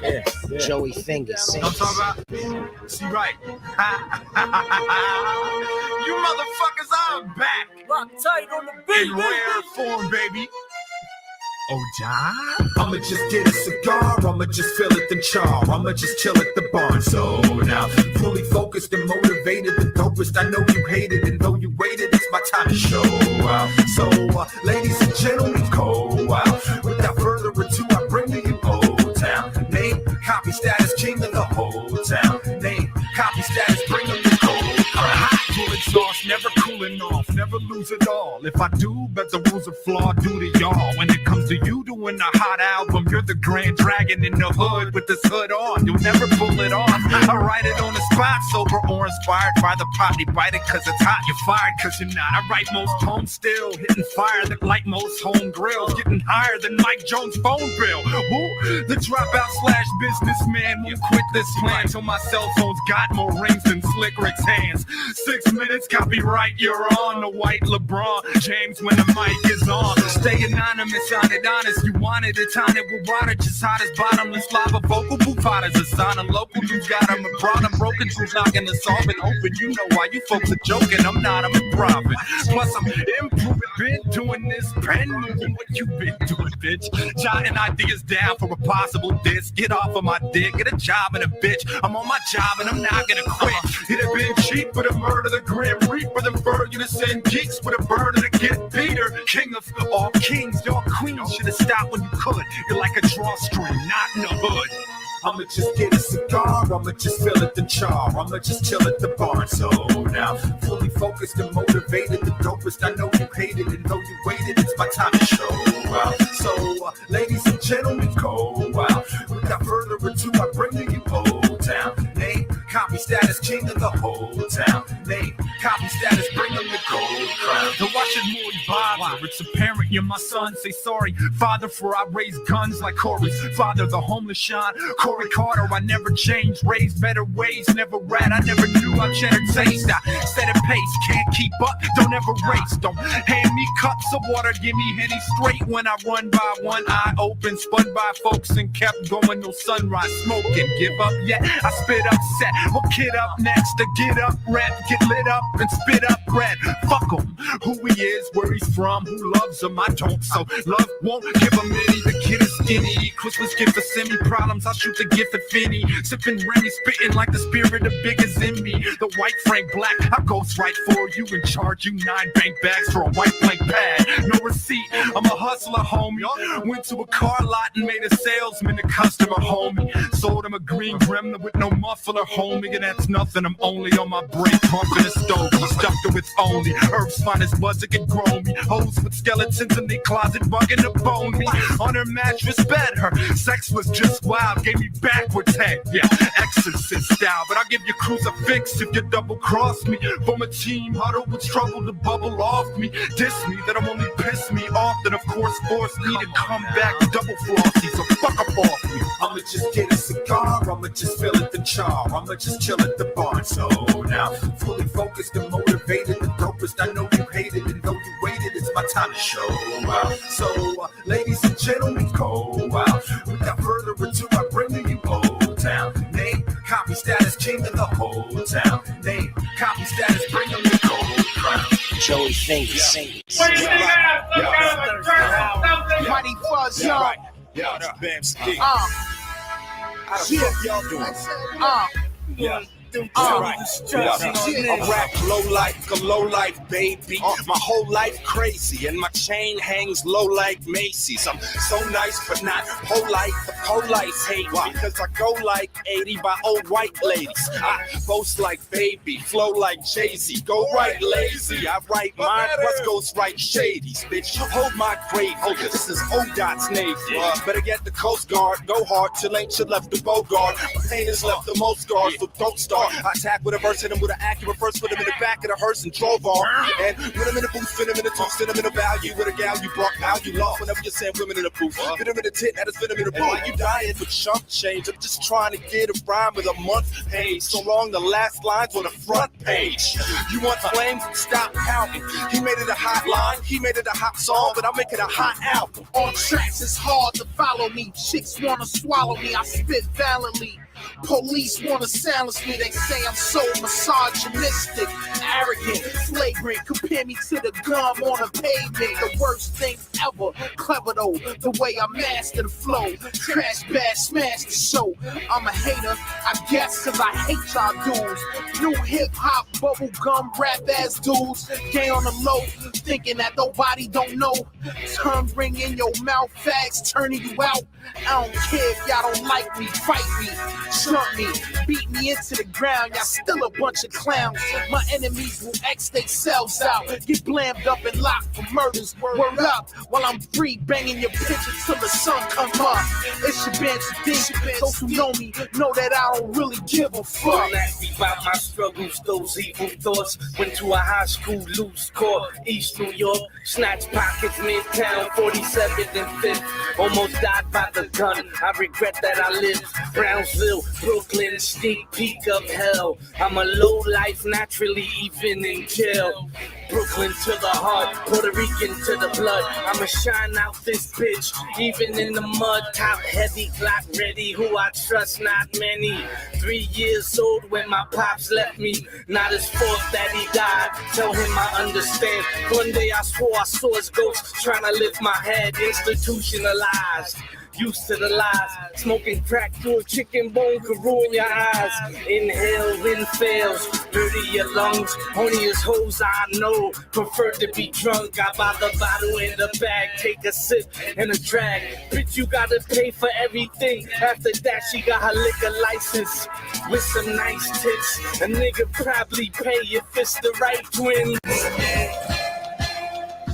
Yeah, yeah. Joey Fingers. I'm talking about, she right. You motherfuckers are back. Rock tight on the beat. In rare form, baby. Oh, John? I'ma just get a cigar, I'ma just fill it and char, I'ma just chill at the barn. So now, fully focused and motivated, the dopest. I know you hated, and though you waited, it's my time to show out. So, ladies and gentlemen, go out. Without further ado, I bring to you Old Town. Name, copy status, king of the whole town. Name, copy status, bring them the cold crowd. Full exhaust, never cooling off, never lose it all. If I do, bet the rules are flawed due to y'all. When it comes to you doing a hot album, you're the grand dragon in the hood with this hood on. You'll never pull it off. I write it on the spot, sober or inspired by the potty. Bite it cause it's hot, you're fired cause you're not. I write most poems still, hitting fire that like most home grills. Getting higher than Mike Jones' phone bill. Woo, the dropout / businessman won't quit this plan till my cell phone's got more rings than Slick Rick's hands. 6 minutes, copyright, you're on the white LeBron James when the mic is on. Stay anonymous, on it honest. You wanted it, on it with water, just hot as bottomless lava. Vocal booth hot as a sign. I'm local dudes got them and brought them broken. Who's not gonna solve it? Open, you know why you folks are joking. I'm not, I'm a prophet. Plus, I'm improving, been doing this, pen moving what you been doing, bitch. Jotting ideas down for a possible diss. Get off of my dick, get a job and a bitch. I'm on my job and I'm not gonna quit. It'd have been cheaper to murder the Grim Reaper than for you to send geeks with a burner to get Peter. King of all kings, your queen should have stopped when you could. You're like a drawstring, not in the hood. I'ma just get a cigar, I'ma just fill it the char, I'ma just chill at the barn. So now, fully focused and motivated, the dopest. I know you hated, and though you waited, it's my time to show out. So, ladies and gentlemen, go out. Without further ado, I bring to you Old Town. Name, copy status, king of the whole town. Name, copy status, bring them the gold crown. Now why should more bother? It's apparent you're my son, say sorry. Father, for I raise guns like Corey's father, the homeless Sean. Corey Carter, I never changed, raised better ways, never rat, I never knew how cheddar taste. I set a pace, can't keep up, don't ever race. Don't hand me cups of water, give me Henny straight when I run by one eye open. Spun by folks and kept going, no sunrise smoking. Give up yet, I spit up set. What kid up next to get up, rap, get lit up and spit up bread. Fuck him, who he is, where he's from, who loves him, I don't. So love won't give him any, the kid is skinny. Christmas gift for semi problems, I'll shoot the gift at Finney. Sipping Remy, spitting like the spirit of big is in me. The white Frank Black, I ghost right for you and charge you 9 bank bags for a white blank pad. No receipt, I'm a hustler, homie. Went to a car lot and made a salesman a customer, homie. Sold him a green Gremlin with no muffler, homie. And that's nothing, I'm only on my break. Pumping a stove, stuffed it with only herbs, finest buds that can grow me. Hoes with skeletons in their closet, bugging to bone me. On her mattress bed, her sex was just wild, gave me backwards head. Yeah, exorcist style, but I'll give you crucifix if you double cross me. From a team huddle with trouble to bubble off me. Diss me, that'll only piss me off, then of course force me to come back double flossy, so fuck up off me. I'ma just get a cigar, I'ma just fill at the charm, I'ma just chill at the bar. So now, fully focused and motivated, the dopest, I know you hated, and though you waited, it's my time to show out. So, ladies and gentlemen, go out. Without further ado, I bring to you Old Town. Name, copy status, king of the whole town. Name, copy status, bring them the gold crown. Joey Fingers singing. Mighty Fuzz, y'all. Yeah, Bam Ski. How the fuck y'all doing? Yeah. Right. I rap low life, baby. My whole life crazy, and my chain hangs low like Macy's. I'm so nice, but not polite. The polites hate me because I go like 80 by old white ladies. I boast like baby, flow like Jay-Z. Go right lazy, I write mine, plus goes right shadies, bitch. Hold my grave, this is O-Dot's Navy. Better get the Coast Guard, go hard till ain't you left the Bogart. My pain has left the most scars, so don't start. I attack with a verse, hit him with an accurate verse, put him in the back of the hearse and drove on. And put him in the booth, fit him in the tooth, send him in the value with a gal you brought, now you lost whenever you send women in the booth. Fit him in the tit, now just fit him in the booth. Why you dying for chump change? I'm just trying to get a rhyme with a month page. So long the last line's on the front page. You want flames? Stop counting. He made it a hot line, he made it a hot song, but I'll make it a hot album. On tracks, it's hard to follow me. Chicks wanna swallow me, I spit valiantly. Police wanna silence me, they say I'm so misogynistic, arrogant, flagrant, compare me to the gum on a pavement, the worst thing ever, clever though, the way I master the flow, crash, bash, smash the show, I'm a hater, I guess cause I hate y'all dudes, new hip-hop, bubblegum, rap-ass dudes, gay on the low, thinking that nobody don't know, tongue ring in your mouth, fags turning you out, I don't care if y'all don't like me, fight me, trump me, beat me into the ground, y'all still a bunch of clowns. My enemies will X themselves out, get blammed up and locked for murders. Word up, while I'm free, banging your picture till the sun come up. It's your bench D. Those who know me know that I don't really give a fuck. Don't ask me about my struggles, those evil thoughts. Went to a high school loose court, East New York, snatch pockets, Midtown, 47th and 5th. Almost died by the gun. I regret that I lived Brownsville, Brooklyn, sneak peek of hell. I'm a low life, naturally even in jail. Brooklyn to the heart, Puerto Rican to the blood. I'ma shine out this bitch, even in the mud. Top heavy, Glock ready, who I trust, not many. 3 years old when my pops left me. Not his fault that he died, tell him I understand. One day I swore I saw his ghost, trying to lift my head, institutionalized. Used to the lies, smoking crack through a chicken bone could ruin your eyes. Inhale, wind fails, dirty your lungs. Only as hoes I know prefer to be drunk. I buy the bottle in the bag, take a sip and a drag. Bitch, you gotta pay for everything. After that, she got her liquor license with some nice tits. A nigga probably pay if it's the right twin.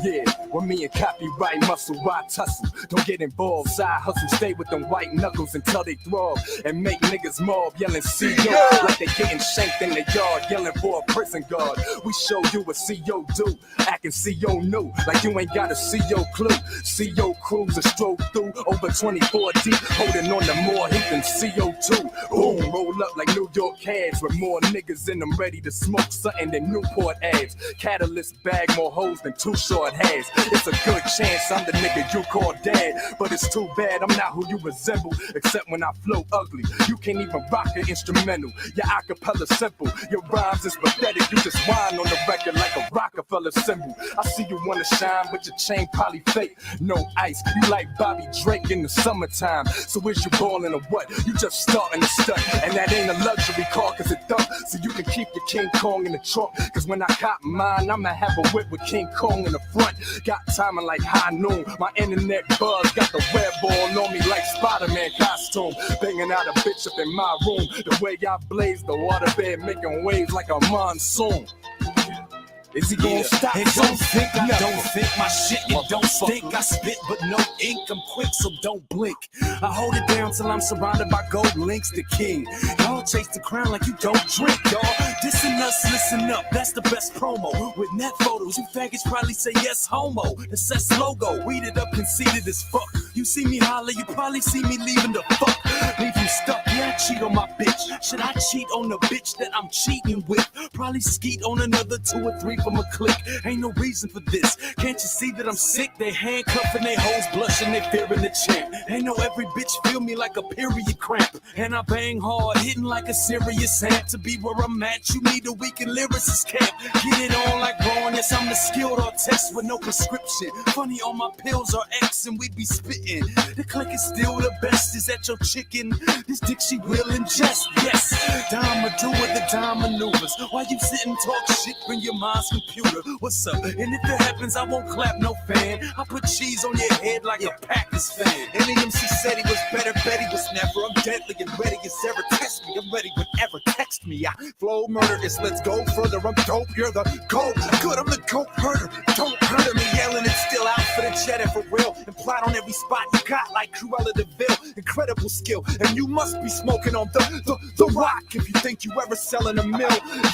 Yeah, when me and copyright muscle, I tussle. Don't get involved, side hustle, stay with them white knuckles until they throb. And make niggas mob, yelling CO, like they getting shanked in the yard, yelling for a prison guard. We show you what CO do, acting CO new, like you ain't got a CO clue. CO crews a stroke through, over 24 deep, holding on to more heat than CO2. Boom, roll up like New York cabs, with more niggas in them ready to smoke something than Newport ads. Catalyst bag more hoes than Too Short has. It's a good chance I'm the nigga you call dad, but it's too bad I'm not who you resemble, except when I flow ugly. You can't even rock an instrumental, your acapella simple. Your rhymes is pathetic, you just whine on the record like a Rockefeller symbol. I see you wanna shine, but your chain probably fake. No ice, you like Bobby Drake in the summertime. So is you ballin' or what? You just starting to stunt, and that ain't a luxury car cause it dump, so you can keep your King Kong in the trunk. Cause when I got mine, I'ma have a whip with King Kong in the front. Got timing like high noon. My internet buzz got the web ball on me like Spider-Man costume. Banging out a bitch up in my room. The way I blaze the waterbed, making waves like a monsoon. Is he gonna stop? It don't think I don't think my shit, it don't stink. I spit but no ink, I'm quick, so don't blink. I hold it down till I'm surrounded by gold links, the king. Y'all chase the crown like you don't drink, y'all. Dissing us, listen up, that's the best promo. With net photos, you faggots probably say yes, homo. The cess logo, weeded up, conceited as fuck. You see me holler, you probably see me leaving the fuck. Leave you stuck, yeah, I cheat on my bitch. Should I cheat on the bitch that I'm cheating with? Probably skeet on another 2 or 3 from a click. Ain't no reason for this. Can't you see that I'm sick? They handcuffing they hoes, blushing, they fearing the champ. Ain't no every bitch feel me like a period cramp. And I bang hard, hitting like a serious amp. To be where I'm at, you need a weekend lyricist camp. Get it on like Ron, yes, I'm the skilled artist with no prescription. Funny, all my pills are X and we be spitting. The click is still the best, is that your chicken? This dick she will ingest, yes. Dime do with the dime maneuvers. Why you sit and talk shit when your mind's computer? What's up? And if it happens, I won't clap no fan. I put cheese on your head like a Packers fan. Any MC said he was better, bet he was never. I'm deadly and ready as ever. Test me, I'm ready whenever. Text me, I flow murderous. Let's go further. I'm dope, you're the GOAT. Good, I'm the GOAT herder. Don't hurt me yelling, it's still out for the cheddar for real. And plot on every spot you got like Cruella DeVille. Incredible skill, and you must be smoking on the rock if you think you ever selling a mill.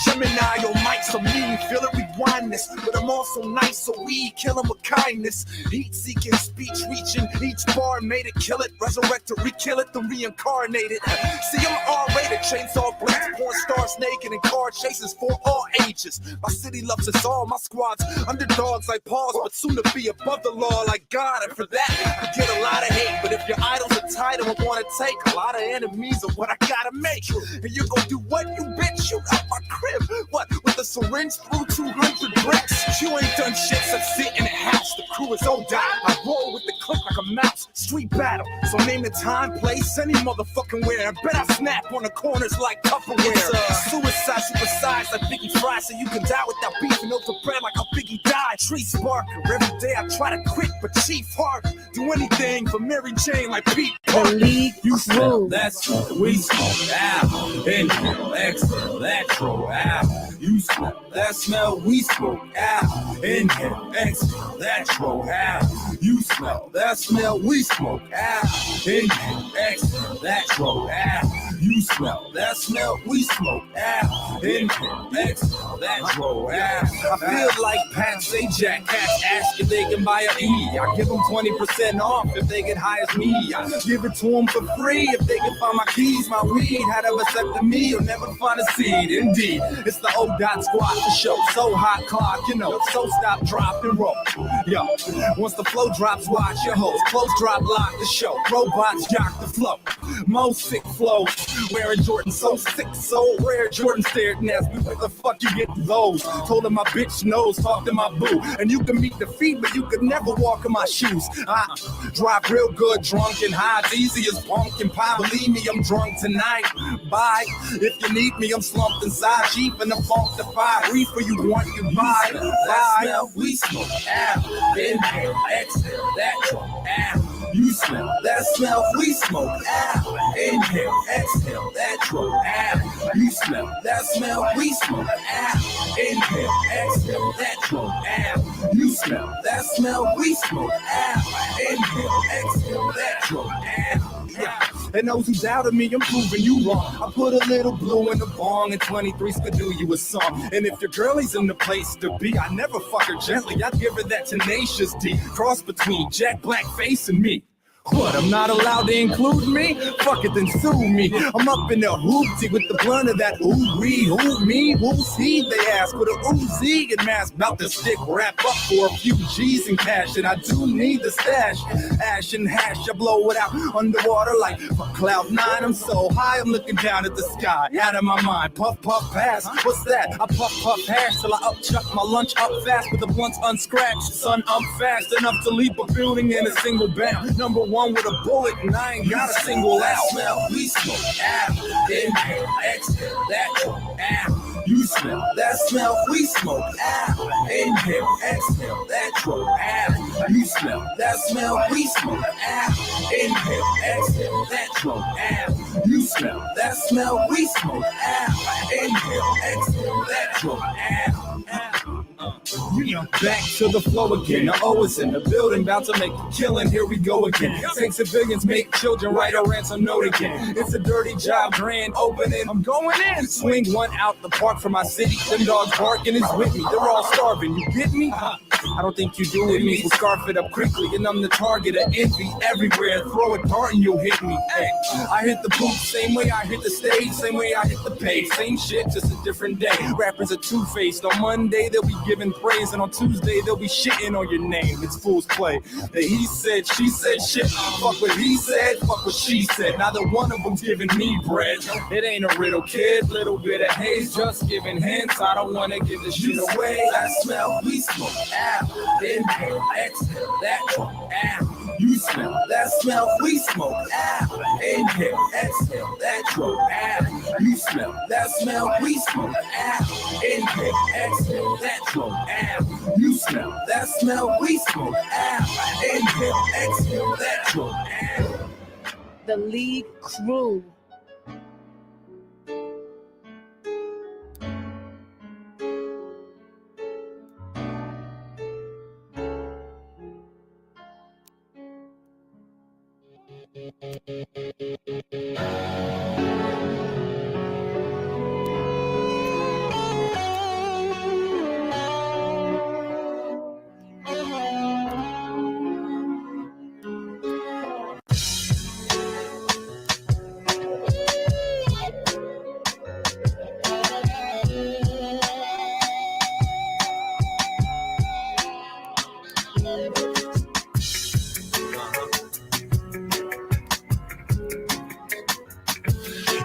Gemini, your mic's so mean, feel it, rewind this. But I'm also nice, so we kill him with kindness. Heat seeking, speech reaching, each bar made it, kill it, resurrect it, re-kill it, then reincarnate it. See, I'm R-rated, chainsaw blades, porn stars naked, and car chases for all ages. My city loves us all, my squad's underdogs like Paul's, but soon to be above the law like God. And for that, I get a lot of hate. But if your idol's a title and wanna take a lot of enemies of what I gotta make, and you gon' do what, you bitch? Shoot out my crib, what, with a syringe through 200 bricks? You ain't done shit except sit in a house. The crew is old die. I roll with the click like a mouse. Street battle, so name the time, place, any motherfucking where. I bet I snap on the corners like Tupperware. Suicide, supersize like Biggie Fry, so you can die without beefing over bread like how Biggie died. Tree Sparker, every day I try to quit, but Chief Hart do anything for Mary Jane like Pete Parker. You smell, that's what we smoke out. Inhale, exhale, electro out. You smell, that smell we smoke out. Inhale, exhale, electro out. You smell, that smell we smoke out. Inhale, exhale, electro out. You smell, that smell we smoke out. Inhale, exhale, electro out. I feel like Pat Sajak, cats ask if they can buy an E. I give them 20% off if they get high as me. I give it to them for free if they can find my keys, my weed. Had a vasectomy, you'll never find a seed. Indeed, it's the O.Dot Squad for show. So hot clock, you know, so stop, drop, and roll. Yo, once the flow drops, watch your hoes. Close drop, lock the show. Robots jock the flow. Most sick flow. Wearing Jordan so sick, so rare. Jordan stared and asked me, where the fuck you get those? Told him my bitch knows, talk to my boo. And you can meet the feet, but you could never walk in my shoes. I drive real good, drunk and high. It's easy as pumpkin pie. Believe me, I'm drunk tonight. Bye. If you need me, I'm slumped inside. Cheap and I'm funkified. Reefer you want, you buy. That smell we smoke out. Inhale, exhale, that drunk out. You smell, that smell we smoke out. Inhale, exhale, that drunk out. You smell, that smell we smoke out. Inhale, exhale, that drunk out. You smell, that smell we smoke out. Inhale, exhale, that drunk out. Yeah. And those who doubted me, I'm proving you wrong. I put a little blue in the bong and 23's could do you a song. And if your girlie's in the place to be, I never fuck her gently. I'd give her that tenacious D. Cross between Jack Blackface and me. What, I'm not allowed to include me? Fuck it, then sue me. I'm up in the hoopty with the blunt of that ooh-wee. Who, me? Who's he? They ask with a Uzi and mask. About to stick wrap up for a few G's in cash. And I do need the stash. Ash and hash, I blow it out underwater like cloud nine. I'm so high, I'm looking down at the sky. Out of my mind, puff, puff, pass. What's that? I puff, puff, hash till I upchuck my lunch up fast with the blunts unscratched. Son, I'm fast enough to leap a building in a single bound. Number one with a bullet and I ain't got a single out. Smell we smoke out. Inhale, exhale, that drunk out. smell that smell we smoke out. Inhale, exhale, that drove out. You smell that smell we smoke out. Inhale, exhale, that drove out. You smell that smell we smoke out. Inhale, exhale, that drove out. Back to the flow again. The O is in the building, about to make a killing. Here we go again. Take civilians, make children, write a ransom note again. It's a dirty job, grand opening. I'm going in. Swing one out the park for my city. Them dogs barking is with me. They're all starving. You get me? I don't think you do with me. We'll scarf it up quickly, and I'm the target of envy everywhere. Throw a dart and you'll hit me. Hey, I hit the booth same way I hit the stage, same way I hit the page. Same shit, just a different day. Rappers are two-faced. On Monday they'll be giving praise, and on Tuesday they'll be shitting on your name. It's fool's play. The he said, she said shit. Fuck what he said, fuck what she said. Neither one of them's giving me bread. It ain't a riddle, kid. Little bit of haze, just giving hints. I don't wanna give this shit away. I smell we smoke out. Inhale, exhale, that drunk out. You smell that smell we smoke out. Inhale, exhale, that drunk out. You smell that smell we smoke out. Inhale, exhale, that drunk out. You smell that smell we smoke out. Inhale, exhale, that drunk out. The lead crew.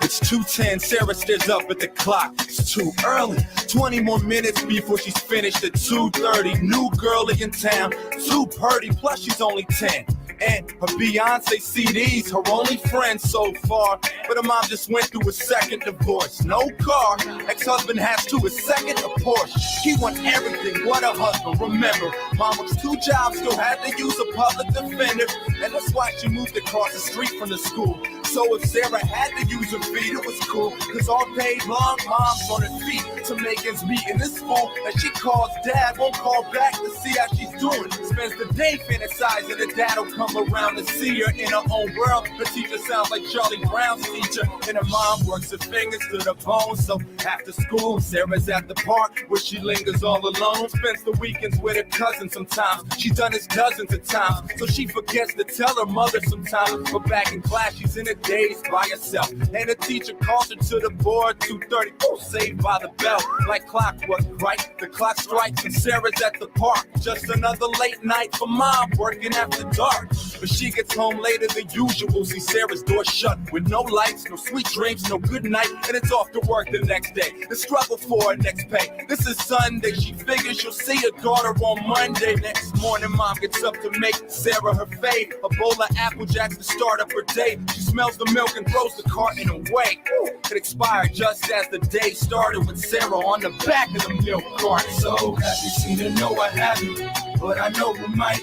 It's 2:10, Sarah stares up at the clock. It's too early. 20 more minutes before she's finished at 2:30. New girlie in town, too purty, plus she's only 10. And her Beyonce CD's her only friend so far. But her mom just went through a second divorce. No car, ex-husband has to a second a Porsche. He wants everything, what a husband. Remember, mom works 2 jobs, still had to use a public defender. And that's why she moved across the street from the school. So if Sarah had to use her feet, it was cool. Cause all day long, mom's on her feet to make ends meet. And this fool that she calls dad won't call back to see how she's doing. Spends the day fantasizing that dad'll come around to see her in her own world. Her teacher sounds like Charlie Brown's teacher, and her mom works her fingers to the bone. So after school, Sarah's at the park where she lingers all alone. Spends the weekends with her cousin sometimes. She's done this dozens of times, so she forgets to tell her mother sometimes. But back in class, she's in a daze by herself, and the teacher calls her to the board. 2:30, oh, saved by the bell. Like clockwork, right? The clock strikes and Sarah's at the park. Just another late night for mom working after dark. But she gets home later than usual. See Sarah's door shut with no lights, no sweet dreams, no good night, and it's off to work the next day. The struggle for her next pay. This is Sunday. She figures she'll see her daughter on Monday. Next morning, mom gets up to make Sarah her fave. A bowl of Apple Jacks to start up her day. She smells the milk and throws the carton away. It expired just as the day started with Sarah on the back of the milk carton. So happy seen her, know I haven't, but I know we might.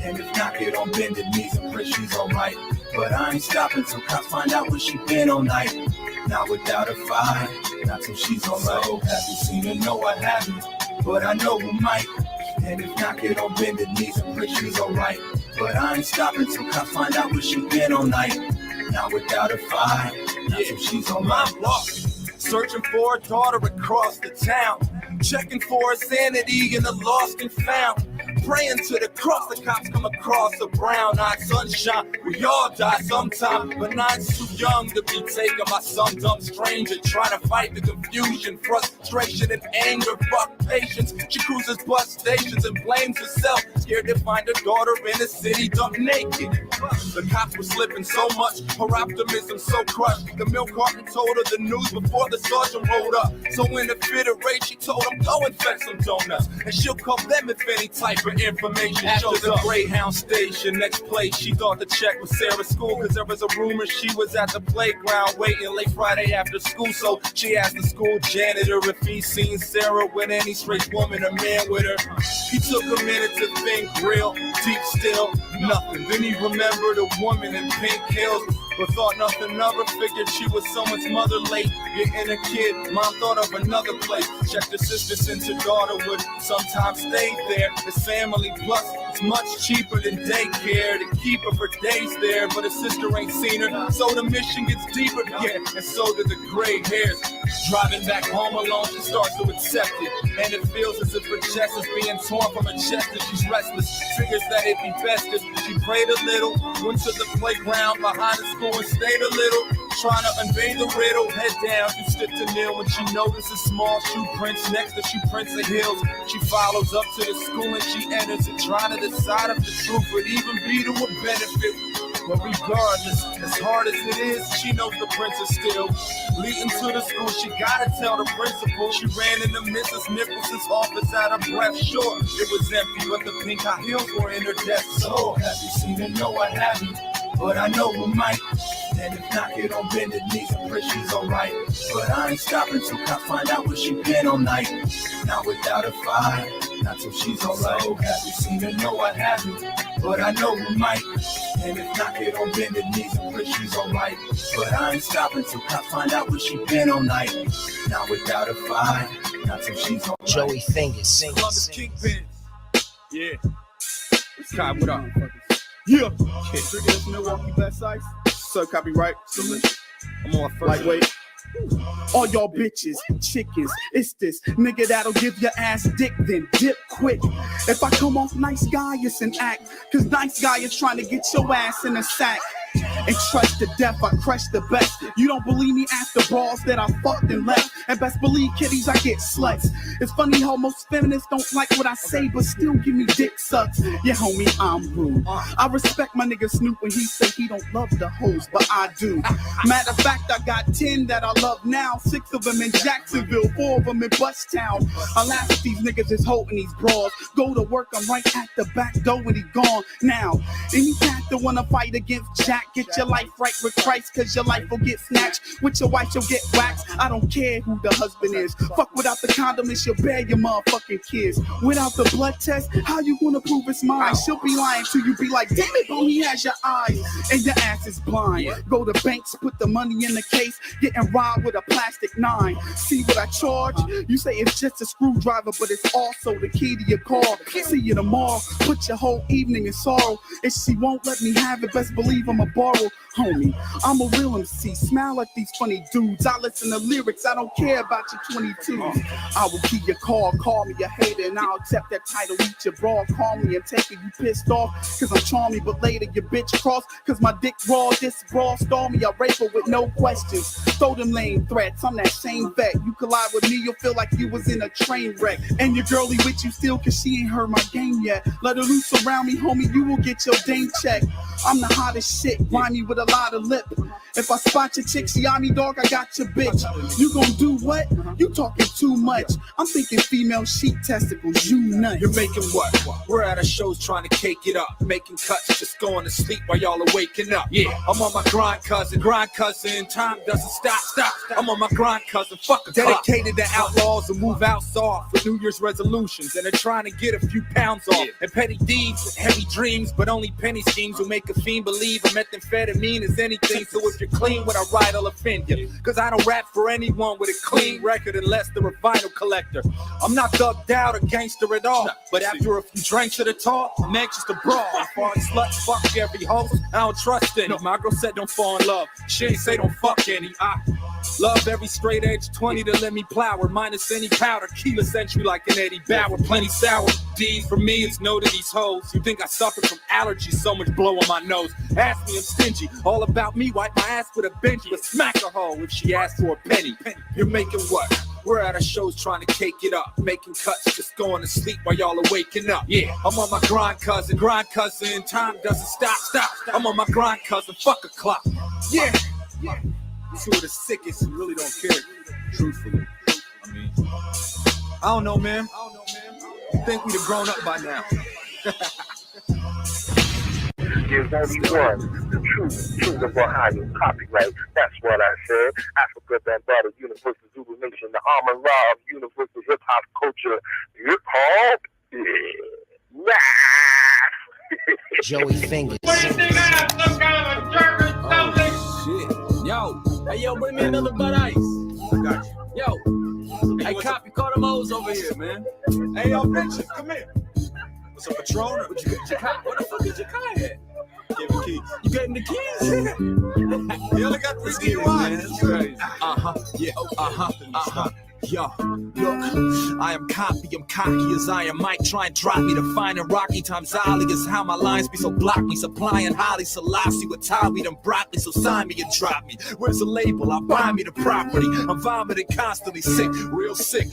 And if not, get on bended knees and pray she's alright. But I ain't stopping till cops find out where she been all night. Not without a fight, not till she's alright. So happy seen her, know I haven't, but I know we might. And if not, get on bended knees and pray she's alright. But I ain't stopping till cops find out where she been all night. Not without a fight, not till she's alright. I'm lost, searching for a daughter across the town. Checking for her sanity in the lost and found. Praying to the cross, the cops come across a brown-eyed sunshine. We all die sometime, but not too young to be taken by some dumb stranger. Trying to fight the confusion, frustration, and anger. Fuck patience. She cruises bus stations and blames herself. Scared to find her daughter in a city dumped naked. The cops were slipping so much, her optimism so crushed. The milk carton told her the news before the sergeant rolled up. So in a fit of rage, she told him, go and fetch some donuts, and she'll call them if any type of information shows up. Greyhound station, next place, she thought the check was Sarah's school, cause there was a rumor she was at the playground waiting late Friday after school. So she asked the school janitor if he seen Sarah with any straight woman or man with her. He took a minute to think, real deep still, nothing. Then he remembered a woman in pink heels, but thought nothing of her. Figured she was someone's mother late getting a kid. Mom thought of another place. Checked her sister since her daughter would sometimes stay there. It's family plus it's much cheaper than daycare to keep her for days there. But her sister ain't seen her, so the mission gets deeper. Yeah, and so do the gray hairs. Driving back home alone, she starts to accept it, and it feels as if her chest is being torn from her chest, and she's restless. Figures that it'd be best if she prayed a little, went to the playground behind the school and stayed a little, trying to unveil the riddle. Head down, she stood to kneel when she notices small shoe prints next to shoe prints of heels. She follows up to the school and she enters it, trying to decide if the truth would even be to her benefit. But regardless, as hard as it is, she knows the prince is still leading to the school. She gotta tell the principal. She ran into Mrs. Nicholson's office out of breath. Sure, it was empty, but the pink high heels were in her desk. So, have you seen her? No, I haven't, but I know who might. And if not, get on bended knees and pray she's alright. But I ain't stopping till I find out where she been all night. Not without a fight, not till she's alright. So, have you seen her? No, I haven't, but I know who might. And if not, get on bended knees and pray she's alright. But I ain't stopping till I find out where she been all night. Not without a fight, not till she's alright. Joey Fingers. Columbus Kingpin. Yeah. Kai, what up? Yeah. Triggers, Milwaukee Best Ice. So copyright. I'm on first. Lightweight. All y'all bitches, chickens, it's this nigga that'll give your ass dick, then dip quick. If I come off nice guy, it's an act, cause nice guy is trying to get your ass in a sack. And trust to death, I crush the best. You don't believe me? Ask the bras that I fucked and left. And best believe kitties, I get sluts. It's funny how most feminists don't like what I say, but still give me dick sucks. Yeah, homie, I'm rude. I respect my nigga Snoop when he say he don't love the hoes, but I do. Matter of fact, I got 10 that I love now. 6 of them in Jacksonville, 4 of them in Bustown. I laugh at these niggas is holding these bras. Go to work, I'm right at the back door when he gone. Now, any cat that wanna fight against Jack, get your life right with Christ, cause your life will get snatched. With your wife, you'll get waxed. I don't care who the husband is. Fuck without the condom, it's your bear your motherfucking kids. Without the blood test, how you gonna prove it's mine? She'll be lying to you, be like, damn it, bro, he has your eyes. And your ass is blind. Go to banks, put the money in the case, getting robbed with a plastic 9. See what I charge? You say it's just a screwdriver, but it's also the key to your car. See you tomorrow, put your whole evening in sorrow. If she won't let me have it, best believe I'ma borrow. Homie, I'm a real MC. Smile at these funny dudes. I listen to lyrics. I don't care about your 22s. I will keep your call. Call me a hater, and I'll accept that title. Eat your bra. Call me and take it. You pissed off, cause I'm charming, but later your bitch cross, cause my dick raw. This brawl stall me. I rape her with no questions. Throw them lame threats. I'm that same vet. You collide with me, you'll feel like you was in a train wreck. And your girlie with you still, cause she ain't heard my game yet. Let her loose around me, homie. You will get your dame check. I'm the hottest shit. Grimy with a lot of lip. If I spot your chick, see me, dog, I got your bitch. You gon' do what? You talking too much. I'm thinking female sheep testicles, you nuts. You're making what? We're at a shows trying to cake it up. Making cuts, just going to sleep while y'all are waking up. Yeah, I'm on my grind, cousin. Grind, cousin. Time doesn't stop. I'm on my grind, cousin. Fuck a dedicated to outlaws who move out soft with New Year's resolutions. And they're trying to get a few pounds off. And petty deeds with heavy dreams, but only penny schemes will make a fiend believe a methamphetamine is anything. So if you're clean, when I write, I'll offend you. Cause I don't rap for anyone with a clean record unless they're a vinyl collector. I'm not thugged out or gangster at all, but after a few drinks at a talk, I'm anxious to brawl. As far as sluts, fuck every host, I don't trust any. My girl said don't fall in love, she ain't say don't fuck any. I love every straight edge 20 to let me plow her, minus any powder. Keyless entry like an Eddie Bauer, plenty sour. D's for me, it's no to these hoes. You think I suffer from allergies, so much blow on my nose. Ask me, I'm stingy, all about me, wipe my ass with a bench, but smack a hoe if she asks for a penny. You're making what? We're at our shows trying to cake it up, making cuts, just going to sleep while y'all are waking up. Yeah, I'm on my grind, cousin. Grind, cousin. Time doesn't stop. I'm on my grind, cousin. Fuck a clock. Yeah. Two of the sickest who really don't care, truthfully. I mean, I don't know, man. You think we'd have grown up by now. There's only one, the true kingdom behind you. Copyright, that's what I said. Africa, Bambaataa, Universal Zulu Nation, the Amun Ra of universal hip hop culture. Hip hop, yeah. Joey Fingers. Oh, shit. Yo, hey, yo, bring me another Bud Ice. Got you. Yo, hey, copy, call them O's over here, man. Hey, yo, bitches, come here. What's up, Patron? What you got? Where the fuck is your car at? Give him the keys. You gave him the keys? He only got 3 DUIs. That's crazy. Yeah, Yo, look, I am copy, I'm cocky as I am. Might try and drop me to find in Rocky times Ali is how my lines be so block me. Supplying Holly Selassie with Tommy, them broccoli, so sign me and drop me. Where's the label? I'll buy me the property. I'm vomiting constantly sick, real shit.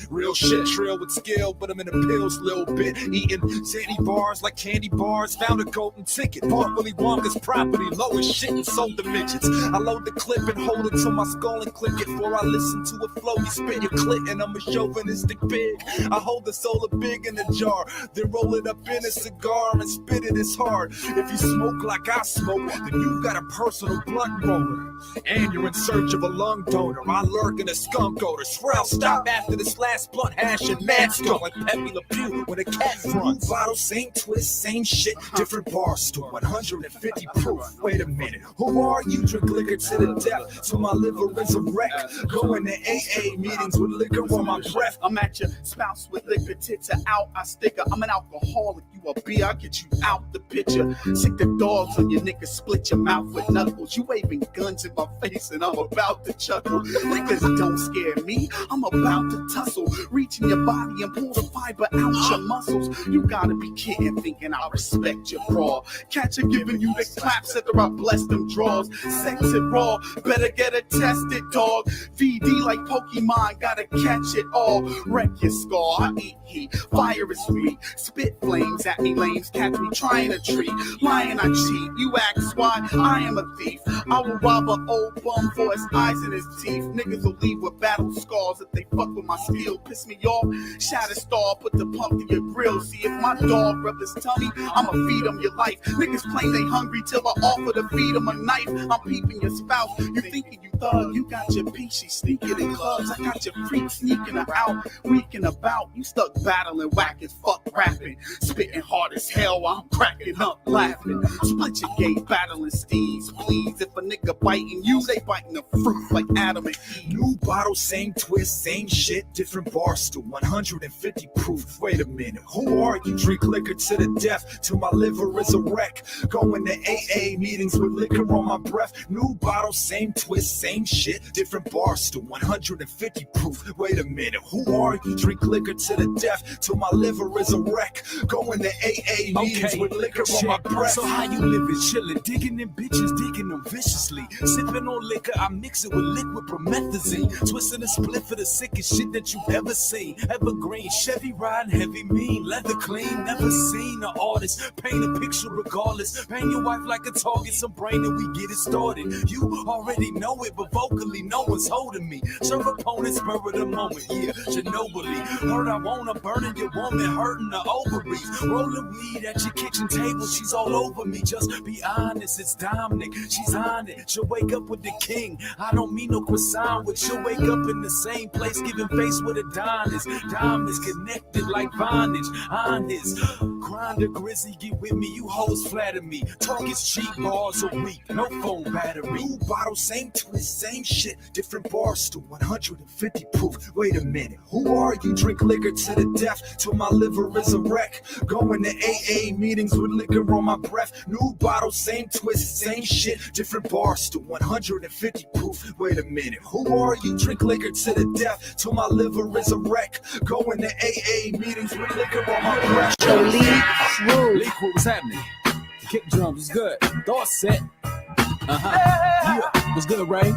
Trail with skill, but I'm in the pills little bit. Eating sandy bars like candy bars. Found a golden ticket, bought Willy Wonka's property. Low as shit and sold the midgets. I load the clip and hold it to my skull and click it. Before I listen to a flow, you spit your clip. And I'm a chauvinistic pig. I hold the solar big in a jar, then roll it up in a cigar and spit it as hard. If you smoke like I smoke, then you got a personal blunt roller. And you're in search of a lung donor. I lurk in a skunk odor. Swear I'll stop after this last blunt hash and mad skull like Pepe Le Pew when a cat runs. New bottle, same twist, same shit, different bar store, 150 proof. Wait a minute, who are you? Drink liquor to the death, so my liver is a wreck. Going to AA meetings with liquor on my breath. I'm at your spouse with liquor, tits are out, I stick her. I'm an alcoholic, you a beer, I get you out the picture. Sick the dogs on your niggas, split your mouth with knuckles. You waving guns in my face and I'm about to chuckle. Niggas don't scare me, I'm about to tussle. Reach in your body and pull the fiber out your muscles. You gotta be kidding, thinking I respect your bra. Catch her giving you the claps after I bless them draws. Sex it raw, better get it tested, dog. VD like Pokemon, gotta catch it all. Wreck your skull, I eat heat, fire is sweet. Spit flames at me, lames catch me trying to treat. Lying I cheat, you ask why I am a thief. I will rob an old bum for his eyes and his teeth. Niggas will leave with battle scars if they fuck with my skill. Piss me off, shatter star, put the pump to your grill. See if my dog rub his tummy, I'ma feed him your life. Niggas claim they hungry till I offer to feed him a knife. I'm peeping your spouse, you thinking you thug. You got your peachy sneaking in clubs. I got your freak sneaking her out, weaking about. You stuck battling, whack as fuck rapping. Spitting hard as hell while I'm cracking up laughing. Split your gate, battling steeds, please. If a nigga biting you, they biting the fruit like Adam and Eve. New bottle, same twist, same shit, different bar stool, 150 proof. Wait a minute, who are you? Drink liquor to the death till my liver is a wreck. Going to AA meetings with liquor on my breath. New bottle, same twist, same shit, different bar stool, 150 proof. Wait a minute, who are you? Drink liquor to the death till my liver is a wreck. Going to AA meetings with liquor on my breath. So how you living? Chillin', digging them bitches, digging them viciously. Sipping on liquor, I mix it with liquid promethazine. Twisting a split for the sickest shit that you've ever seen. Evergreen, Chevy riding heavy mean, leather clean. Never seen an artist paint a picture regardless. Paint your wife like a target, some brain and we get it started. You already know it, but vocally no one's holding me. Serve opponents, spur of the moment, yeah, Ginobili. Heard I wanna burning your woman, hurting the ovaries. Rolling weed at your kitchen table, she's all over me. Just be honest, it's Dominic, she's on it. She'll wake up with the king. I don't mean no croissant, but she'll wake up in the same place, giving face with Adonis. Diamonds connected like bondage, honest. Grinder, Grizzy, get with me, you hoes flatter me. Talk is cheap, bars are weak, no phone battery. New bottle, same twist, same shit, different bar stool, 150 proof. Wait a minute, who are you? Drink liquor to the death till my liver is a wreck. Going to AA meetings with liquor on my breath. New bottle, same twist, same shit, different bar stool, 150 proof. Wait a minute, who are you? Drink liquor to the death till my liver is a wreck. Going to AA meetings with liquor on my breath. Lee, what's happening? Kick drums, was good. Thought set. Yeah, was good, Ray.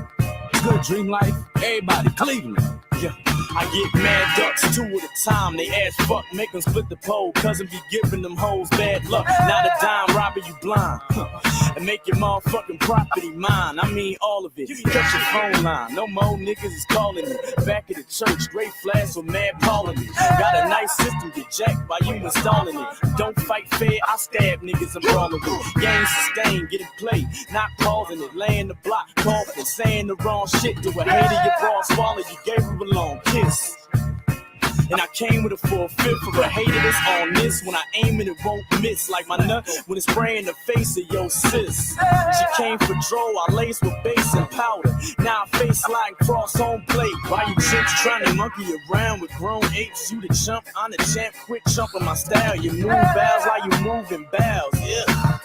Good dream life. Everybody, Cleveland. Yeah. I get mad ducks 2 at a time. They ass fuck, make them split the pole. Cousin be giving them hoes bad luck. Not a dime robbing you blind. And make your motherfucking property mine. I mean all of it. Cut your phone line. No more niggas is calling me. Back at the church, great flash with mad calling me. Got a nice system, get jacked while you installing it. Don't fight fair, I stab niggas I'm brawling with. Game sustained, get it played, not pausing it. Laying the block, coughing, saying the wrong shit. To a hater, your bra swallow, you gave her a long kiss. And I came with a 4/5 for a hater that's on this. When I aim it won't miss. Like my nut when it's spraying the face of your sis. She came for draw, I laced with bass and powder. Now I face sliding cross on plate. Why you chicks trying to monkey around with grown apes? You the chump, I'm the champ, quit chumping my style. You move bows while you moving bows, yeah.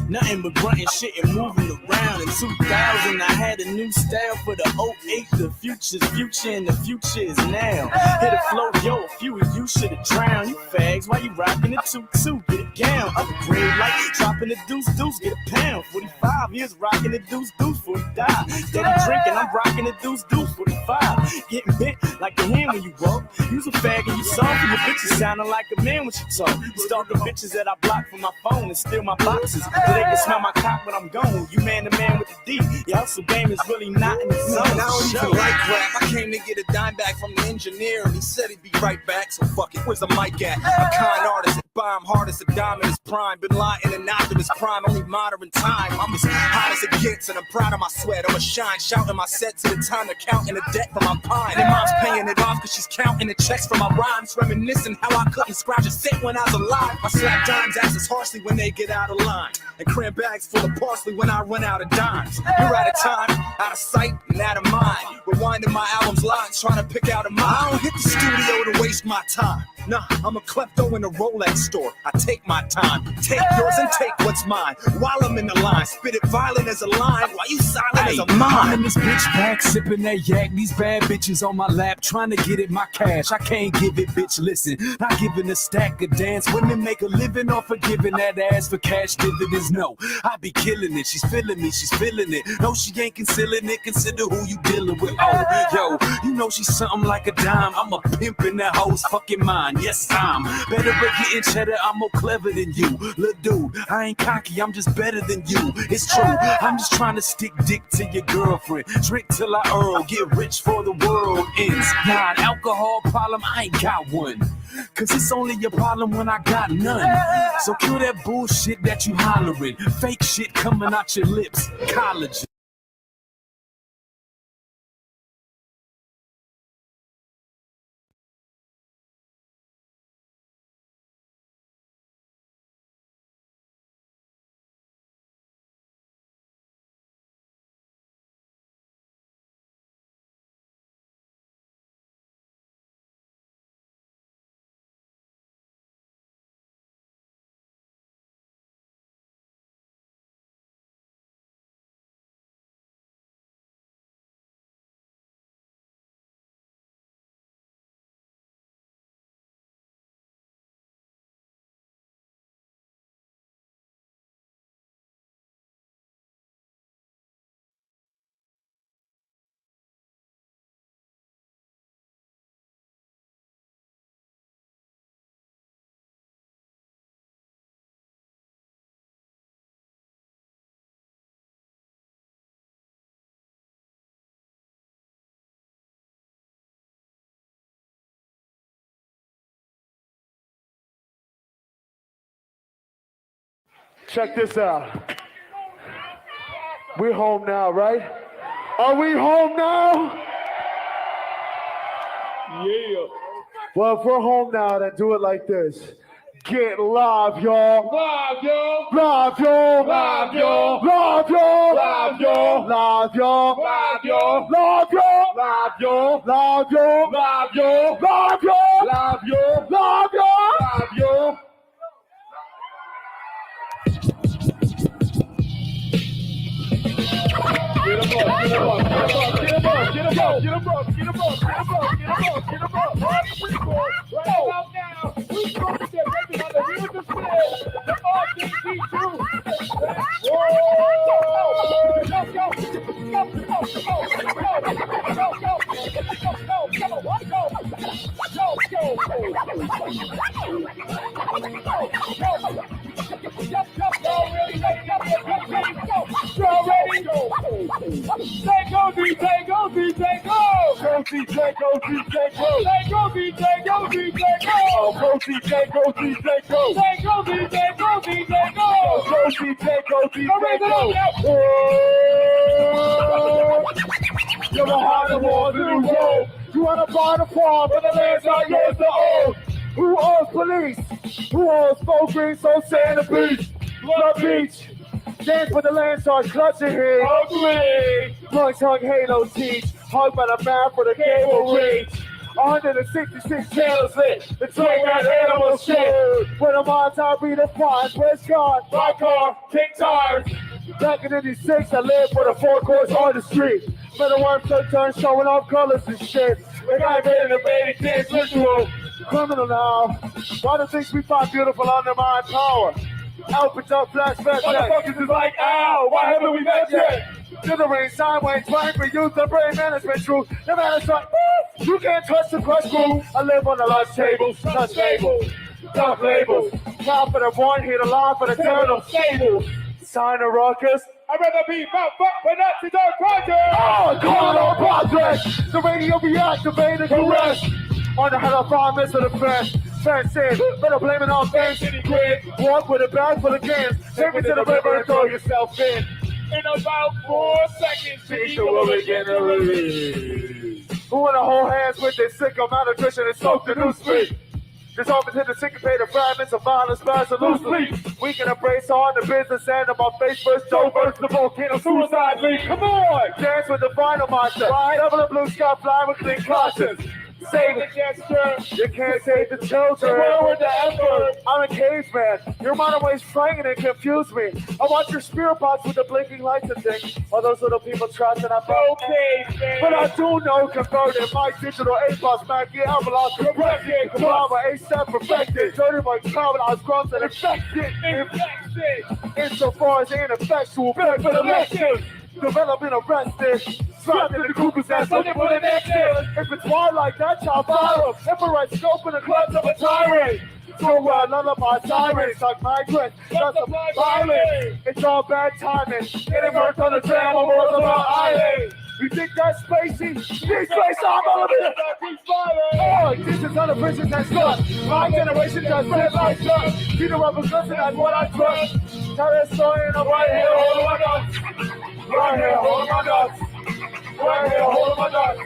Nothing but grunting shit and moving around. In 2000, I had a new style for the 08. The future's future and the future is now. Hit a flow, yo, a few of you should've drowned. You fags, why you rocking the 2-2? Get it down, upgrade like dropping the deuce, get a pound. 45 years rocking the deuce for he died. Steady drinking, I'm rocking the deuce 45. Getting bit like a hand when you walk. You's a fag and you soft and your bitches sounding like a man when you talk. You stalking bitches that I block from my phone and steal my boxes. They can smell my cock when I'm gone. You man to man with the D. Your hustle game is really not in the zone. I don't even like rap. I came to get a dime back from the engineer, and he said he'd be right back. So fuck it. Where's the mic at? A kind artist at bomb, hardest a dime in his prime. Been lying and out of his prime. Only modern time. I'm as hot as it gets, and I'm proud of my sweat. I'ma shine, shouting my set to the time to counting the debt from my pine. And mom's paying it off because she's counting the checks from my rhymes, reminiscing how I couldn't scratch a cent when I was alive. I slap dimes asses harshly when they get out of line. And cram bags full of parsley when I run out of dimes. You're out of time, out of sight, and out of mind. Rewinding my album's lines, trying to pick out a mind. I don't hit the studio to waste my time. Nah, I'm a klepto in a Rolex store. I take my time, take yours and take what's mine. While I'm in the line, spit it violent as a line. While you silent as a mime. I'm in this bitch back, sipping that yak. These bad bitches on my lap, trying to get it my cash. I can't give it, bitch, listen. Not giving a stack of dance. Women make a living off of giving that ass for cash dividends. No, I be killing it. She's feeling me, she's feeling it. No, she ain't concealing it. Consider who you dealing with. Oh, yo, you know she's something like a dime. I'm a pimp in that hoe's fucking mind. Yes, I'm better at getting cheddar. I'm more clever than you. Look, dude, I ain't cocky. I'm just better than you. It's true. I'm just trying to stick dick to your girlfriend. Drink till I earl. Get rich for the world ends. Nah, an alcohol problem, I ain't got one. Cause it's only a problem when I got none. So kill that bullshit that you hollering. Fake shit coming out your lips. College. Check this out. We're home now, right? Are we home now? Yeah. Well, if we're home now, then do it like this. Get live, y'all. Live, y'all. Live, y'all. Live, y'all. Live, y'all. Live, y'all. Live, y'all. Live, y'all. Live, y'all. Live, y'all. Live, y'all. Live, y'all. Live, y'all. Live, y'all. Live, y'all. Live, y'all. Get him up, get him up, get him up, get him up, get him up, get him up, get him up, get him up, get him up, get him up. Right about now, we're going to get ready on the wheels of steel. The RDC2. Whoa! Go, go, go, go, go, go, go, go, go, go, go, go, go, go, go, go, You're behind the walls in the road. You wanna buy the farm, but the land's not yours to own. Who owns police? Who owns folk green, so sand the beach? Love beach. Dance with the land, start clutching here. Ugly. Lungs hung halo teach. Hugged by the map for the cable reach. 166 channels lit. The train got animal shit. When I'm on top, redefined. Where's God? My car, kick tires. Back in 86, I lived with a 4-course on the street. Middle worm took turns showing off colors and shit. The guy made an invading kids ritual. Criminal now. Why do things we find beautiful under my power? Opens up flashbacks. Motherfuckers is like, ow, why haven't we met yet? Dithering sideways, trying for youth and brain management truth. The man is like, you can't touch the crush groove. I live on the lunch tables, touch labels, tough labels. Top for the one, here the line for the turtle stable. Sign a ruckus. I'd rather be fuck, but not to dark project. Oh, calling on project. The radio be activated, arrest. On the head of 5 minutes of the fence. Fence in, better blame it on Fan City Grid. Walk with a bag full of cans. Take it to the river and throw yourself in. In about 4 seconds, people will begin to release. Who wanna hold hands with this sicko malnutrition and soak the new street? Dissolving to the syncopated fragments of violence, fast and loose sleep. We can embrace on the business end of our face first, Joe versus the volcano suicide league. Come on! Dance with the final monster. Double the blue sky, fly with clean conscience. Save the gesture. You can't save the children. Where were the effort? I'm a caveman. Your mind always frightening and confuse me. I watch your spirit box with the blinking lights and things. All those little people trust and I'm okay, but I do know converted. My digital A-boss, Mackie, Avalon, corrected. Drama, A-step perfected. Dirty by Calvin, grunts and infected. Insofar as ineffectual, better for the lecture. Developing arrested. Trapped in the cuckoo's nest, looking for the next hit. If it's wild like that, y'all follow. Infrared scope in the clutch of a tyrant. So lullaby sirens like migrants. That's a violence. It's all bad timing. Getting hurt on the tram over Roosevelt Island. You think that's spacey? These space I'm elevated. Oh, this is other prisons that's done. My generation just live like sun. See the rubber guns and that's what I trust. Tell that story and I'm right here holding my nuts. Right here holding my nuts. Right here holding my nuts.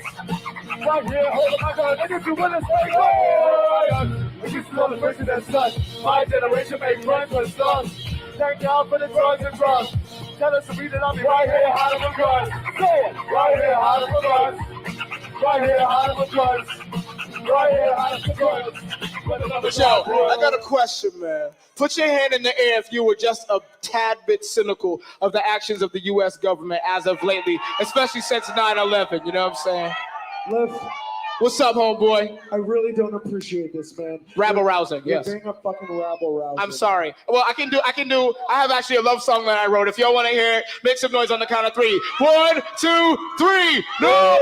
Right here holding my nuts. And if you want to say, oh, this is other prisons that's done. My generation made friends with sons. Thank God for the drugs and drugs. Tell us to read it, I'll be right here, hot of a gun. Say it, right here, hot of a gun. Right here, hot of a gun. Right here, hot of a gun. Yo, I got a question, man. Put your hand in the air if you were just a tad bit cynical of the actions of the U.S. government as of lately, especially since 9/11, you know what I'm saying? Listen. What's up, homeboy? I really don't appreciate this, man. Rabble-rousing, yes. You're being a fucking rabble-rousing. I'm sorry. Well, I have actually a love song that I wrote. If y'all want to hear it, make some noise on the count of 3. 1, 2, 3, no!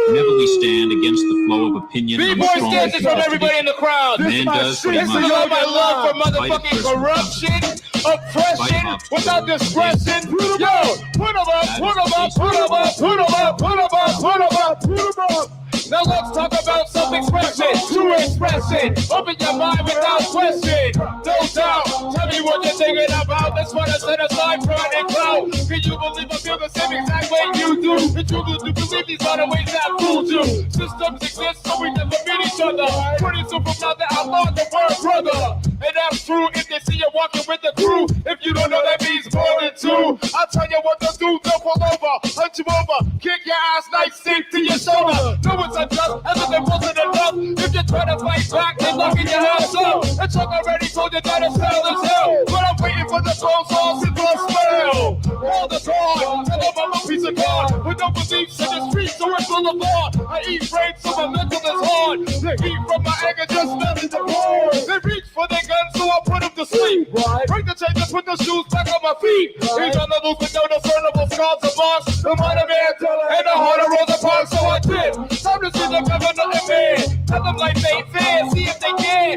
Whenever we stand against the flow of opinion, B-boy stands from everybody in the crowd. Man does what he This is must. all my love for motherfucking corruption, oppression, without discretion. Yo, put them up, put them up, put them up, put them up, put them up, put them up, put them up. Now let's talk about self-expression, true expression. Open your mind without question. Don't doubt. Tell me what you're thinking about. That's what I set aside pride and clout. Can you believe I feel the same exact way you do? The truth is to believe these are the ways that fool you. Systems exist so we never meet each other. Pretty soon from now that outlaw the word brother. And that's true if they see you walking with the crew. If you don't know that means more than 2. I'll tell you what to do. Don't pull over, hunt you over, kick your ass nice safe to your shoulder. No one's unjust, as if it wasn't enough. If you try to fight back, then locking your ass up. And Chuck already told you that it's hell as hell. But I'm waiting for the phone calls and the spell. All the time, tell them I'm a piece of God. With no beliefs in the streets, so it's full of law. I eat brains, so my mental is hard. The heat from my anger just melted the board. They reach for their guns, so I put them to sleep. Break the chains and put the shoes back on my feet. These are the loose with no discernible scars of marks. The mind of man and the heart of Rosa Parks, so I did. Time to see the governor and man. Tell them like they fair, see if they can.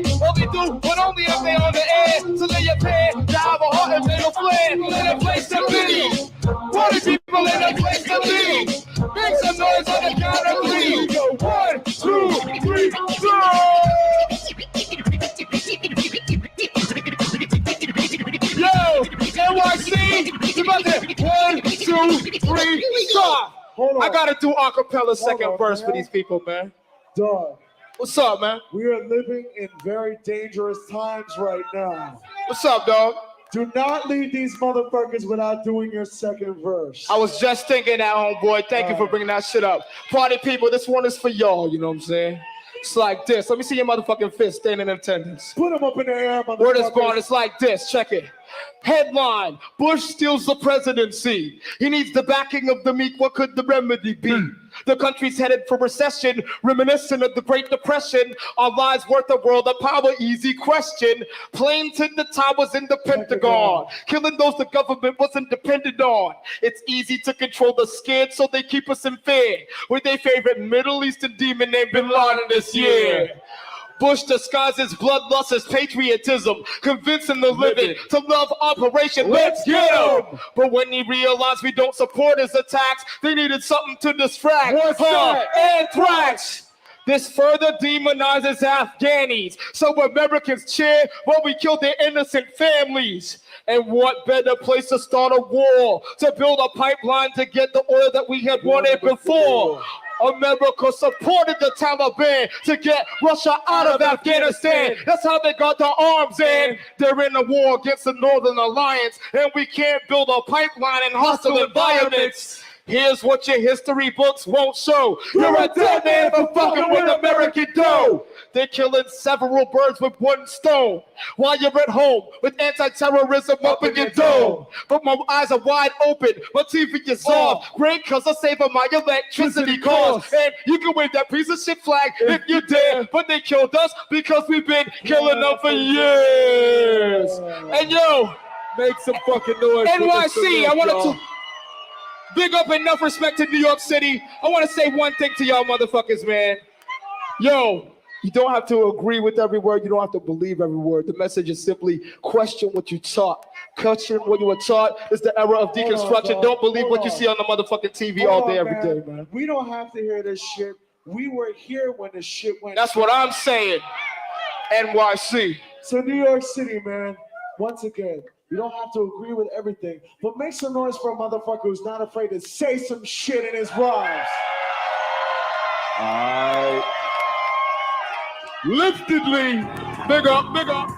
better place to be. Make some noise on the count of three. Go 1, 2, 3, go! Yo, NYC, you about to 1, 2, 3, stop. Hold on. I gotta do acapella second verse for these people, man. Dog. What's up, man? We are living in very dangerous times right now. What's up, dog? Do not leave these motherfuckers without doing your second verse. I was just thinking that, homeboy. Thank you for bringing that shit up. Party people, this one is for y'all, you know what I'm saying? It's like this. Let me see your motherfucking fist standing in attendance. Put them up in the air, motherfuckers. Word is born. It's like this. Check it. Headline: Bush steals the presidency. He needs the backing of the meek. What could the remedy be? The country's headed for recession, reminiscent of the Great Depression. Our lives worth a world of power? Easy question. Planes hit the towers in the Pentagon, killing those the government wasn't dependent on. It's easy to control the scared, so they keep us in fear with their favorite Middle Eastern demon named Bin Laden this year. Bush disguises bloodlust as patriotism, convincing the living to love Operation Let's Get 'em. But when he realized we don't support his attacks, they needed something to distract. What's that? Anthrax. This further demonizes Afghanis, so Americans cheer while we kill their innocent families. And what better place to start a war, to build a pipeline to get the oil that we had wanted before. America supported the Taliban to get Russia out of Afghanistan. That's how they got the arms in. They're in a war against the Northern Alliance, and we can't build a pipeline in hostile environments. Here's what your history books won't show. You're a dead man for fucking with American dough. They're killing several birds with one stone while you're at home with anti-terrorism up in your dome. But my eyes are wide open, my TV is off. Great, cause I'm saving my electricity costs. And you can wave that piece of shit flag if you dare. But they killed us because we've been killing them for years. And yo, make some fucking noise. NYC, I wanted to big up enough respect to New York City. I want to say one thing to y'all motherfuckers, man. Yo, you don't have to agree with every word. You don't have to believe every word. The message is simply question what you taught. Question what you were taught. It's the era of deconstruction. Don't believe what you see on the motherfucking TV all day, every day, man. We don't have to hear this shit. We were here when the shit went. That's what I'm saying. NYC. So New York City, man, once again, you don't have to agree with everything, but make some noise for a motherfucker who's not afraid to say some shit in his rhymes. Alright. Liftedly. Big up, big up.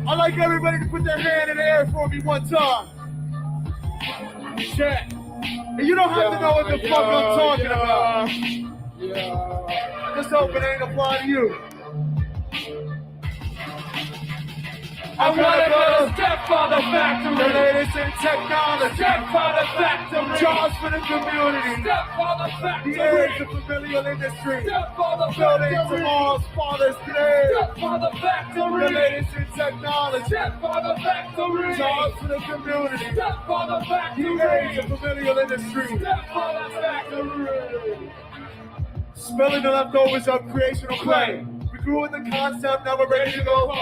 I'd like everybody to put their hand in the air for me one time. Check. And you don't have to know what the fuck I'm talking about. Just hope it ain't apply to you. I want to go Stepfather Factory. The latest in technology. Stepfather Factory. Jobs for the community. Stepfather Factory. The age of familial industry. Stepfather Factory. Building tomorrow's fathers today. Stepfather Factory. The latest in technology. Stepfather Factory. Jobs for the community. Stepfather Factory. The age of familial industry. Stepfather Factory. Spilling the leftovers of creational clay. We grew with the concept, now we're ready to go.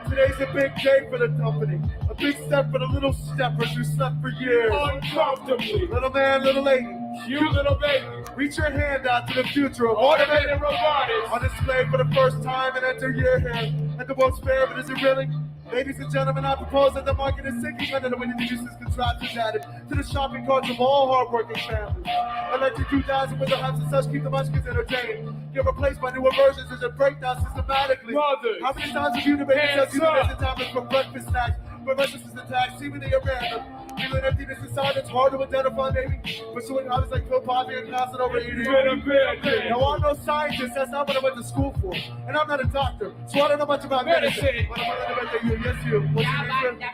Today's a big day for the company. A big step for the little steppers who slept for years. Uncomfortably. Little man, little lady. You little baby. Reach your hand out to the future of automated robotics. On display for the first time and enter your hair. At the most fair, but is it really? Ladies and gentlemen, I propose that the market is sinking under the wind of uses contraptions added to the shopping carts of all hardworking families. Electric 2000 with the hubs and such keep the munchkins entertained. Get replaced by newer versions as it break down systematically. Brothers, how many times have you debated tells you the best time for breakfast snacks? But restless is attacked, seemingly at random. Feeling emptiness inside, it's hard to identify, maybe. Pursuing hobbies like Phil Poppy and constant overeating. Now, I'm no scientist, that's not what I went to school for. And I'm not a doctor, so I don't know much about medicine. But I'm willing to bet that you, yes you. What's your name?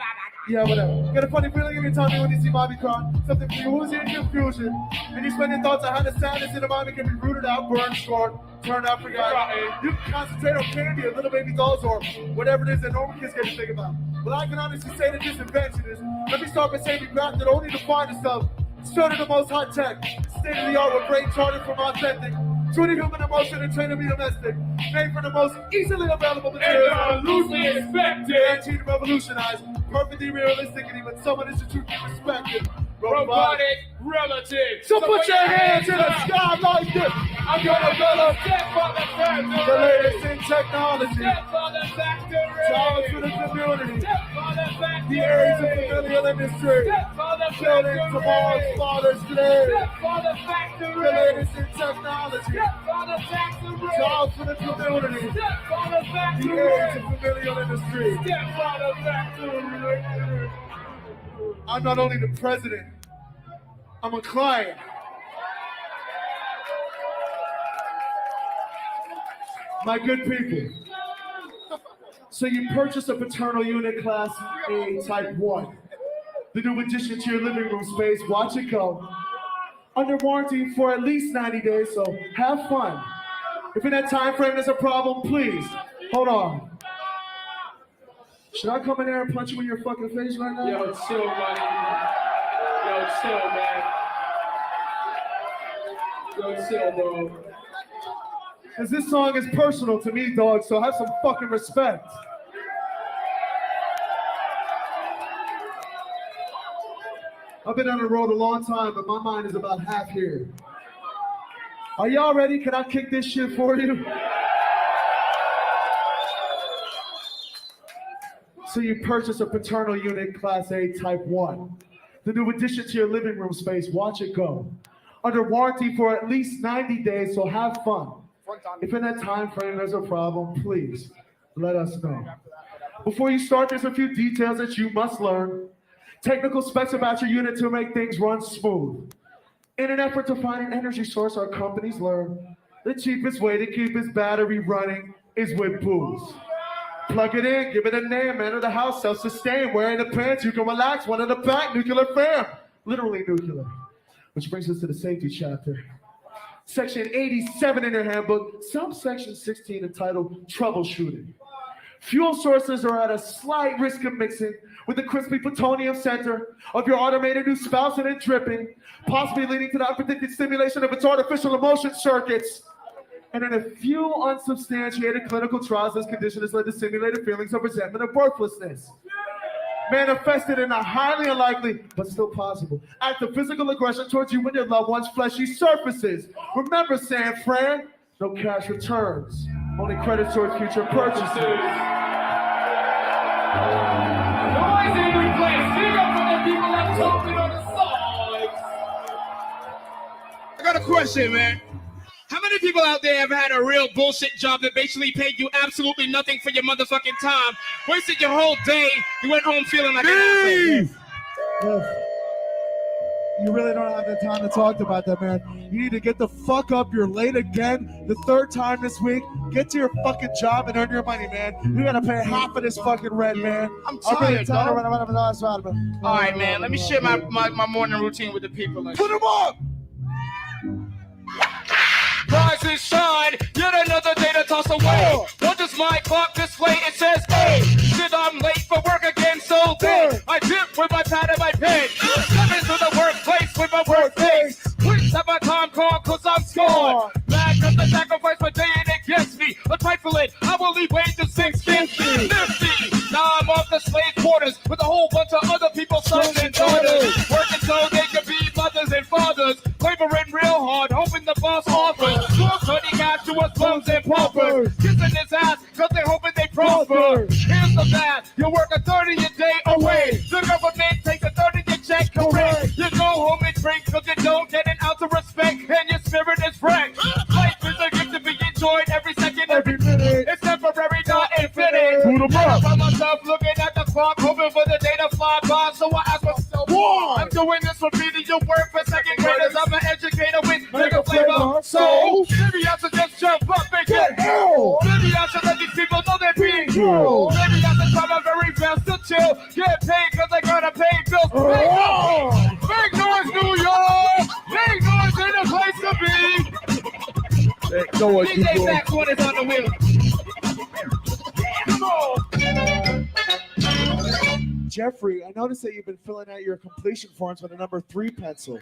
Yeah, whatever. Get a funny feeling every time when you see Bobby Con. Something for you who's in confusion. And you spend your thoughts on how the sadness in the mind can be rooted out, burned, scarred, turned out, forgotten. You can concentrate on candy or little baby dolls or whatever it is that normal kids get to think about. Well, I can honestly say that this invention is, let me start by saying we crafted only to find itself. Started the most high tech, state of the art with brain charted from authentic. Truly human emotion and trained to be domestic. Made for the most easily available material. And loosely expected. Guaranteed to revolutionize. Perfectly realistic and even someone is to truly respected. Robotic relative. So put your hands in the sky like this. I'm gonna build a Stepfather Factory. The latest in technology. Stepfather Factory. Jobs for the community. Stepfather Factory. The age of familial industry. Stepfather Factory. Building tomorrow's fathers today. Stepfather Factory. The latest in technology. Stepfather Factory. Jobs for the community. Stepfather Factory. The age of familial industry. Stepfather Factory. I'm not only the president, I'm a client. My good people, so you purchased a paternal unit class A type 1. The new addition to your living room space, watch it go. Under warranty for at least 90 days, so have fun. If in that time frame there's a problem, please, hold on. Should I come in there and punch you in your fucking face right now? Yo, chill, man. Yo, chill, man. Yo, chill, bro. Because this song is personal to me, dog, so have some fucking respect. I've been on the road a long time, but my mind is about half here. Are y'all ready? Can I kick this shit for you? So you purchase a paternal unit class A type 1. The new addition to your living room space, watch it go. Under warranty for at least 90 days, so have fun. If in that time frame there's a problem, please let us know. Before you start, there's a few details that you must learn. Technical specs about your unit to make things run smooth. In an effort to find an energy source, our companies learn the cheapest way to keep its battery running is with booze. Plug it in, give it a name, enter the house, self-sustain, wearing the pants, you can relax, one in the back, nuclear fam. Literally nuclear. Which brings us to the safety chapter. Section 87 in your handbook, subsection 16 entitled Troubleshooting. Fuel sources are at a slight risk of mixing with the crispy plutonium center of your automated new spouse and it dripping, possibly leading to the unpredicted stimulation of its artificial emotion circuits. And in a few unsubstantiated clinical trials, this condition has led to simulated feelings of resentment and worthlessness. manifested in a highly unlikely, but still possible, act of physical aggression towards you and your loved one's fleshy surfaces. Remember, San Fran, no cash returns, only credits towards future purchases. Noise in your place. Speak up for the people that's talking on the sides. I got a question, man. How many people out there have had a real bullshit job that basically paid you absolutely nothing for your motherfucking time? Wasted your whole day. You went home feeling like an asshole. You really don't have the time to talk about that, man. You need to get the fuck up. You're late again. The third time this week. Get to your fucking job and earn your money, man. You gotta pay half of this fucking rent, man. I'm tired, dog. All right, man. Let me share my morning routine with the people. Put them up! Rise and shine, yet another day to toss away. What does my clock display? It says, hey, shit, I'm late for work again, so then I dip with my pad and my pen. Step into the workplace with my work face. Please have my time card, cause I'm scored. Back up the sacrifice for day and against me. A trifling, I will leave wages 650. Nifty. Now I'm off the slave quarters with a whole bunch of other people's sons and daughters. Working so they can be mothers and fathers. Laboring real hard, hoping the boss offers. Money got to us bums and paupers. Kissing his ass, cause they hoping they prosper. Here's the math, you work a 30th day away. The government takes a 30th check, correct. You go home and drink, cause you don't get an ounce of respect. And your spirit is wrecked. Life is a gift to be enjoyed every second, every minute. It's temporary, not infinite. I find myself looking at the clock, hoping for the day to fly by. So I ask myself, I'm doing this for remedial work for second graders. I'm an educator with nigga flavor. So maybe I should just jump up and get ill. Maybe I should let these people know they're being cool. Maybe I should try my very best to chill. Get paid cause I gotta pay bills. Make noise, New York! Make noise in the place to be! Make noise, New York! DJ Back One is on the wheel. Come on! Jeffrey, I noticed that you've been filling out your completion forms with a number 3 pencil.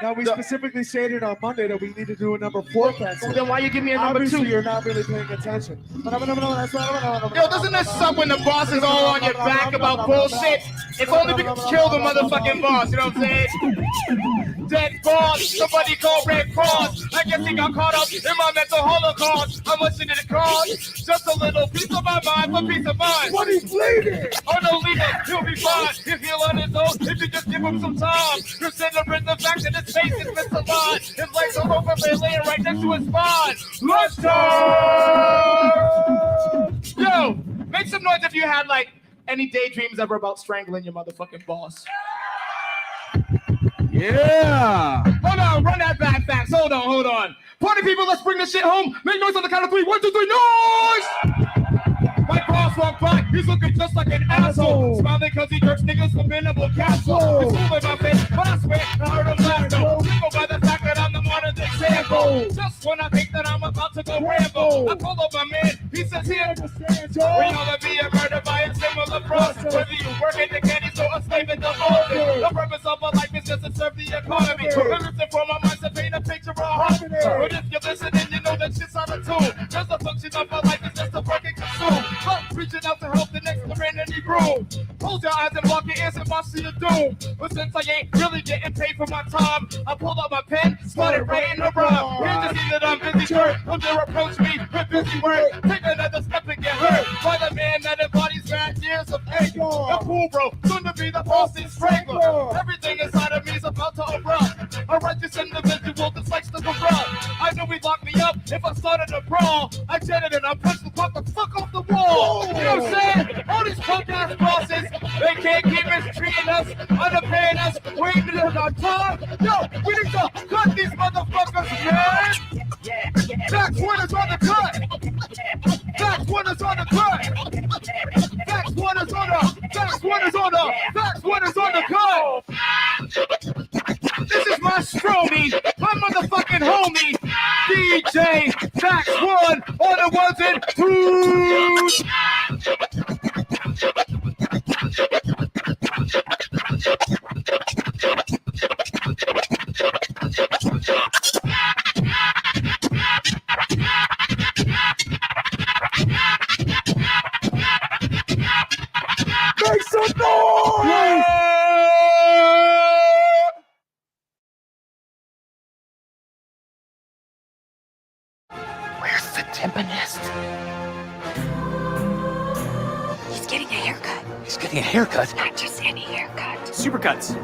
Now, we specifically stated on Monday that we need to do a number 4 pencil. Then why you give me a number Obviously, 2? You're not really paying attention. Yo, doesn't that suck when the boss is all on your back about bullshit? It's only because you kill the motherfucking boss, you know what I'm saying? Dead boss, somebody called Red Cross. I guess he got caught up in my mental holocaust. How much did it cost? Just a little piece of my mind for peace of mind. But he's bleeding! Oh no, leave it, he'll be fine. If he'll on his own, if you just give him some time. Considering the fact that his face is misaligned. His legs are over there laying right next to his spine. Lunchtime! Yo, make some noise if you had like any daydreams ever about strangling your motherfucking boss. Yeah! Hold on, run that back fast. Hold on. Party people, let's bring this shit home. Make noise on the count of 3. 1, 2, 3, noise! My boss walked by, he's looking just like an asshole. Smiling cause he jerks niggas from Minimal Castle. He's moving my face, but I swear I heard him laugh though. People by the fact that I'm the modern example. Just when I think that I'm about to go ramble, I call up my man, he says he understands, yo. We all be a murder by a similar process. Whether you work in the candy store or slave in the office. The purpose of my life is just to serve the economy. Listen for my mind to paint a picture of harmony. But if you're listening, you know that shit's out of tune. Just a function of my life is just to work and consume. Reaching out to help the next serenity room. Close your eyes and block your ears and watch your doom. But since I ain't really getting paid for my time, I pulled out my pen, started writing a rhyme. Here's to see that I'm busy, sir. Come there, approach me with busy work. Take another step and get hurt by the man that embodies bad years of anger. The cool bro, soon to be the boss's strangler. Everything inside of me is about to erupt. A righteous individual that likes to corrupt. I knew he'd lock me up if I started a brawl. I jetted and I punched the fuck off the wall. You know what I'm saying? All these punk ass bosses, they can't keep mistreating us, underpaying us, waiting on our time. Yo, we need to cut these motherfuckers, man. That's when it's on the cut. That's when it's on the cut. That's when it's on the. That's when it's on the. That's when it's on the cut. This is my stromie, my motherfucking homie, DJ Dax One on the ones and twos. Make some noise! getting a haircut. He's getting a haircut. Not just any haircut. Supercuts.